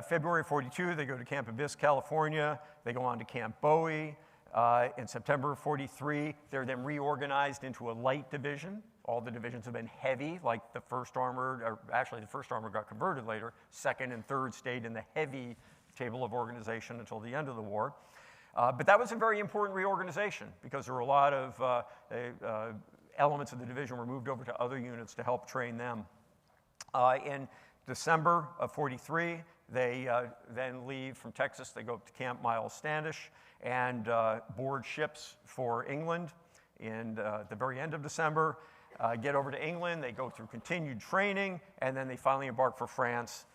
February 42, they go to Camp Abyss, California. They go on to Camp Bowie. In September 43, they're then reorganized into a light division. All the divisions have been heavy, like the 1st Armored, or actually the 1st Armored got converted later. 2nd and 3rd stayed in the heavy table of organization until the end of the war. But that was a very important reorganization because there were a lot of elements of the division were moved over to other units to help train them. In December of 43, they then leave from Texas. They go up to Camp Miles Standish and board ships for England in the very end of December. Get over to England, they go through continued training, and then they finally embark for France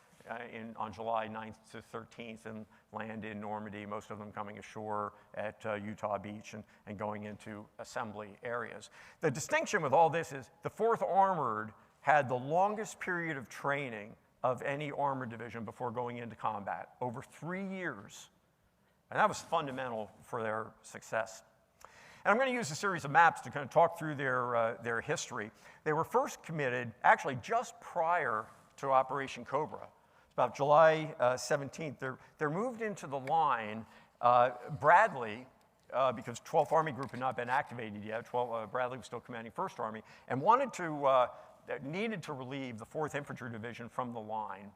on July 9th to 13th and land in Normandy, most of them coming ashore at Utah Beach and going into assembly areas. The distinction with all this is the 4th Armored had the longest period of training of any armored division before going into combat, over 3 years. And that was fundamental for their success. And I'm going to use a series of maps to kind of talk through their history. They were first committed, actually just prior to Operation Cobra. It's about July 17th. They're moved into the line. Bradley, because 12th Army Group had not been activated yet, Bradley was still commanding 1st Army, and needed to relieve the 4th Infantry Division from the line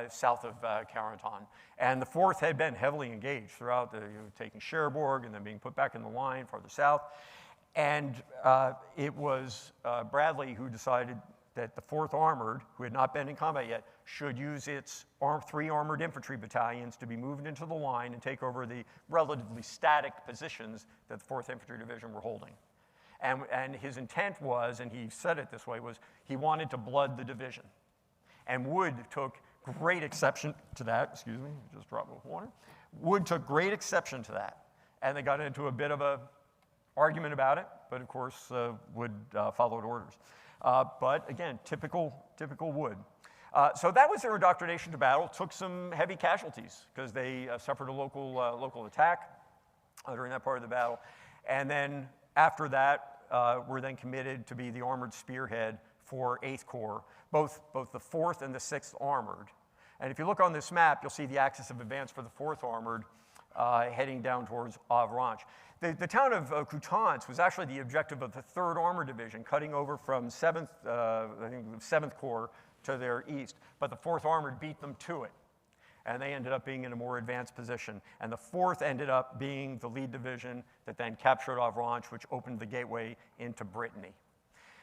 south of Carentan. And the 4th had been heavily engaged throughout, taking Cherbourg and then being put back in the line farther south. And it was Bradley who decided that the 4th Armored, who had not been in combat yet, should use its 3 armored infantry battalions to be moved into the line and take over the relatively static positions that the 4th Infantry Division were holding. And his intent was, and he said it this way, was he wanted to blood the division. And Wood took great exception to that. Excuse me, just dropped a water. Wood took great exception to that. And they got into a bit of an argument about it, but of course Wood followed orders. But again, typical Wood. So that was their indoctrination to battle. Took some heavy casualties because they suffered a local attack during that part of the battle. And then after that, were then committed to be the armored spearhead for 8th Corps, both the 4th and the 6th Armored. And if you look on this map, you'll see the axis of advance for the 4th Armored heading down towards Avranches. The town of Coutances was actually the objective of the 3rd Armored Division, cutting over from 7th Corps to their east. But the 4th Armored beat them to it, and they ended up being in a more advanced position. And the 4th ended up being the lead division that then captured Avranches, which opened the gateway into Brittany.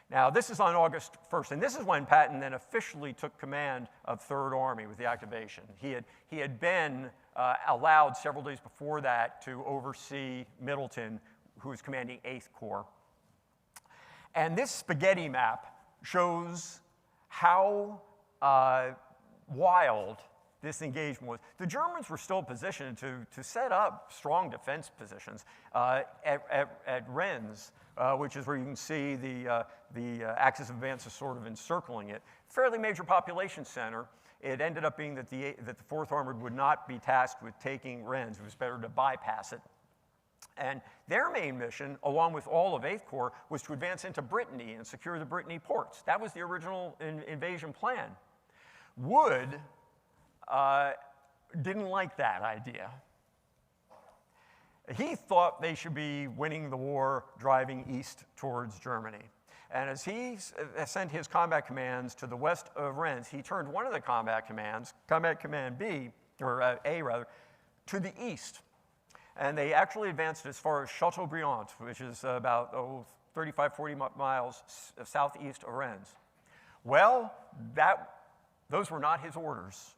Now, this is on August 1st, and this is when Patton then officially took command of 3rd Army with the activation. He had been allowed several days before that to oversee Middleton, who was commanding 8th Corps. And this spaghetti map shows how wild this engagement was. The Germans were still positioned to set up strong defense positions at Rennes, which is where you can see the axis of advance is sort of encircling it. Fairly major population center. It ended up being that the 4th Armored would not be tasked with taking Rennes. It was better to bypass it. And their main mission, along with all of 8th Corps, was to advance into Brittany and secure the Brittany ports. That was the original invasion plan. Wood didn't like that idea. He thought they should be winning the war driving east towards Germany. And as he sent his combat commands to the west of Rennes, he turned one of the combat commands, Combat Command B, or A rather, to the east. And they actually advanced as far as Chateaubriand, which is about 35, 40 miles southeast of Rennes. Well, that Those were not his orders.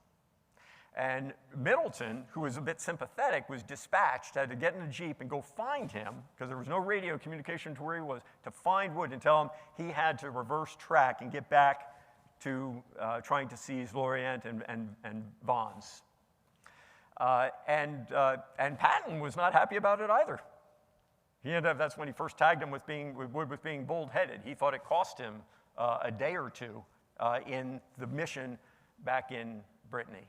And Middleton, who was a bit sympathetic, was dispatched, had to get in a Jeep and go find him, because there was no radio communication to where he was, to find Wood and tell him he had to reverse track and get back to trying to seize Lorient and Vons. And Patton was not happy about it either. He ended up, that's when he first tagged him with Wood with being bull-headed. He thought it cost him a day or two in the mission back in Brittany.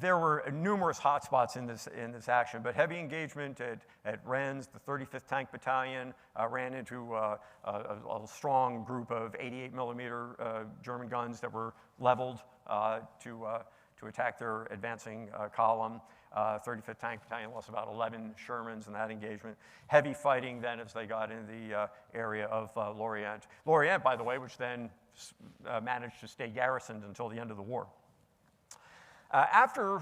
There were numerous hotspots in this action, but heavy engagement at Rennes, the 35th Tank Battalion ran into a strong group of 88 millimeter German guns that were leveled to attack their advancing column. 35th Tank Battalion lost about 11 Shermans in that engagement. Heavy fighting then as they got into the area of Lorient. Lorient, by the way, which then managed to stay garrisoned until the end of the war. After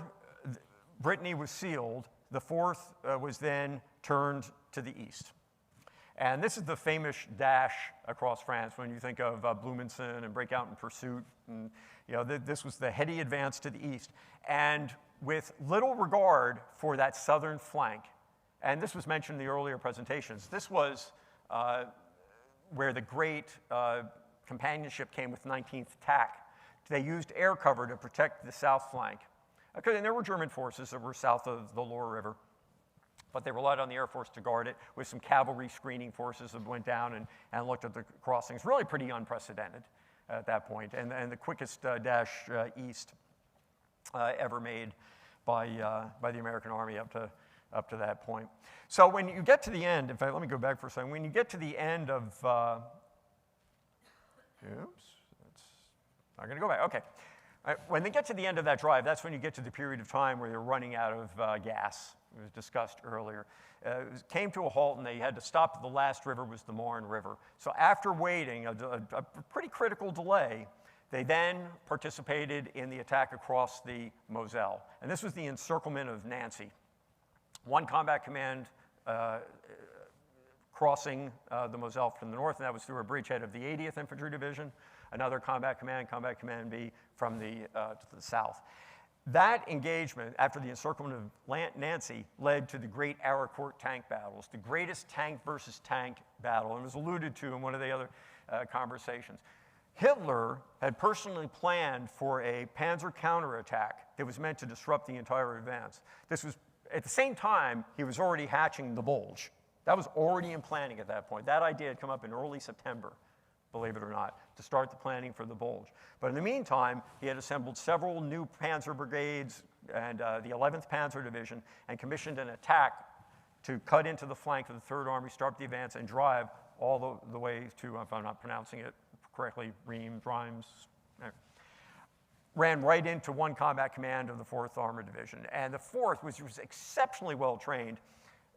Brittany was sealed, the 4th was then turned to the east. And this is the famous dash across France when you think of Blumenson and Breakout in Pursuit. And, you know, this was the heady advance to the east. And with little regard for that southern flank, and this was mentioned in the earlier presentations, this was where the great companionship came with 19th TAC. They used air cover to protect the south flank. Okay, and there were German forces that were south of the Loire River, but they relied on the Air Force to guard it with some cavalry screening forces that went down and looked at the crossings. Really pretty unprecedented at that point, and the quickest dash east ever made by the American Army up to that point. So when you get to the end, in fact, let me go back for a second. When you get to the end of, oops. I'm going to go back. Okay. When they get to the end of that drive, that's when you get to the period of time where they're running out of gas. It was discussed earlier. It came to a halt, and they had to stop. The last river was the Marne River. So after waiting a pretty critical delay, they then participated in the attack across the Moselle. And this was the encirclement of Nancy. One combat command crossing the Moselle from the north, and that was through a bridgehead of the 80th Infantry Division. Another combat command B, from to the south. That engagement, after the encirclement of Nancy, led to the great Aricourt tank battles, the greatest tank versus tank battle, and was alluded to in one of the other conversations. Hitler had personally planned for a panzer counterattack that was meant to disrupt the entire advance. This was, at the same time, he was already hatching the Bulge. That was already in planning at that point. That idea had come up in early September, believe it or not, to start the planning for the Bulge. But in the meantime, he had assembled several new panzer brigades and the 11th Panzer Division and commissioned an attack to cut into the flank of the Third Army, start the advance, and drive all the way to, if I'm not pronouncing it correctly, Reims, ran right into one combat command of the 4th Armored Division. And the 4th, which was exceptionally well trained,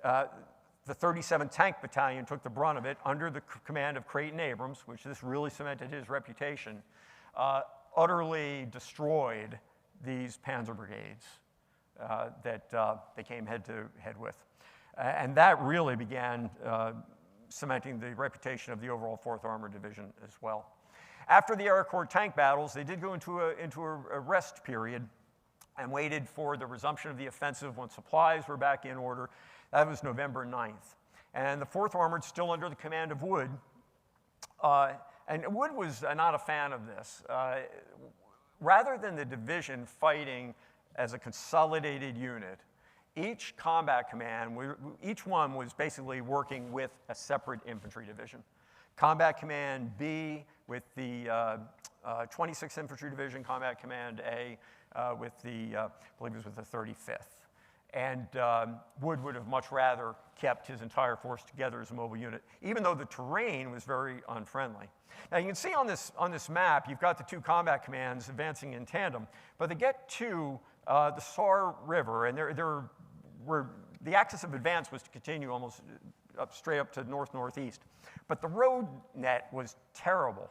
the 37th Tank Battalion took the brunt of it under the command of Creighton Abrams, which this really cemented his reputation, utterly destroyed these panzer brigades that they came head to head with. And that really began cementing the reputation of the overall 4th Armored Division as well. After the Aricourt tank battles, they did go into a rest period and waited for the resumption of the offensive when supplies were back in order. That was November 9th. And the 4th Armored, still under the command of Wood, and Wood was not a fan of this. Rather than the division fighting as a consolidated unit, each combat command, each one was basically working with a separate infantry division. Combat Command B with the 26th Infantry Division, Combat Command A with the, I believe it was with the 35th. And Wood would have much rather kept his entire force together as a mobile unit, even though the terrain was very unfriendly. Now you can see on this map, you've got the two combat commands advancing in tandem, but they get to the Saar River, and the axis of advance was to continue almost straight up to north-northeast. But the road net was terrible.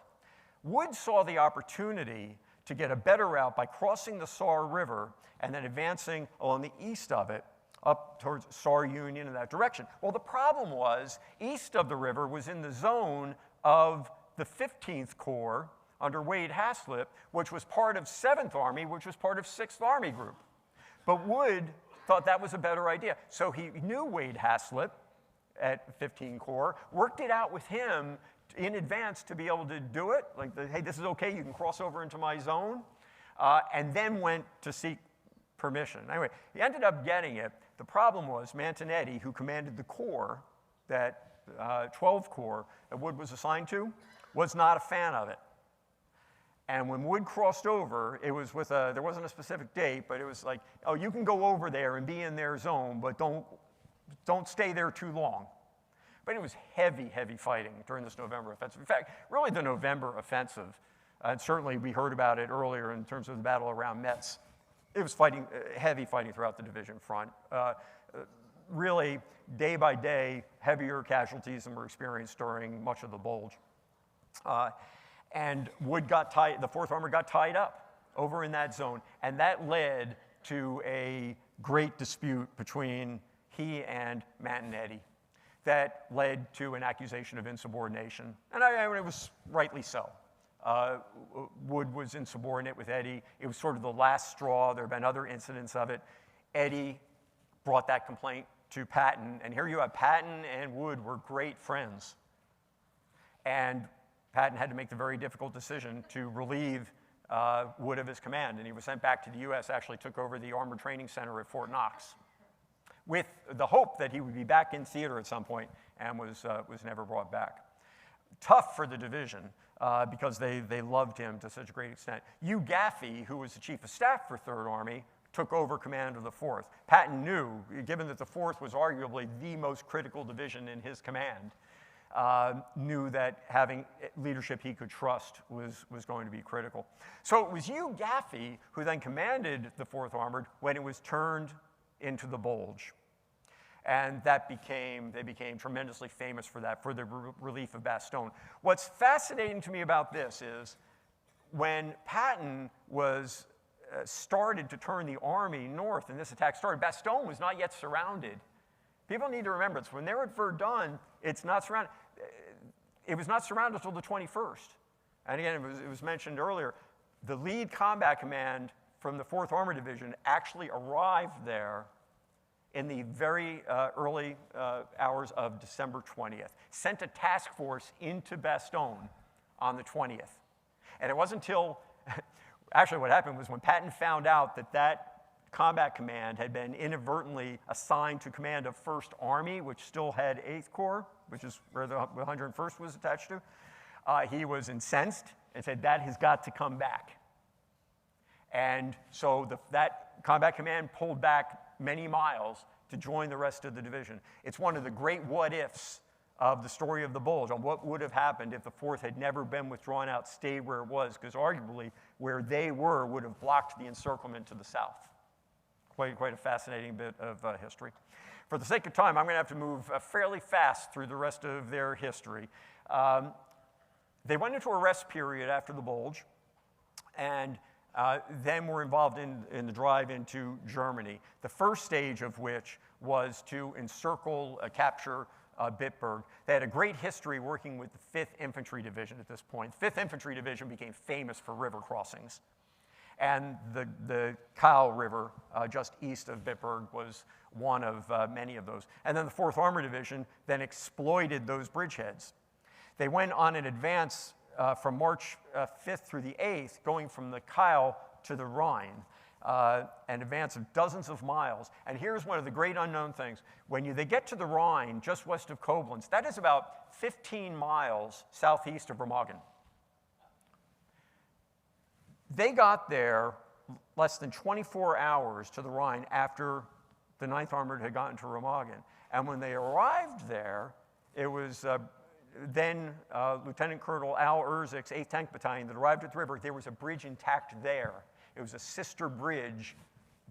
Wood saw the opportunity to get a better route by crossing the Saar River and then advancing along the east of it up towards Saar Union in that direction. Well, the problem was east of the river was in the zone of the 15th Corps under Wade Haslip, which was part of 7th Army, which was part of 6th Army Group. But Wood thought that was a better idea. So he knew Wade Haslip at 15 Corps, worked it out with him in advance to be able to do it, like, hey, this is okay, you can cross over into my zone, and then went to seek permission. Anyway, he ended up getting it. The problem was Mantonetti, who commanded the corps, that 12th Corps that Wood was assigned to, was not a fan of it. And when Wood crossed over, it was with there wasn't a specific date, but it was like, oh, you can go over there and be in their zone, but don't stay there too long. But it was heavy, heavy fighting during this November offensive. In fact, really the November offensive, and certainly we heard about it earlier in terms of the battle around Metz. It was fighting, heavy fighting throughout the division front. Really, day by day, heavier casualties than were experienced during much of the Bulge. And Wood got tied, the 4th Armor got tied up over in that zone, and that led to a great dispute between he and Mantonetti that led to an accusation of insubordination, and it was rightly so. Wood was insubordinate with Eddie. It was sort of the last straw. There have been other incidents of it. Eddie brought that complaint to Patton, and here you have Patton and Wood were great friends. And Patton had to make the very difficult decision to relieve Wood of his command, and he was sent back to the U.S., actually took over the Armored Training Center at Fort Knox, with the hope that he would be back in theater at some point, and was never brought back. Tough for the division, because they loved him to such a great extent. Hugh Gaffey, who was the Chief of Staff for 3rd Army, took over command of the 4th. Patton knew, given that the 4th was arguably the most critical division in his command, knew that having leadership he could trust was going to be critical. So it was Hugh Gaffey who then commanded the 4th Armored when it was turned into the Bulge. And they became tremendously famous for that, for the relief of Bastogne. What's fascinating to me about this is when Patton was started to turn the army north and this attack started, Bastogne was not yet surrounded. People need to remember this. When they're at Verdun, it's not surrounded. It was not surrounded until the 21st. And again, it was mentioned earlier, the lead combat command from the 4th Armored Division actually arrived there in the very early hours of December 20th, sent a task force into Bastogne on the 20th. And it wasn't until, actually what happened was when Patton found out that that combat command had been inadvertently assigned to command of 1st Army, which still had 8th Corps, which is where the 101st was attached to, he was incensed and said, that has got to come back. And so that combat command pulled back many miles to join the rest of the division. It's one of the great what-ifs of the story of the Bulge on what would have happened if the 4th had never been withdrawn out, stayed where it was, because arguably where they were would have blocked the encirclement to the south. Quite a fascinating bit of history. For the sake of time, I'm going to have to move fairly fast through the rest of their history. They went into a rest period after the Bulge, and then were involved in the drive into Germany, the first stage of which was to encircle, capture Bitburg. They had a great history working with the 5th Infantry Division at this point. The 5th Infantry Division became famous for river crossings. And the Kyle River, just east of Bitburg, was one of many of those. And then the 4th Armored Division then exploited those bridgeheads. They went on an advance from March 5th through the 8th, going from the Kyle to the Rhine, an advance of dozens of miles. And here's one of the great unknown things. When they get to the Rhine, just west of Koblenz, that is about 15 miles southeast of Remagen. They got there less than 24 hours to the Rhine after the 9th Armored had gotten to Remagen. And when they arrived there, it was then Lieutenant Colonel Al Erzik's 8th Tank Battalion that arrived at the river. There was a bridge intact there. It was a sister bridge,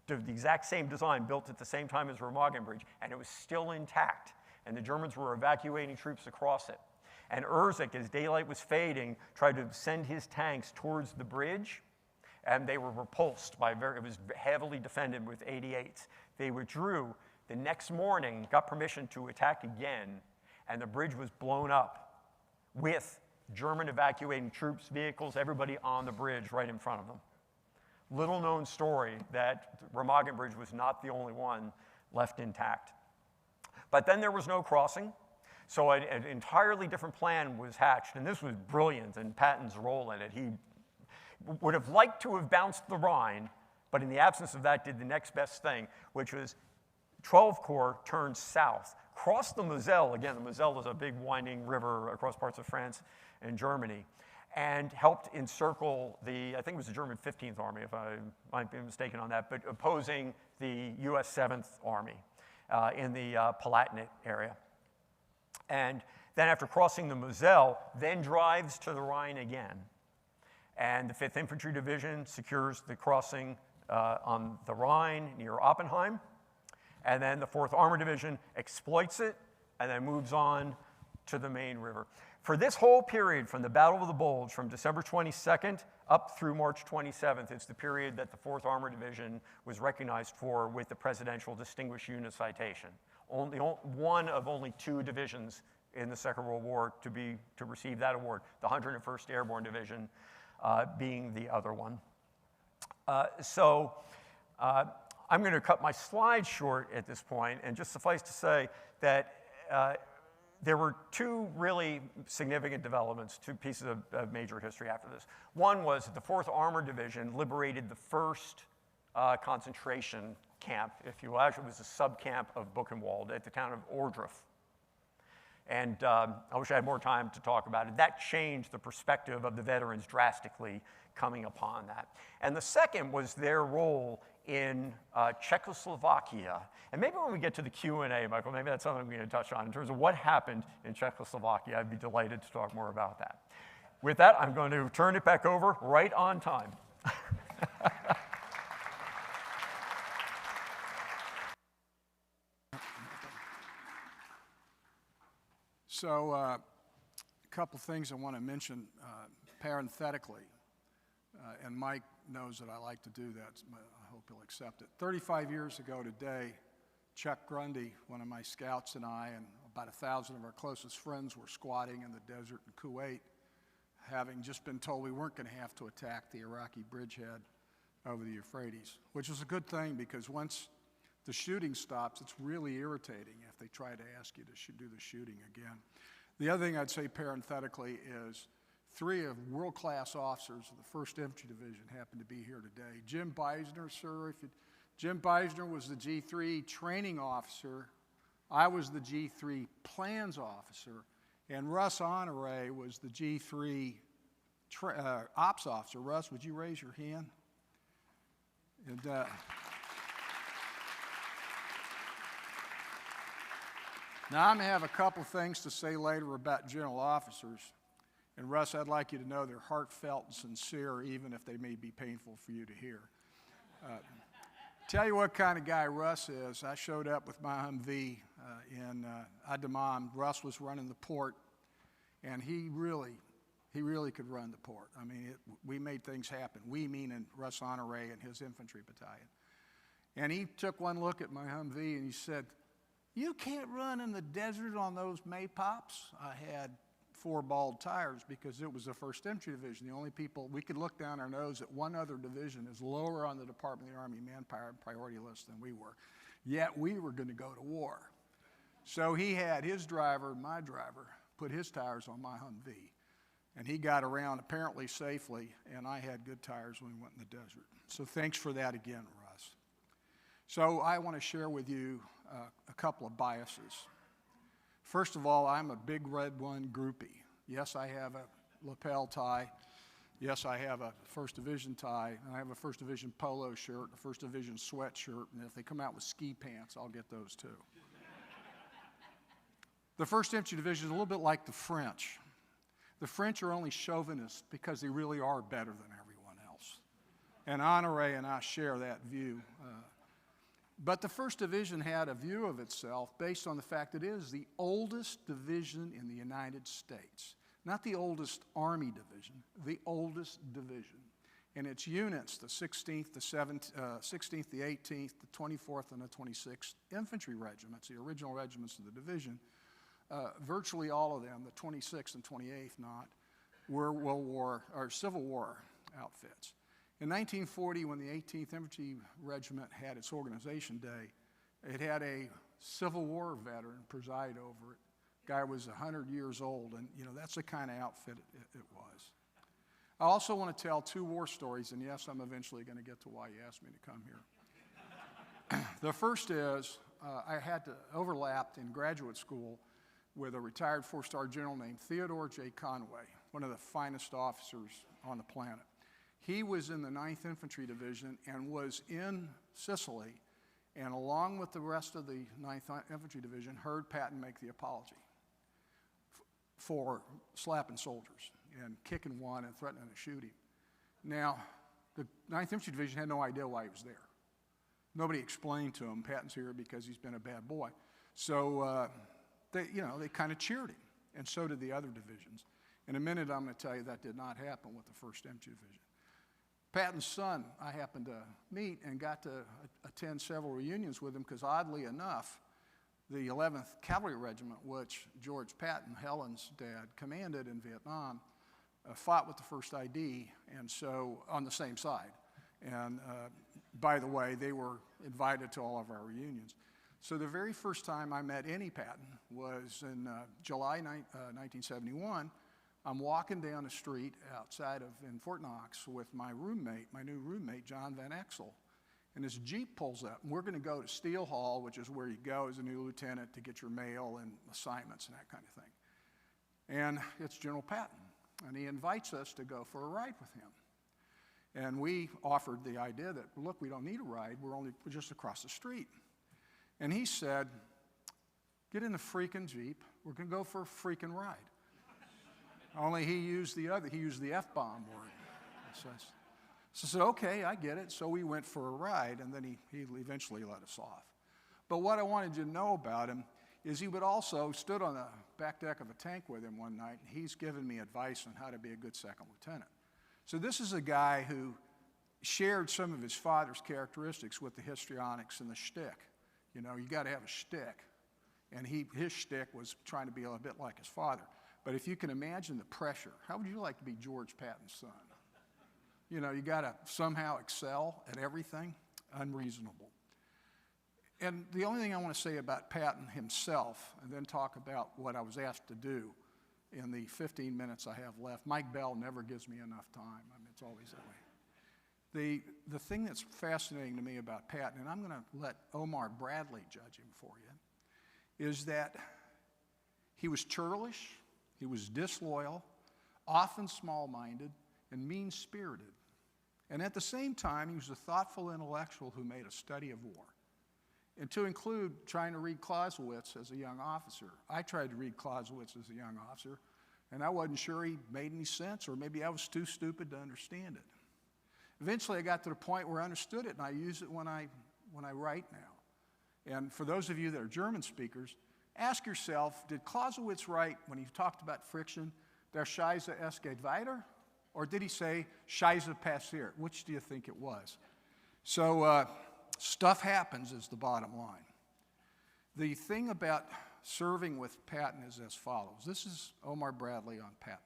the exact same design, built at the same time as Remagen Bridge, and it was still intact. And the Germans were evacuating troops across it. And Erzik, as daylight was fading, tried to send his tanks towards the bridge, and they were repulsed by it was heavily defended with 88s. They withdrew. The next morning, got permission to attack again, and the bridge was blown up with German evacuating troops, vehicles, everybody on the bridge right in front of them. Little known story that Remagen Bridge was not the only one left intact. But then there was no crossing, so an entirely different plan was hatched, and this was brilliant in Patton's role in it. He would have liked to have bounced the Rhine, but in the absence of that did the next best thing, which was 12 Corps turned south, crossed the Moselle. Again, the Moselle is a big winding river across parts of France and Germany, and helped encircle the, I think it was the German 15th Army, if I might be mistaken on that, but opposing the US 7th Army in the Palatinate area. And then after crossing the Moselle, then drives to the Rhine again. And the 5th Infantry Division secures the crossing on the Rhine near Oppenheim. And then the 4th Armored Division exploits it and then moves on to the main river. For this whole period, from the Battle of the Bulge, from December 22nd up through March 27th, it's the period that the 4th Armored Division was recognized for with the Presidential Distinguished Unit Citation. Only one of only 2 divisions in the Second World War to receive that award, the 101st Airborne Division being the other one. I'm going to cut my slides short at this point, and just suffice to say that there were 2 really significant developments, 2 pieces of major history after this. One was that the 4th Armored Division liberated the first concentration camp, if you will. Actually, it was a sub-camp of Buchenwald at the town of Ohrdruf. And I wish I had more time to talk about it. That changed the perspective of the veterans drastically coming upon that. And the second was their role in Czechoslovakia. And maybe when we get to the Q&A, Michael, maybe that's something we're going to touch on in terms of what happened in Czechoslovakia. I'd be delighted to talk more about that. With that, I'm going to turn it back over right on time. So a couple things I want to mention parenthetically, and Mike knows that I like to do that, so I hope he'll accept it. 35 years ago today, Chuck Grundy, one of my scouts, and I, and about 1,000 of our closest friends were squatting in the desert in Kuwait, having just been told we weren't going to have to attack the Iraqi bridgehead over the Euphrates, which was a good thing because once the shooting stops, it's really irritating if they try to ask you to do the shooting again. The other thing I'd say parenthetically is 3 of world-class officers of the 1st Infantry Division happen to be here today. Jim Beisner, sir, Jim Beisner was the G3 training officer. I was the G3 plans officer, and Russ Honore was the G3 ops officer. Russ, would you raise your hand? And, now, I'm going to have a couple things to say later about general officers. And Russ, I'd like you to know they're heartfelt and sincere, even if they may be painful for you to hear. Tell you what kind of guy Russ is. I showed up with my Humvee in Adamam. Russ was running the port, and he really could run the port. I mean, we made things happen. We meaning Russ Honore and his infantry battalion. And he took one look at my Humvee and he said, "You can't run in the desert on those Maypops." I had 4 bald tires because it was the 1st Infantry Division. The only people, we could look down our nose at one other division is lower on the Department of the Army manpower priority list than we were. Yet we were going to go to war. So he had his driver, my driver, put his tires on my Humvee. And he got around apparently safely, and I had good tires when we went in the desert. So thanks for that again, Russ. So I want to share with you a couple of biases. First of all, I'm a big red one groupie. Yes, I have a lapel tie. Yes, I have a 1st Division tie. And I have a 1st Division polo shirt, a 1st Division sweatshirt, and if they come out with ski pants, I'll get those too. The 1st Infantry Division is a little bit like the French. The French are only chauvinists because they really are better than everyone else. And Honore and I share that view. But the 1st Division had a view of itself based on the fact that it is the oldest division in the United States. Not the oldest Army division, the oldest division. And its units, the 16th, the 16th, the 18th, the 24th, and the 26th Infantry Regiments, the original regiments of the division, virtually all of them, the 26th and 28th not, were World War or Civil War outfits. In 1940, when the 18th Infantry Regiment had its organization day, it had a Civil War veteran preside over it. Guy was 100 years old, and you know that's the kind of outfit it was. I also want to tell 2 war stories, and yes, I'm eventually going to get to why you asked me to come here. The first is I had to overlapped in graduate school with a retired 4-star general named Theodore J. Conway, one of the finest officers on the planet. He was in the 9th Infantry Division and was in Sicily, and along with the rest of the 9th Infantry Division, heard Patton make the apology for slapping soldiers and kicking one and threatening to shoot him. Now, the 9th Infantry Division had no idea why he was there. Nobody explained to him, Patton's here because he's been a bad boy. So they kind of cheered him, and so did the other divisions. In a minute, I'm going to tell you that did not happen with the 1st Infantry Division. Patton's son, I happened to meet and got to attend several reunions with him because oddly enough, the 11th Cavalry Regiment, which George Patton, Helen's dad, commanded in Vietnam, fought with the 1st ID, and so on the same side. And by the way, they were invited to all of our reunions. So the very first time I met any Patton was in July 1971. I'm walking down the street outside in Fort Knox with my roommate, my new roommate, John Van Exel. And this Jeep pulls up, and we're going to go to Steel Hall, which is where you go as a new lieutenant to get your mail and assignments and that kind of thing. And it's General Patton, and he invites us to go for a ride with him. And we offered the idea that, look, we don't need a ride, we're just across the street. And he said, get in the freaking Jeep, we're going to go for a freaking ride. Only he used the F-bomb word. So I said, okay, I get it. So we went for a ride, and then he eventually let us off. But what I wanted you to know about him is he would also stood on the back deck of a tank with him one night, and he's given me advice on how to be a good second lieutenant. So this is a guy who shared some of his father's characteristics with the histrionics and the shtick. You know, you got to have a shtick. And his shtick was trying to be a bit like his father. But if you can imagine the pressure, how would you like to be George Patton's son? You know, you got to somehow excel at everything. Unreasonable. And the only thing I want to say about Patton himself, and then talk about what I was asked to do in the 15 minutes I have left. Mike Bell never gives me enough time. I mean, it's always that way. The thing that's fascinating to me about Patton, and I'm going to let Omar Bradley judge him for you, is that he was churlish, he was disloyal, often small-minded, and mean-spirited. And at the same time, he was a thoughtful intellectual who made a study of war. And to include trying to read Clausewitz as a young officer. I tried to read Clausewitz as a young officer, and I wasn't sure he made any sense, or maybe I was too stupid to understand it. Eventually, I got to the point where I understood it, and I use it when I write now. And for those of you that are German speakers, ask yourself, did Clausewitz write, when he talked about friction, der Scheiße es geht weiter? Or did he say, Scheiße passiert? Which do you think it was? So stuff happens is the bottom line. The thing about serving with Patton is as follows. This is Omar Bradley on Patton.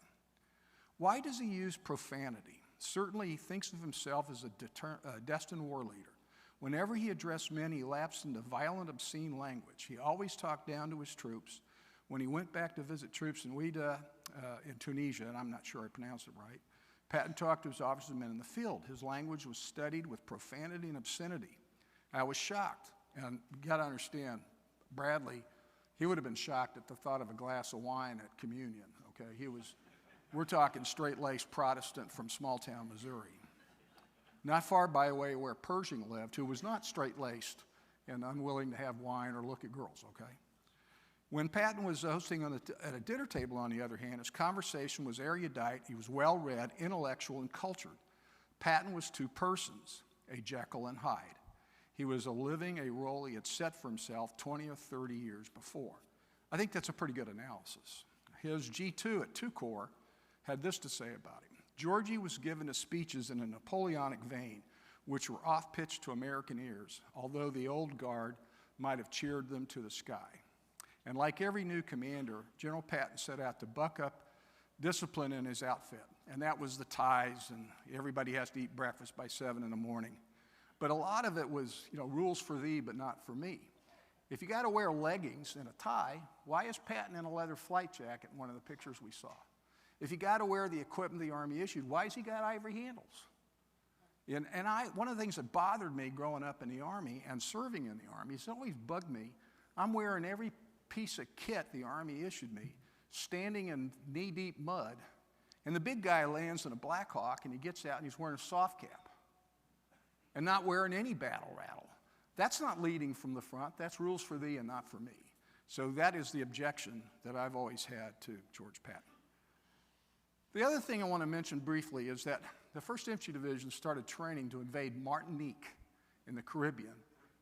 Why does he use profanity? Certainly he thinks of himself as a destined war leader. Whenever he addressed men, he lapsed into violent, obscene language. He always talked down to his troops. When he went back to visit troops in Ouida, in Tunisia, and I'm not sure I pronounced it right, Patton talked to his officers and men in the field. His language was studied with profanity and obscenity. I was shocked, and you got to understand, Bradley, he would have been shocked at the thought of a glass of wine at communion, okay? We're talking straight-laced Protestant from small-town Missouri. Not far by way where Pershing lived, who was not straight-laced and unwilling to have wine or look at girls, okay? When Patton was hosting at a dinner table, on the other hand, his conversation was erudite, he was well-read, intellectual, and cultured. Patton was two persons, a Jekyll and Hyde. He was living a role he had set for himself 20 or 30 years before. I think that's a pretty good analysis. His G2 at 2 Corps had this to say about him. Georgie was given his speeches in a Napoleonic vein, which were off-pitch to American ears, although the old guard might have cheered them to the sky. And like every new commander, General Patton set out to buck up discipline in his outfit, and that was the ties, and everybody has to eat breakfast by 7 in the morning. But a lot of it was, rules for thee, but not for me. If you got to wear leggings and a tie, why is Patton in a leather flight jacket in one of the pictures we saw? If you got to wear the equipment the Army issued, why has he got ivory handles? And one of the things that bothered me growing up in the Army and serving in the Army, it's always bugged me. I'm wearing every piece of kit the Army issued me, standing in knee-deep mud, and the big guy lands in a Black Hawk, and he gets out and he's wearing a soft cap and not wearing any battle rattle. That's not leading from the front. That's rules for thee and not for me. So that is the objection that I've always had to George Patton. The other thing I want to mention briefly is that the 1st Infantry Division started training to invade Martinique in the Caribbean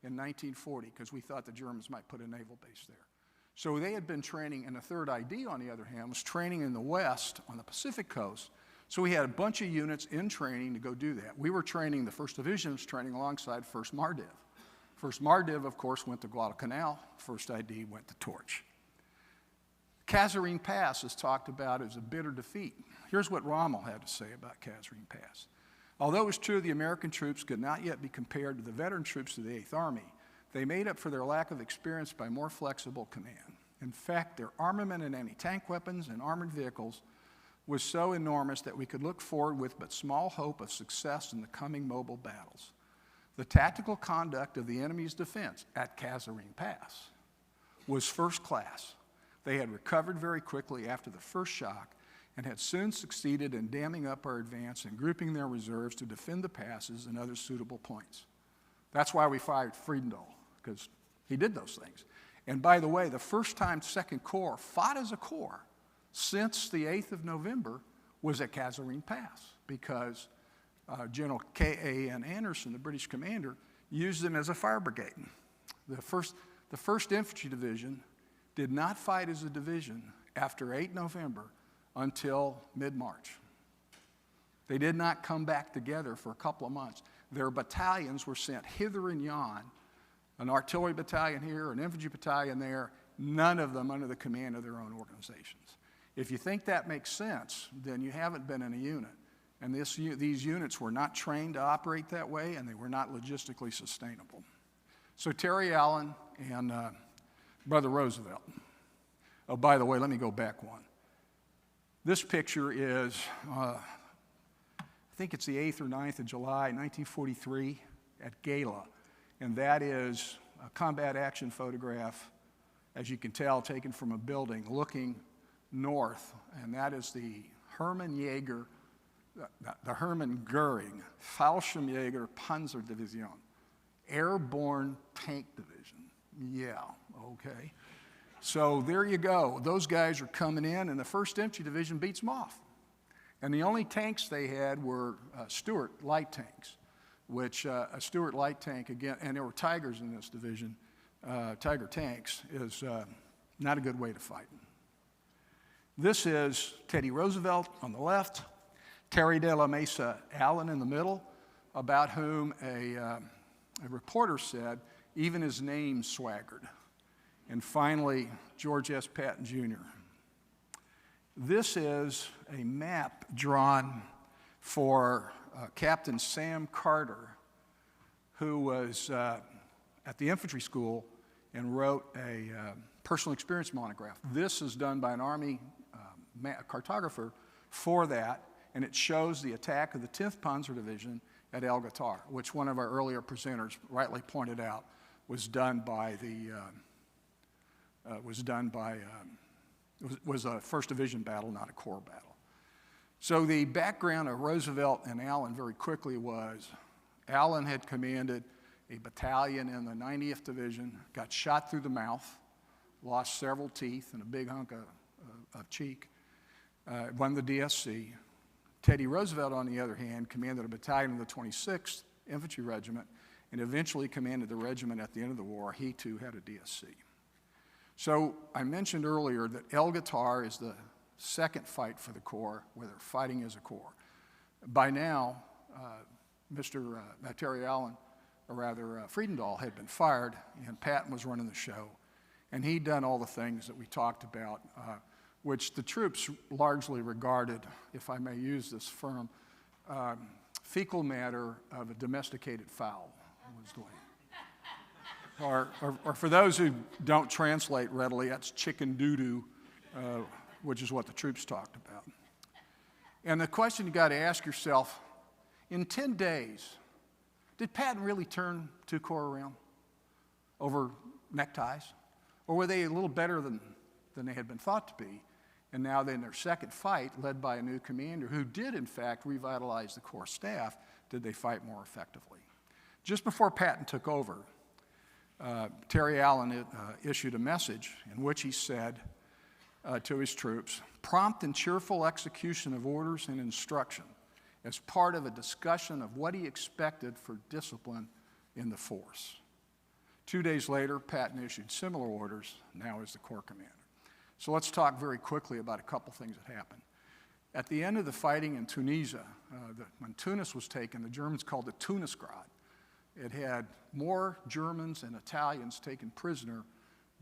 in 1940 because we thought the Germans might put a naval base there. So they had been training, and the 3rd ID, on the other hand, was training in the West on the Pacific coast. So we had a bunch of units in training to go do that. We were training, the 1st Division was training alongside 1st Mardiv. 1st Mardiv, of course, went to Guadalcanal. 1st ID went to Torch. Kasserine Pass is talked about as a bitter defeat. Here's what Rommel had to say about Kasserine Pass. Although it was true the American troops could not yet be compared to the veteran troops of the 8th Army, they made up for their lack of experience by more flexible command. In fact, their armament and anti-tank weapons and armored vehicles was so enormous that we could look forward with but small hope of success in the coming mobile battles. The tactical conduct of the enemy's defense at Kasserine Pass was first class. They had recovered very quickly after the first shock and had soon succeeded in damming up our advance and grouping their reserves to defend the passes and other suitable points. That's why we fired Friedendahl, because he did those things. And by the way, the first time 2nd Corps fought as a corps since the 8th of November was at Kasserine Pass, because General K.A.N. Anderson, the British commander, used them as a fire brigade. The 1st Infantry Division did not fight as a division after 8 November until mid-March. They did not come back together for a couple of months. Their battalions were sent hither and yon, an artillery battalion here, an infantry battalion there, none of them under the command of their own organizations. If you think that makes sense, then you haven't been in a unit. And these units were not trained to operate that way, and they were not logistically sustainable. So Terry Allen and Brother Roosevelt. Oh, by the way, let me go back one. This picture is, I think it's the 8th or 9th of July, 1943 at Gala. And that is a combat action photograph, as you can tell, taken from a building looking north. And that is the Hermann Jaeger, the Hermann Goering Fallschirmjäger Panzerdivision, Airborne Tank Division. Yeah, okay. So there you go. Those guys are coming in, and the 1st Infantry Division beats them off. And the only tanks they had were Stuart light tanks, which a Stuart light tank, again, and there were Tigers in this division, Tiger tanks, is not a good way to fight. This is Teddy Roosevelt on the left, Terry de la Mesa Allen in the middle, about whom a reporter said even his name swaggered. And finally, George S. Patton, Jr. This is a map drawn for Captain Sam Carter, who was at the infantry school and wrote a personal experience monograph. This is done by an Army cartographer for that, and it shows the attack of the 10th Panzer Division at El Ghoutar, which one of our earlier presenters rightly pointed out was done by the was a 1st Division battle, not a Corps battle. So the background of Roosevelt and Allen very quickly was Allen had commanded a battalion in the 90th Division, got shot through the mouth, lost several teeth and a big hunk of cheek, won the DSC. Teddy Roosevelt, on the other hand, commanded a battalion of the 26th Infantry Regiment and eventually commanded the regiment at the end of the war. He too had a DSC. So I mentioned earlier that El Ghoutar is the second fight for the Corps, where they're fighting as a Corps. By now, Terry Allen, or rather Friedendahl, had been fired, and Patton was running the show. And he'd done all the things that we talked about which the troops largely regarded, if I may use this term, fecal matter of a domesticated fowl was the way. Or for those who don't translate readily, that's chicken doo-doo, which is what the troops talked about. And the question you got to ask yourself, in 10 days, did Patton really turn 2 Corps around over neckties? Or were they a little better than they had been thought to be? And now in their second fight, led by a new commander who did in fact revitalize the Corps staff, did they fight more effectively? Just before Patton took over, Terry Allen issued a message in which he said to his troops, prompt and cheerful execution of orders and instruction as part of a discussion of what he expected for discipline in the force. 2 days later, Patton issued similar orders, now as the Corps commander. So let's talk very quickly about a couple things that happened. At the end of the fighting in Tunisia, when Tunis was taken, the Germans called it Tunisgrad. It had more Germans and Italians taken prisoner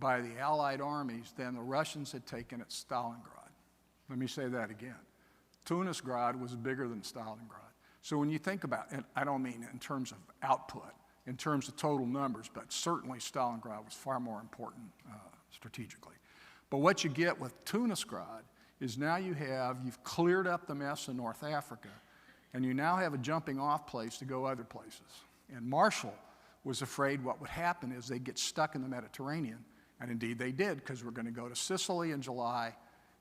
by the Allied armies than the Russians had taken at Stalingrad. Let me say that again. Tunisgrad was bigger than Stalingrad. So when you think about it, I don't mean in terms of output, in terms of total numbers, but certainly Stalingrad was far more important strategically. But what you get with Tunisgrad is now you've cleared up the mess in North Africa, and you now have a jumping off place to go other places. And Marshall was afraid what would happen is they'd get stuck in the Mediterranean, and indeed they did, because we're going to go to Sicily in July,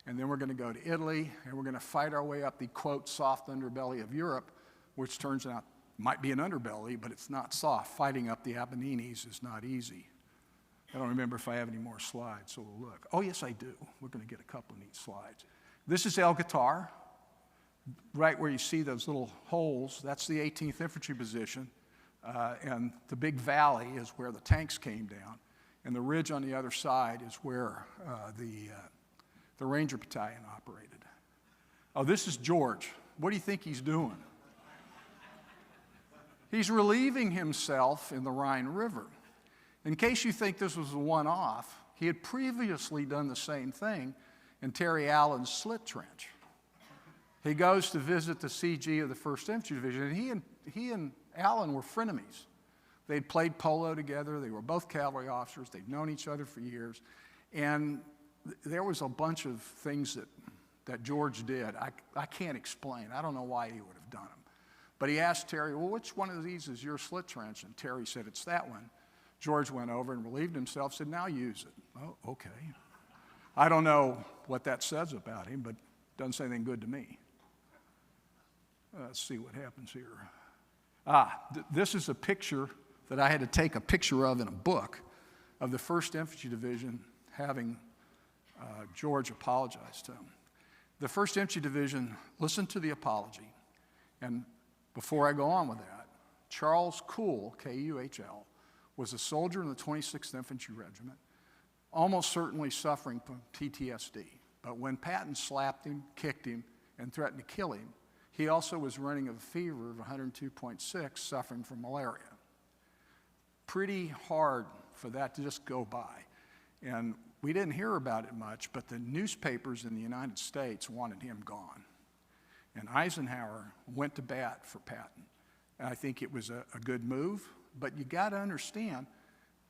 and then we're going to go to Italy, and we're going to fight our way up the, quote, soft underbelly of Europe, which turns out might be an underbelly, but it's not soft. Fighting up the Apennines is not easy. I don't remember if I have any more slides, so we'll look. Oh, yes, I do. We're going to get a couple of neat slides. This is El Guitar, right where you see those little holes. That's the 18th Infantry position, and the big valley is where the tanks came down, and the ridge on the other side is where the Ranger Battalion operated. Oh, this is George. What do you think he's doing? He's relieving himself in the Rhine River. In case you think this was a one-off, he had previously done the same thing in Terry Allen's Slit Trench. He goes to visit the CG of the 1st Infantry Division, and he and Allen were frenemies. They'd played polo together. They were both cavalry officers. They'd known each other for years. And there was a bunch of things that George did I can't explain. I don't know why he would have done them. But he asked Terry, well, which one of these is your slit trench? And Terry said, it's that one. George went over and relieved himself, said, now use it. Oh, okay. I don't know what that says about him, but it doesn't say anything good to me. Let's see what happens here. This is a picture that I had to take a picture of in a book of the 1st Infantry Division having George apologize to him. The 1st Infantry Division listened to the apology, and before I go on with that, Charles Kuhl, K-U-H-L, was a soldier in the 26th Infantry Regiment, almost certainly suffering from PTSD. But when Patton slapped him, kicked him, and threatened to kill him, he also was running a fever of 102.6, suffering from malaria. Pretty hard for that to just go by. And we didn't hear about it much, but the newspapers in the United States wanted him gone. And Eisenhower went to bat for Patton. And I think it was a good move, but you got to understand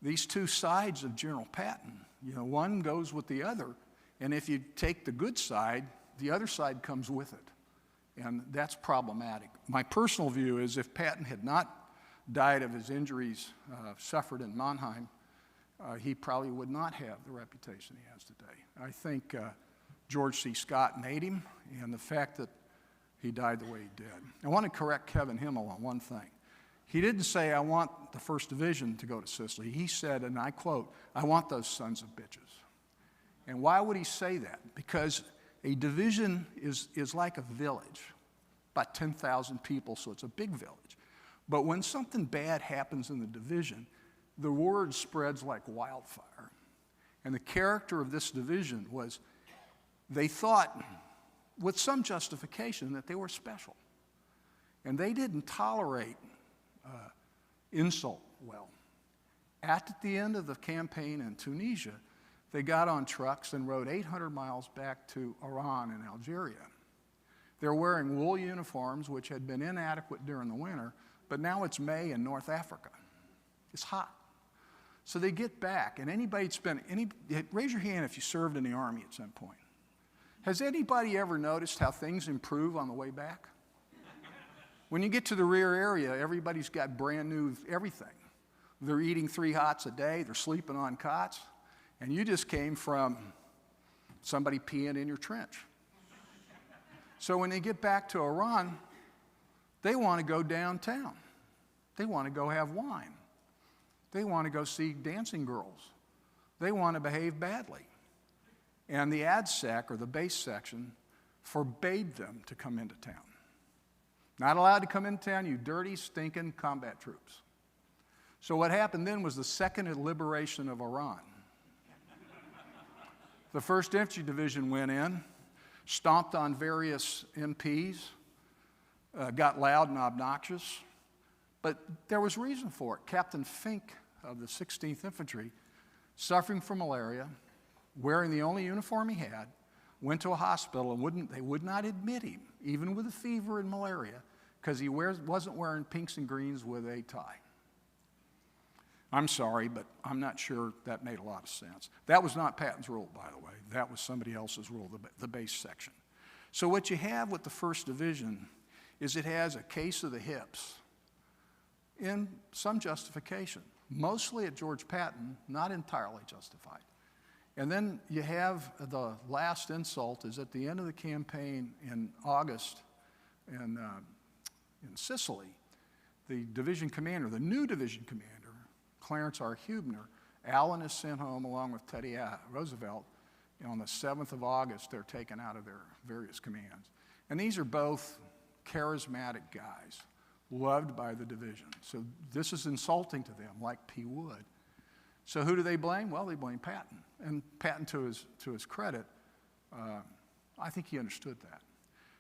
these two sides of General Patton. You know, one goes with the other, and if you take the good side, the other side comes with it. And that's problematic. My personal view is if Patton had not died of his injuries suffered in Mannheim, he probably would not have the reputation he has today. I think George C. Scott made him, and the fact that he died the way he did. I want to correct Kevin Himmel on one thing. He didn't say, I want the 1st Division to go to Sicily. He said, and I quote, I want those sons of bitches. And why would he say that? Because a division is like a village, about 10,000 people, so it's a big village. But when something bad happens in the division, the word spreads like wildfire. And the character of this division was they thought, with some justification, that they were special. And they didn't tolerate insult well. At the end of the campaign in Tunisia, they got on trucks and rode 800 miles back to Oran in Algeria. They're wearing wool uniforms, which had been inadequate during the winter, but now it's May in North Africa. It's hot. So they get back, and raise your hand if you served in the Army at some point. Has anybody ever noticed how things improve on the way back? When you get to the rear area, everybody's got brand new everything. They're eating 3 hots a day, they're sleeping on cots, and you just came from somebody peeing in your trench. So when they get back to Oran, they want to go downtown. They want to go have wine. They want to go see dancing girls. They want to behave badly. And the ADSEC, or the base section, forbade them to come into town. Not allowed to come into town, you dirty, stinking combat troops. So what happened then was the second liberation of Oran. The 1st Infantry Division went in, stomped on various MPs, got loud and obnoxious, but there was reason for it. Captain Fink of the 16th Infantry, suffering from malaria, wearing the only uniform he had, went to a hospital and they would not admit him, even with a fever and malaria, because he wasn't wearing pinks and greens with a tie. I'm sorry, but I'm not sure that made a lot of sense. That was not Patton's rule, by the way. That was somebody else's rule, the base section. So what you have with the 1st Division is it has a case of the hips in some justification, mostly at George Patton, not entirely justified. And then you have the last insult is at the end of the campaign in August in Sicily, the division commander, the new division commander, Clarence R. Hubner, Allen is sent home along with Teddy Roosevelt. On the 7th of August, they're taken out of their various commands. And these are both charismatic guys, loved by the division. So this is insulting to them, like P. Wood. So who do they blame? Well, they blame Patton. And Patton, to his credit, I think he understood that.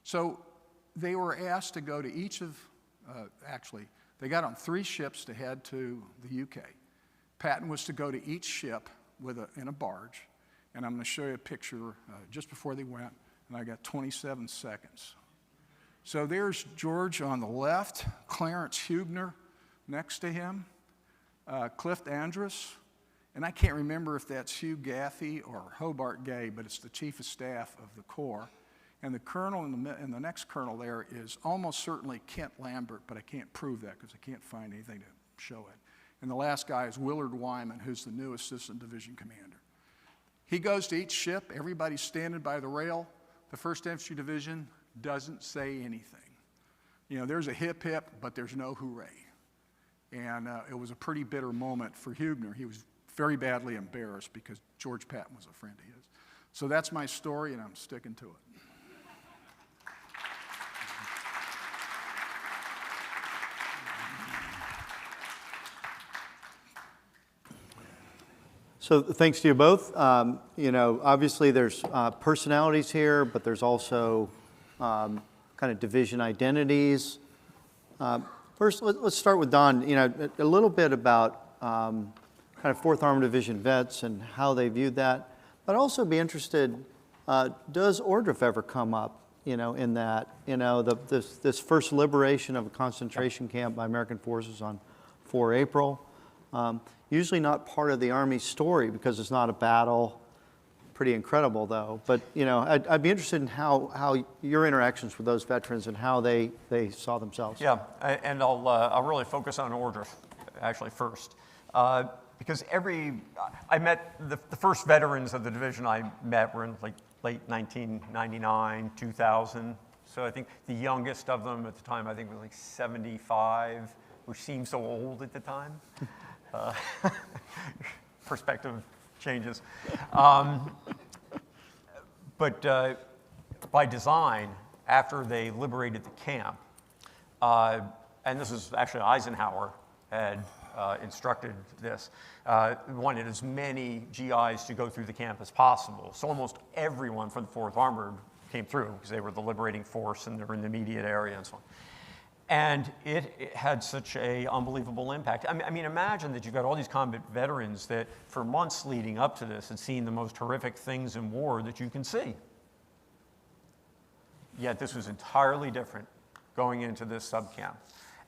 So they were asked to go to each of, actually, they got on 3 ships to head to the UK. Patton was to go to each ship in a barge, and I'm going to show you a picture just before they went, and I got 27 seconds. So there's George on the left, Clarence Hubner next to him, Clift Andrus, and I can't remember if that's Hugh Gaffey or Hobart Gay, but it's the Chief of Staff of the Corps. And the colonel and the next colonel there is almost certainly Kent Lambert, but I can't prove that because I can't find anything to show it. And the last guy is Willard Wyman, who's the new assistant division commander. He goes to each ship, everybody's standing by the rail. The 1st Infantry Division doesn't say anything. You know, there's a hip hip, but there's no hooray. And it was a pretty bitter moment for Hubner. He was very badly embarrassed because George Patton was a friend of his. So that's my story, and I'm sticking to it. So thanks to you both. You know, obviously there's personalities here, but there's also kind of division identities. First, let's start with Don. You know, a little bit about kind of 4th Armored Division vets and how they viewed that. But I'd also be interested, does Ohrdruf ever come up, you know, in that, you know, this first liberation of a concentration camp by American forces on 4 April? Usually not part of the Army story because it's not a battle. Pretty incredible, though. But, you know, I'd be interested in how your interactions with those veterans and how they saw themselves. Yeah, and I'll really focus on Ohrdruf, actually, first. Because I met, the first veterans of the division I met were in like late 1999, 2000. So I think the youngest of them at the time, I think, was like 75, which seemed so old at the time. Perspective changes. But by design, after they liberated the camp, and this is actually Eisenhower had instructed this, wanted as many GIs to go through the camp as possible. So almost everyone from the 4th Armored came through because they were the liberating force and they were in the immediate area and so on. And it had such an unbelievable impact. I mean, imagine that you've got all these combat veterans that for months leading up to this had seen the most horrific things in war that you can see. Yet this was entirely different going into this subcamp.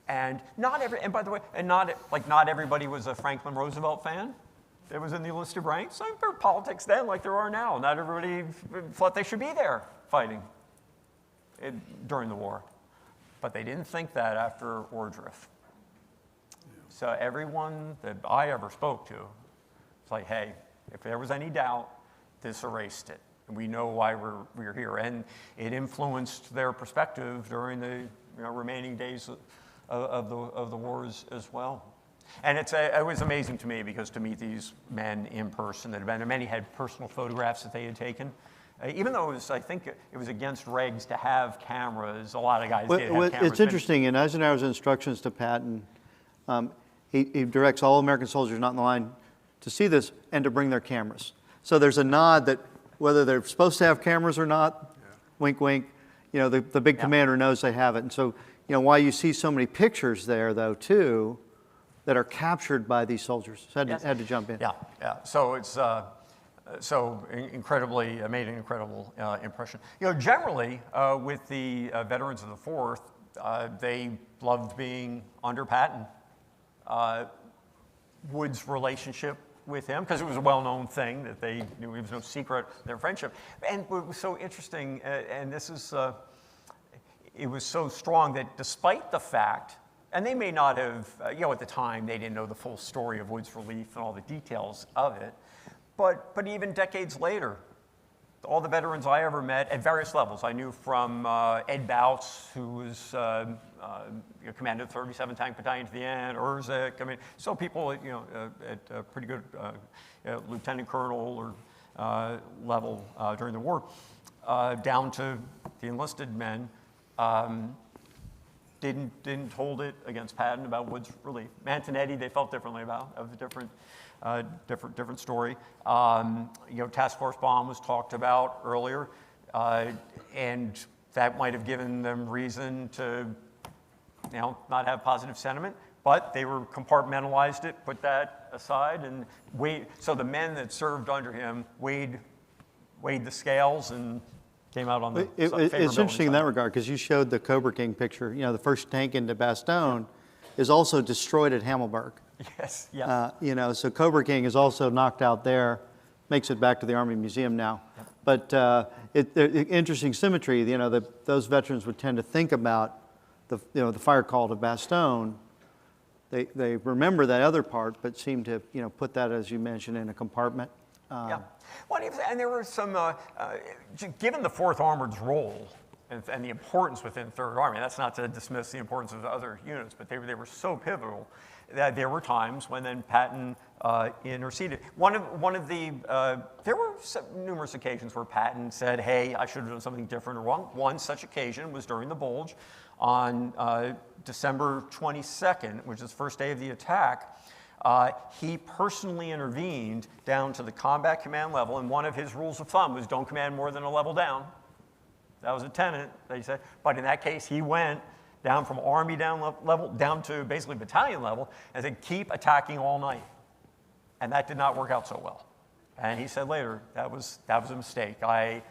And and by the way, not everybody was a Franklin Roosevelt fan. It was in the enlisted ranks. There were politics then like there are now. Not everybody thought they should be there fighting during the war. But they didn't think that after Ordruff. So everyone that I ever spoke to, it's like, hey, if there was any doubt, this erased it. And we know why we're here. And it influenced their perspective during the remaining days of the wars as well. And it was amazing to me because to meet these men in person that had been, and many had personal photographs that they had taken. Even though I think it was against regs to have cameras, a lot of guys did have cameras. It's interesting, in Eisenhower's instructions to Patton, he directs all American soldiers not in the line to see this and to bring their cameras. So there's a nod that whether they're supposed to have cameras or not, wink, wink, the big commander knows they have it. And so, why you see so many pictures there, though, too, that are captured by these soldiers. So I had to jump in. Yeah. So it's... incredibly, made an incredible impression. Generally, with the veterans of the 4th, they loved being under Patton. Wood's relationship with him, because it was a well-known thing that they knew, it was no secret, their friendship. And what was so interesting, and this is, it was so strong that despite the fact, and they may not have, at the time, they didn't know the full story of Wood's relief and all the details of it, but even decades later, all the veterans I ever met at various levels, I knew from Ed Bouts, who was commander of the 37th Tank Battalion to the end, Urzik, so people at pretty good lieutenant colonel or level during the war, down to the enlisted men, didn't hold it against Patton about Wood's relief. Mantonetti, they felt differently about, of a different story. Task Force Bomb was talked about earlier, and that might have given them reason to, not have positive sentiment, but they were compartmentalized it, put that aside, and so the men that served under him weighed the scales and came out on the It's interesting in that regard, because you showed the Cobra King picture. The first tank into Bastogne is also destroyed at Hammelburg. Yes. So Cobra King is also knocked out there, makes it back to the Army Museum now. Yep. But interesting symmetry. Those veterans would tend to think about the fire call to Bastogne. They remember that other part, but seem to put that, as you mentioned, in a compartment. Yeah. Well, and there were some, given the 4th Armored's role and the importance within 3rd Army, that's not to dismiss the importance of the other units, but they were so pivotal that there were times when then Patton interceded. There were numerous occasions where Patton said, hey, I should have done something different or wrong. One such occasion was during the Bulge on December 22nd, which is the first day of the attack. He personally intervened down to the combat command level, and one of his rules of thumb was don't command more than a level down. That was a tenet, they said. But in that case, he went down from Army level down to basically battalion level and said, keep attacking all night. And that did not work out so well. And he said later, that was a mistake. I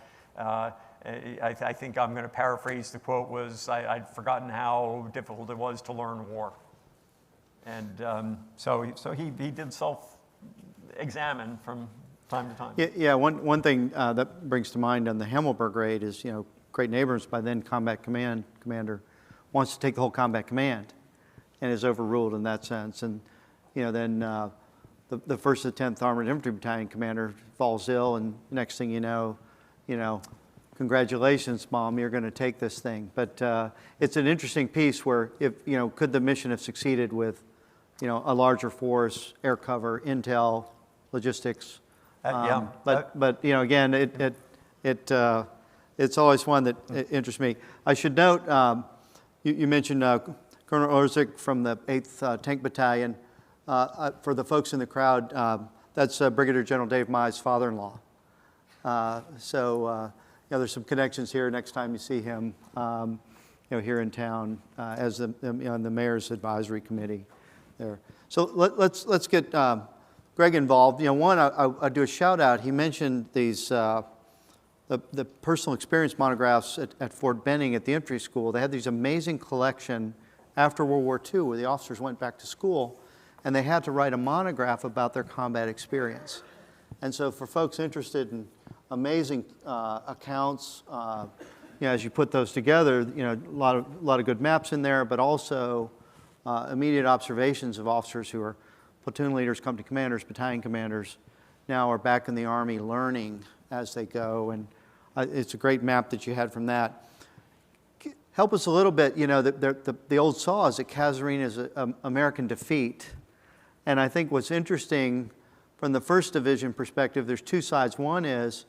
think I'm going to paraphrase the quote was, I'd forgotten how difficult it was to learn war. And so he did self-examine from time to time. Yeah. One thing that brings to mind on the Hammelburg raid is, Creighton Abrams, by then combat commander, wants to take the whole combat command, and is overruled in that sense. And then the 1st and 10th Armored Infantry Battalion commander falls ill, and next thing you know, congratulations, Mom, you're going to take this thing. But it's an interesting piece where could the mission have succeeded with a larger force, air cover, intel, logistics. But again, it's always one that interests me. I should note, you mentioned Colonel Orzik from the 8th Tank Battalion. For the folks in the crowd, that's Brigadier General Dave Mai's father-in-law. There's some connections here next time you see him. here in town as the mayor's advisory committee there. So let's get Greg involved. One, I'll do a shout out. He mentioned these the personal experience monographs at Fort Benning at the infantry school. They had these amazing collection after World War II where the officers went back to school and they had to write a monograph about their combat experience. And so for folks interested in amazing accounts, as you put those together, a lot of good maps in there, but also immediate observations of officers who are platoon leaders, company commanders, battalion commanders, now are back in the Army learning as they go. And it's a great map that you had from that. Help us a little bit, the old saw is that Kasserine is an American defeat. And I think what's interesting from the 1st Division perspective, there's two sides. One is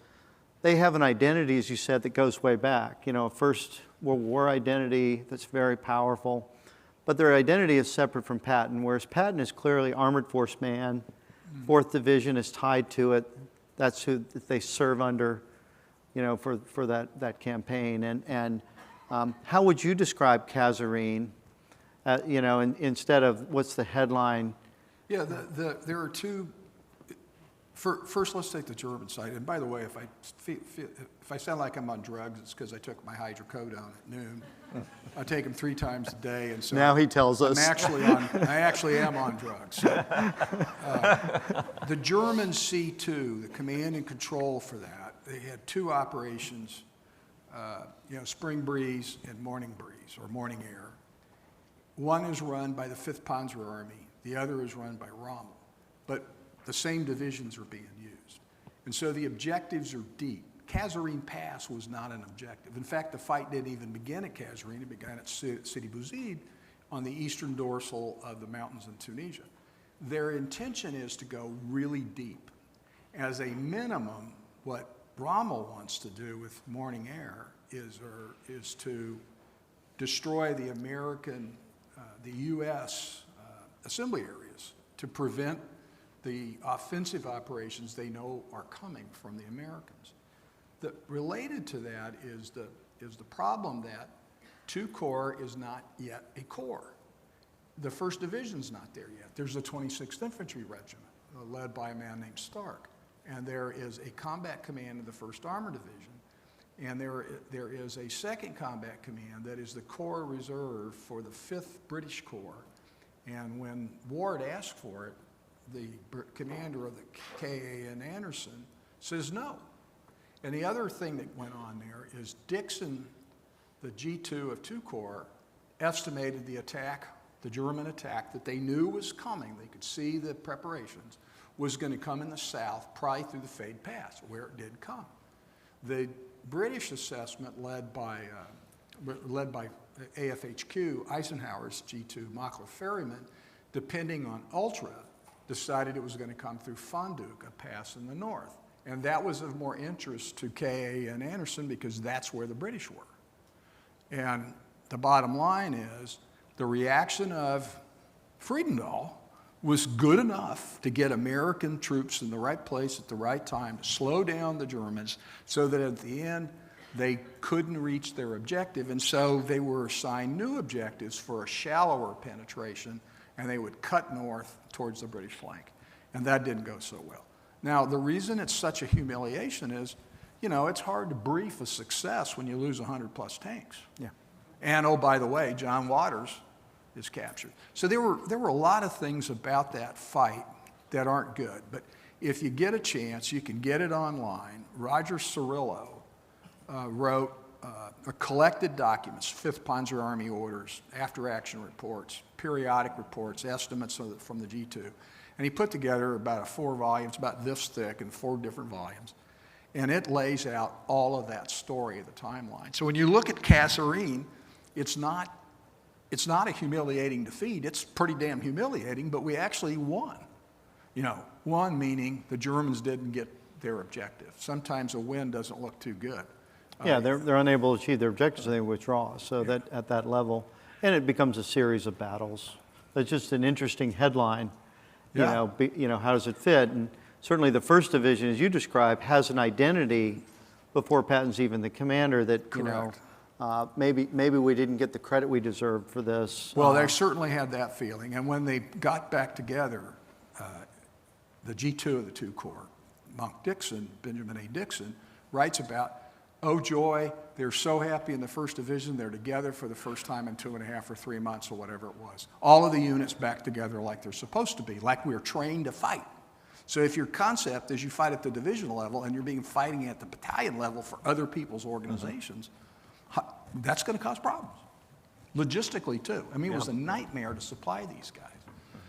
they have an identity, as you said, that goes way back. A First World War identity that's very powerful. But their identity is separate from Patton, whereas Patton is clearly Armored Force Man. 4th Division is tied to it. That's who they serve under, for that campaign. And how would you describe Kasserine, instead of what's the headline? Yeah, there are two. First, let's take the German side. And by the way, if I sound like I'm on drugs, it's because I took my hydrocodone at noon. I take them 3 times a day, and so now he tells us. I actually am on drugs. So, the German C2, the command and control for that, they had 2 operations, Spring Breeze and Morning Breeze, or Morning Air. One is run by the 5th Panzer Army. The other is run by Rommel. But the same divisions are being used. And so the objectives are deep. Kasserine Pass was not an objective. In fact, the fight didn't even begin at Kasserine. It began at Sidi Bouzid on the eastern dorsal of the mountains in Tunisia. Their intention is to go really deep. As a minimum, what Rommel wants to do with Morning Air is to destroy the American, the U.S. assembly areas to prevent the offensive operations they know are coming from the Americans. Related to that is the problem that 2 Corps is not yet a corps. The 1st Division's not there yet. There's a 26th Infantry Regiment led by a man named Stark. And there is a combat command of the 1st Armored Division. And there is a 2nd Combat Command that is the Corps Reserve for the 5th British Corps. And when Ward asked for it, the commander of the K.A.N. Anderson says no. And the other thing that went on there is Dixon, the G2 of 2 Corps, estimated the attack, the German attack that they knew was coming, they could see the preparations, was going to come in the south, probably through the Fade Pass, where it did come. The British assessment led by AFHQ, Eisenhower's G2 Mockler Ferryman, depending on Ultra, decided it was going to come through Fonduke, a pass in the north. And that was of more interest to K.A. and Anderson because that's where the British were. And the bottom line is the reaction of Friedendahl was good enough to get American troops in the right place at the right time to slow down the Germans so that at the end they couldn't reach their objective. And so they were assigned new objectives for a shallower penetration, and they would cut north towards the British flank. And that didn't go so well. Now, the reason it's such a humiliation is, it's hard to brief a success when you lose 100+ tanks. Yeah. And, oh, by the way, John Waters is captured. So there were a lot of things about that fight that aren't good. But if you get a chance, you can get it online. Roger Cirillo wrote collected documents, 5th Panzer Army orders, after-action reports, periodic reports, estimates from the G2. And he put together about 4 volumes, about this thick, in 4 different volumes. And it lays out all of that story of the timeline. So when you look at Kasserine, it's not a humiliating defeat. It's pretty damn humiliating, but we actually won. Won meaning the Germans didn't get their objective. Sometimes a win doesn't look too good. Yeah, they're unable to achieve their objectives, so they withdraw. So that at that level, and it becomes a series of battles. It's just an interesting headline. How does it fit? And certainly the 1st Division, as you described, has an identity before Patton's even the commander that maybe we didn't get the credit we deserved for this. Well, they certainly had that feeling. And when they got back together, the G2 of the 2 Corps, Monk Dixon, Benjamin A. Dixon, writes about, oh joy, they're so happy in the 1st Division, they're together for the first time in 2.5 or 3 months or whatever it was. All of the units back together like they're supposed to be, like we're trained to fight. So if your concept is you fight at the division level and you're fighting at the battalion level for other people's organizations, that's going to cause problems. Logistically, too. I mean, it was a nightmare to supply these guys.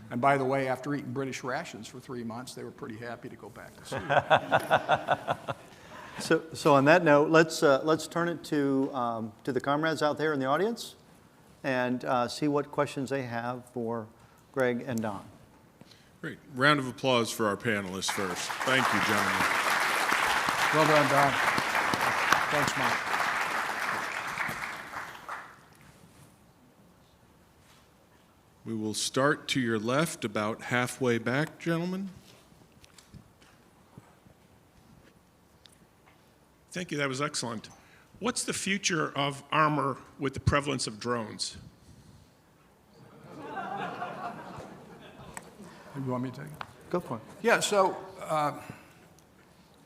And by the way, after eating British rations for 3 months, they were pretty happy to go back to sea. So on that note, let's turn it to the comrades out there in the audience and see what questions they have for Greg and Don. Great. Round of applause for our panelists first. Thank you, gentlemen. Well done, Don. Thanks, Mike. We will start to your left, about halfway back, gentlemen. Thank you, that was excellent. What's the future of armor with the prevalence of drones? You want me to take it? Go for it. Yeah, so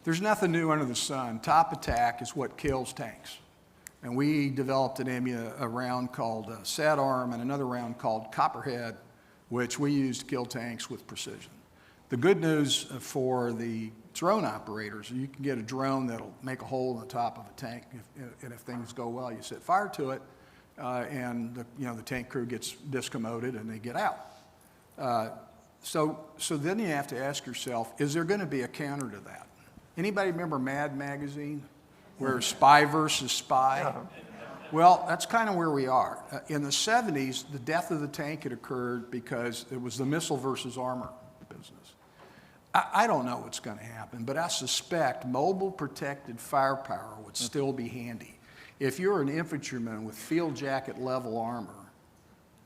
there's nothing new under the sun. Top attack is what kills tanks. And we developed a round called Sadarm and another round called Copperhead, which we use to kill tanks with precision. The good news for the drone operators, you can get a drone that'll make a hole in the top of a tank, and if things go well, you set fire to it, and the tank crew gets discommoded and they get out. So then you have to ask yourself, is there going to be a counter to that? Anybody remember Mad Magazine, where spy versus spy? Yeah. Well, that's kind of where we are. In the 70s, the death of the tank had occurred because it was the missile versus armor business. I don't know what's going to happen, but I suspect mobile protected firepower would still be handy. If you're an infantryman with field jacket level armor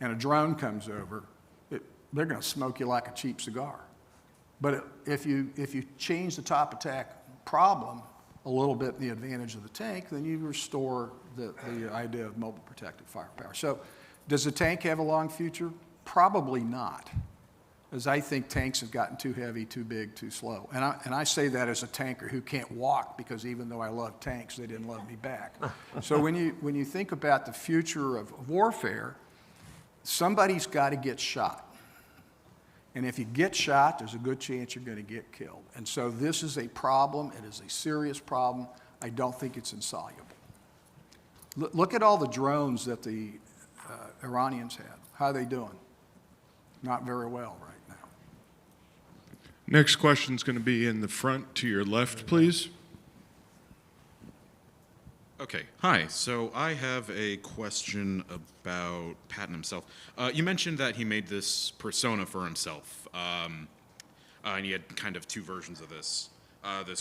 and a drone comes over, they're going to smoke you like a cheap cigar. But if you change the top attack problem a little bit in the advantage of the tank, then you restore the idea of mobile protected firepower. So does the tank have a long future? Probably not, as I think tanks have gotten too heavy, too big, too slow. And I say that as a tanker who can't walk, because even though I love tanks, they didn't love me back. So when you think about the future of warfare, somebody's got to get shot. And if you get shot, there's a good chance you're going to get killed. And so this is a problem. It is a serious problem. I don't think it's insoluble. Look at all the drones that the Iranians had. How are they doing? Not very well right now. Next question is going to be in the front to your left, please. Okay, hi. So I have a question about Patton himself. You mentioned that he made this persona for himself, and he had kind of two versions of this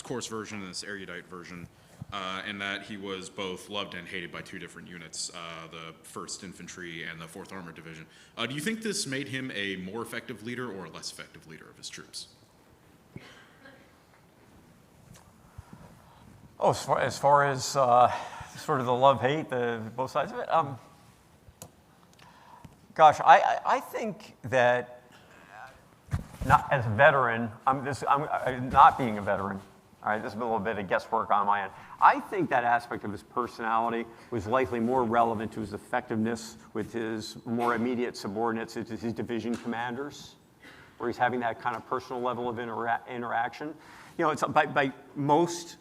coarse version and this erudite version, and that he was both loved and hated by two different units, the 1st Infantry and the 4th Armored Division. Do you think this made him a more effective leader or a less effective leader of his troops? Oh, as far as sort of the love-hate, both sides of it, gosh, I think that, not as a veteran, I'm not being a veteran, all right, this is a little bit of guesswork on my end. I think that aspect of his personality was likely more relevant to his effectiveness with his more immediate subordinates, his division commanders, where he's having that kind of personal level of interaction. You know, it's by most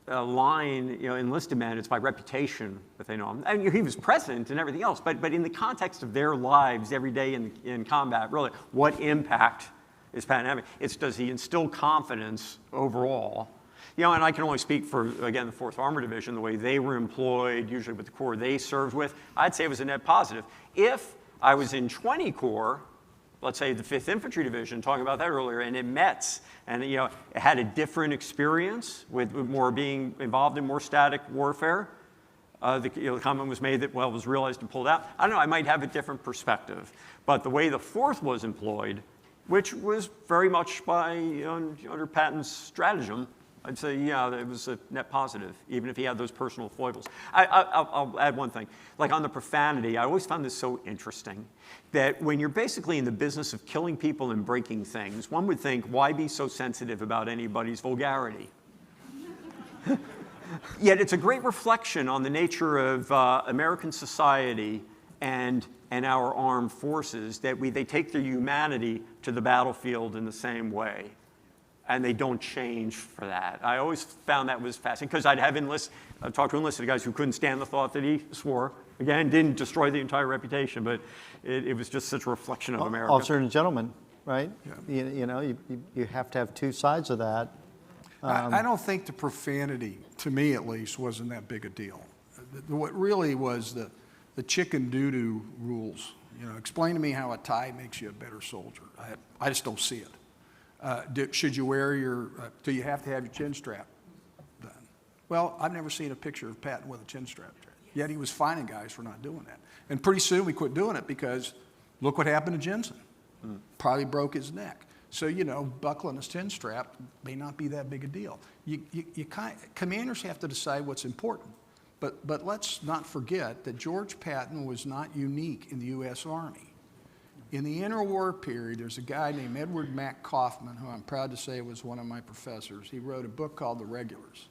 line, enlisted men, it's by reputation that they know him. And he was president and everything else, but in the context of their lives every day in combat, really, what impact is Patton having? Does he instill confidence overall? And I can only speak for, again, the 4th Armored Division, the way they were employed, usually with the Corps they served with. I'd say it was a net positive. If I was in 20 Corps, let's say the 5th Infantry Division, talking about that earlier, and in METS, and it had a different experience with more being involved in more static warfare, the comment was made that, well, it was realized and pulled out. I don't know, I might have a different perspective. But the way the 4th was employed, which was very much under Patton's stratagem, I'd say, yeah, it was a net positive, even if he had those personal foibles. I'll add one thing. Like on the profanity, I always found this so interesting that when you're basically in the business of killing people and breaking things, one would think, why be so sensitive about anybody's vulgarity? Yet it's a great reflection on the nature of American society and our armed forces, that they take their humanity to the battlefield in the same way. And they don't change for that. I always found that was fascinating, because I'd talk to enlisted guys who couldn't stand the thought that he swore. Again, didn't destroy the entire reputation, but it was just such a reflection of America. Officer and gentleman, right? Yeah. You have to have two sides of that. I don't think the profanity, to me at least, wasn't that big a deal. What really was the chicken doo-doo rules. Explain to me how a tie makes you a better soldier. I just don't see it. Should you wear do you have to have your chin strap done? Well, I've never seen a picture of Patton with a chin strap, yet he was fining guys for not doing that. And pretty soon we quit doing it, because look what happened to Jensen. Probably broke his neck. So, buckling his chin strap may not be that big a deal. Commanders have to decide what's important. But let's not forget that George Patton was not unique in the U.S. Army. In the interwar period, there's a guy named Edward Mack Kaufman, who I'm proud to say was one of my professors. He wrote a book called The Regulars.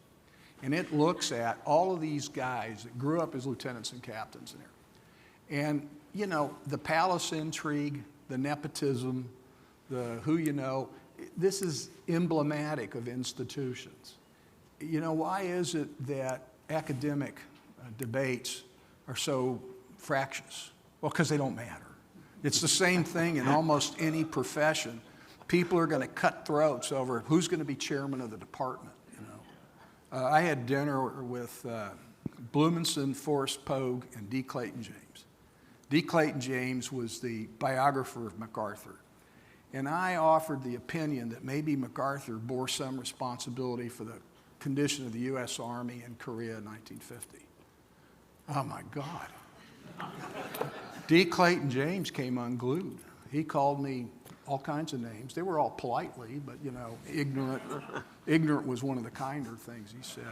And it looks at all of these guys that grew up as lieutenants and captains there. And, the palace intrigue, the nepotism, the who you know, this is emblematic of institutions. Why is it that academic debates are so fractious? Well, because they don't matter. It's the same thing in almost any profession. People are going to cut throats over who's going to be chairman of the department. I had dinner with Blumenson, Forrest Pogue, and D. Clayton James. D. Clayton James was the biographer of MacArthur. And I offered the opinion that maybe MacArthur bore some responsibility for the condition of the U.S. Army in Korea in 1950. Oh my God. D. Clayton James came unglued. He called me all kinds of names. They were all politely, but ignorant. Ignorant was one of the kinder things he said.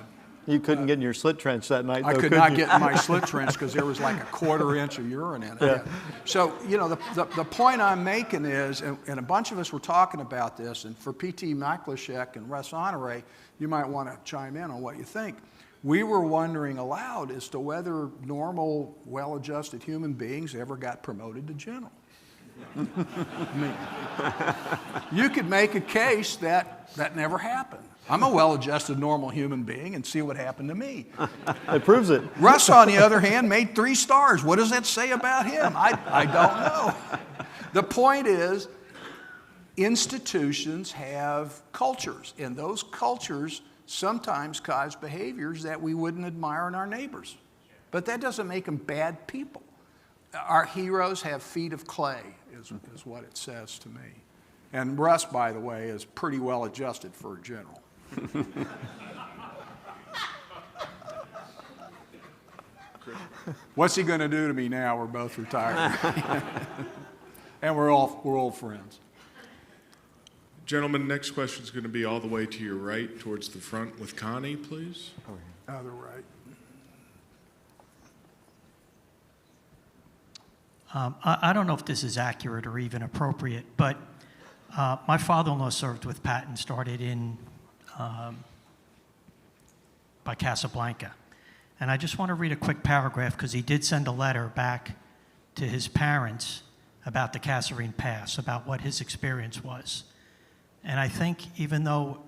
You couldn't get in your slit trench that night, I though, could not get in my slit trench because there was like a 1/4 inch of urine in it. Yeah. So, the point I'm making is, and a bunch of us were talking about this, and for P.T. Miklashek and Russ Honore, you might want to chime in on what you think. We were wondering aloud as to whether normal, well-adjusted human beings ever got promoted to general. I mean, you could make a case that never happened. I'm a well-adjusted, normal human being, and see what happened to me. It proves it. Russ, on the other hand, made 3 stars. What does that say about him? I don't know. The point is, institutions have cultures, and those cultures sometimes cause behaviors that we wouldn't admire in our neighbors. But that doesn't make them bad people. Our heroes have feet of clay, is what it says to me. And Russ, by the way, is pretty well adjusted for a general. What's he going to do to me now? We're both retired. And we're old friends. Gentlemen, next question is going to be all the way to your right, towards the front with Connie, please. Other right. I don't know if this is accurate or even appropriate, but my father-in-law served with Patton, started in by Casablanca. And I just want to read a quick paragraph, because he did send a letter back to his parents about the Kasserine Pass, about what his experience was. And I think, even though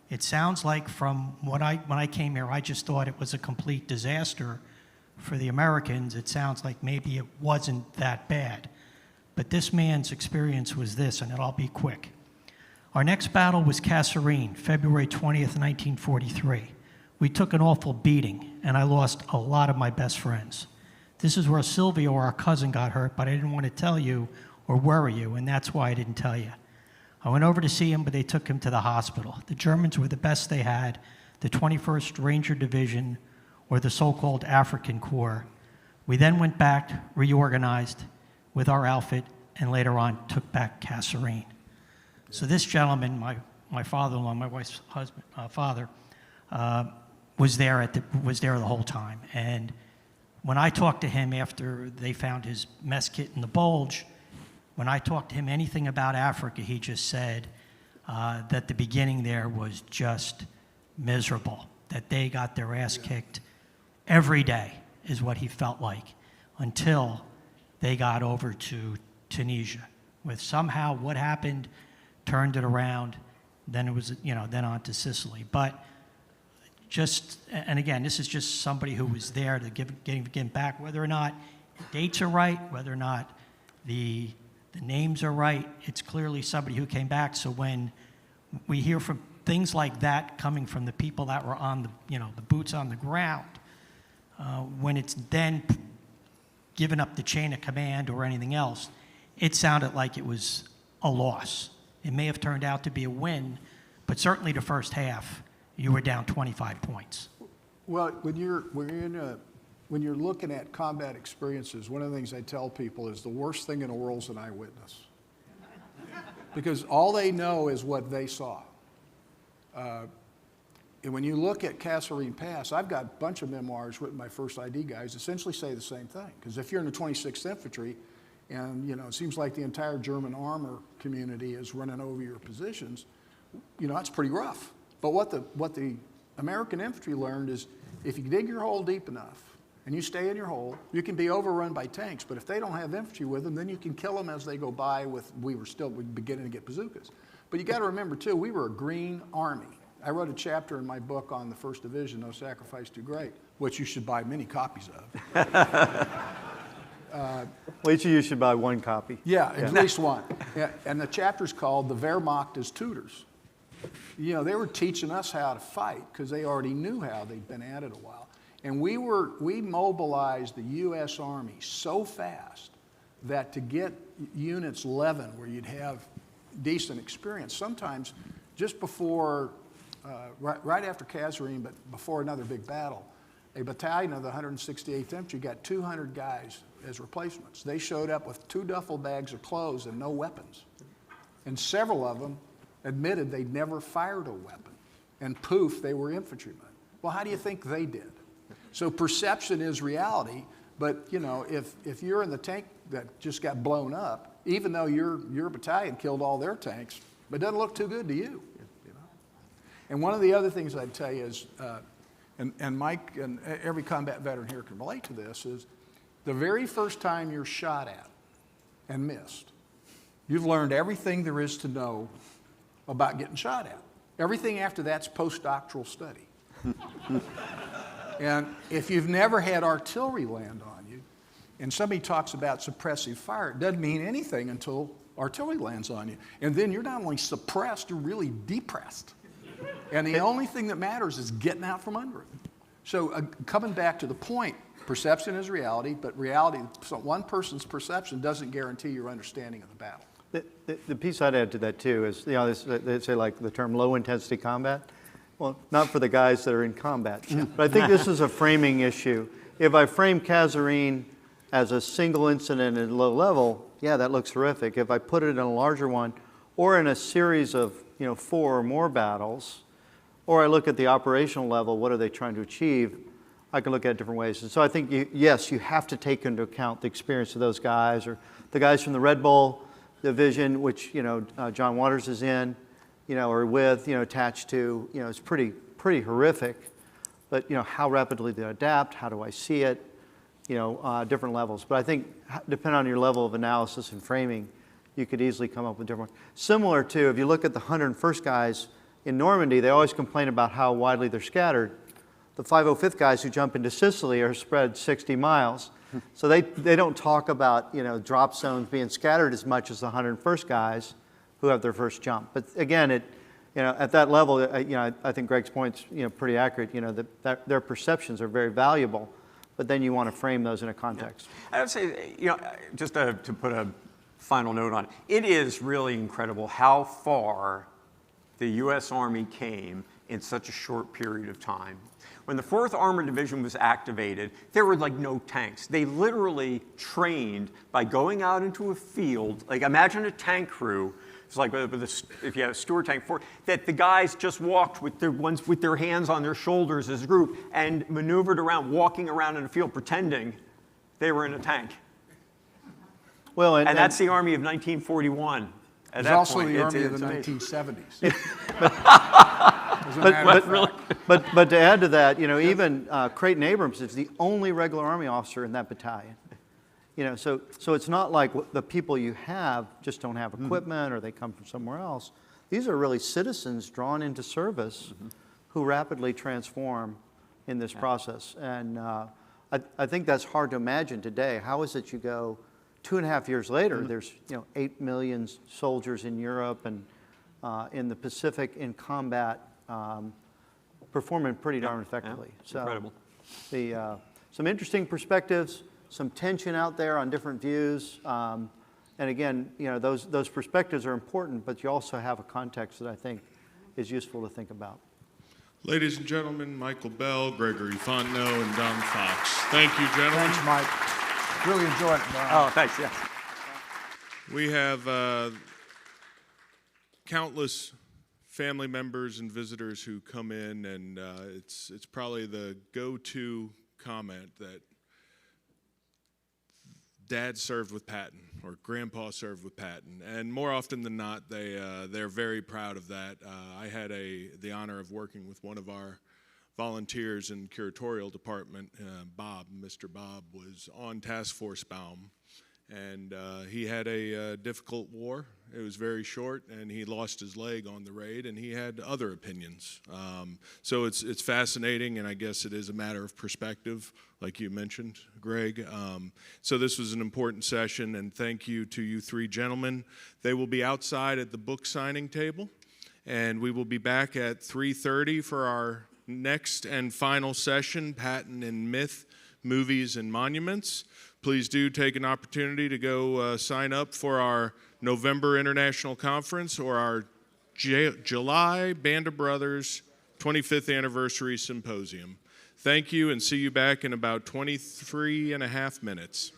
it sounds like from when I came here, I just thought it was a complete disaster for the Americans, it sounds like maybe it wasn't that bad. But this man's experience was this, and I'll be quick. Our next battle was Kasserine, February 20th, 1943. We took an awful beating, and I lost a lot of my best friends. This is where Sylvia, or our cousin, got hurt, but I didn't want to tell you or worry you, and that's why I didn't tell you. I went over to see him, but they took him to the hospital. The Germans were the best they had, the 21st Ranger Division, or the so-called African Corps. We then went back, reorganized with our outfit, and later on took back Kasserine. So this gentleman, my father-in-law, my wife's husband, father, was there the whole time. And when I talked to him after they found his mess kit in the bulge, when I talked to him anything about Africa, he just said that the beginning there was just miserable, that they got their ass kicked every day is what he felt like, until they got over to Tunisia. With somehow what happened turned it around, then it was, then on to Sicily. But and again, this is just somebody who was there to give back, whether or not dates are right, whether or not the names are right. It's clearly somebody who came back. So when we hear from things like that coming from the people that were on the boots on the ground, when it's then given up the chain of command or anything else, it sounded like it was a loss. It may have turned out to be a win, but certainly the first half, you were down 25 points. Well, when you're looking at combat experiences, one of the things I tell people is the worst thing in the world is an eyewitness, because all they know is what they saw. And when you look at Kasserine Pass, I've got a bunch of memoirs written by first ID guys essentially say the same thing. Because if you're in the 26th Infantry, and it seems like the entire German armor community is running over your positions, that's pretty rough. But what the American infantry learned is if you dig your hole deep enough and you stay in your hole, you can be overrun by tanks. But if they don't have infantry with them, then you can kill them as they go by we were beginning to get bazookas. But you got to remember too, we were a green army. I wrote a chapter in my book on the 1st Division, No Sacrifice Too Great, which you should buy many copies of. Each of you should buy one copy. Yeah, at least one. Yeah, and the chapter's called The Wehrmacht as Tutors. They were teaching us how to fight because they already knew how. They'd been at it a while. And we mobilized the U.S. Army so fast that to get units 11 where you'd have decent experience, sometimes just before, right after Kasserine, but before another big battle, a battalion of the 168th Infantry got 200 guys as replacements. They showed up with 2 duffel bags of clothes and no weapons. And several of them admitted they'd never fired a weapon. And poof, they were infantrymen. Well, how do you think they did? So perception is reality, but if you're in the tank that just got blown up, even though your battalion killed all their tanks, it doesn't look too good to you. And one of the other things I'd tell you is, and Mike and every combat veteran here can relate to this, is the very first time you're shot at and missed, you've learned everything there is to know about getting shot at. Everything after that's postdoctoral study. And if you've never had artillery land on you, and somebody talks about suppressive fire, it doesn't mean anything until artillery lands on you. And then you're not only suppressed, you're really depressed. And the only thing that matters is getting out from under it. So coming back to the point, perception is reality, but reality, so one person's perception doesn't guarantee your understanding of the battle. The piece I'd add to that too is, they say like the term low intensity combat. Well, not for the guys that are in combat. But I think this is a framing issue. If I frame Kasserine as a single incident at low level, yeah, that looks horrific. If I put it in a larger one, or in a series of 4 or more battles, or I look at the operational level, what are they trying to achieve, I can look at it different ways. And so I think, yes, you have to take into account the experience of those guys, or the guys from the Red Bull Division, which John Waters is in, or with, attached to, it's pretty horrific. But how rapidly they adapt, how do I see it, different levels. But I think depending on your level of analysis and framing, you could easily come up with different. Similar to, if you look at the 101st guys in Normandy, they always complain about how widely they're scattered. The 505th guys who jump into Sicily are spread 60 miles. So they don't talk about drop zones being scattered as much as the 101st guys who have their first jump. But again, at that level, I think Greg's point's pretty accurate. That their perceptions are very valuable, but then you want to frame those in a context. Yeah. I would say, just to put a final note on it, it is really incredible how far the U.S. Army came in such a short period of time. When the 4th Armored Division was activated, there were like no tanks. They literally trained by going out into a field, like imagine a tank crew It's like if you have a Stewart tank, that the guys just walked with their hands on their shoulders as a group and maneuvered around, walking around in a field pretending they were in a tank. Well, and that's the Army of 1941. It was also the Army of the 1970s. But to add to that, even Creighton Abrams is the only regular Army officer in that battalion. So it's not like the people you have just don't have equipment or they come from somewhere else. These are really citizens drawn into service who rapidly transform in this process. And I think that's hard to imagine today. How is it you go 2.5 years later, there's 8 million soldiers in Europe and in the Pacific in combat, performing pretty darn effectively. So incredible. Some interesting perspectives, some tension out there on different views. And again, those perspectives are important, but you also have a context that I think is useful to think about. Ladies and gentlemen, Michael Bell, Gregory Fontenot, and Don Fox. Thank you, gentlemen. Thanks, Mike. Really enjoyed it, Don. Oh, thanks, yeah. We have countless family members and visitors who come in, and it's probably the go-to comment that Dad served with Patton or Grandpa served with Patton, and more often than not, they're very proud of that. I had the honor of working with one of our volunteers in curatorial department. Bob, Mr. Bob, was on Task Force Baum, and he had a difficult war. It was very short, and he lost his leg on the raid, and he had other opinions. So it's fascinating, and I guess it is a matter of perspective, like you mentioned, Greg. So this was an important session, and thank you to you three gentlemen. They will be outside at the book signing table, and we will be back at 3:30 for our next and final session, Patton and Myth, Movies and Monuments. Please do take an opportunity to go sign up for our November International Conference or our July Band of Brothers 25th Anniversary Symposium. Thank you, and see you back in about 23.5 minutes.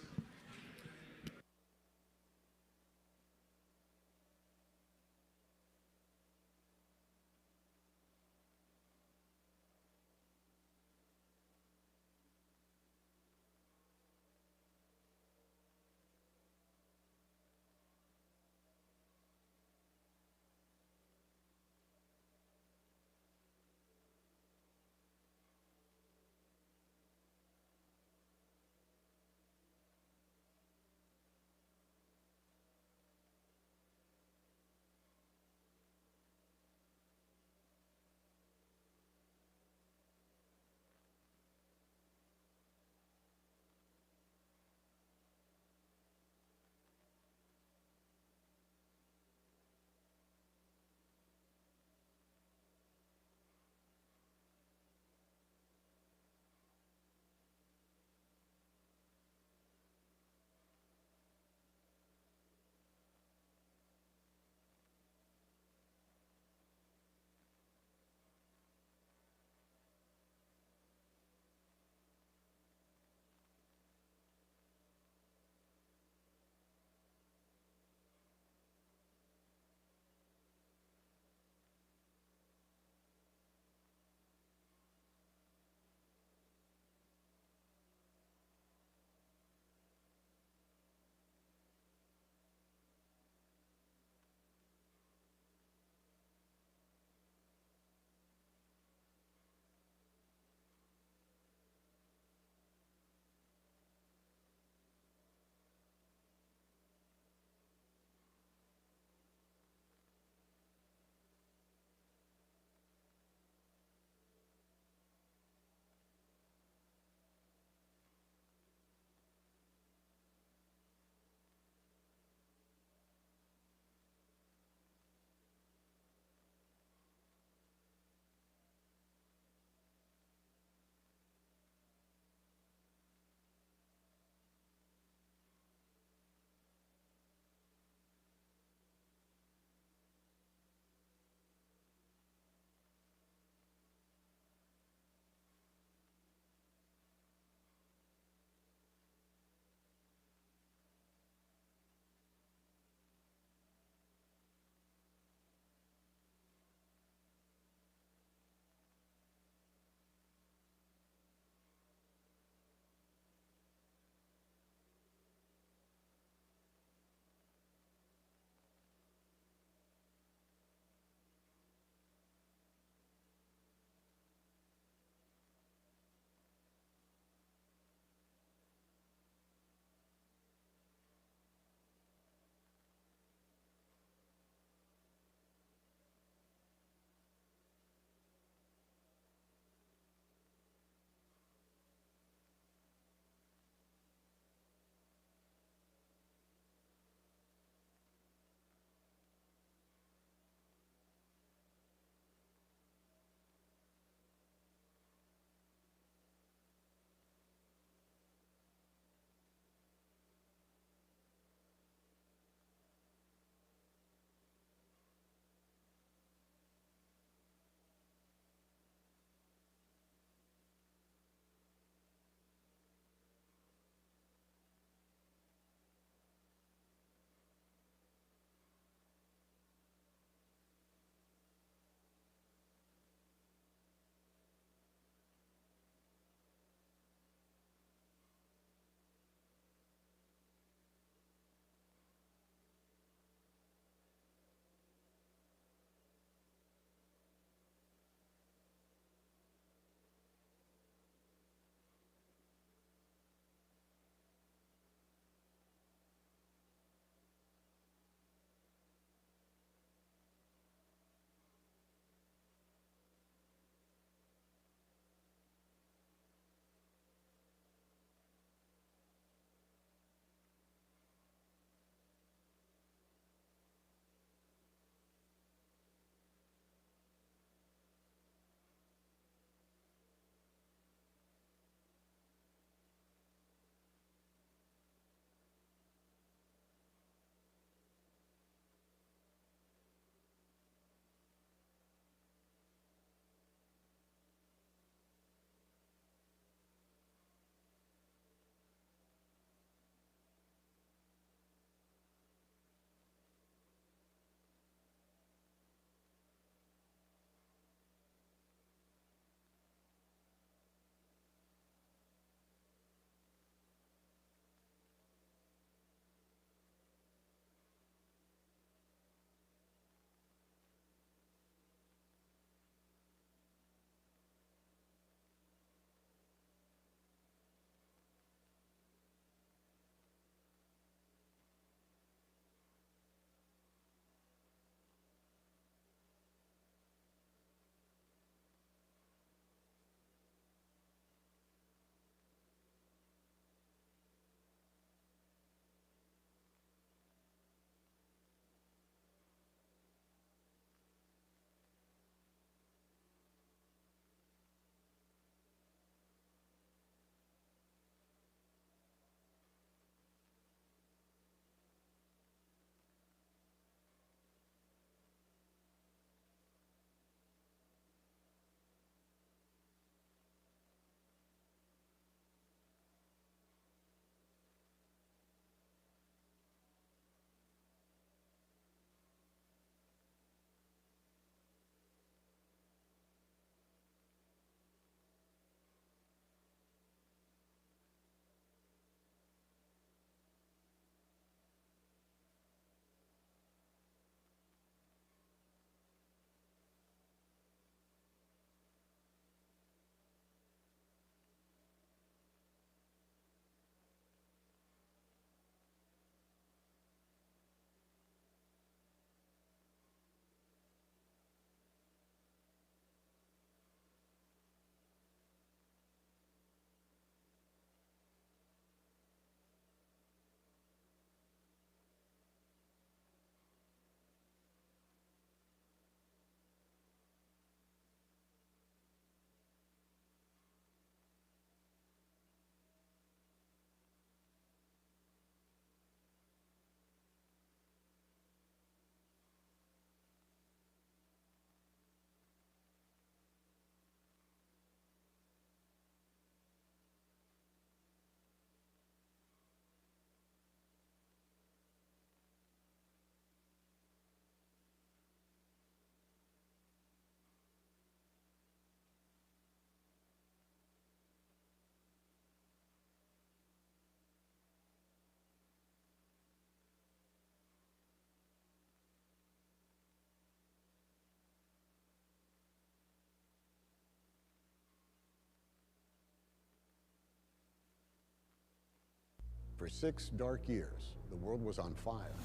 For 6 dark years, the world was on fire.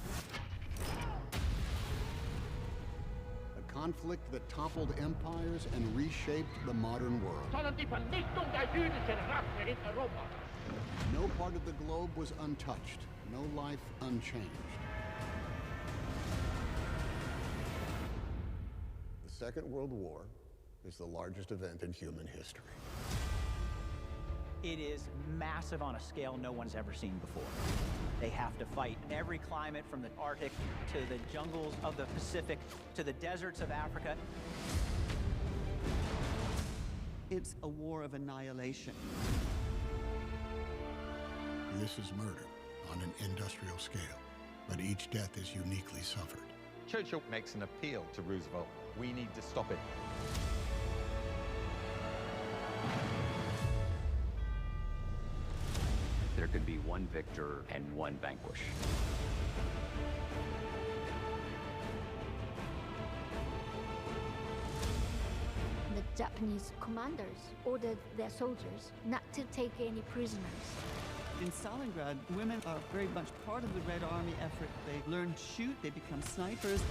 A conflict that toppled empires and reshaped the modern world. No part of the globe was untouched, no life unchanged. The Second World War is the largest event in human history. It is massive on a scale no one's ever seen before. They have to fight every climate from the Arctic to the jungles of the Pacific to the deserts of Africa. It's a war of annihilation. This is murder on an industrial scale, but each death is uniquely suffered. Churchill makes an appeal to Roosevelt. We need to stop it. There could be one victor and one vanquish. The Japanese commanders ordered their soldiers not to take any prisoners. In Stalingrad, women are very much part of the Red Army effort. They learn to shoot, they become snipers.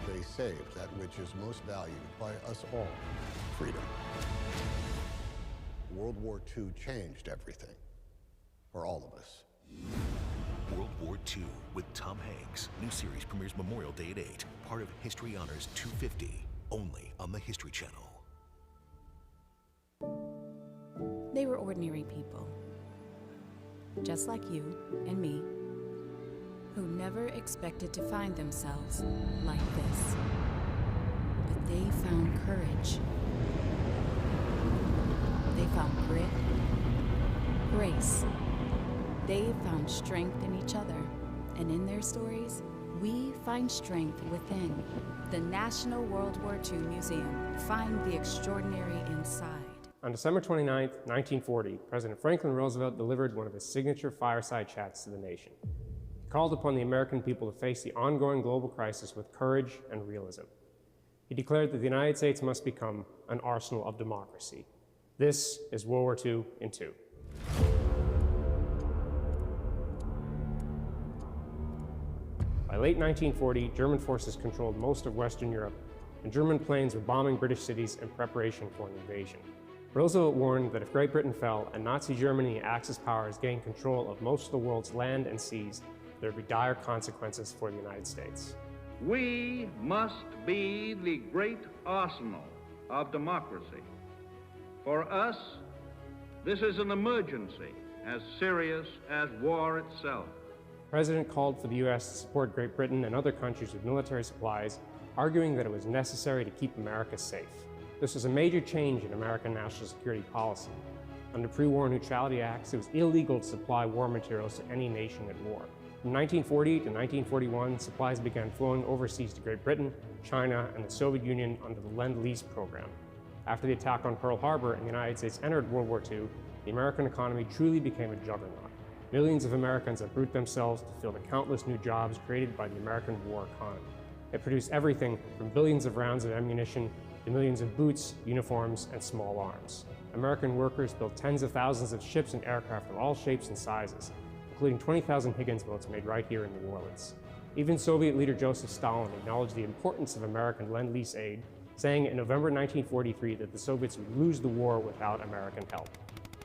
They saved that which is most valued by us all, freedom. World War II changed everything, for all of us. World War II with Tom Hanks. New series premieres Memorial Day at 8. Part of History Honors 250, only on the History Channel. They were ordinary people, just like you and me, who never expected to find themselves like this. But they found courage. They found grit, grace. They found strength in each other, and in their stories, we find strength within. The National World War II Museum. Find the extraordinary inside. On December 29, 1940, President Franklin Roosevelt delivered one of his signature fireside chats to the nation. He called upon the American people to face the ongoing global crisis with courage and realism. He declared that the United States must become an arsenal of democracy. This is World War II in 2. By late 1940, German forces controlled most of Western Europe, and German planes were bombing British cities in preparation for an invasion. Roosevelt warned that if Great Britain fell and Nazi Germany and Axis powers gained control of most of the world's land and seas, there would be dire consequences for the United States. We must be the great arsenal of democracy. For us, this is an emergency as serious as war itself. The President called for the U.S. to support Great Britain and other countries with military supplies, arguing that it was necessary to keep America safe. This was a major change in American national security policy. Under pre-war neutrality acts, it was illegal to supply war materials to any nation at war. From 1940 to 1941, supplies began flowing overseas to Great Britain, China, and the Soviet Union under the Lend-Lease program. After the attack on Pearl Harbor and the United States entered World War II, the American economy truly became a juggernaut. Millions of Americans uproot themselves to fill the countless new jobs created by the American war economy. It produced everything from billions of rounds of ammunition to millions of boots, uniforms, and small arms. American workers built tens of thousands of ships and aircraft of all shapes and sizes, including 20,000 Higgins boats made right here in New Orleans. Even Soviet leader Joseph Stalin acknowledged the importance of American Lend-Lease aid, saying in November 1943 that the Soviets would lose the war without American help.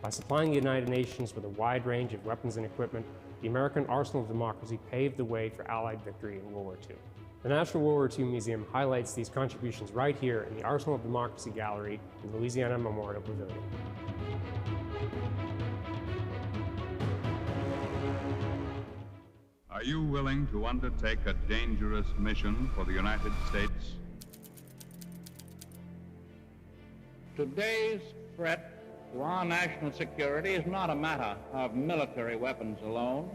By supplying the United Nations with a wide range of weapons and equipment, the American arsenal of democracy paved the way for Allied victory in World War II. The National World War II Museum highlights these contributions right here in the Arsenal of Democracy Gallery in the Louisiana Memorial Pavilion. Are you willing to undertake a dangerous mission for the United States? Today's threat to our national security is not a matter of military weapons alone.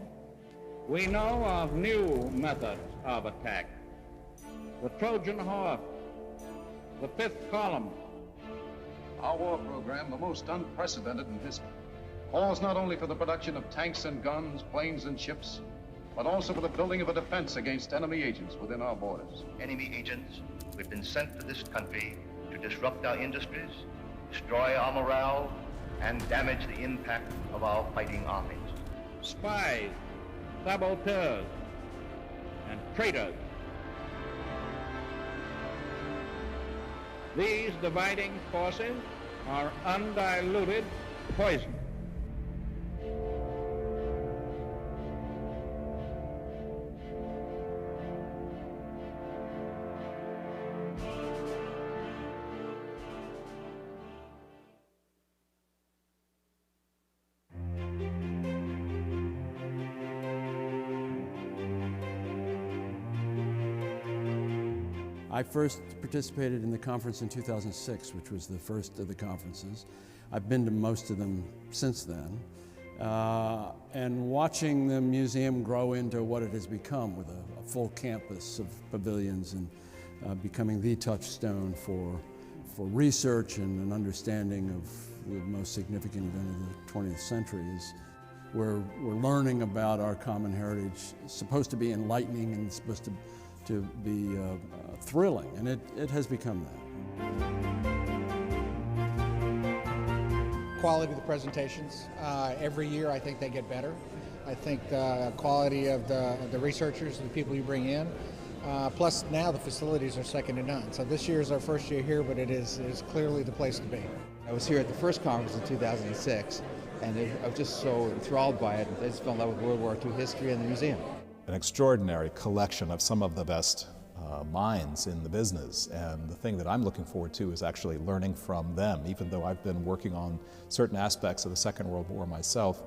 We know of new methods of attack. The Trojan horse, the fifth column. Our war program, the most unprecedented in history, calls not only for the production of tanks and guns, planes and ships, but also for the building of a defense against enemy agents within our borders. Enemy agents who have been sent to this country to disrupt our industries, destroy our morale, and damage the impact of our fighting armies. Spies, saboteurs, and traitors. These dividing forces are undiluted poison. I first participated in the conference in 2006, which was the first of the conferences. I've been to most of them since then. And watching the museum grow into what it has become with a full campus of pavilions and becoming the touchstone for research and an understanding of the most significant event of the 20th century is we're learning about our common heritage. It's supposed to be enlightening and it's supposed to be thrilling, and it has become that. Quality of the presentations. Every year I think they get better. I think the quality of the researchers, the people you bring in, plus now the facilities are second to none. So this year is our first year here, but it is clearly the place to be. I was here at the first conference in 2006, and I was just so enthralled by it. I just fell in love with World War II history and the museum. An extraordinary collection of some of the best minds in the business, and the thing that I'm looking forward to is actually learning from them. Even though I've been working on certain aspects of the Second World War myself,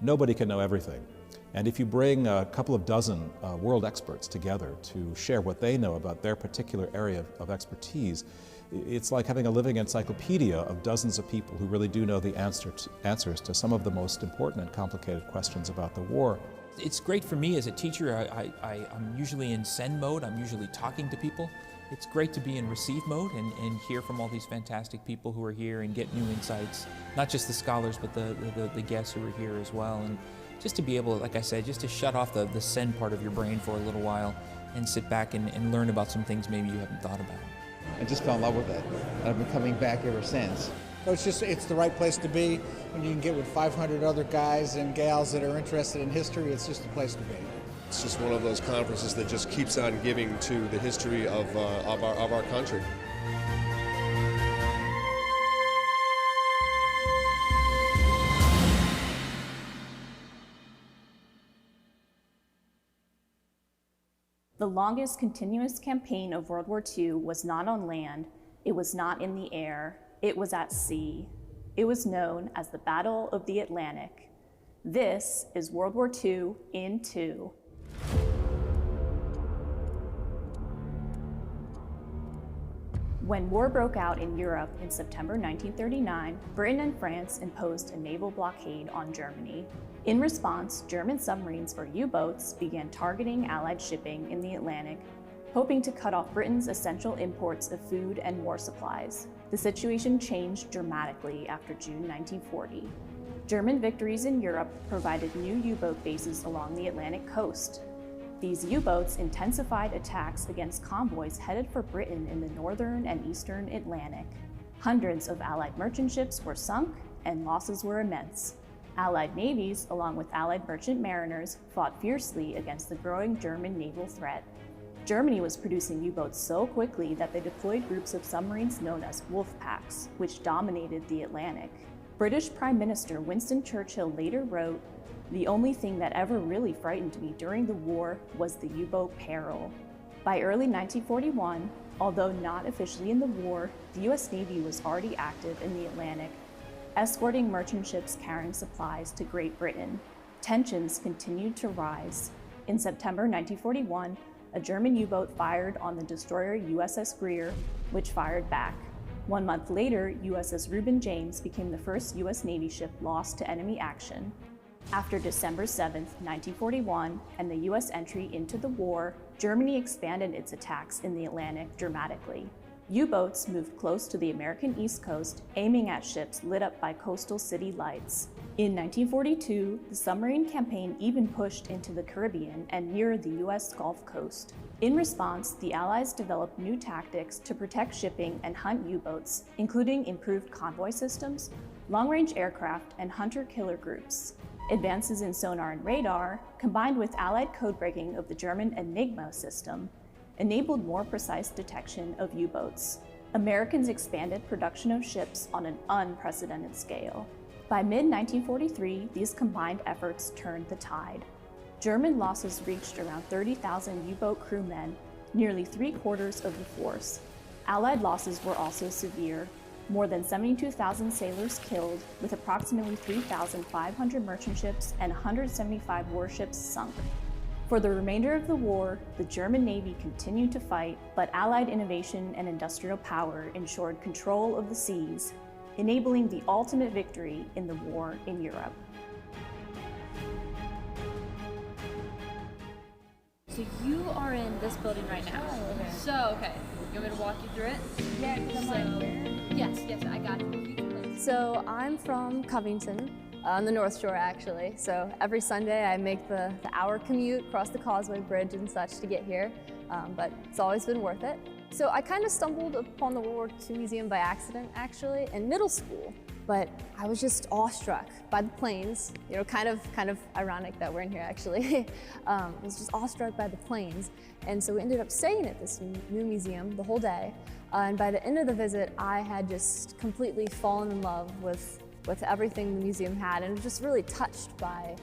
nobody can know everything. And if you bring a couple of dozen world experts together to share what they know about their particular area of expertise, it's like having a living encyclopedia of dozens of people who really do know the answers to some of the most important and complicated questions about the war. It's great for me as a teacher. I'm usually in send mode. I'm usually talking to people. It's great to be in receive mode and hear from all these fantastic people who are here and get new insights, not just the scholars, but the guests who are here as well. And just to be able, like I said, just to shut off the send part of your brain for a little while and sit back and learn about some things maybe you haven't thought about. I just fell in love with it. I've been coming back ever since. It's the right place to be. When you can get with 500 other guys and gals that are interested in history, it's just the place to be. It's just one of those conferences that just keeps on giving to the history of our country. The longest continuous campaign of World War II was not on land, it was not in the air, it was at sea. It was known as the Battle of the Atlantic. This is World War II in 2. When war broke out in Europe in September 1939, Britain and France imposed a naval blockade on Germany. In response, German submarines or U-boats began targeting Allied shipping in the Atlantic, hoping to cut off Britain's essential imports of food and war supplies. The situation changed dramatically after June 1940. German victories in Europe provided new U-boat bases along the Atlantic coast. These U-boats intensified attacks against convoys headed for Britain in the northern and eastern Atlantic. Hundreds of Allied merchant ships were sunk, and losses were immense. Allied navies, along with Allied merchant mariners, fought fiercely against the growing German naval threat. Germany was producing U-boats so quickly that they deployed groups of submarines known as wolf packs, which dominated the Atlantic. British Prime Minister Winston Churchill later wrote, "The only thing that ever really frightened me during the war was the U-boat peril." By early 1941, although not officially in the war, the U.S. Navy was already active in the Atlantic, escorting merchant ships carrying supplies to Great Britain. Tensions continued to rise. In September 1941, a German U-boat fired on the destroyer USS Greer, which fired back. 1 month later, USS Reuben James became the first U.S. Navy ship lost to enemy action. After December 7, 1941, and the U.S. entry into the war, Germany expanded its attacks in the Atlantic dramatically. U-boats moved close to the American East Coast, aiming at ships lit up by coastal city lights. In 1942, the submarine campaign even pushed into the Caribbean and near the U.S. Gulf Coast. In response, the Allies developed new tactics to protect shipping and hunt U-boats, including improved convoy systems, long-range aircraft, and hunter-killer groups. Advances in sonar and radar, combined with Allied code-breaking of the German Enigma system, enabled more precise detection of U-boats. Americans expanded production of ships on an unprecedented scale. By mid-1943, these combined efforts turned the tide. German losses reached around 30,000 U-boat crewmen, nearly 3/4 of the force. Allied losses were also severe. More than 72,000 sailors killed, with approximately 3,500 merchant ships and 175 warships sunk. For the remainder of the war, the German Navy continued to fight, but Allied innovation and industrial power ensured control of the seas, enabling the ultimate victory in the war in Europe. So you are in this building right now. Okay. So, okay, you want me to walk you through it? Yeah, because I'm like, yes, I got you. So I'm from Covington, on the North Shore actually. So every Sunday I make the hour commute across the Causeway Bridge and such to get here, but it's always been worth it. So I kind of stumbled upon the World War II Museum by accident actually in middle school, but I was just awestruck by the planes. You know, kind of ironic that we're in here actually. I was just awestruck by the planes. And so we ended up staying at this new museum the whole day. And by the end of the visit, I had just completely fallen in love with everything the museum had, and was just really touched by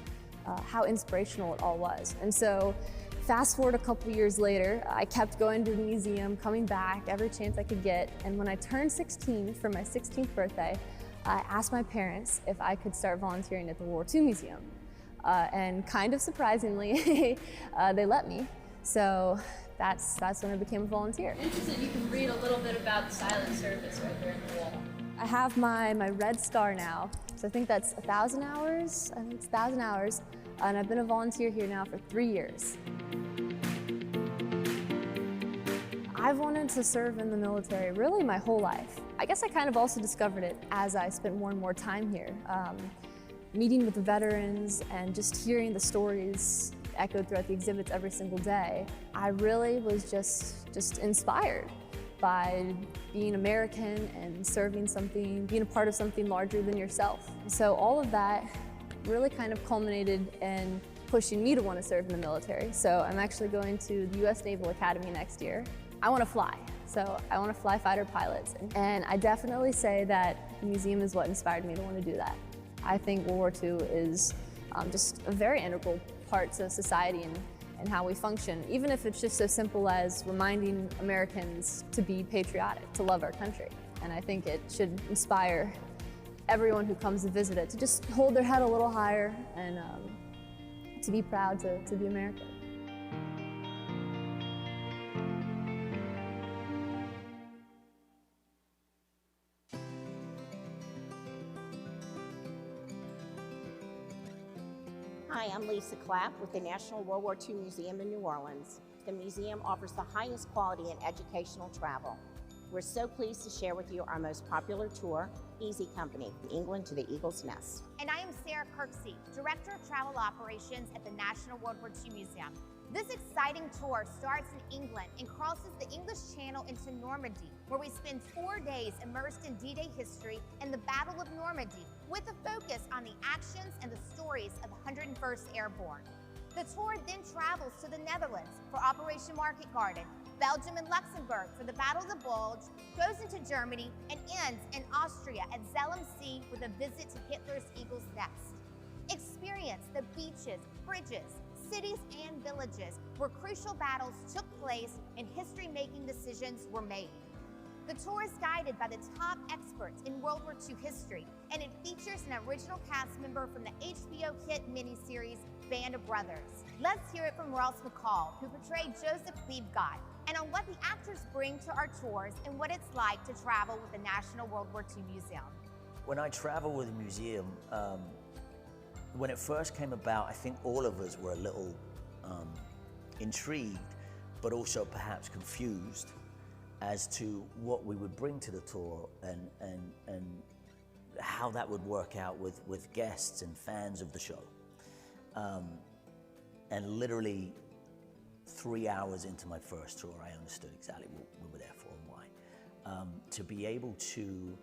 how inspirational it all was. And so fast forward a couple years later, I kept going to the museum, coming back every chance I could get. And when I turned 16 for my 16th birthday, I asked my parents if I could start volunteering at the World War II Museum. And kind of surprisingly, they let me. So that's when I became a volunteer. Interesting, you can read a little bit about the silent service right there in the wall. I have my red star now, so I think that's 1,000 hours. I think it's 1,000 hours, and I've been a volunteer here now for 3 years. I've wanted to serve in the military really my whole life. I guess I kind of also discovered it as I spent more and more time here, meeting with the veterans and just hearing the stories echoed throughout the exhibits every single day. I really was just inspired by being American and serving something, being a part of something larger than yourself. So all of that really kind of culminated in pushing me to want to serve in the military. So I'm actually going to the U.S. Naval Academy next year. I want to fly, so I want to fly fighter pilots. And I definitely say that the museum is what inspired me to want to do that. I think World War II is just a very integral part to society and how we function, even if it's just so simple as reminding Americans to be patriotic, to love our country. And I think it should inspire everyone who comes to visit it to just hold their head a little higher and to be proud to be American. Hi, I'm Lisa Clapp with the National World War II Museum in New Orleans. The museum offers the highest quality in educational travel. We're so pleased to share with you our most popular tour, Easy Company, from England to the Eagle's Nest. And I am Sarah Kirksey, Director of Travel Operations at the National World War II Museum. This exciting tour starts in England and crosses the English Channel into Normandy, where we spend 4 days immersed in D-Day history and the Battle of Normandy, with a focus on the actions and the stories of the 101st Airborne. The tour then travels to the Netherlands for Operation Market Garden, Belgium and Luxembourg for the Battle of the Bulge, goes into Germany, and ends in Austria at Zell am See with a visit to Hitler's Eagle's Nest. Experience the beaches, bridges, cities, and villages where crucial battles took place and history-making decisions were made. The tour is guided by the top experts in World War II history, and it features an original cast member from the HBO hit miniseries Band of Brothers. Let's hear it from Ross McCall, who portrayed Joseph Liebgott, and on what the actors bring to our tours and what it's like to travel with the National World War II Museum. When I travel with a museum, when it first came about, I think all of us were a little intrigued, but also perhaps confused as to what we would bring to the tour and how that would work out with guests and fans of the show. And literally 3 hours into my first tour, I understood exactly what we were there for and why. To be able to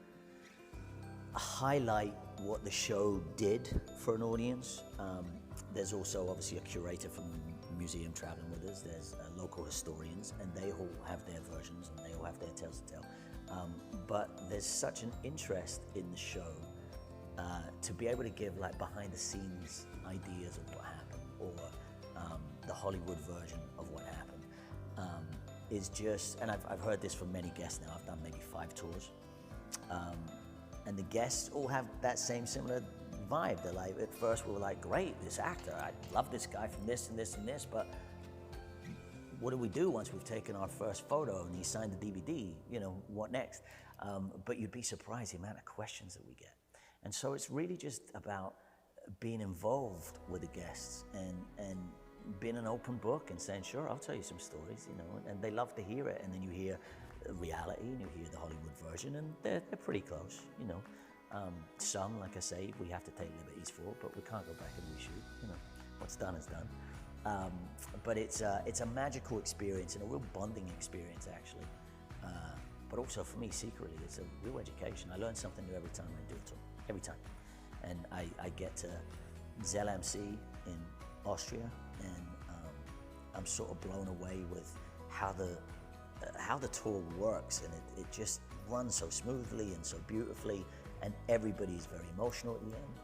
highlight what the show did for an audience. There's also obviously a curator from the museum traveling with us. There's local historians, and they all have their versions and they all have their tales to tell. But there's such an interest in the show to be able to give like behind the scenes ideas of what happened, or the Hollywood version of what happened, is just, and I've heard this from many guests now. I've done maybe 5 tours. And the guests all have that same similar vibe. They're like, at first we were like, great, this actor, I love this guy from this and this and this, but what do we do once we've taken our first photo and he signed the DVD? You know, what next? But you'd be surprised the amount of questions that we get. And so it's really just about being involved with the guests and being an open book and saying, sure, I'll tell you some stories, you know, and they love to hear it. And then you hear reality and you hear the Hollywood version, and they're pretty close, you know. Some, like I say, we have to take liberties for, but we can't go back and reshoot, you know. What's done is done. But it's a magical experience and a real bonding experience, actually. But also for me, secretly, it's a real education. I learn something new every time I do a tour, every time. And I get to Zell MC in Austria, and I'm sort of blown away with how the tour works, and it just runs so smoothly and so beautifully, and everybody's very emotional at the end,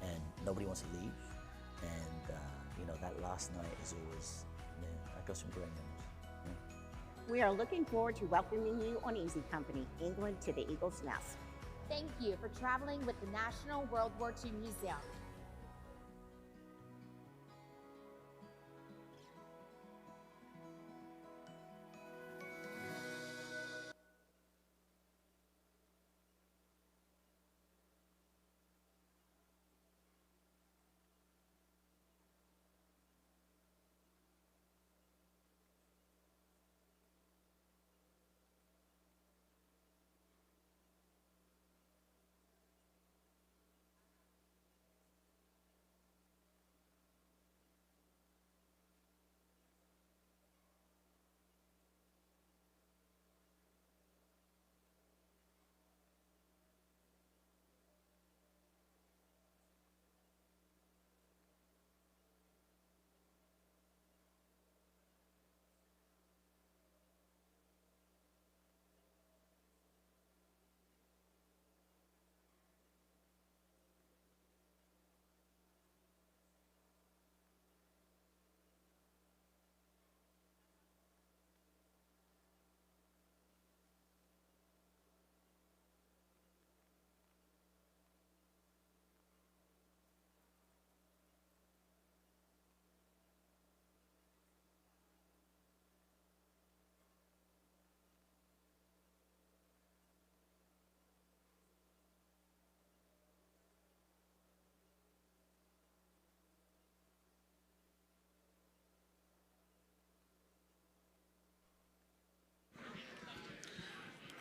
and nobody wants to leave, and you know, that last night is always, I got some great memories. Yeah. We are looking forward to welcoming you on Easy Company, England to the Eagle's Nest. Thank you for traveling with the National World War II Museum.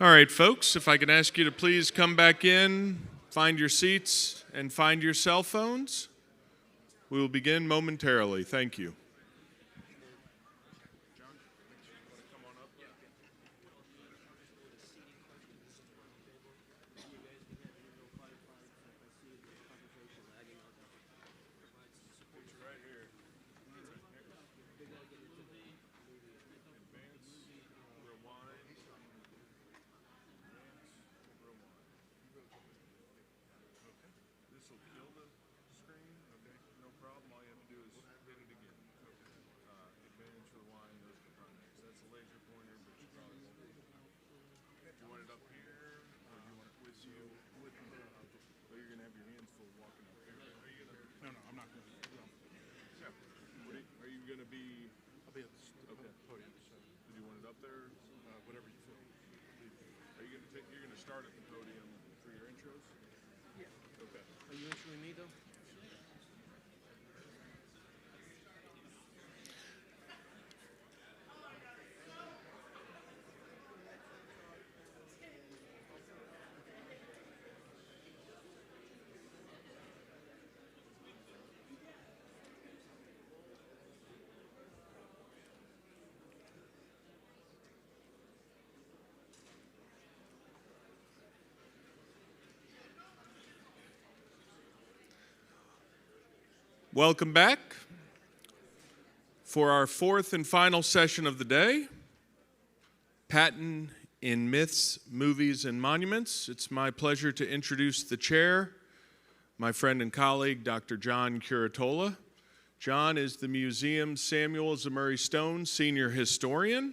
All right, folks, if I could ask you to please come back in, find your seats, and find your cell phones. We will begin momentarily. Thank you. Start at the podium for your intros? Yeah. Okay. Are you introing me, though? Welcome back for our fourth and final session of the day, Patton in Myths, Movies, and Monuments. It's my pleasure to introduce the chair, my friend and colleague, Dr. John Curatola. John is the museum's Samuel Zemurray Stone Senior Historian.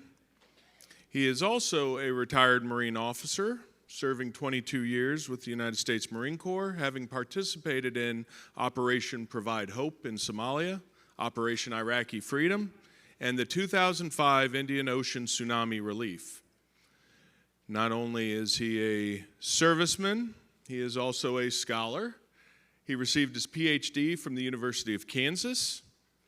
He is also a retired Marine officer, serving 22 years with the United States Marine Corps, having participated in Operation Provide Hope in Somalia, Operation Iraqi Freedom, and the 2005 Indian Ocean Tsunami Relief. Not only is he a serviceman, he is also a scholar. He received his PhD from the University of Kansas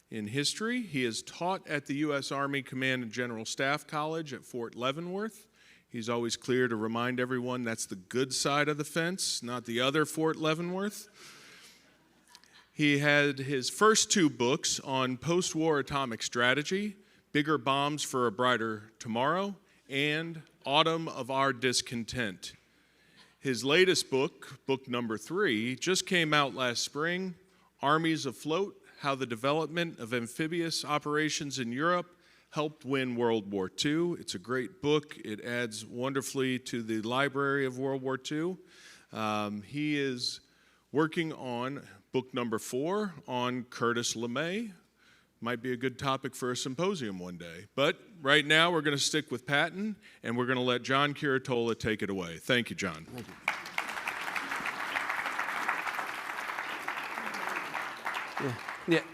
in history. He has taught at the U.S. Army Command and General Staff College at Fort Leavenworth. He's always clear to remind everyone that's the good side of the fence, not the other Fort Leavenworth. He had his first two books on post-war atomic strategy, Bigger Bombs for a Brighter Tomorrow, and Autumn of Our Discontent. His latest book, book number 3, just came out last spring, Armies Afloat, How the Development of Amphibious Operations in Europe helped win World War II. It's a great book. It adds wonderfully to the library of World War II. He is working on book number 4 on Curtis LeMay. Might be a good topic for a symposium one day. But right now we're going to stick with Patton, and we're going to let John Curatola take it away. Thank you, John. Thank you.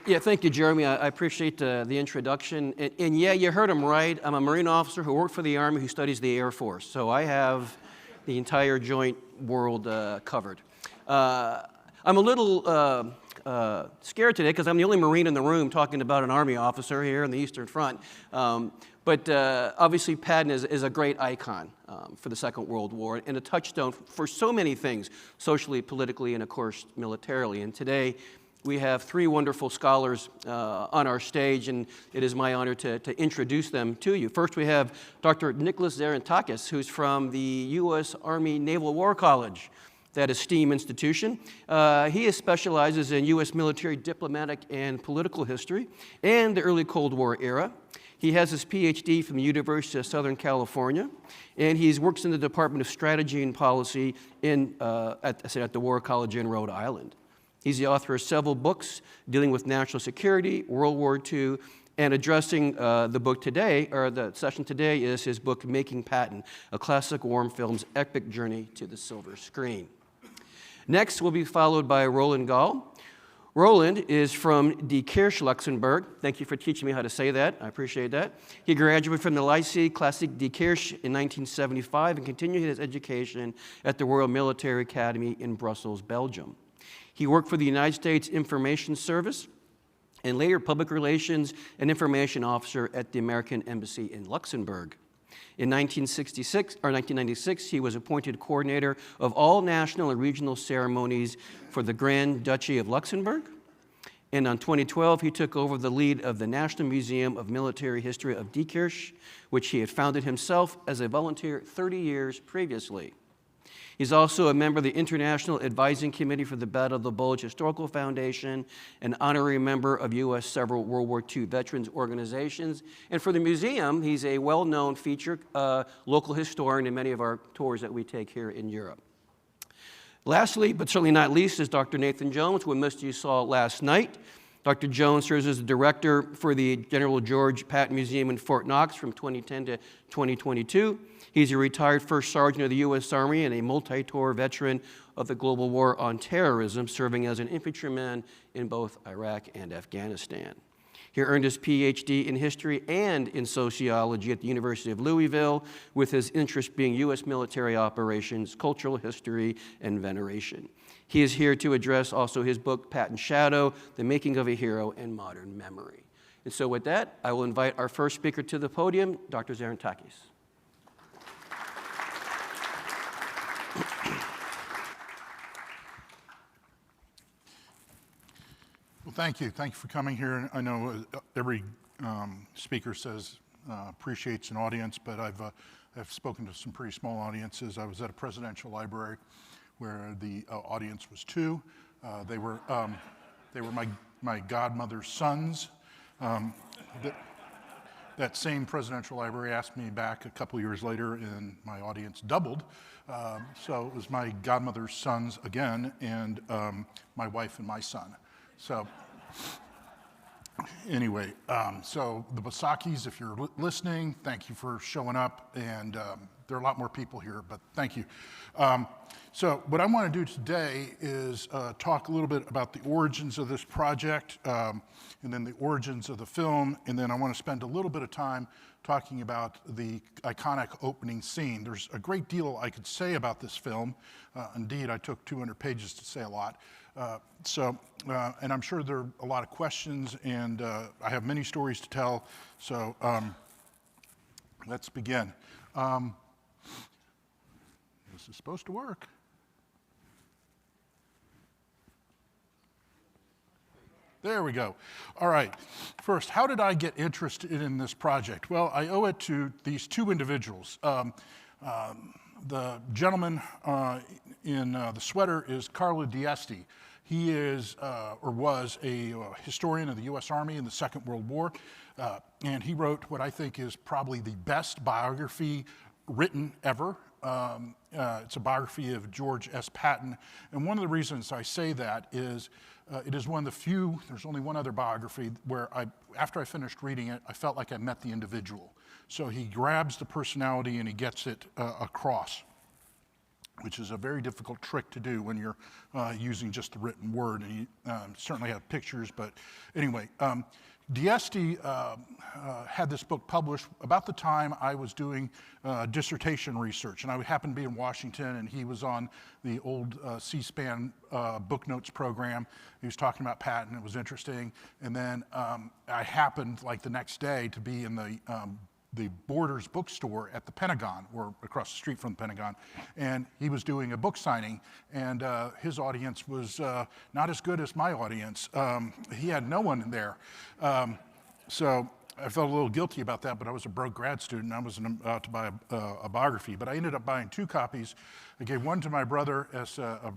Yeah, thank you, Jeremy. I appreciate the introduction. And yeah, you heard him right. I'm a Marine officer who worked for the Army, who studies the Air Force. So I have the entire joint world covered. I'm a little scared today because I'm the only Marine in the room talking about an Army officer here in the Eastern Front. But obviously Patton is a great icon for the Second World War and a touchstone for so many things, socially, politically, and of course militarily. And today we have 3 wonderful scholars on our stage, and it is my honor to introduce them to you. First, we have Dr. Nicholas Zarantakis, who's from the U.S. Army Naval War College, that esteemed institution. He specializes in U.S. military, diplomatic, and political history and the early Cold War era. He has his PhD from the University of Southern California, and he works in the Department of Strategy and Policy at the War College in Rhode Island. He's the author of several books dealing with national security, World War II, and addressing the book today, or the session today, is his book, Making Patton, a classic war film's epic journey to the silver screen. Next, we'll be followed by Roland Gall. Roland is from Die Kirche, Luxembourg. Thank you for teaching me how to say that. I appreciate that. He graduated from the Lycée Classique Die Kirche in 1975 and continued his education at the Royal Military Academy in Brussels, Belgium. He worked for the United States Information Service and later Public Relations and Information Officer at the American Embassy in Luxembourg. In 1996, he was appointed coordinator of all national and regional ceremonies for the Grand Duchy of Luxembourg. And in 2012, he took over the lead of the National Museum of Military History of Die Kirche, which he had founded himself as a volunteer 30 years previously. He's also a member of the International Advising Committee for the Battle of the Bulge Historical Foundation, an honorary member of U.S. several World War II veterans organizations. And for the museum, he's a well-known featured local historian in many of our tours that we take here in Europe. Lastly, but certainly not least, is Dr. Nathan Jones, who most of you saw last night. Dr. Jones serves as the director for the General George Patton Museum in Fort Knox from 2010 to 2022. He's a retired first sergeant of the U.S. Army and a multi-tour veteran of the global war on terrorism, serving as an infantryman in both Iraq and Afghanistan. He earned his PhD in history and in sociology at the University of Louisville, with his interest being U.S. military operations, cultural history, and veneration. He is here to address also his book, Patton Shadow, The Making of a Hero and Modern Memory. And so with that, I will invite our first speaker to the podium, Dr. Zarantakis. Well, thank you. Thank you for coming here. I know every speaker says appreciates an audience, but I've spoken to some pretty small audiences. I was at a presidential library where the audience was 2. They were my my godmother's sons. That same presidential library asked me back a couple years later, and my audience doubled. So it was my godmother's sons again, and my wife and my son. So anyway, so the Basakis, if you're listening, thank you for showing up. And there are a lot more people here, but thank you. So what I want to do today is talk a little bit about the origins of this project, and then the origins of the film, and then I want to spend a little bit of time talking about the iconic opening scene. There's a great deal I could say about this film. Indeed, I took 200 pages to say a lot. And I'm sure there are a lot of questions, and I have many stories to tell, so let's begin. This is supposed to work. There we go. All right. First, how did I get interested in this project? Well, I owe it to these two individuals. The gentleman in the sweater is Carlo D'Este. He is, or was, a historian of the U.S. Army in the Second World War, and he wrote what I think is probably the best biography written ever. It's a biography of George S. Patton, and one of the reasons I say that is it is one of the few, there's only one other biography where after I finished reading it, I felt like I met the individual. So he grabs the personality and he gets it across, which is a very difficult trick to do when you're using just the written word. And you certainly have pictures, but anyway, D'Este had this book published about the time I was doing dissertation research, and I happened to be in Washington, and he was on the old C-SPAN book notes program. He was talking about Patton. It was interesting, and then I happened, like the next day, to be in the Borders bookstore at the Pentagon, or across the street from the Pentagon, and he was doing a book signing, and his audience was not as good as my audience. He had no one in there. So I felt a little guilty about that, but I was a broke grad student. I wasn't about to buy a biography, but I ended up buying 2 copies. I gave one to my brother as a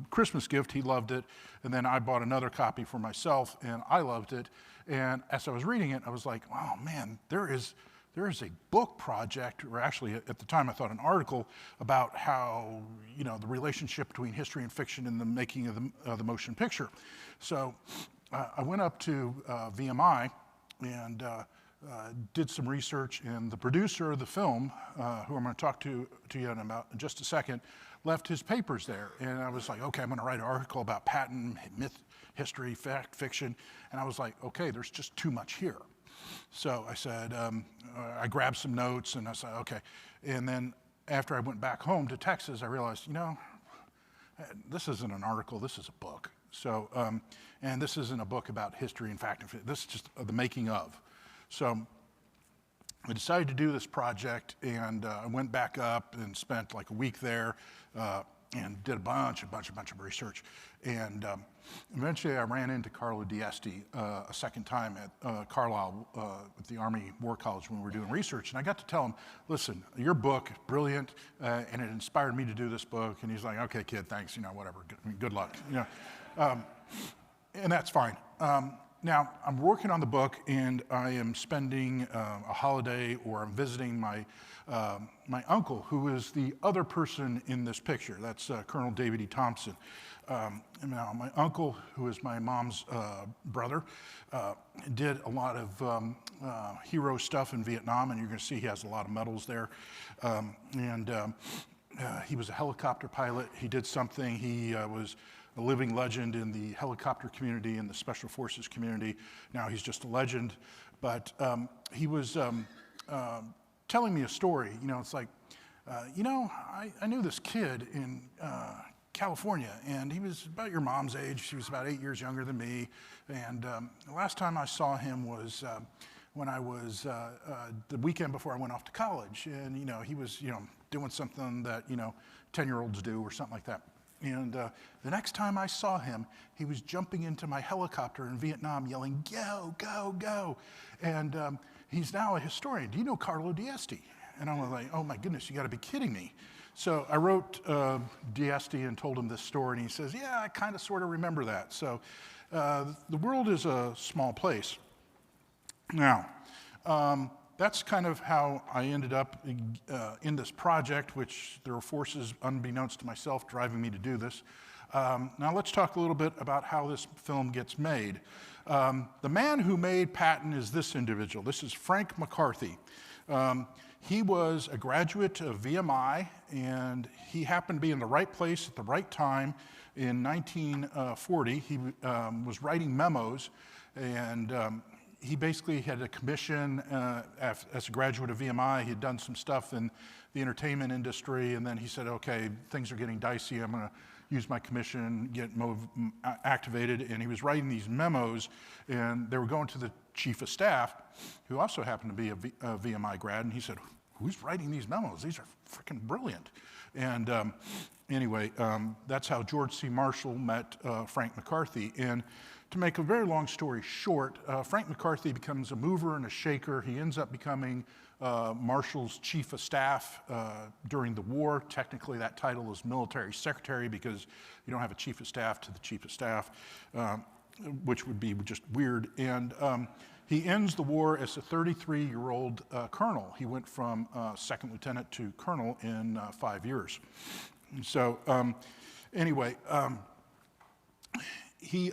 Christmas gift. He loved it. And then I bought another copy for myself, and I loved it. And as I was reading it, I was like, oh man, there is a book project, or actually at the time I thought an article about how, the relationship between history and fiction in the making of the motion picture. So I went up to VMI and did some research, and the producer of the film, who I'm going to talk to you in just a second, left his papers there. And I was like, okay, I'm going to write an article about Patton, myth, history, fact, fiction. And I was like, okay, there's just too much here. So I said, I grabbed some notes, and I said, okay. And then after I went back home to Texas, I realized, this isn't an article, this is a book. So, and this isn't a book about history and fact, this is just the making of. So I decided to do this project, and I went back up and spent like a week there, and did a bunch of research. And eventually I ran into Carlo D'Este a second time at Carlisle at the Army War College when we were doing research. And I got to tell him, listen, your book, brilliant, and it inspired me to do this book. And he's like, okay, kid, thanks, whatever, good luck. And that's fine. Now, I'm working on the book, and I am spending a holiday, or I'm visiting my uncle, who is the other person in this picture. That's Colonel David E. Thompson. Now, my uncle, who is my mom's brother, did a lot of hero stuff in Vietnam, and you're going to see he has a lot of medals there. He was a helicopter pilot. He did something. He was a living legend in the helicopter community and the special forces community. Now he's just a legend, but he was telling me a story. It's like, I knew this kid in California, and he was about your mom's age. He was about 8 years younger than me, and the last time I saw him was when I was the weekend before I went off to college, and he was doing something that 10-year-olds do or something like that. And the next time I saw him, he was jumping into my helicopter in Vietnam yelling, go, go, go. And he's now a historian. Do you know Carlo D'Este? And I'm like, oh my goodness, you gotta be kidding me. So I wrote Dieste and told him this story, and he says, yeah, I kind of sort of remember that. So the world is a small place. Now, that's kind of how I ended up in this project, which there were forces unbeknownst to myself driving me to do this. Now let's talk a little bit about how this film gets made. The man who made Patton is this individual. This is Frank McCarthy. He was a graduate of VMI, and he happened to be in the right place at the right time. In 1940, he was writing memos, and he basically had a commission as a graduate of VMI. He had done some stuff in the entertainment industry, and then he said, okay, things are getting dicey. I'm going to use my commission, get activated, and he was writing these memos, and they were going to the chief of staff, who also happened to be a VMI grad, and he said, who's writing these memos? These are freaking brilliant. And anyway, that's how George C. Marshall met Frank McCarthy. And to make a very long story short, Frank McCarthy becomes a mover and a shaker. He ends up becoming Marshall's chief of staff during the war. Technically, that title is military secretary because you don't have a chief of staff to the chief of staff, which would be just weird. And he ends the war as a 33-year-old colonel. He went from second lieutenant to colonel in 5 years. So anyway, he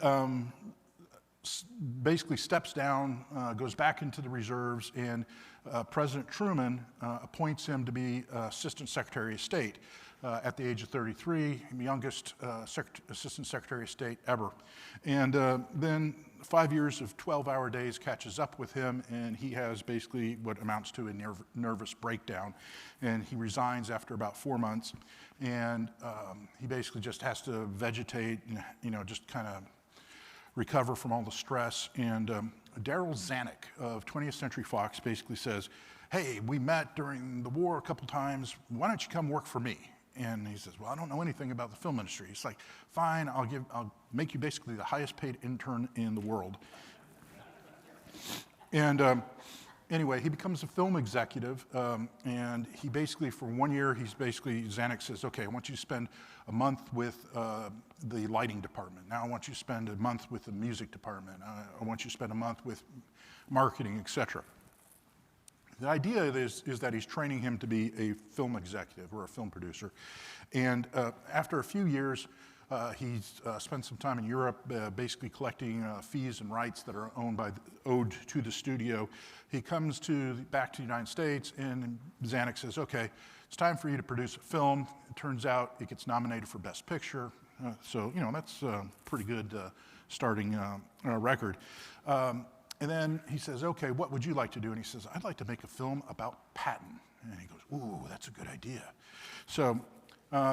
basically steps down, goes back into the reserves, and President Truman appoints him to be Assistant Secretary of State at the age of 33, the youngest Assistant Secretary of State ever. And then 5 years of 12-hour days catches up with him, and he has basically what amounts to a nervous breakdown. And he resigns after about 4 months, and he basically just has to vegetate, just kind of recover from all the stress. And Daryl Zanuck of 20th Century Fox basically says, hey, we met during the war a couple times, why don't you come work for me? And he says, well, I don't know anything about the film industry. He's like, fine, I'll make you basically the highest paid intern in the world. And anyway, he becomes a film executive, and he basically, for 1 year, Zanuck says, okay, I want you to spend a month with the lighting department. Now I want you to spend a month with the music department. I want you to spend a month with marketing, etc. The idea is that he's training him to be a film executive or a film producer. And after a few years, he's spent some time in Europe basically collecting fees and rights that are owed to the studio. He comes back to the United States, and Zanuck says, okay, it's time for you to produce a film. It turns out it gets nominated for Best Picture. So, that's a pretty good starting record. And then he says, okay, what would you like to do? And he says, I'd like to make a film about Patton. And he goes, ooh, that's a good idea. So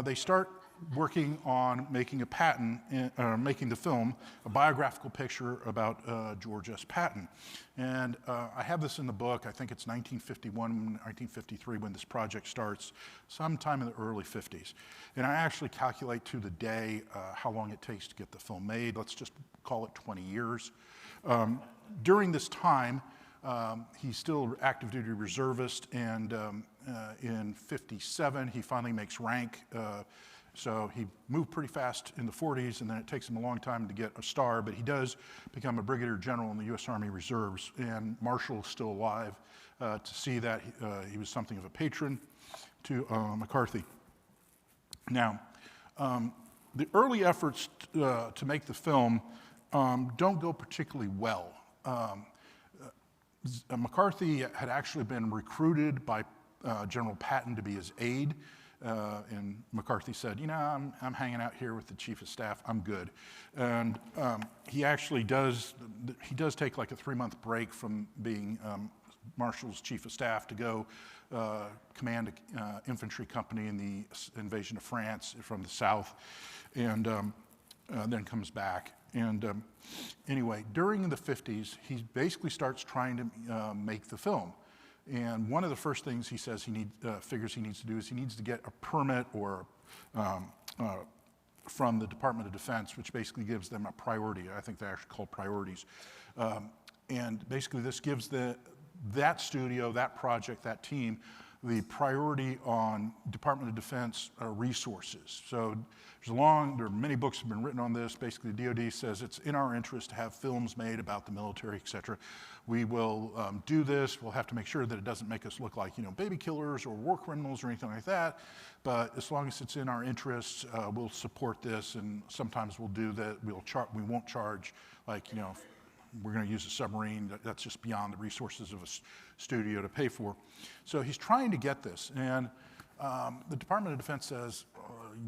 they start working on making making the film, a biographical picture about George S. Patton. And I have this in the book. I think it's 1951, 1953 when this project starts, sometime in the early 50s. And I actually calculate to the day how long it takes to get the film made. Let's just call it 20 years. During this time, he's still active duty reservist, and in 57, he finally makes rank. So he moved pretty fast in the 40s, and then it takes him a long time to get a star, but he does become a brigadier general in the U.S. Army Reserves, and Marshall is still alive to see that he was something of a patron to McCarthy. Now, the early efforts to make the film don't go particularly well. McCarthy had actually been recruited by General Patton to be his aide, and McCarthy said, I'm hanging out here with the chief of staff, I'm good. And he actually does take like a 3-month break from being Marshall's chief of staff to go command an infantry company in the invasion of France from the south, and then comes back. And anyway, during the 50s, he basically starts trying to make the film. And one of the first things he says figures he needs to do is he needs to get a permit or from the Department of Defense, which basically gives them a priority. I think they're actually called priorities. And basically this gives that studio, that project, that team, the priority on Department of Defense resources. So there are many books have been written on this. Basically, the DoD says it's in our interest to have films made about the military, et cetera. We will do this. We'll have to make sure that it doesn't make us look like, baby killers or war criminals or anything like that. But as long as it's in our interests, we'll support this. And sometimes we'll do that. We won't charge, like, we're going to use a submarine. That's just beyond the resources of a studio to pay for. So he's trying to get this. And the Department of Defense says,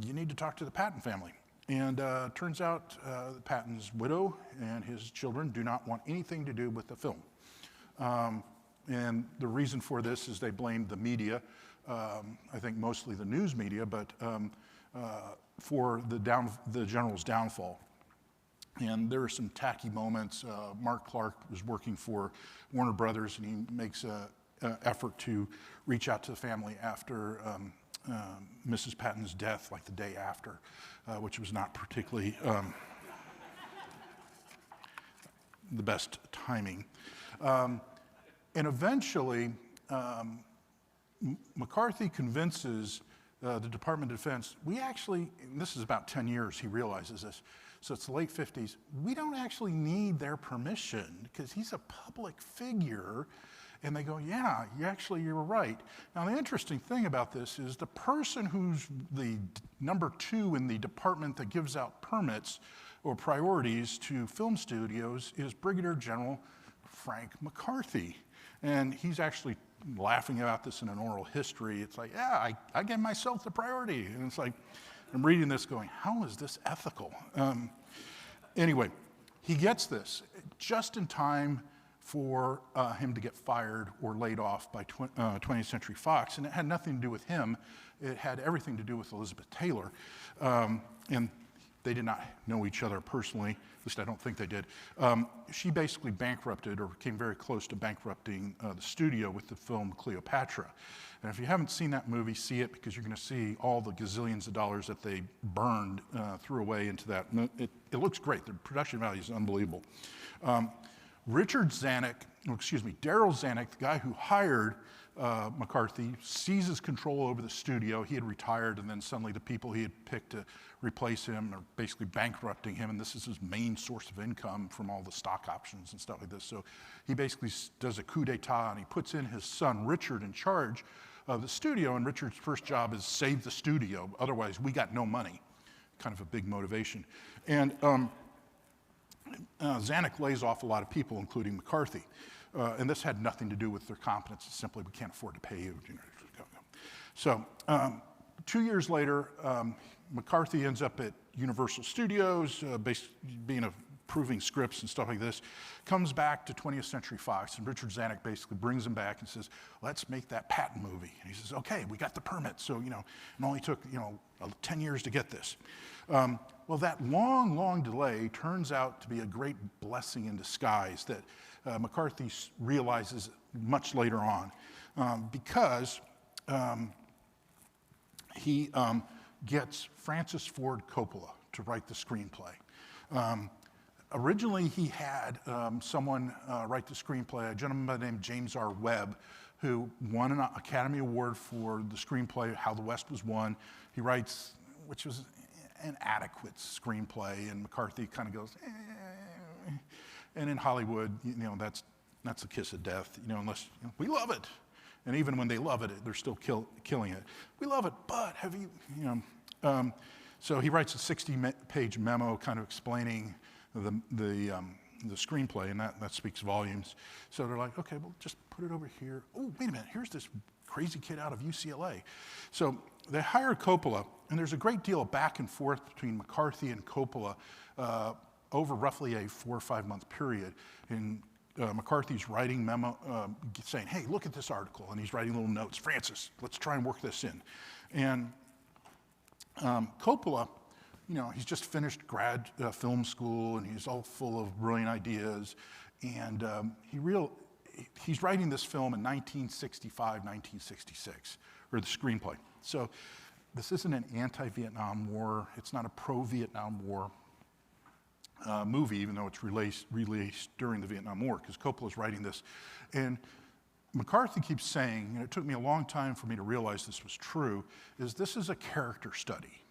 you need to talk to the Patton family. And turns out Patton's widow and his children do not want anything to do with the film. And the reason for this is they blamed the media, I think mostly the news media, but for the general's downfall. And there are some tacky moments. Mark Clark was working for Warner Brothers, and he makes an effort to reach out to the family after Mrs. Patton's death, like the day after, which was not particularly the best timing. And eventually, McCarthy convinces the Department of Defense, and this is about 10 years he realizes this, so it's the late 50s, we don't actually need their permission because he's a public figure. And they go, yeah, you're right. Now, the interesting thing about this is the person who's the number 2 in the department that gives out permits or priorities to film studios is Brigadier General Frank McCarthy. And he's actually laughing about this in an oral history. It's like, yeah, I gave myself the priority. And it's like, I'm reading this going, how is this ethical? Anyway, he gets this just in time for him to get fired or laid off by 20th Century Fox. And it had nothing to do with him. It had everything to do with Elizabeth Taylor. And they did not know each other personally. At least I don't think they did. She basically bankrupted or came very close to bankrupting the studio with the film Cleopatra. And if you haven't seen that movie, see it, because you're going to see all the gazillions of dollars that they burned, threw away into that. It looks great. The production value is unbelievable. Daryl Zanuck, the guy who hired McCarthy, seizes control over the studio. He had retired, and then suddenly the people he had picked to replace him are basically bankrupting him, and this is his main source of income from all the stock options and stuff like this. So he basically does a coup d'etat, and he puts in his son Richard in charge of the studio, and Richard's first job is save the studio. Otherwise, we got no money. Kind of a big motivation. And Zanuck lays off a lot of people, including McCarthy. And this had nothing to do with their competence. It's simply, we can't afford to pay you. So 2 years later, McCarthy ends up at Universal Studios, approving scripts and stuff like this, comes back to 20th Century Fox, and Richard Zanuck basically brings him back and says, let's make that Patton movie. And he says, okay, we got the permit. So, and only took, 10 years to get this. Well, that long, long delay turns out to be a great blessing in disguise that McCarthy realizes much later on, because he gets Francis Ford Coppola to write the screenplay. Originally, he had someone write the screenplay, a gentleman by the name of James R. Webb, who won an Academy Award for the screenplay, How the West Was Won. He writes, which was an adequate screenplay, and McCarthy kind of goes, eh. And in Hollywood, that's a kiss of death, unless we love it. And even when they love it, they're still killing it. We love it, but have you, so he writes a 60-page memo kind of explaining the screenplay, and that speaks volumes. So they're like, okay, well, just put it over here. Oh, wait a minute, here's this crazy kid out of UCLA. So they hire Coppola, and there's a great deal of back and forth between McCarthy and Coppola over roughly a 4 or 5 month period. And McCarthy's writing memo saying, hey, look at this article. And he's writing little notes. Francis, let's try and work this in. And Coppola, he's just finished grad film school, and he's all full of brilliant ideas. And he's writing this film in 1965, 1966, or the screenplay. So this isn't an anti-Vietnam War. It's not a pro-Vietnam War movie, even though it's released during the Vietnam War, because Coppola's writing this. And McCarthy keeps saying, and it took me a long time for me to realize this was true, is this is a character study.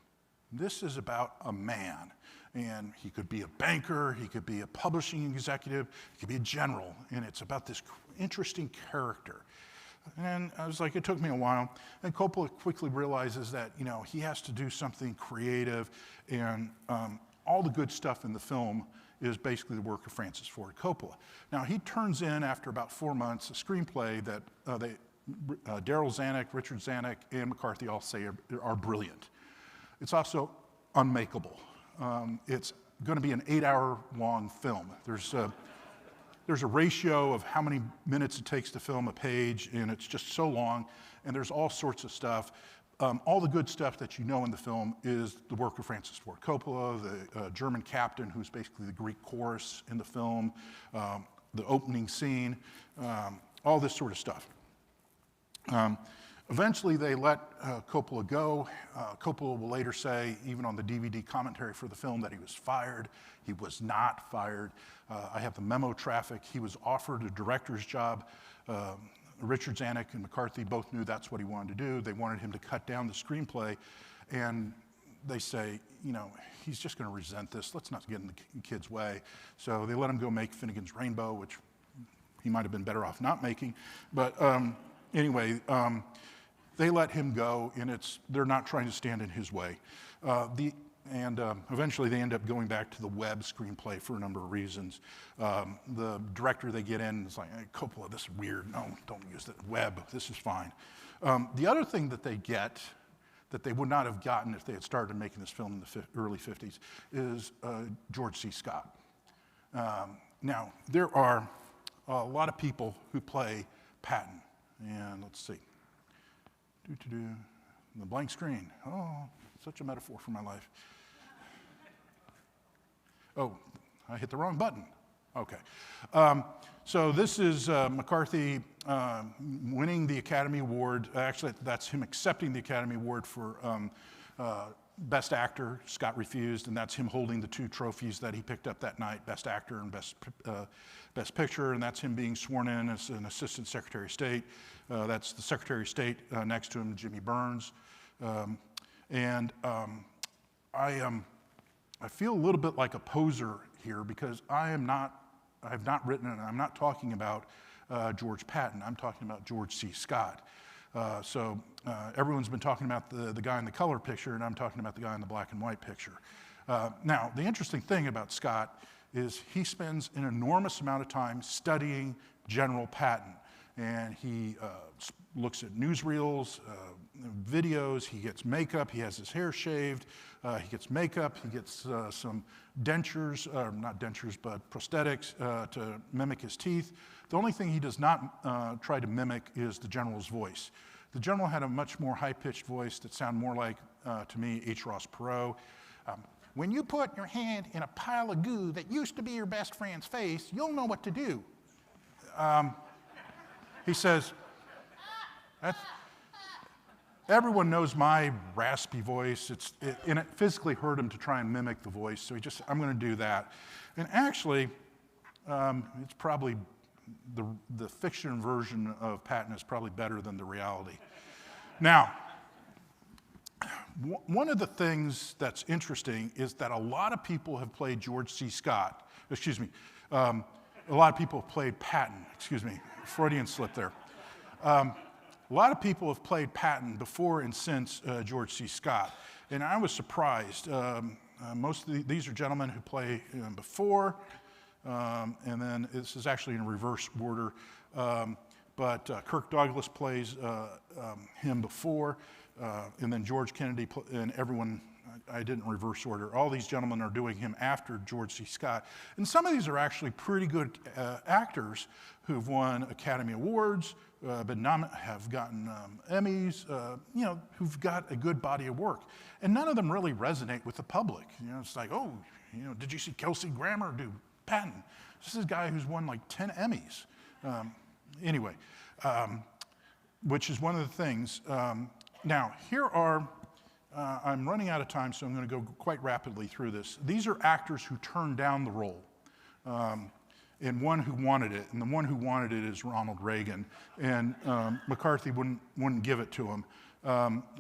This is about a man. And he could be a banker, he could be a publishing executive, he could be a general, and it's about this interesting character. And I was like, it took me a while. And Coppola quickly realizes that, you know, he has to do something creative, and all the good stuff in the film is basically the work of Francis Ford Coppola. Now, he turns in, after about 4 months, a screenplay that Daryl Zanuck, Richard Zanuck, and McCarthy all say are brilliant. It's also unmakeable. It's going to be an 8-hour-long film. There's a ratio of how many minutes it takes to film a page, and it's just so long, and there's all sorts of stuff. All the good stuff that you know in the film is the work of Francis Ford Coppola, the German captain, who's basically the Greek chorus in the film, the opening scene, all this sort of stuff. Eventually, they let Coppola go. Coppola will later say, even on the DVD commentary for the film, that he was fired. He was not fired. I have the memo traffic. He was offered a director's job. Richard Zanuck and McCarthy both knew that's what he wanted to do. They wanted him to cut down the screenplay, and they say, you know, he's just going to resent this. Let's not get in the kid's way. So they let him go make Finnegan's Rainbow, which he might have been better off not making. But anyway, they let him go, and they're not trying to stand in his way. Eventually they end up going back to the Webb screenplay for a number of reasons. The director they get in is like, hey, Coppola, this is weird. No, don't use that. Webb, this is fine. The other thing that they get that they would not have gotten if they had started making this film in the early 50s is George C. Scott. Now, there are a lot of people who play Patton. And let's see. The blank screen. Oh, such a metaphor for my life. Oh, I hit the wrong button. Okay. So this is McCarthy winning the Academy Award. Actually, that's him accepting the Academy Award for Best Actor. Scott refused, and that's him holding the 2 trophies that he picked up that night, Best Actor and Best Picture, and that's him being sworn in as an Assistant Secretary of State. That's the Secretary of State next to him, Jimmy Burns. I feel a little bit like a poser here because I have not written, and I'm not talking about George Patton. I'm talking about George C. Scott. So everyone's been talking about the guy in the color picture, and I'm talking about the guy in the black and white picture. Now, the interesting thing about Scott is he spends an enormous amount of time studying General Patton. And he looks at newsreels, videos, he gets makeup, he has his hair shaved, he gets makeup, he gets some dentures, not dentures, but prosthetics to mimic his teeth. The only thing he does not try to mimic is the general's voice. The general had a much more high-pitched voice that sounded more like, to me, H. Ross Perot. When you put your hand in a pile of goo that used to be your best friend's face, you'll know what to do. He says, everyone knows my raspy voice, and it physically hurt him to try and mimic the voice, so I'm going to do that. And actually, it's probably, the fiction version of Patton is probably better than the reality. Now, one of the things that's interesting is that a lot of people have played George C. Scott, a lot of people have played Patton, Freudian slip there. A lot of people have played Patton before and since George C. Scott, and I was surprised. Most of these are gentlemen who play before, and then this is actually in reverse order, but Kirk Douglas plays him before, and then George Kennedy and everyone. I didn't reverse order. All these gentlemen are doing him after George C. Scott. And some of these are actually pretty good actors who've won Academy Awards, have gotten Emmys, who've got a good body of work. And none of them really resonate with the public. It's like, oh, did you see Kelsey Grammer do Patton? This is a guy who's won like 10 Emmys. Anyway, which is one of the things. Now, here are... I'm running out of time, so I'm going to go quite rapidly through this. These are actors who turned down the role. and one who wanted it. And the one who wanted it is Ronald Reagan. And McCarthy wouldn't give it to him.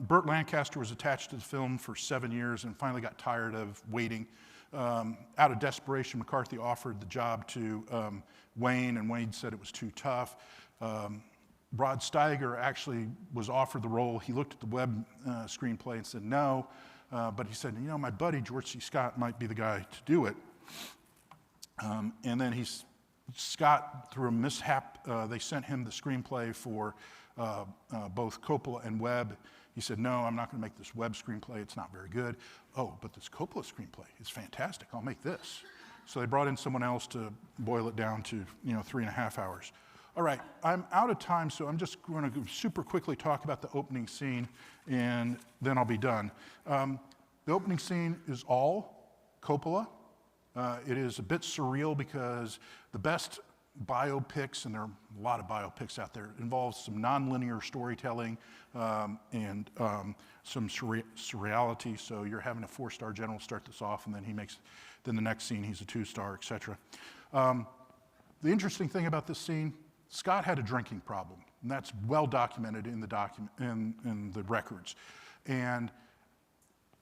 Burt Lancaster was attached to the film for 7 years and finally got tired of waiting. Out of desperation, McCarthy offered the job to Wayne, and Wayne said it was too tough. Rod Steiger actually was offered the role. He looked at the Webb screenplay and said no, but he said, you know, my buddy George C. Scott might be the guy to do it. And then Scott, through a mishap, they sent him the screenplay for both Coppola and Webb. He said, no, I'm not going to make this Webb screenplay. It's not very good. Oh, but this Coppola screenplay is fantastic. I'll make this. So they brought in someone else to boil it down to 3.5 hours. All right, I'm out of time, so I'm just going to super quickly talk about the opening scene, and then I'll be done. The opening scene is all Coppola. It is a bit surreal because the best biopics, and there are a lot of biopics out there, involves some nonlinear storytelling and some surreality. So you're having a 4-star general start this off, and then the next scene he's a 2-star, etc. The interesting thing about this scene, Scott had a drinking problem, and that's well documented in the records. And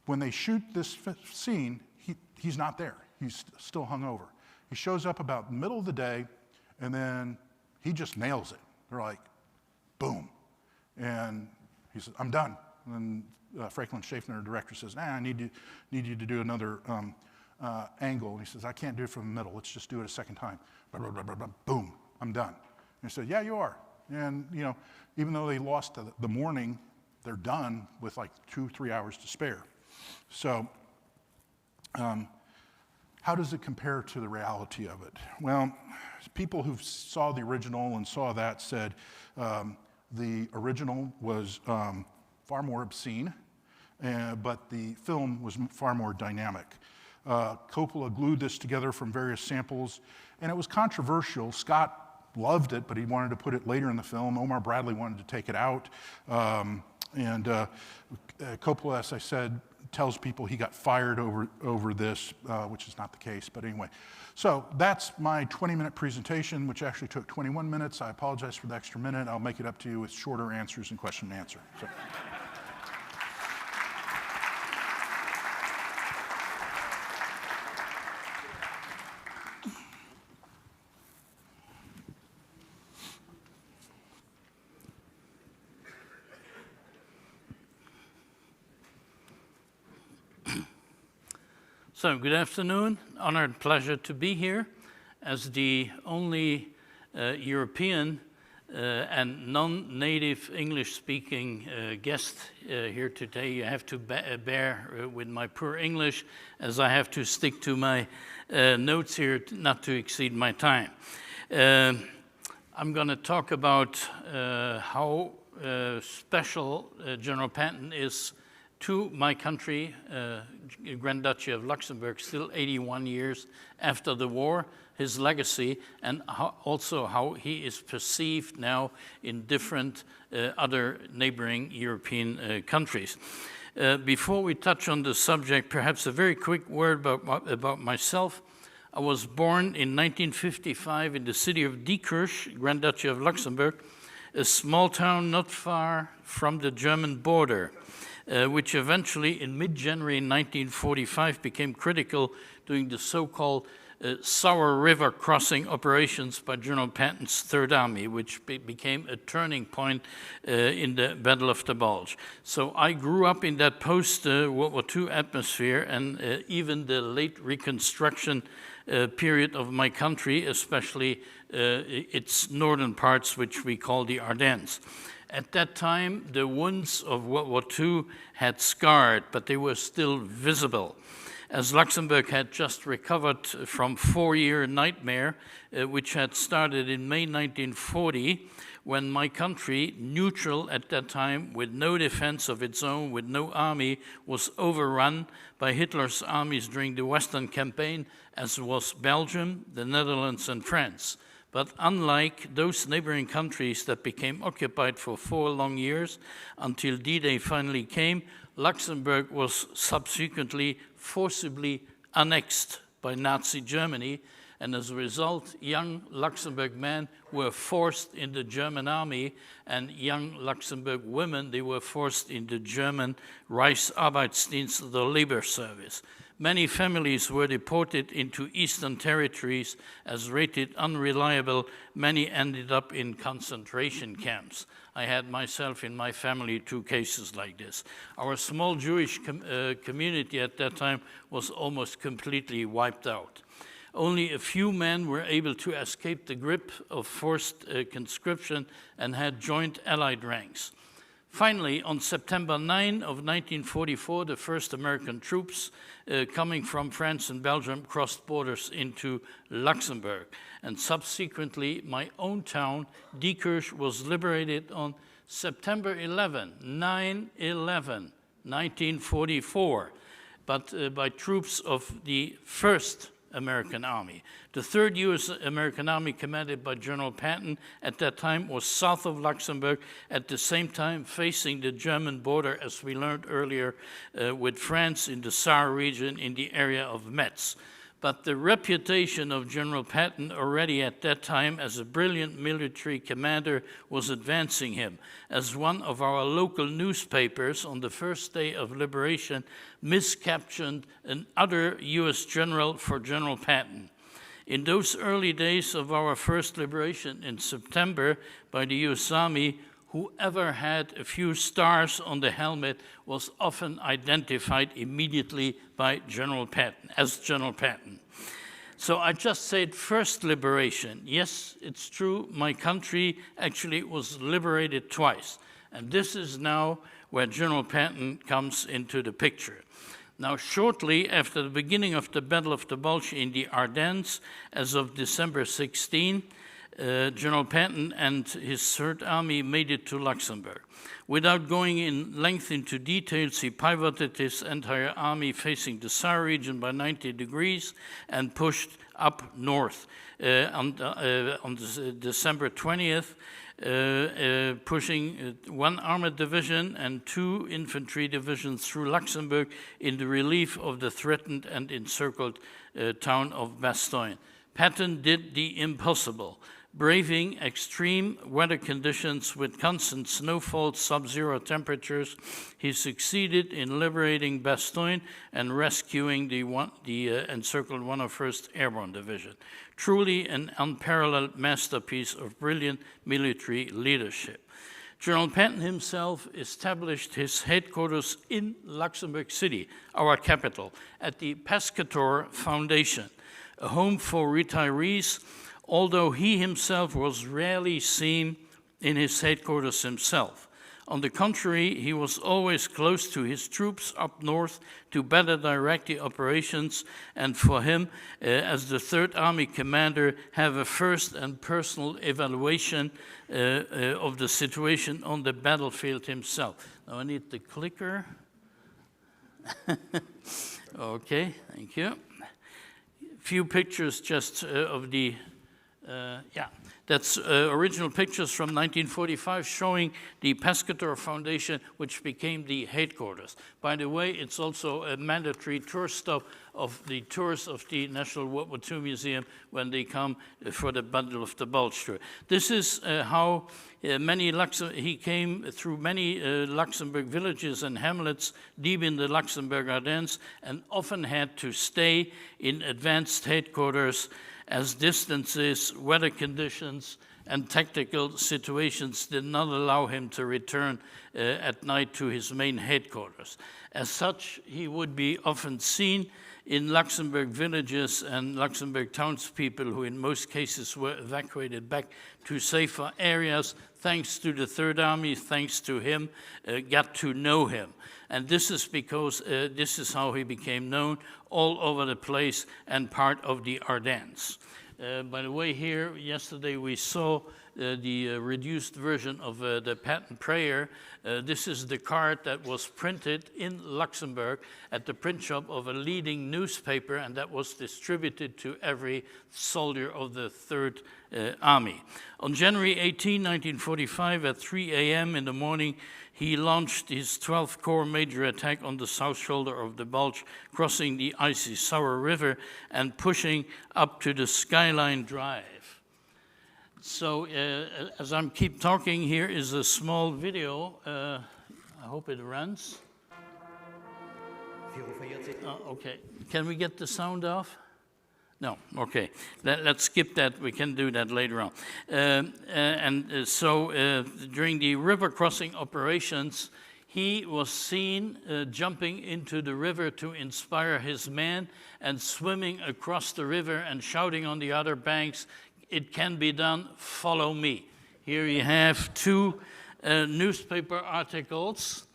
when they shoot this scene, he's not there. He's still hungover. He shows up about the middle of the day, and then he just nails it. They're like, boom. And he says, I'm done. And Franklin Schaffner, the director, says, I need you to do another angle. And he says, I can't do it from the middle. Let's just do it a second time. Boom, I'm done. And he said, yeah, you are. And even though they lost the morning, they're done with like 2-3 hours to spare. So how does it compare to the reality of it? Well, people who saw the original and saw that said the original was far more obscene, but the film was far more dynamic. Coppola glued this together from various samples, and it was controversial. Scott loved it, but he wanted to put it later in the film. Omar Bradley wanted to take it out. Coppola, as I said, tells people he got fired over this, which is not the case, but anyway. So that's my 20-minute presentation, which actually took 21 minutes. I apologize for the extra minute. I'll make it up to you with shorter answers and question and answer. So. So, good afternoon. Honor and pleasure to be here as the only European and non-native English-speaking guest here today. You have to bear with my poor English, as I have to stick to my notes here not to exceed my time. I'm going to talk about how special General Patton is to my country, Grand Duchy of Luxembourg, still 81 years after the war, his legacy, and also how he is perceived now in different other neighboring European countries. Before we touch on the subject, perhaps a very quick word about myself. I was born in 1955 in the city of Diekirch, Grand Duchy of Luxembourg, a small town not far from the German border. Which eventually, in mid-January 1945, became critical during the so-called Sour River crossing operations by General Patton's Third Army, which became a turning point in the Battle of the Bulge. So I grew up in that post-World War II atmosphere, and even the late Reconstruction period of my country, especially its northern parts, which we call the Ardennes. At that time, the wounds of World War II had scarred, but they were still visible. As Luxembourg had just recovered from 4-year nightmare, which had started in May 1940, when my country, neutral at that time, with no defense of its own, with no army, was overrun by Hitler's armies during the Western campaign, as was Belgium, the Netherlands, and France. But unlike those neighboring countries that became occupied for 4 long years until D-Day finally came, Luxembourg was subsequently forcibly annexed by Nazi Germany, And as a result, young Luxembourg men were forced in the German army, and young Luxembourg women, they were forced in the German Reichsarbeitsdienst, the labor service. Many families were deported into Eastern territories as rated unreliable. Many ended up in concentration camps. I had myself in my family 2 cases like this. Our small Jewish community at that time was almost completely wiped out. Only a few men were able to escape the grip of forced conscription and had joined Allied ranks. Finally, on September 9 of 1944, the first American troops coming from France and Belgium crossed borders into Luxembourg. And subsequently, my own town, Diekirch, was liberated on September 11, 9/11, 1944, but by troops of the First American Army. The 3rd U.S. American Army, commanded by General Patton, at that time was south of Luxembourg, at the same time facing the German border, as we learned earlier, with France in the Saar region in the area of Metz. But the reputation of General Patton already at that time as a brilliant military commander was advancing him, as one of our local newspapers on the first day of liberation miscaptioned another U.S. general for General Patton. In those early days of our first liberation in September by the U.S. Army, whoever had a few stars on the helmet was often identified immediately by General Patton, as General Patton. So I just said first liberation. Yes, it's true, my country actually was liberated twice. And this is now where General Patton comes into the picture. Now, shortly after the beginning of the Battle of the Bulge in the Ardennes, as of December 16, General Patton and his Third Army made it to Luxembourg. Without going in length into details, he pivoted his entire army facing the Saar region by 90 degrees and pushed up north. On December 20th, pushing 1 armored division and 2 infantry divisions through Luxembourg in the relief of the threatened and encircled town of Bastogne. Patton did the impossible. Braving extreme weather conditions with constant snowfall, sub-zero temperatures, he succeeded in liberating Bastogne and rescuing the encircled 101st Airborne Division. Truly an unparalleled masterpiece of brilliant military leadership. General Patton himself established his headquarters in Luxembourg City, our capital, at the Pescator Foundation, a home for retirees, although he himself was rarely seen in his headquarters himself. On the contrary, he was always close to his troops up north to better direct the operations, and for him, as the Third Army commander, have a first and personal evaluation of the situation on the battlefield himself. Now I need the clicker. Okay, thank you. Few pictures just of the that's original pictures from 1945 showing the Pescator Foundation, which became the headquarters. By the way, it's also a mandatory tour stop of the tours of the National World War II Museum when they come for the Battle of the Bulge tour. This is how he came through many Luxembourg villages and hamlets deep in the Luxembourg Ardennes and often had to stay in advanced headquarters as distances, weather conditions, and tactical situations did not allow him to return at night to his main headquarters. As such, he would be often seen in Luxembourg villages and Luxembourg townspeople who in most cases were evacuated back to safer areas thanks to the Third Army, thanks to him, got to know him. And this is because this is how he became known all over the place and part of the Ardennes. By the way, here, yesterday we saw the reduced version of the Patton prayer. This is the card that was printed in Luxembourg at the print shop of a leading newspaper, and that was distributed to every soldier of the Third Army. On January 18, 1945, at 3 a.m. in the morning, he launched his 12th Corps major attack on the south shoulder of the Bulge, crossing the icy Sauer River and pushing up to the Skyline Drive. So as I keep talking, here is a small video. I hope it runs. Okay, can we get the sound off? No, okay. Let's skip that. We can do that later on. So during the river crossing operations, he was seen jumping into the river to inspire his men and swimming across the river and shouting on the other banks, "It can be done, follow me." Here you have two newspaper articles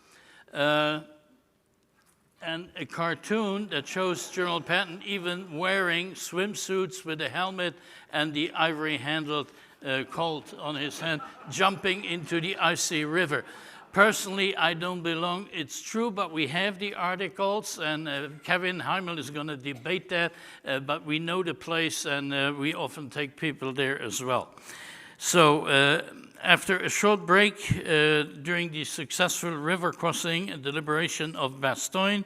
and a cartoon that shows General Patton even wearing swimsuits with a helmet and the ivory-handled Colt on his hand, jumping into the icy river. Personally, I don't belong. It's true, but we have the articles, and Kevin Heimel is going to debate that, but we know the place, and we often take people there as well. So after a short break during the successful river crossing and the liberation of Bastogne,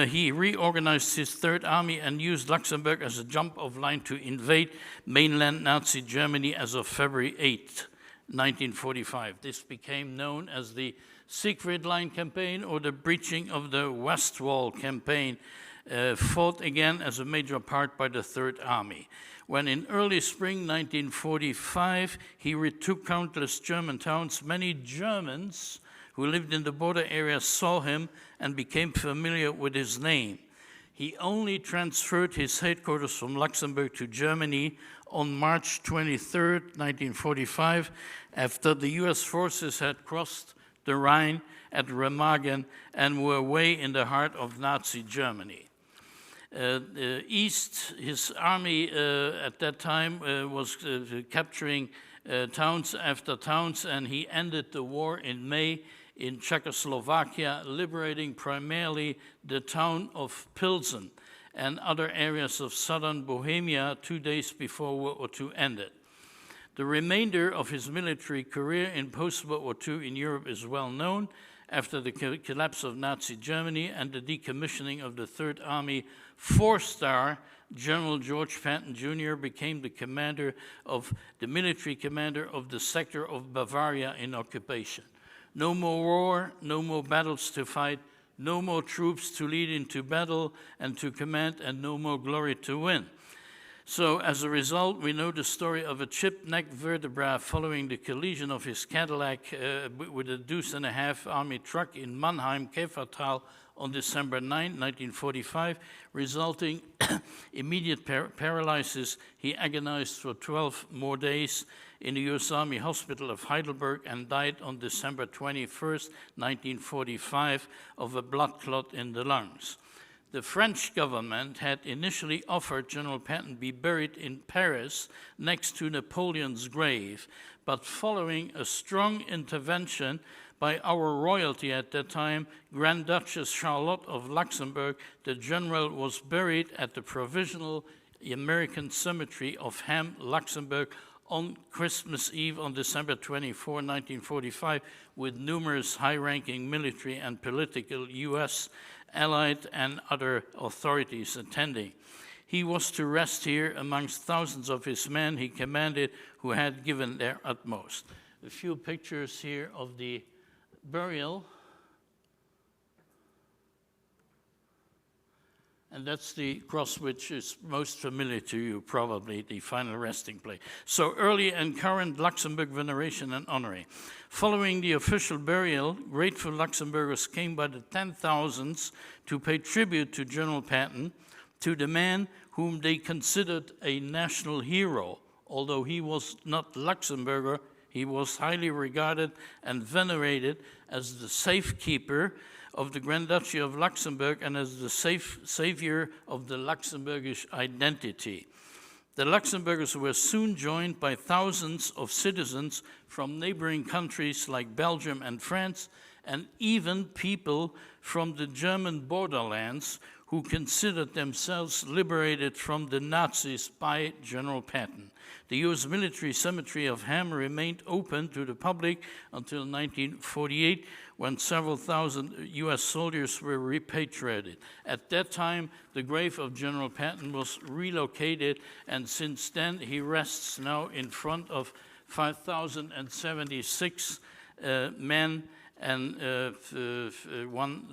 he reorganized his Third Army and used Luxembourg as a jump-off line to invade mainland Nazi Germany as of February 8, 1945. This became known as the Siegfried Line campaign or the breaching of the West Wall campaign, fought again as a major part by the Third Army. When in early spring 1945, he retook countless German towns, many Germans who lived in the border area saw him and became familiar with his name. He only transferred his headquarters from Luxembourg to Germany on March 23, 1945, after the US forces had crossed the Rhine at Remagen and were way in the heart of Nazi Germany. His army at that time was capturing towns after towns, and he ended the war in May in Czechoslovakia, liberating primarily the town of Pilsen and other areas of southern Bohemia 2 days before World War II ended. The remainder of his military career in post-World War II in Europe is well known. After the collapse of Nazi Germany and the decommissioning of the Third Army, 4-star General George Patton Jr. became the military commander of the sector of Bavaria in occupation. No more war, no more battles to fight, no more troops to lead into battle and to command, and no more glory to win. So as a result, we know the story of a chipped neck vertebra following the collision of his Cadillac with a deuce-and-a-half army truck in Mannheim, Käfertal, on December 9, 1945, resulting immediate paralysis. He agonized for 12 more days in the U.S. Army Hospital of Heidelberg and died on December 21, 1945, of a blood clot in the lungs. The French government had initially offered General Patton be buried in Paris next to Napoleon's grave, but following a strong intervention by our royalty at that time, Grand Duchess Charlotte of Luxembourg, the general was buried at the Provisional American Cemetery of Ham, Luxembourg, on Christmas Eve on December 24, 1945, with numerous high-ranking military and political U.S., Allied, and other authorities attending. He was to rest here amongst thousands of his men he commanded who had given their utmost. A few pictures here of the burial. And that's the cross which is most familiar to you, probably, the final resting place. So early and current Luxembourg veneration and honoring. Following the official burial, grateful Luxembourgers came by the 10,000s to pay tribute to General Patton, to the man whom they considered a national hero. Although he was not Luxembourger, he was highly regarded and venerated as the safekeeper of the Grand Duchy of Luxembourg and as the savior of the Luxembourgish identity. The Luxembourgers were soon joined by thousands of citizens from neighboring countries like Belgium and France, and even people from the German borderlands who considered themselves liberated from the Nazis by General Patton. The US military cemetery of Ham remained open to the public until 1948, when several thousand US soldiers were repatriated. At that time, the grave of General Patton was relocated, and since then he rests now in front of 5,076 men and one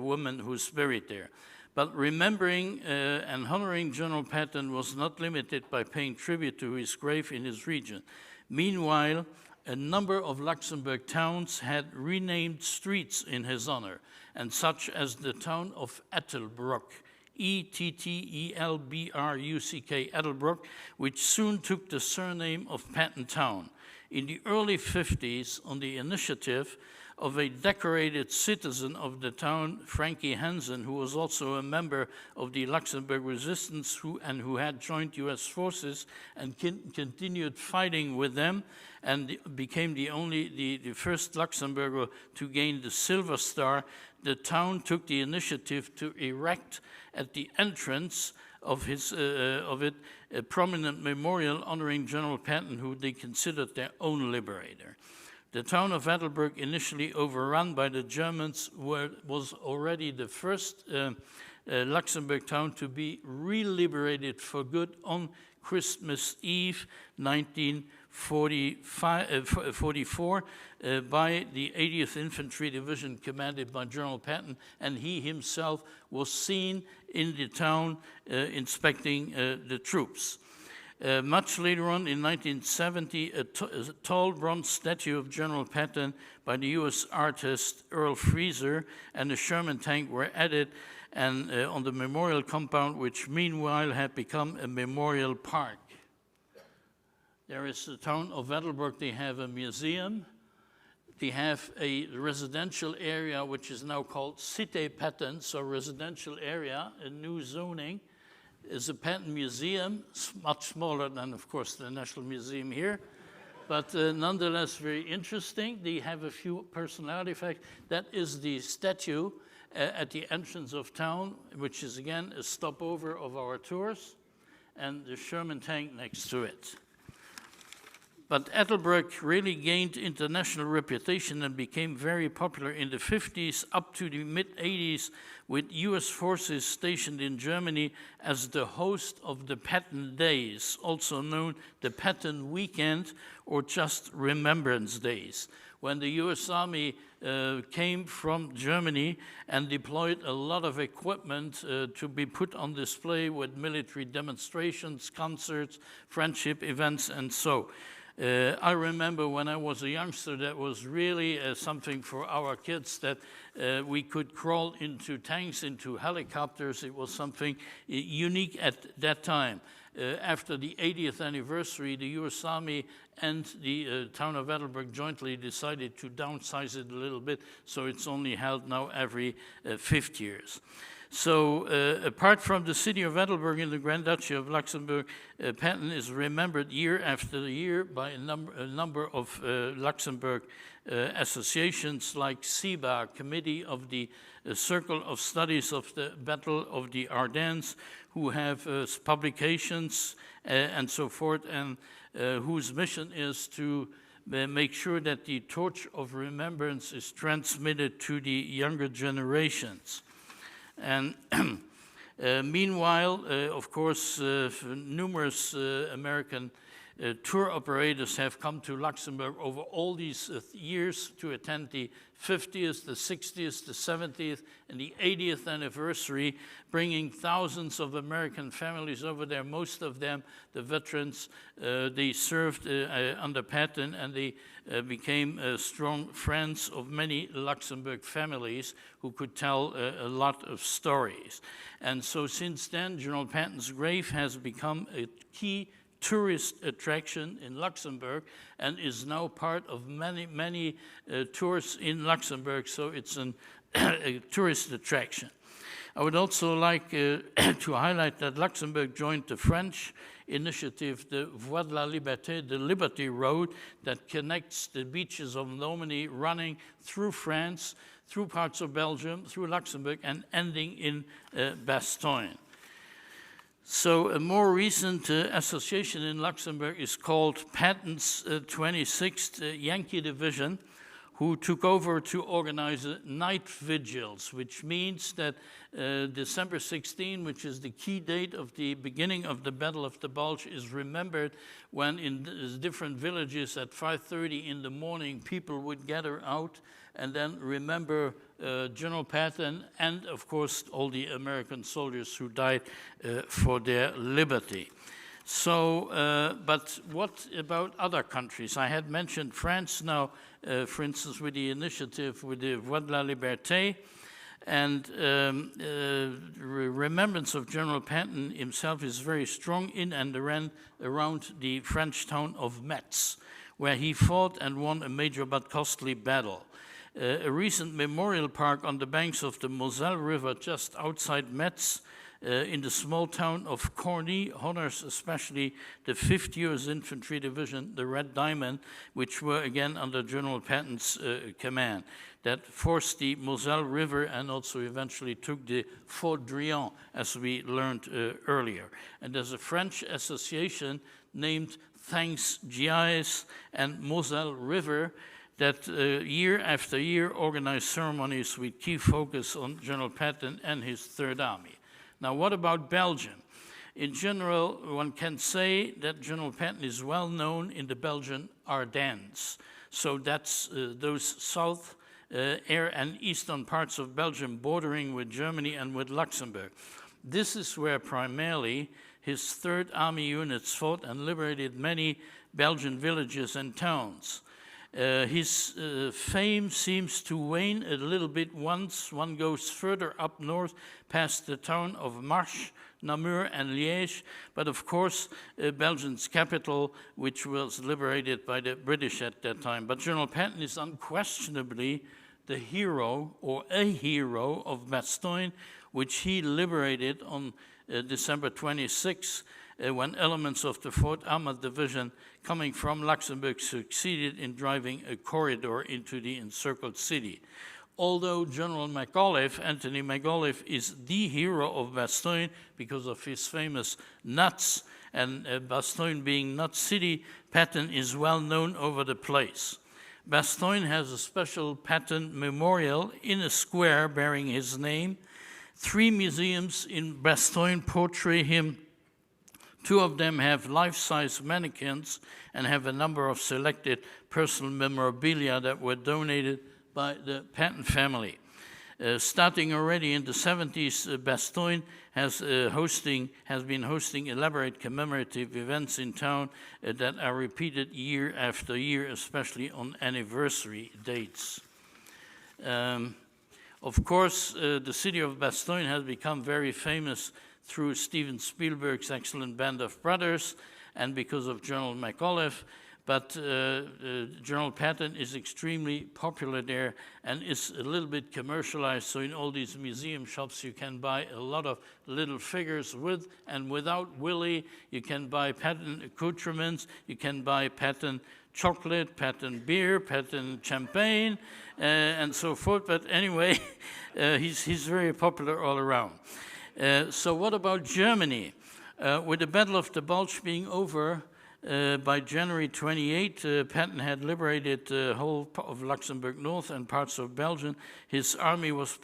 woman who's buried there. But remembering and honoring General Patton was not limited by paying tribute to his grave in his region. Meanwhile, a number of Luxembourg towns had renamed streets in his honor, and such as the town of Ettelbruck, E-T-T-E-L-B-R-U-C-K, Ettelbruck, which soon took the surname of Patton Town. In the early 50s, on the initiative of a decorated citizen of the town, Frankie Hansen, who was also a member of the Luxembourg resistance who had joined US forces and continued fighting with them, and became the first Luxembourger to gain the Silver Star. The town took the initiative to erect at the entrance of it a prominent memorial honoring General Patton, who they considered their own liberator. The town of Ettelbruck, initially overrun by the Germans, was already the first Luxembourg town to be re-liberated for good on Christmas Eve 1944 by the 80th Infantry Division commanded by General Patton, and he himself was seen in the town inspecting the troops. Much later on, in 1970, a tall bronze statue of General Patton by the US artist Earl Freezer and a Sherman tank were added and on the memorial compound, which meanwhile had become a memorial park. There is the town of Ettelbruck. They have a museum. They have a residential area, which is now called Cité Patton, so residential area, a new zoning. Is a Patton Museum, much smaller than, of course, the National Museum here, but nonetheless very interesting. They have a few personal artifacts. That is the statue at the entrance of town, which is, again, a stopover of our tours, and the Sherman tank next to it. But Ettelbruck really gained international reputation and became very popular in the 50s up to the mid-80s, with US forces stationed in Germany as the host of the Patton Days, also known the Patton Weekend or just Remembrance Days, when the US Army came from Germany and deployed a lot of equipment to be put on display with military demonstrations, concerts, friendship events, and so. I remember when I was a youngster, that was really something for our kids, that we could crawl into tanks, into helicopters. It was something unique at that time. After the 80th anniversary, the US Army and the town of Ettelbruck jointly decided to downsize it a little bit, so it's only held now every 50 years. So apart from the city of Ettelbruck in the Grand Duchy of Luxembourg, Patton is remembered year after year by a number of Luxembourg associations like CIBA, Committee of the Circle of Studies of the Battle of the Ardennes, who have publications and so forth, and whose mission is to make sure that the torch of remembrance is transmitted to the younger generations. And meanwhile, of course, numerous American tour operators have come to Luxembourg over all these years to attend the 50th, the 60th, the 70th, and the 80th anniversary, bringing thousands of American families over there, most of them the veterans. They served under Patton, and they became strong friends of many Luxembourg families who could tell a lot of stories. And so since then, General Patton's grave has become a key tourist attraction in Luxembourg and is now part of many tours in Luxembourg, so it's a tourist attraction. I would also like to highlight that Luxembourg joined the French initiative, the Voie de la Liberté, the Liberty Road, that connects the beaches of Normandy, running through France, through parts of Belgium, through Luxembourg, and ending in Bastogne. So a more recent association in Luxembourg is called Patton's 26th Yankee Division, who took over to organize night vigils, which means that December 16, which is the key date of the beginning of the Battle of the Bulge, is remembered when in different villages at 5:30 in the morning, people would gather out and then remember General Patton and, of course, all the American soldiers who died for their liberty. So, but what about other countries? I had mentioned France now, for instance, with the initiative with the Voie de la Liberté, and remembrance of General Patton himself is very strong in and around the French town of Metz, where he fought and won a major but costly battle. A recent memorial park on the banks of the Moselle River just outside Metz in the small town of Corny honors especially the 5th U.S. Infantry Division, the Red Diamond, which were again under General Patton's command, that forced the Moselle River and also eventually took the Fort Drian, as we learned earlier. And there's a French association named Thanks GIs and Moselle River that year after year organized ceremonies with key focus on General Patton and his Third Army. Now, what about Belgium? In general, one can say that General Patton is well known in the Belgian Ardennes. So that's those south air and eastern parts of Belgium bordering with Germany and with Luxembourg. This is where primarily his Third Army units fought and liberated many Belgian villages and towns. His fame seems to wane a little bit once one goes further up north past the town of Marche, Namur, and Liège, but of course Belgium's capital, which was liberated by the British at that time. But General Patton is unquestionably the hero, or a hero, of Bastogne, which he liberated on December 26, when elements of the 4th Armored Division coming from Luxembourg succeeded in driving a corridor into the encircled city. Although General McAuliffe, Anthony McAuliffe, is the hero of Bastogne because of his famous nuts, and Bastogne being Nut City, Patton is well known over the place. Bastogne has a special Patton memorial in a square bearing his name. 3 museums in Bastogne portray him. 2 of them have life-size mannequins and have a number of selected personal memorabilia that were donated by the Patton family. Starting already in the 70s, Bastogne has been hosting elaborate commemorative events in town that are repeated year after year, especially on anniversary dates. Of course, the city of Bastogne has become very famous through Steven Spielberg's excellent Band of Brothers and because of General McAuliffe, but General Patton is extremely popular there and is a little bit commercialized, so in all these museum shops you can buy a lot of little figures with and without Willie. You can buy Patton accoutrements, you can buy Patton chocolate, Patton beer, Patton champagne, and so forth, but anyway, he's very popular all around. So what about Germany? With the Battle of the Bulge being over by January 28, Patton had liberated the whole of Luxembourg North and parts of Belgium. His army was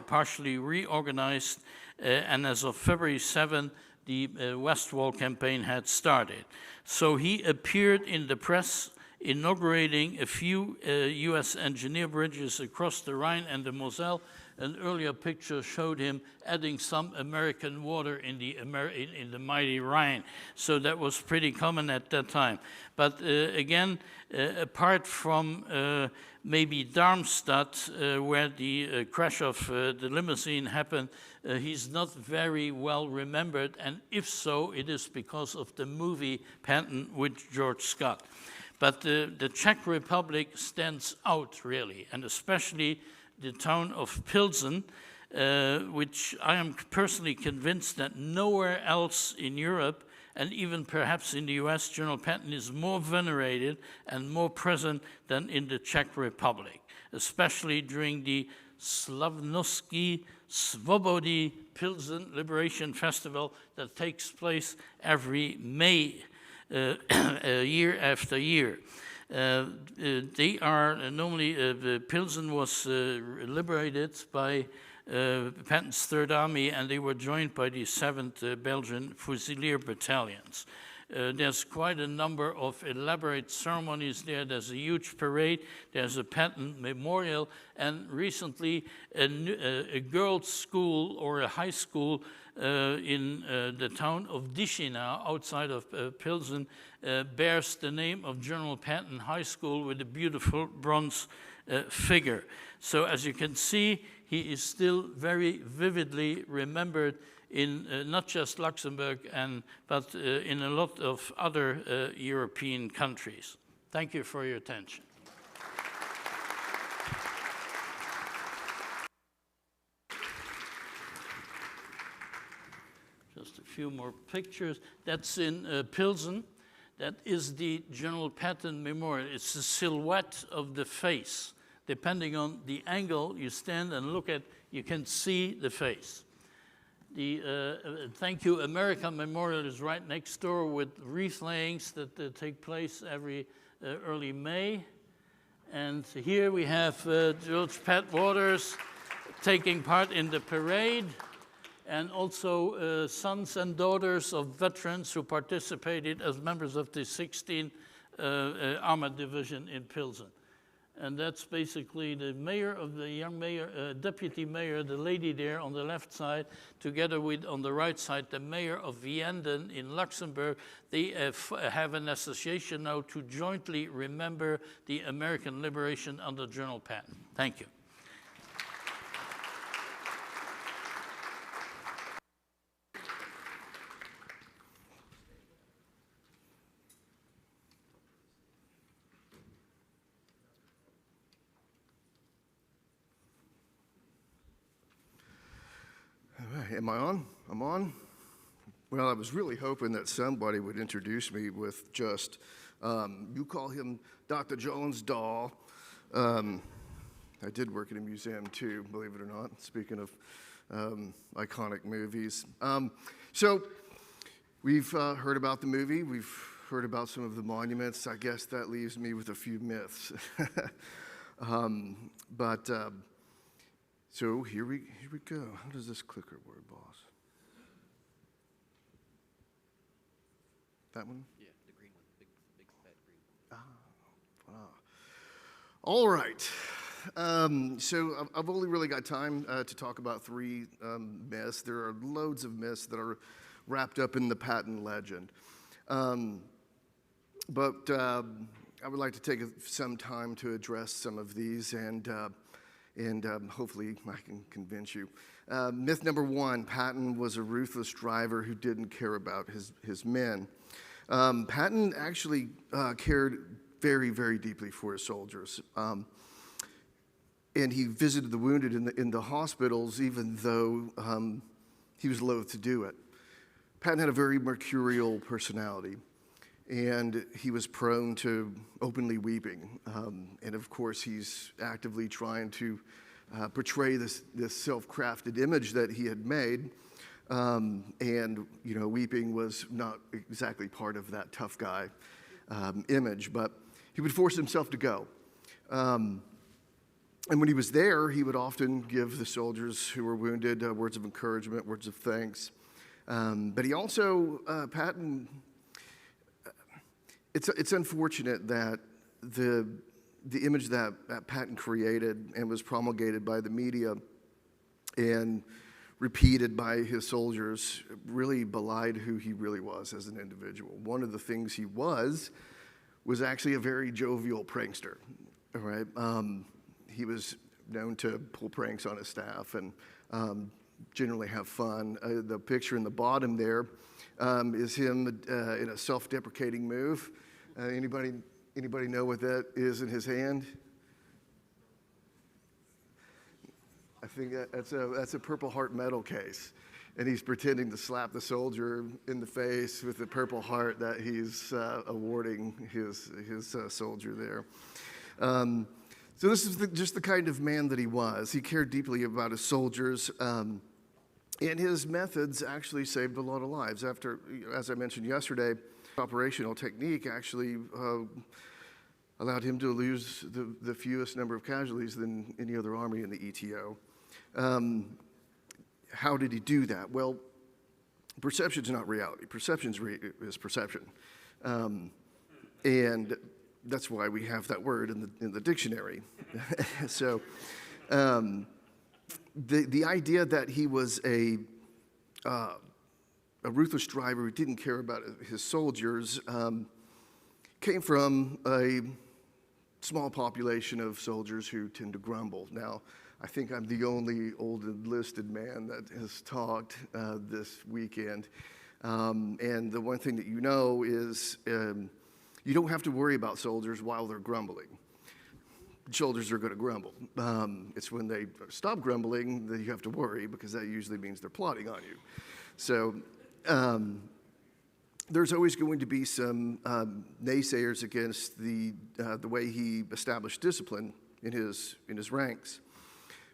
partially reorganized, and as of February 7, the West Wall campaign had started. So he appeared in the press inaugurating a few U.S. engineer bridges across the Rhine and the Moselle. An earlier picture showed him adding some American water in the mighty Rhine. So that was pretty common at that time. But again, apart from maybe Darmstadt, where the crash of the limousine happened, he's not very well remembered. And if so, it is because of the movie Patton with George Scott. But the Czech Republic stands out, really, and especially the town of Pilsen, which I am personally convinced that nowhere else in Europe, and even perhaps in the US, General Patton is more venerated and more present than in the Czech Republic, especially during the Slavnosky Svobody Pilsen Liberation Festival that takes place every May, year after year. They are normally, Pilsen was liberated by Patton's Third Army, and they were joined by the 7th Belgian Fusilier Battalions. There's quite a number of elaborate ceremonies there. There's a huge parade. There's a Patton Memorial. And recently, a girls' school or a high school in the town of Dyšina, outside of Pilsen, bears the name of General Patton High School with a beautiful bronze figure. So as you can see, he is still very vividly remembered in not just Luxembourg, but in a lot of other European countries. Thank you for your attention. Just a few more pictures. That's in Pilsen. That is the General Patton Memorial. It's the silhouette of the face. Depending on the angle you stand and look at, you can see the face. The Thank You America Memorial is right next door with wreath layings that take place every early May. And here we have George Pat Waters taking part in the parade, and also sons and daughters of veterans who participated as members of the 16th Armored Division in Pilsen. And that's basically the mayor of the young mayor, deputy mayor, the lady there on the left side, together with, on the right side, the mayor of Vianden in Luxembourg. They have an association now to jointly remember the American liberation under General Patton. Thank you. Am I on? I'm on? Well, I was really hoping that somebody would introduce me with just, you call him Dr. Jones' doll. I did work in a museum too, believe it or not, speaking of iconic movies. So we've heard about the movie, we've heard about some of the monuments. I guess that leaves me with a few myths. So here we go. How does this clicker work, boss? That one? Yeah, the green one, big fat green. All right. So I've only really got time to talk about 3 myths. There are loads of myths that are wrapped up in the Patton legend. But I would like to take some time to address some of these, and hopefully I can convince you. Myth number 1, Patton was a ruthless driver who didn't care about his men. Patton actually cared very, very deeply for his soldiers. And he visited the wounded in the hospitals, even though he was loath to do it. Patton had a very mercurial personality, and he was prone to openly weeping. And of course, he's actively trying to portray this self-crafted image that he had made. And, you know, weeping was not exactly part of that tough guy image, but he would force himself to go. And when he was there, he would often give the soldiers who were wounded words of encouragement, words of thanks. But he also, Patton, it's unfortunate that the image that Patton created and was promulgated by the media and repeated by his soldiers really belied who he really was as an individual. One of the things he was actually a very jovial prankster, all right? He was known to pull pranks on his staff and generally have fun. The picture in the bottom there is him in a self-deprecating move. Anybody know what that is in his hand? I think that's a Purple Heart medal case. And he's pretending to slap the soldier in the face with the Purple Heart that he's awarding his soldier there. So this is just the kind of man that he was. He cared deeply about his soldiers, and his methods actually saved a lot of lives. After, as I mentioned yesterday, operational technique actually allowed him to lose the fewest number of casualties than any other army in the ETO. How did he do that? Well, perception is not reality. Perception is perception. And that's why we have that word in the dictionary. So the idea that he was a ruthless driver who didn't care about his soldiers came from a small population of soldiers who tend to grumble. Now, I think I'm the only old enlisted man that has talked this weekend. And the one thing that you know is you don't have to worry about soldiers while they're grumbling. Soldiers are going to grumble. It's when they stop grumbling that you have to worry, because that usually means they're plotting on you. So there's always going to be some naysayers against the way he established discipline in his ranks.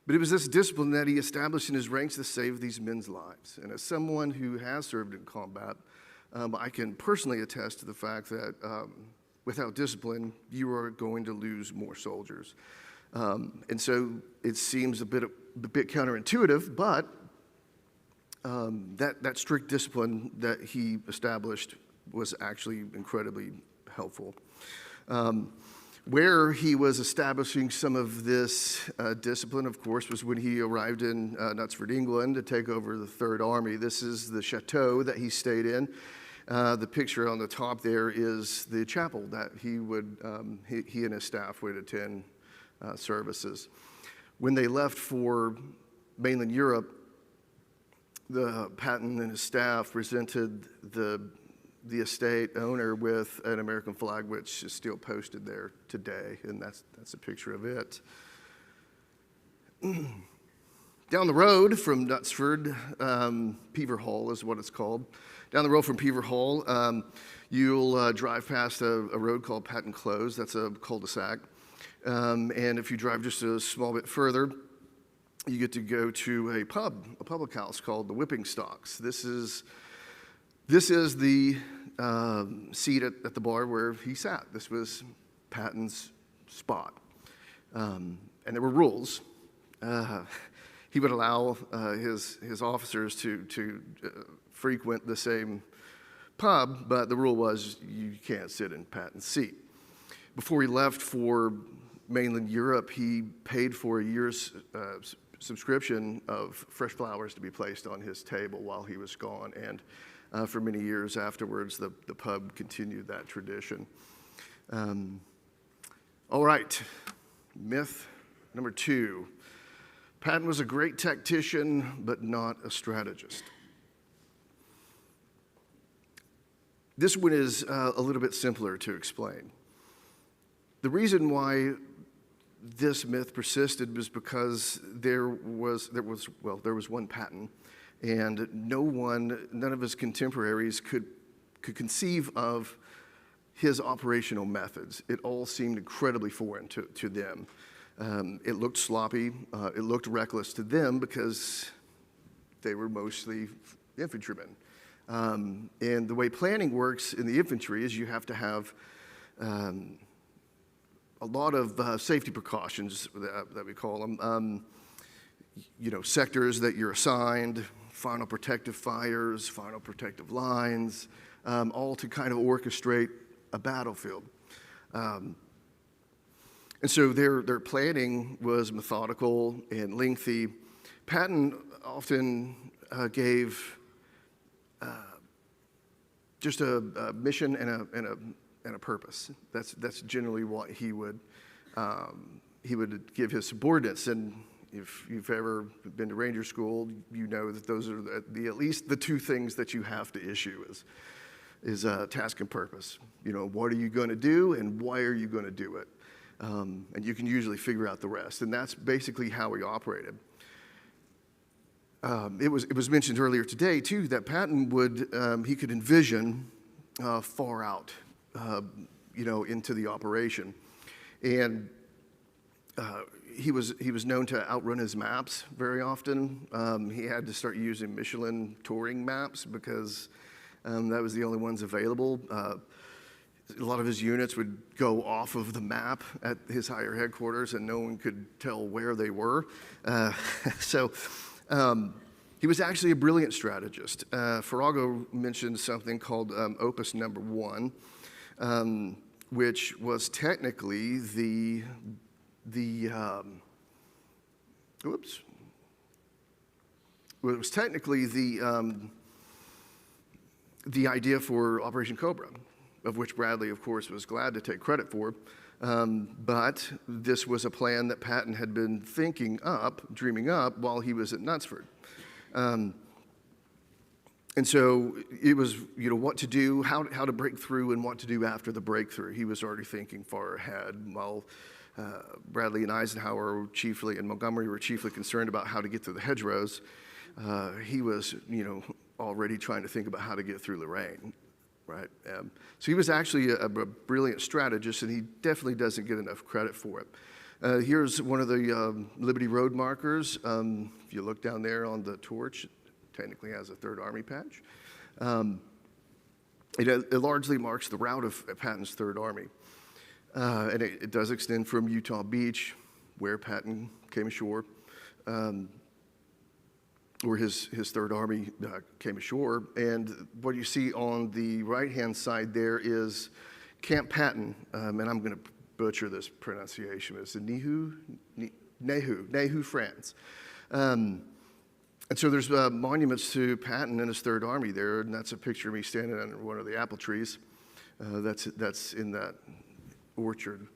But it was this discipline that he established in his ranks that saved these men's lives. And as someone who has served in combat, I can personally attest to the fact that without discipline, you are going to lose more soldiers. And so it seems a bit counterintuitive, but that strict discipline that he established was actually incredibly helpful. Where he was establishing some of this discipline, of course, was when he arrived in Knutsford, England, to take over the Third Army. This is the chateau that he stayed in. The picture on the top there is the chapel that he and his staff would attend services. When they left for mainland Europe, Patton and his staff presented the estate owner with an American flag, which is still posted there today, and that's a picture of it. Down the road from Knutsford, Pever Hall is what it's called. Down the road from Pever Hall, you'll drive past a road called Patton Close. That's a cul-de-sac. And if you drive just a small bit further, you get to go to a public house called the Whipping Stocks. This is the seat at the bar where he sat. This was Patton's spot. And there were rules. He would allow his officers to frequent the same pub, but the rule was you can't sit in Patton's seat. Before he left for mainland Europe, he paid for a year's subscription of fresh flowers to be placed on his table while he was gone, and for many years afterwards, the pub continued that tradition. All right, myth number 2. Patton was a great tactician, but not a strategist. This one is a little bit simpler to explain. The reason why this myth persisted was because there was one Patton, and none of his contemporaries could conceive of his operational methods. It all seemed incredibly foreign to them. It looked sloppy. It looked reckless to them because they were mostly infantrymen. And the way planning works in the infantry is you have to have a lot of safety precautions that we call them. Sectors that you're assigned, final protective fires, final protective lines, all to kind of orchestrate a battlefield. And so their planning was methodical and lengthy. Patton often gave just a mission and a purpose. That's generally what he would give his subordinates. And if you've ever been to Ranger School, you know that those are at least the two things that you have to issue is task and purpose. What are you going to do and why are you going to do it? And you can usually figure out the rest. And that's basically how he operated. it was mentioned earlier today too that Patton would he could envision far out, into the operation, and he was known to outrun his maps very often. He had to start using Michelin touring maps because that was the only ones available. A lot of his units would go off of the map at his higher headquarters, and no one could tell where they were. So he was actually a brilliant strategist. Farrago mentioned something called Opus Number 1, which was technically the idea for Operation Cobra, of which Bradley, of course, was glad to take credit for. But this was a plan that Patton had been dreaming up while he was at Knutsford. And so it was, what to do, how to break through, and what to do after the breakthrough. He was already thinking far ahead, while Bradley and Eisenhower and Montgomery were chiefly concerned about how to get through the hedgerows. He was, already trying to think about how to get through Lorraine, right? So he was actually a brilliant strategist, and he definitely doesn't get enough credit for it. Here's one of the Liberty Road markers. If you look down there on the torch, it technically has a Third Army patch. It largely marks the route of Patton's Third Army. And it does extend from Utah Beach, where Patton came ashore, where his Third Army came ashore. And what you see on the right-hand side there is Camp Patton, and I'm going to butcher this pronunciation. It's Nehu, France. And so there's monuments to Patton and his Third Army there, and that's a picture of me standing under one of the apple trees. That's in that orchard.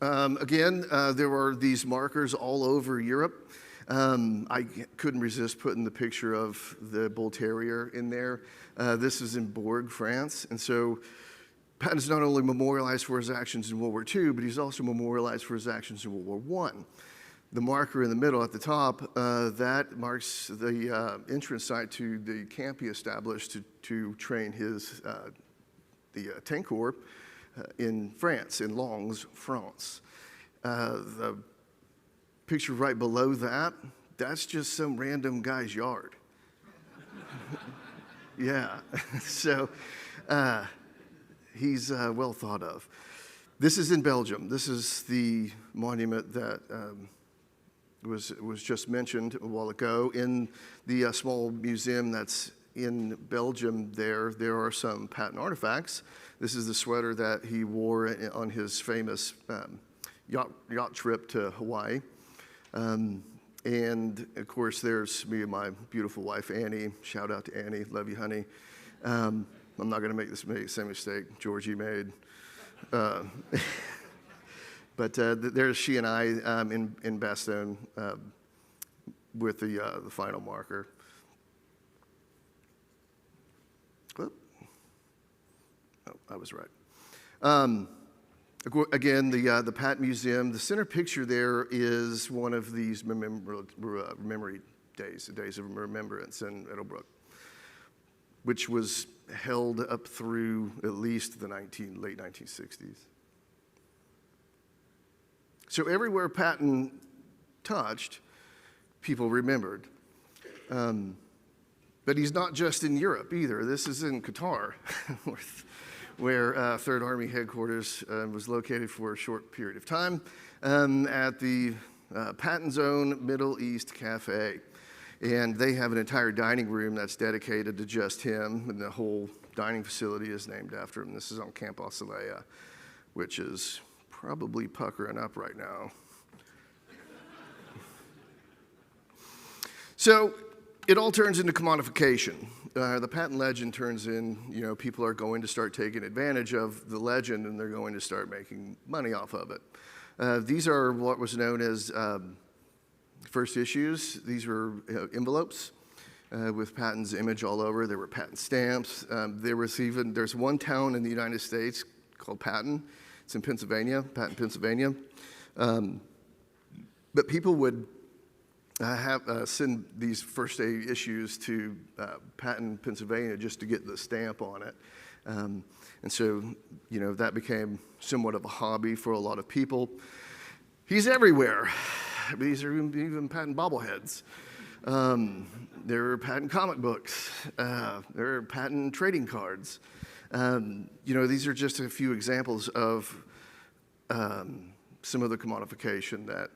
Again, there are these markers all over Europe. I couldn't resist putting the picture of the Bull Terrier in there. This is in Bourg, France, and so Patton's not only memorialized for his actions in World War II, but he's also memorialized for his actions in World War I. The marker in the middle at the top, that marks the entrance site to the camp he established to train the tank corps in France, in Lens, France. The picture right below that, that's just some random guy's yard. Yeah, so he's well thought of. This is in Belgium. This is the monument that was just mentioned a while ago. In the small museum that's in Belgium there are some Patton artifacts. This is the sweater that he wore on his famous yacht trip to Hawaii. And of course, there's me and my beautiful wife, Annie. Shout out to Annie, love you, honey. I'm not gonna make the same mistake Georgie made. But there's she and I in Bastogne with the final marker. Oh, I was right. Again, the Patton Museum, the center picture there is one of these memory days, the Days of Remembrance in Middlebrook, which was held up through at least the late 1960s. So everywhere Patton touched, people remembered. But he's not just in Europe either. This is in Qatar, where Third Army headquarters was located for a short period of time at the Patton's own Middle East Cafe. And they have an entire dining room that's dedicated to just him, and the whole dining facility is named after him. This is on Camp Ocelea, which is probably puckering up right now. So it all turns into commodification. The Patton legend turns in, people are going to start taking advantage of the legend, and they're going to start making money off of it. These are what was known as first issues. These were envelopes with Patton's image all over. There were Patton stamps. There's one town in the United States called Patton. It's in Pennsylvania, Patton, Pennsylvania. But people would I have send these first aid issues to Patton, Pennsylvania, just to get the stamp on it. And so, you know, that became somewhat of a hobby for a lot of people. He's everywhere. These are even Patton bobbleheads. There are Patton comic books. There are Patton trading cards. You know, these are just a few examples of some of the commodification that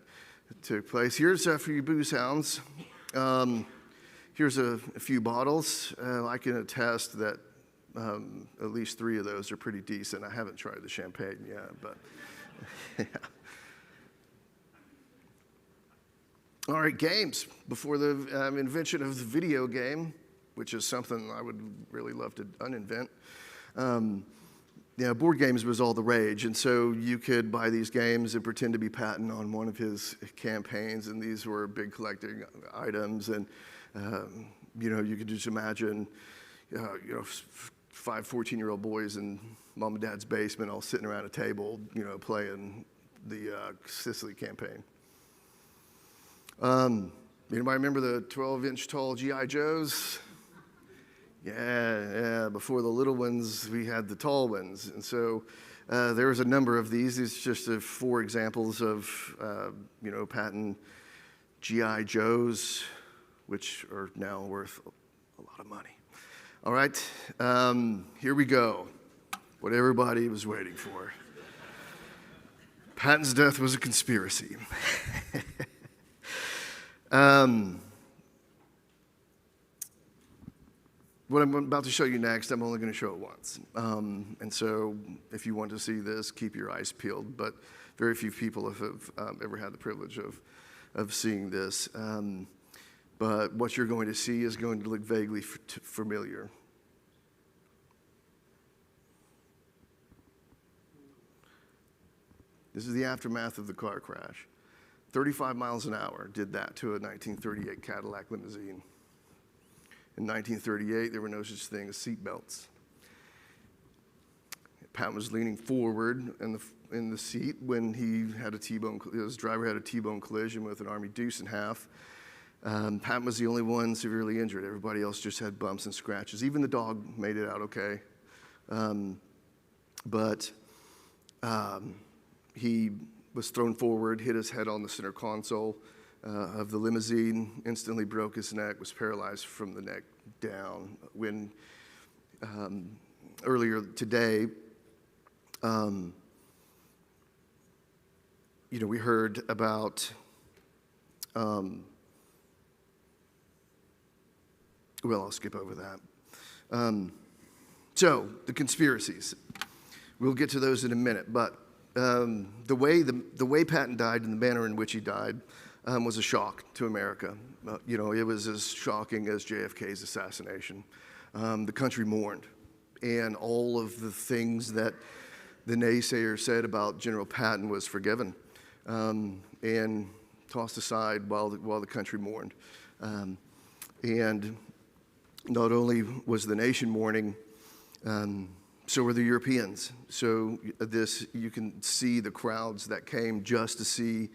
took place. Here's for you booze hounds. Here's a few bottles. I can attest that at least 3 of those are pretty decent. I haven't tried the champagne yet, but yeah. All right, games. Before the invention of the video game, which is something I would really love to uninvent, board games was all the rage, and so you could buy these games and pretend to be Patton on one of his campaigns, and these were big collecting items, and you know, you could just imagine, you know, 5 14-year-old boys in mom and dad's basement all sitting around a table, you know, playing the Sicily campaign. Anybody remember the 12-inch tall G.I. Joes? Yeah, before the little ones, we had the tall ones. And so there was a number of these. These are just 4 examples of, you know, Patton G.I. Joes, which are now worth a lot of money. All right, here we go. What everybody was waiting for. Patton's death was a conspiracy. What I'm about to show you next, I'm only going to show it once. And so if you want to see this, keep your eyes peeled. But very few people have ever had the privilege of seeing this. But what you're going to see is going to look vaguely familiar. This is the aftermath of the car crash. 35 miles an hour did that to a 1938 Cadillac limousine. In 1938, there were no such thing as seat belts. Patton was leaning forward in the seat when his driver had a T-bone collision with an Army deuce in half. Patton was the only one severely injured. Everybody else just had bumps and scratches. Even the dog made it out okay. But he was thrown forward, hit his head on the center console of the limousine, instantly broke his neck, was paralyzed from the neck down. When earlier today, you know, we heard about well, I'll skip over that. So the conspiracies, we'll get to those in a minute, but the way Patton died and the manner in which he died was a shock to America. You know, it was as shocking as JFK's assassination. The country mourned, and all of the things that the naysayers said about General Patton was forgiven and tossed aside while the country mourned. And not only was the nation mourning, so were the Europeans. So you can see the crowds that came just to see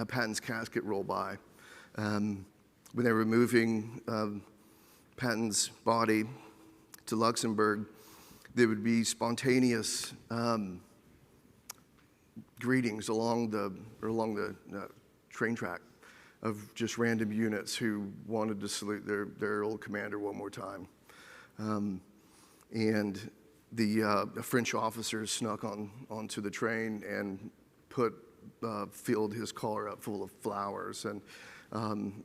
Patton's casket roll by. When they were moving Patton's body to Luxembourg, there would be spontaneous greetings along the train track of just random units who wanted to salute their old commander one more time. And the French officers snuck onto the train and filled his car up full of flowers, and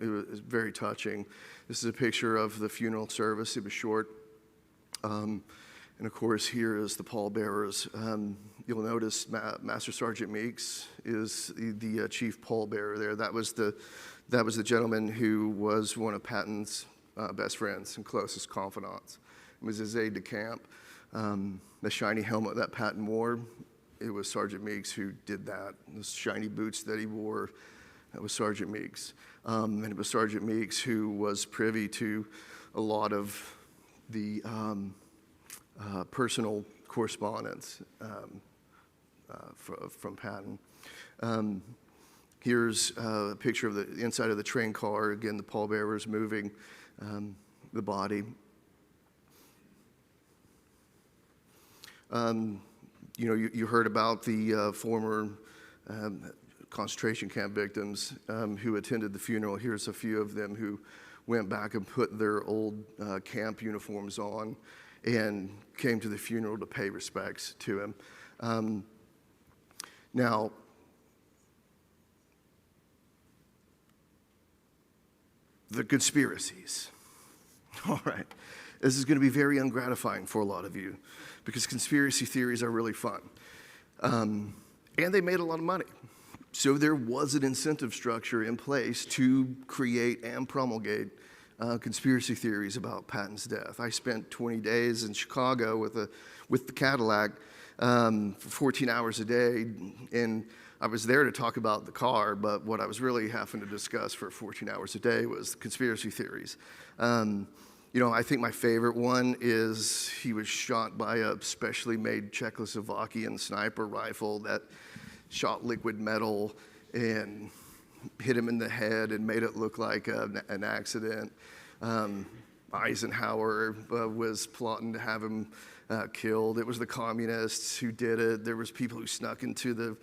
it was very touching. This is a picture of the funeral service. It was short. And of course, here is the pallbearers. You'll notice Master Sergeant Meeks is the chief pallbearer there. That was the gentleman who was one of Patton's best friends and closest confidants. It was his aide de camp. The shiny helmet that Patton wore, it was Sergeant Meeks who did that. The shiny boots that he wore, that was Sergeant Meeks. And it was Sergeant Meeks who was privy to a lot of the personal correspondence from Patton. Here's a picture of the inside of the train car. Again, the pallbearers moving the body. You heard about the former concentration camp victims who attended the funeral. Here's a few of them who went back and put their old camp uniforms on and came to the funeral to pay respects to him. Now, the conspiracies. All right. This is going to be very ungratifying for a lot of you because conspiracy theories are really fun. And they made a lot of money. So there was an incentive structure in place to create and promulgate conspiracy theories about Patton's death. I spent 20 days in Chicago with the Cadillac for 14 hours a day, and I was there to talk about the car, but what I was really having to discuss for 14 hours a day was conspiracy theories. I think my favorite one is he was shot by a specially made Czechoslovakian sniper rifle that shot liquid metal and hit him in the head and made it look like an accident. Eisenhower was plotting to have him killed. It was the communists who did it. There was people who snuck into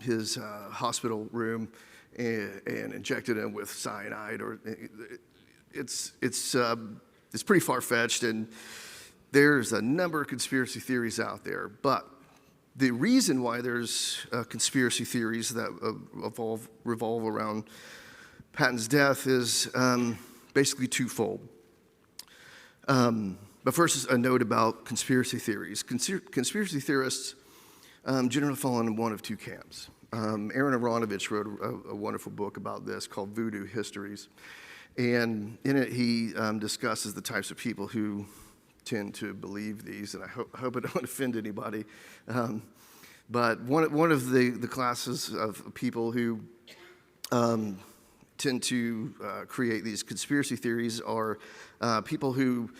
his hospital room and injected him with cyanide. It's pretty far-fetched, and there's a number of conspiracy theories out there. But the reason why there's conspiracy theories that revolve around Patton's death is basically twofold. But first, a note about conspiracy theories. Conspiracy theorists generally fall in one of two camps. Aaron Aronovich wrote a wonderful book about this called Voodoo Histories. And in it, he discusses the types of people who tend to believe these, and I hope I don't offend anybody. But one of the classes of people who tend to create these conspiracy theories are people who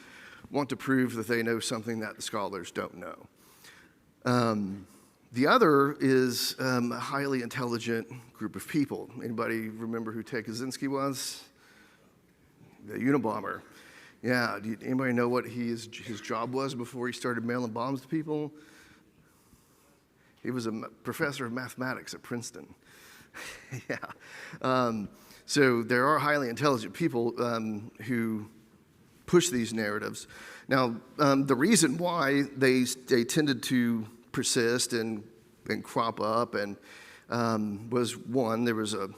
want to prove that they know something that the scholars don't know. The other is a highly intelligent group of people. Anybody remember who Ted Kaczynski was? The Unabomber. Yeah, anybody know what his job was before he started mailing bombs to people? He was a professor of mathematics at Princeton. Yeah. So there are highly intelligent people who push these narratives. Now, the reason why they tended to persist and crop up and was one, there was an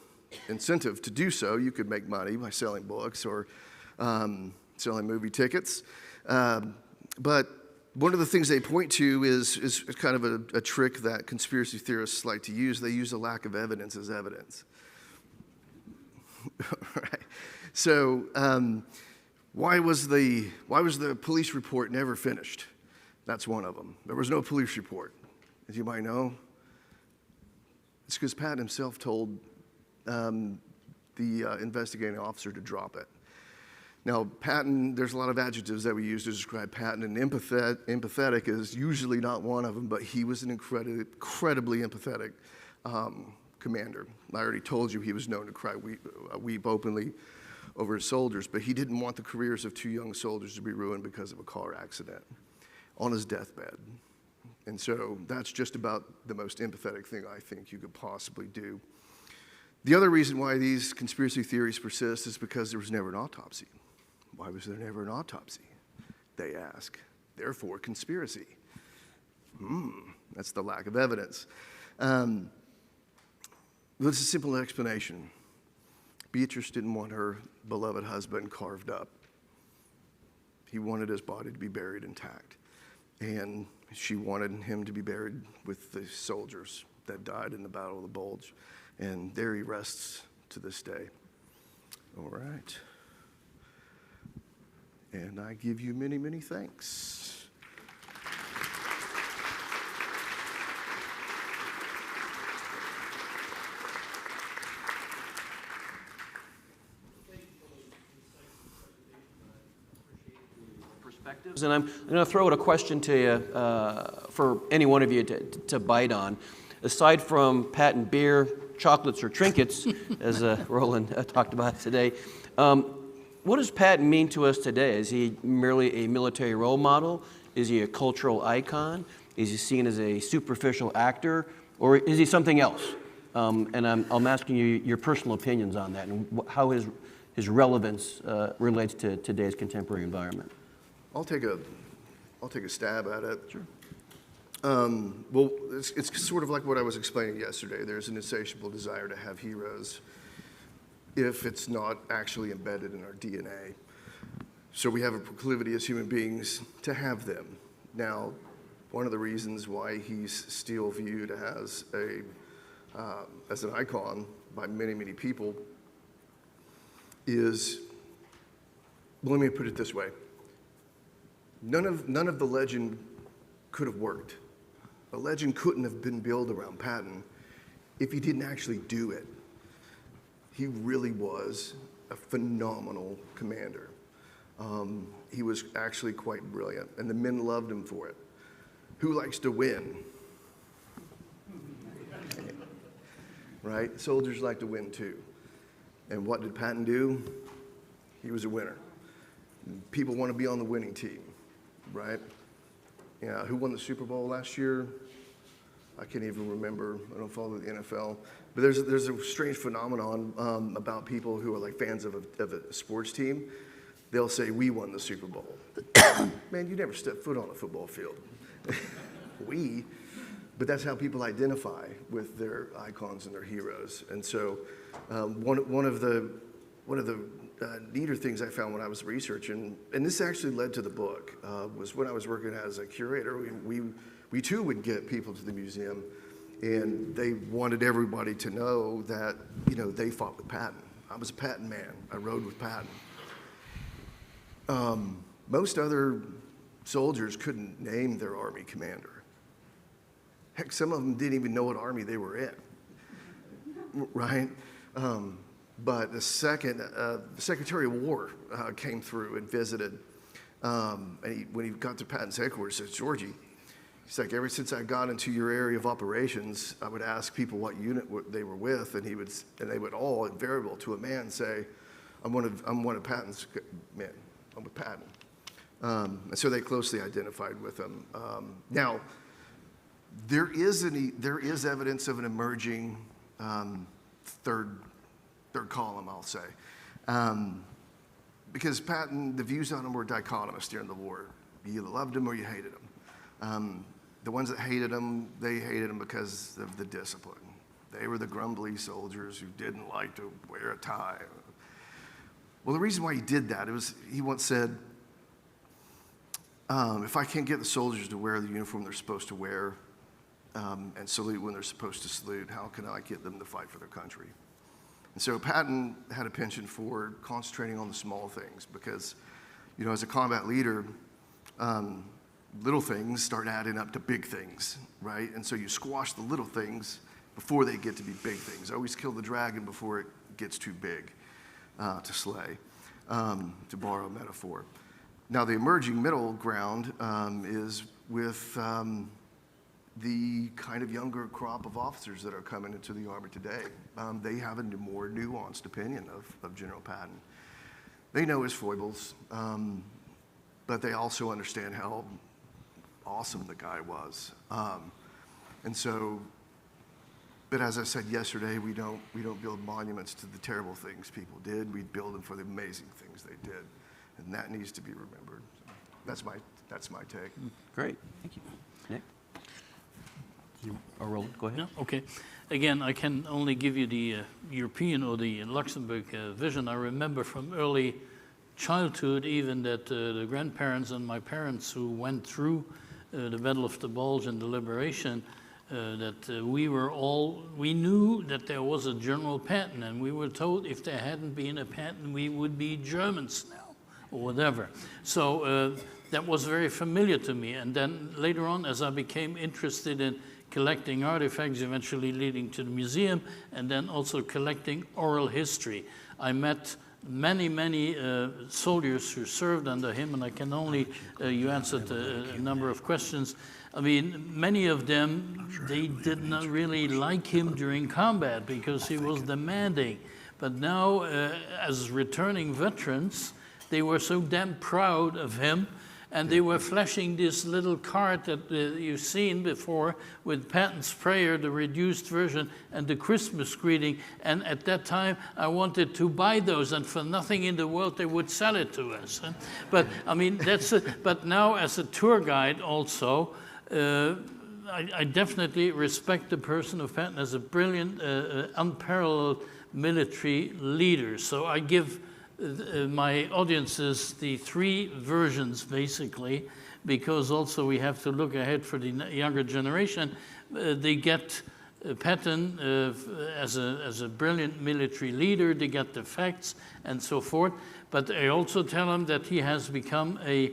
incentive to do so. You could make money by selling books or selling movie tickets. But one of the things they point to is kind of a trick that conspiracy theorists like to use. They use a lack of evidence as evidence. Right. So why was the police report never finished? That's one of them. There was no police report, as you might know. It's because Patton himself told the investigating officer to drop it. Now, Patton, there's a lot of adjectives that we use to describe Patton, and empathetic is usually not one of them, but he was an incredibly empathetic commander. I already told you he was known to weep openly over his soldiers, but he didn't want the careers of two young soldiers to be ruined because of a car accident on his deathbed. And so that's just about the most empathetic thing I think you could possibly do. The other reason why these conspiracy theories persist is because there was never an autopsy. Why was there never an autopsy? They ask. Therefore, conspiracy. That's the lack of evidence. There's a simple explanation. Beatrice didn't want her beloved husband carved up. He wanted his body to be buried intact. And she wanted him to be buried with the soldiers that died in the Battle of the Bulge. And there he rests to this day. All right. And I give you many, many thanks. And I'm going to throw out a question to you for any one of you to bite on. aside from Patton beer, chocolates, or trinkets, as Roland talked about today, what does Patton mean to us today? Is he merely a military role model? Is he a cultural icon? Is he seen as a superficial actor? Or is he something else? And I'm asking you your personal opinions on that and how his relevance relates to today's contemporary environment. I'll take a stab at it. Sure. Well, it's sort of like what I was explaining yesterday. There's an insatiable desire to have heroes if it's not actually embedded in our DNA. So we have a proclivity as human beings to have them. Now, one of the reasons why he's still viewed as an icon by many, many people is, well, let me put it this way. None of the legend could have worked. A legend couldn't have been built around Patton if he didn't actually do it. He really was a phenomenal commander. He was actually quite brilliant, and the men loved him for it. Who likes to win? Right? Soldiers like to win too. And what did Patton do? He was a winner. People want to be on the winning team, right? Yeah, who won the Super Bowl last year? I can't even remember. I don't follow the NFL. But there's a strange phenomenon about people who are like fans of a sports team. They'll say, we won the Super Bowl. Man, you never stepped foot on a football field. But that's how people identify with their icons and their heroes. And so one of the neater things I found when I was researching, and this actually led to the book, was when I was working as a curator, we too would get people to the museum, and they wanted everybody to know that, they fought with Patton. I was a Patton man. I rode with Patton. Most other soldiers couldn't name their army commander. Heck, some of them didn't even know what army they were in, right? But the Secretary of War came through and visited. And when he got to Patton's headquarters, he said, Georgie, he's like, ever since I got into your area of operations, I would ask people what unit they were with, and they would all, invariable to a man, say, I'm one of Patton's men. I'm with Patton. And so they closely identified with him. Now, there is evidence of an emerging third column, I'll say. Because Patton, the views on him were dichotomous during the war. You either loved him or you hated him. The ones that hated him, they hated him because of the discipline. They were the grumbly soldiers who didn't like to wear a tie. Well, the reason why he did that, he once said, if I can't get the soldiers to wear the uniform they're supposed to wear and salute when they're supposed to salute, how can I get them to fight for their country? And so Patton had a penchant for concentrating on the small things because, as a combat leader, little things start adding up to big things, right? And so you squash the little things before they get to be big things. Always kill the dragon before it gets too big to slay, to borrow a metaphor. Now, the emerging middle ground is with the kind of younger crop of officers that are coming into the Army today. They have a more nuanced opinion of General Patton. They know his foibles, but they also understand how awesome the guy was. And so, but as I said yesterday, we don't build monuments to the terrible things people did. We build them for the amazing things they did, and that needs to be remembered. So that's my take. Great, thank you. Nick? Roland, go ahead. Yeah, okay. Again, I can only give you the European or the Luxembourg vision. I remember from early childhood even that the grandparents and my parents who went through the Battle of the Bulge and the liberation, that we knew that there was a General Patton, and we were told if there hadn't been a Patton, we would be Germans now, or whatever. So that was very familiar to me. And then later on, as I became interested in collecting artifacts, eventually leading to the museum, and then also collecting oral history, I met many soldiers who served under him, and I can only, you answered a number of questions. I mean, many of them, they did not really like him during combat because he was demanding. But now, as returning veterans, they were so damn proud of him, and they were flashing this little card that you've seen before with Patton's prayer, the reduced version, and the Christmas greeting. And at that time, I wanted to buy those, and for nothing in the world, they would sell it to us. But I mean, but now as a tour guide also, I definitely respect the person of Patton as a brilliant, unparalleled military leader. So I give my audiences the three versions, basically, because also we have to look ahead for the younger generation. They get Patton as a brilliant military leader, they get the facts and so forth, but I also tell them that he has become a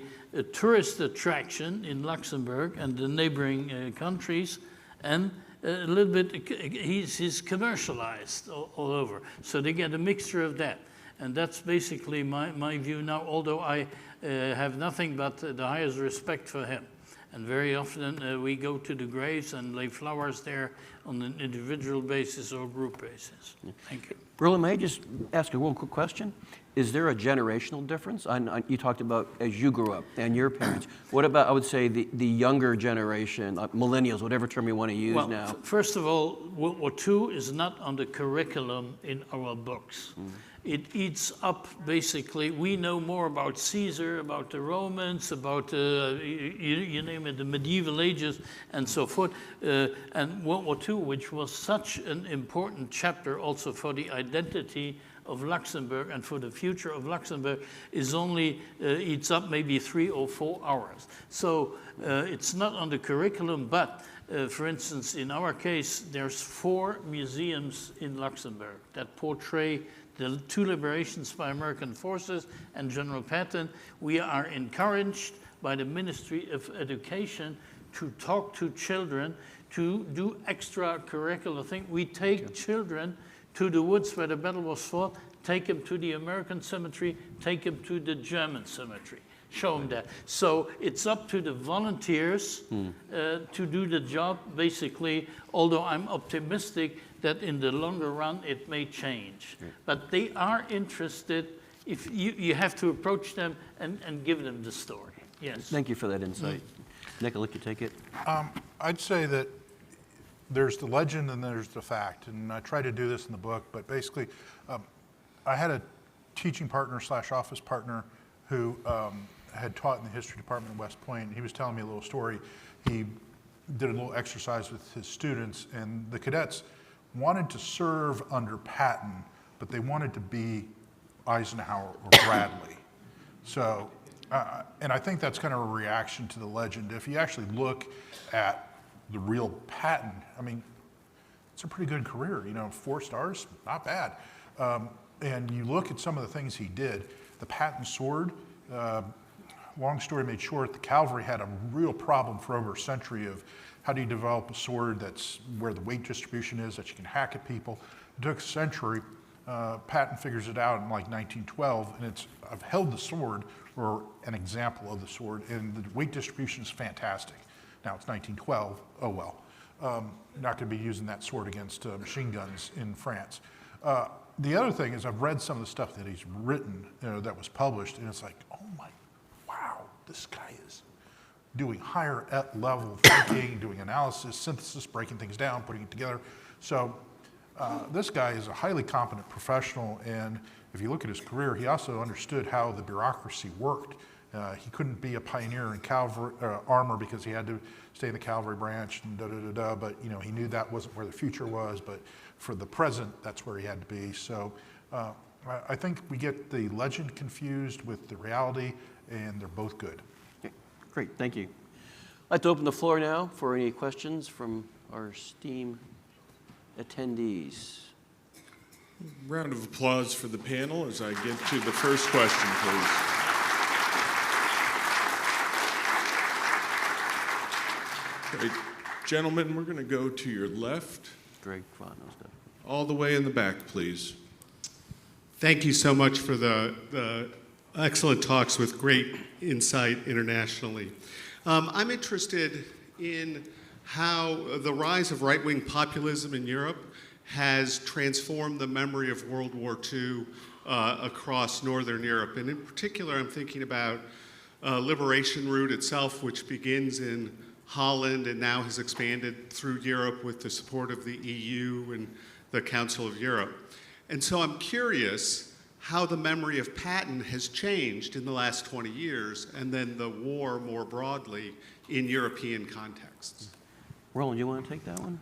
tourist attraction in Luxembourg and the neighboring countries, and a little bit, he's commercialized all over. So they get a mixture of that. And that's basically my view now, although I have nothing but the highest respect for him. And very often we go to the graves and lay flowers there on an individual basis or group basis. Thank you. Roland, may I just ask a real quick question? Is there a generational difference? You talked about as you grew up and your parents. What about, I would say, the younger generation, millennials, whatever term you want to use now? First of all, World War II is not on the curriculum in our books. It eats up, basically, we know more about Caesar, about the Romans, about, you name it, the medieval ages, and so forth. And World War II, which was such an important chapter also for the identity of Luxembourg and for the future of Luxembourg, is only, eats up maybe 3 or 4 hours. So it's not on the curriculum, but for instance, in our case, there's 4 museums in Luxembourg that portray the 2 liberations by American forces and General Patton. We are encouraged by the Ministry of Education to talk to children, to do extracurricular things. We take children to the woods where the battle was fought, take them to the American cemetery, take them to the German cemetery. Show them that. So it's up to the volunteers to do the job, basically, although I'm optimistic that in the longer run it may change. But they are interested. If you have to approach them and give them the story. Yes. Thank you for that insight. Nick, I'll let you take it. I'd say that there's the legend and there's the fact, and I try to do this in the book, but basically I had a teaching partner / office partner who had taught in the history department at West Point, and he was telling me a little story. He did a little exercise with his students, and the cadets wanted to serve under Patton, but they wanted to be Eisenhower or Bradley. So, and I think that's kind of a reaction to the legend. If you actually look at the real Patton, I mean, it's a pretty good career, 4 stars, not bad. And you look at some of the things he did, the Patton sword, long story made short, the cavalry had a real problem for over a century of how do you develop a sword that's where the weight distribution is, that you can hack at people. It took a century. Patton figures it out in like 1912, and I've held the sword, or an example of the sword, and the weight distribution is fantastic. Now it's 1912, oh well. Not going to be using that sword against machine guns in France. The other thing is I've read some of the stuff that he's written, that was published, and it's like, oh my, wow, this guy is doing higher level thinking, doing analysis, synthesis, breaking things down, putting it together. So this guy is a highly competent professional, and if you look at his career, he also understood how the bureaucracy worked. He couldn't be a pioneer in cavalry armor because he had to stay in the cavalry branch and but he knew that wasn't where the future was, but for the present, that's where he had to be. So I think we get the legend confused with the reality, and they're both good. Okay, great, thank you. I'd like to open the floor now for any questions from our esteemed attendees. Round of applause for the panel as I get to the first question, please. Great. Gentlemen, we're going to go to your left. Greg Fano stuff. All the way in the back, please. Thank you so much for the excellent talks with great insight internationally. I'm interested in how the rise of right-wing populism in Europe has transformed the memory of World War II across Northern Europe. And in particular, I'm thinking about Liberation Route itself, which begins in Holland and now has expanded through Europe with the support of the EU and the Council of Europe. And so I'm curious how the memory of Patton has changed in the last 20 years, and then the war more broadly in European contexts. Roland, you want to take that one?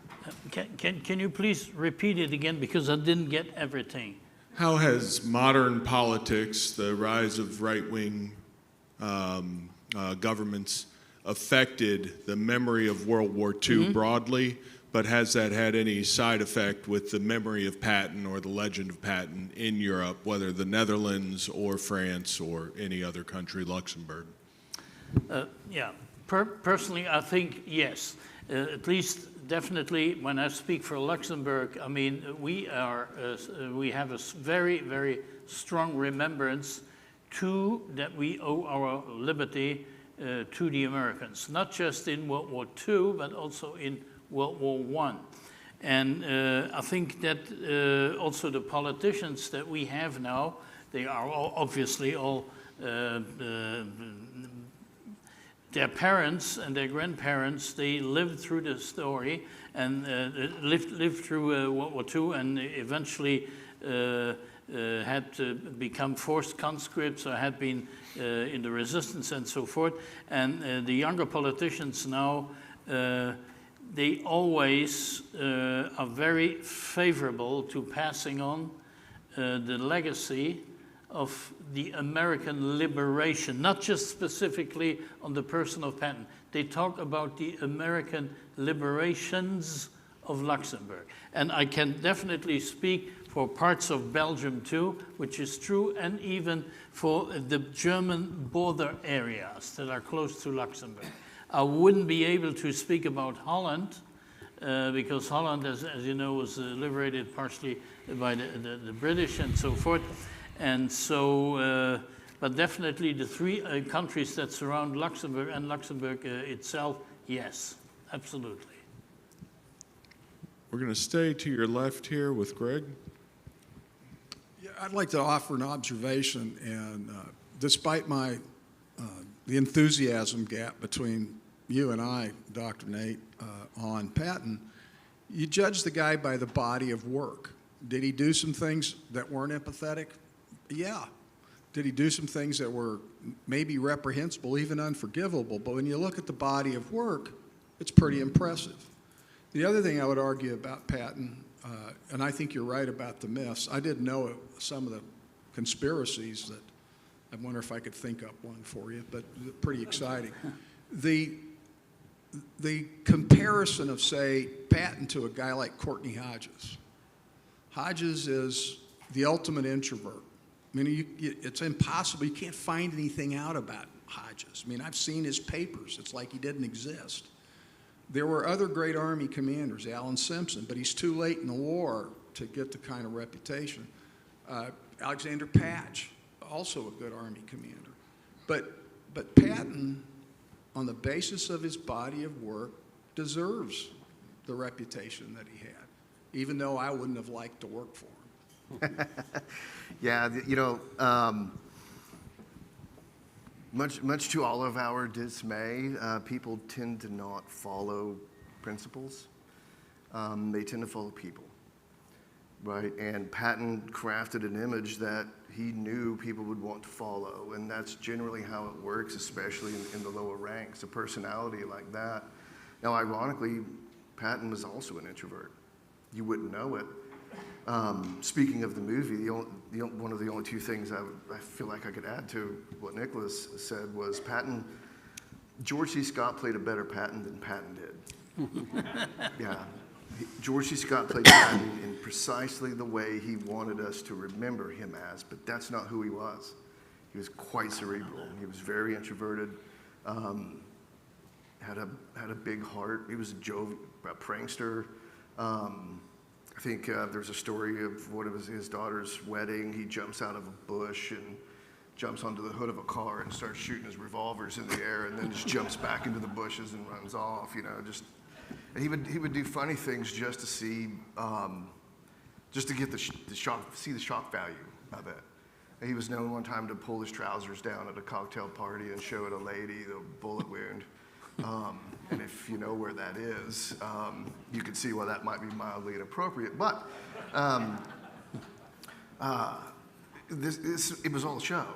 Can you please repeat it again, because I didn't get everything. How has modern politics, the rise of right-wing governments, affected the memory of World War II broadly, but has that had any side effect with the memory of Patton or the legend of Patton in Europe, whether the Netherlands or France or any other country, Luxembourg? Yeah, personally, I think yes. At least, definitely, when I speak for Luxembourg, I mean, we have a very, very strong remembrance that we owe our liberty to the Americans, not just in World War II, but also in World War I. And I think that also the politicians that we have now, they are all obviously all their parents and their grandparents, they lived through the story and lived through World War II and eventually had to become forced conscripts or had been in the resistance and so forth. And the younger politicians now, they always are very favorable to passing on the legacy of the American liberation, not just specifically on the person of Patton. They talk about the American liberations of Luxembourg. And I can definitely speak for parts of Belgium too, which is true, and even for the German border areas that are close to Luxembourg. I wouldn't be able to speak about Holland, because Holland, as you know, was liberated partially by the British and so forth. And so, but definitely the three countries that surround Luxembourg and Luxembourg itself, yes, absolutely. We're going to stay to your left here with Greg. Yeah, I'd like to offer an observation, and despite my the enthusiasm gap between you and I, Dr. Nate, on Patton, you judge the guy by the body of work. Did he do some things that weren't empathetic? Yeah. Did he do some things that were maybe reprehensible, even unforgivable? But when you look at the body of work, it's pretty impressive. The other thing I would argue about Patton, and I think you're right about the myths, I didn't know some of the conspiracies that I wonder if I could think up one for you, but pretty exciting. The comparison of, say, Patton to a guy like Courtney Hodges. Hodges is the ultimate introvert. I mean, it's impossible. You can't find anything out about Hodges. I mean, I've seen his papers. It's like he didn't exist. There were other great Army commanders, Alan Simpson, but he's too late in the war to get the kind of reputation. Alexander Patch, also a good Army commander. But Patton, on the basis of his body of work, deserves the reputation that he had, even though I wouldn't have liked to work for him. Yeah, you know, much to all of our dismay, people tend to not follow principles. They tend to follow people, right? And Patton crafted an image that he knew people would want to follow, and that's generally how it works, especially in the lower ranks, a personality like that. Now, ironically, Patton was also an introvert. You wouldn't know it. Speaking of the movie, one of the only two things I feel like I could add to what Nicholas said was Patton, George C. Scott played a better Patton than Patton did. Yeah. George C. Scott played Patton in precisely the way he wanted us to remember him as, but that's not who he was. He was quite cerebral. He was very introverted, had a big heart. He was a prankster. I think there's a story of one of his daughter's wedding. He jumps out of a bush and jumps onto the hood of a car and starts shooting his revolvers in the air, and then just jumps back into the bushes and runs off. And he would do funny things just to see, just to get the shock, see the shock value of it. And he was known one time to pull his trousers down at a cocktail party and show it a lady the bullet wound. And if you know where that is, you can see why that might be mildly inappropriate. But it was all show,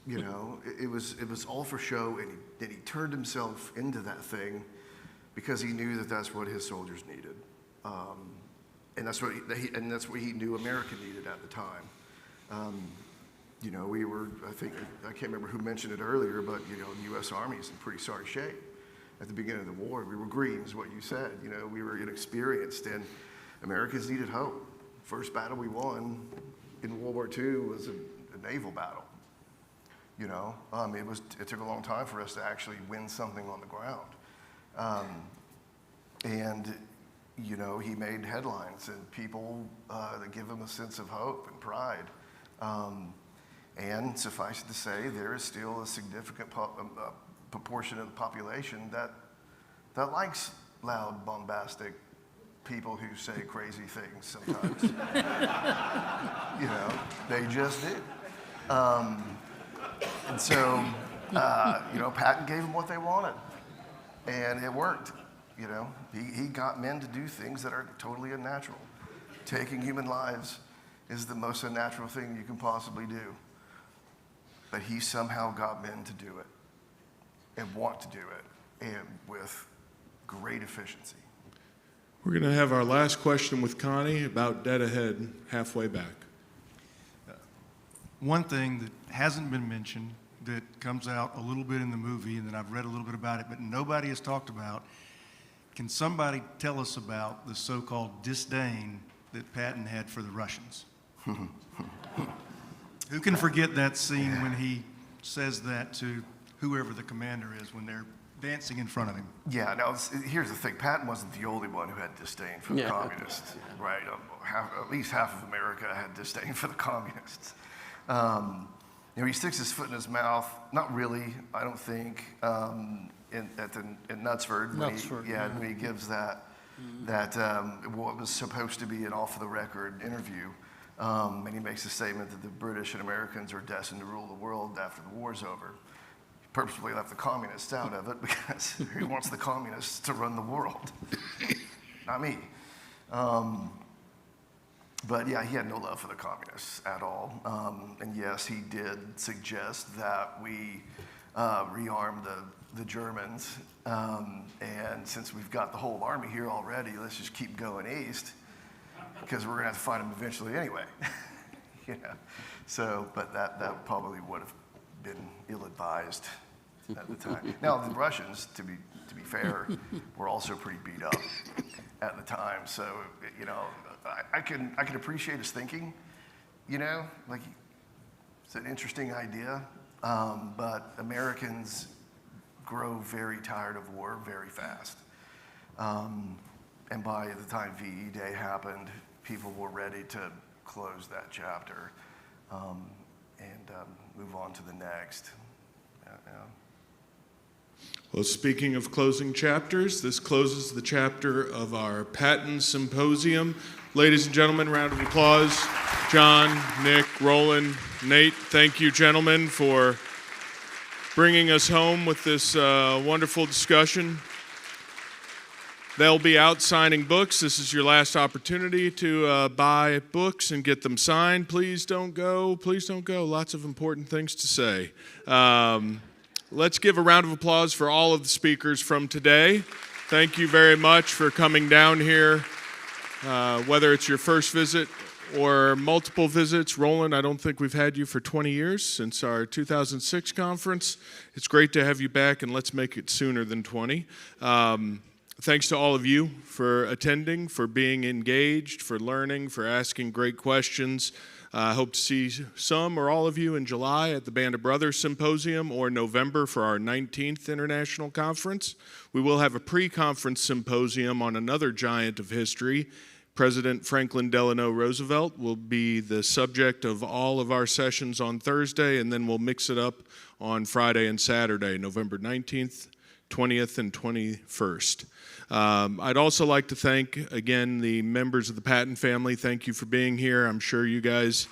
It was all for show, and he turned himself into that thing because he knew that that's what his soldiers needed, and that's what he knew America needed at the time. We were, I can't remember who mentioned it earlier, but the U.S. Army is in pretty sorry shape. At the beginning of the war, we were green, is what you said. We were inexperienced, and Americans needed hope. First battle we won in World War II was a naval battle. It took a long time for us to actually win something on the ground. He made headlines, and people that give him a sense of hope and pride. And suffice it to say, there is still a significant proportion of the population that likes loud, bombastic people who say crazy things sometimes. They just do. And so, Patton gave them what they wanted, and it worked. He got men to do things that are totally unnatural. Taking human lives is the most unnatural thing you can possibly do. But he somehow got men to do it and want to do it, and with great efficiency. We're going to have our last question with Connie about Dead Ahead halfway back. One thing that hasn't been mentioned that comes out a little bit in the movie, and that I've read a little bit about it, but nobody has talked about, can somebody tell us about the so-called disdain that Patton had for the Russians? Who can forget that scene when he says that to whoever the commander is when they're dancing in front of him? Yeah, now here's the thing. Patton wasn't the only one who had disdain for the communists, right? At least half of America had disdain for the communists. He sticks his foot in his mouth. Not really, I don't think, in Knutsford. When he gives that what was supposed to be an off-the-record interview. And he makes a statement that the British and Americans are destined to rule the world after the war's over. He purposefully left the communists out of it because he wants the communists to run the world, not me. But yeah, he had no love for the communists at all. And yes, he did suggest that we rearm the Germans. And since we've got the whole army here already, let's just keep going east, because we're going to have to find them eventually anyway. But that probably would have been ill-advised at the time. Now, the Russians, to be fair, were also pretty beat up at the time. So, I can appreciate his thinking, like it's an interesting idea. But Americans grow very tired of war very fast. And by the time VE Day happened, people were ready to close that chapter and move on to the next. Well, speaking of closing chapters, this closes the chapter of our Patton Symposium. Ladies and gentlemen, round of applause. John, Nick, Roland, Nate, thank you, gentlemen, for bringing us home with this wonderful discussion. They'll be out signing books. This is your last opportunity to buy books and get them signed. Please don't go. Please don't go. Lots of important things to say. Let's give a round of applause for all of the speakers from today. Thank you very much for coming down here, whether it's your first visit or multiple visits. Roland, I don't think we've had you for 20 years since our 2006 conference. It's great to have you back, and let's make it sooner than 20. Thanks to all of you for attending, for being engaged, for learning, for asking great questions. I hope to see some or all of you in July at the Band of Brothers Symposium, or November for our 19th International Conference. We will have a pre-conference symposium on another giant of history, President Franklin Delano Roosevelt will be the subject of all of our sessions on Thursday, and then we'll mix it up on Friday and Saturday, November 19th, 20th, and 21st. I'd also like to thank, again, the members of the Patton family. Thank you for being here. I'm sure you guys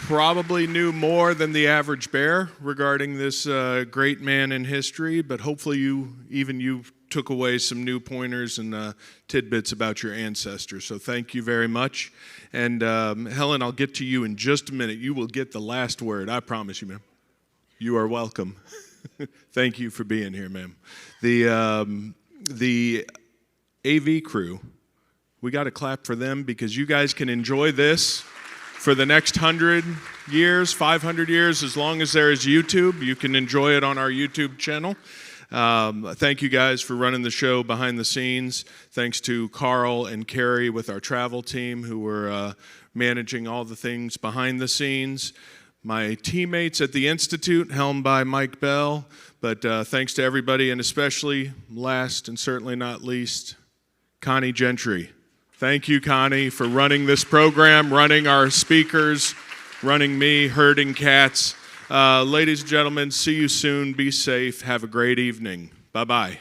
probably knew more than the average bear regarding this great man in history, but hopefully you took away some new pointers and tidbits about your ancestors. So thank you very much. And Helen, I'll get to you in just a minute. You will get the last word. I promise you, ma'am. You are welcome. Thank you for being here, ma'am. The AV crew, we got to clap for them because you guys can enjoy this for the next 100 years, 500 years, as long as there is YouTube. You can enjoy it on our YouTube channel. Thank you guys for running the show behind the scenes. Thanks to Carl and Carrie with our travel team who were managing all the things behind the scenes. My teammates at the Institute, helmed by Mike Bell. But thanks to everybody, and especially, last and certainly not least, Connie Gentry. Thank you, Connie, for running this program, running our speakers, running me, herding cats. Ladies and gentlemen, see you soon. Be safe. Have a great evening. Bye-bye.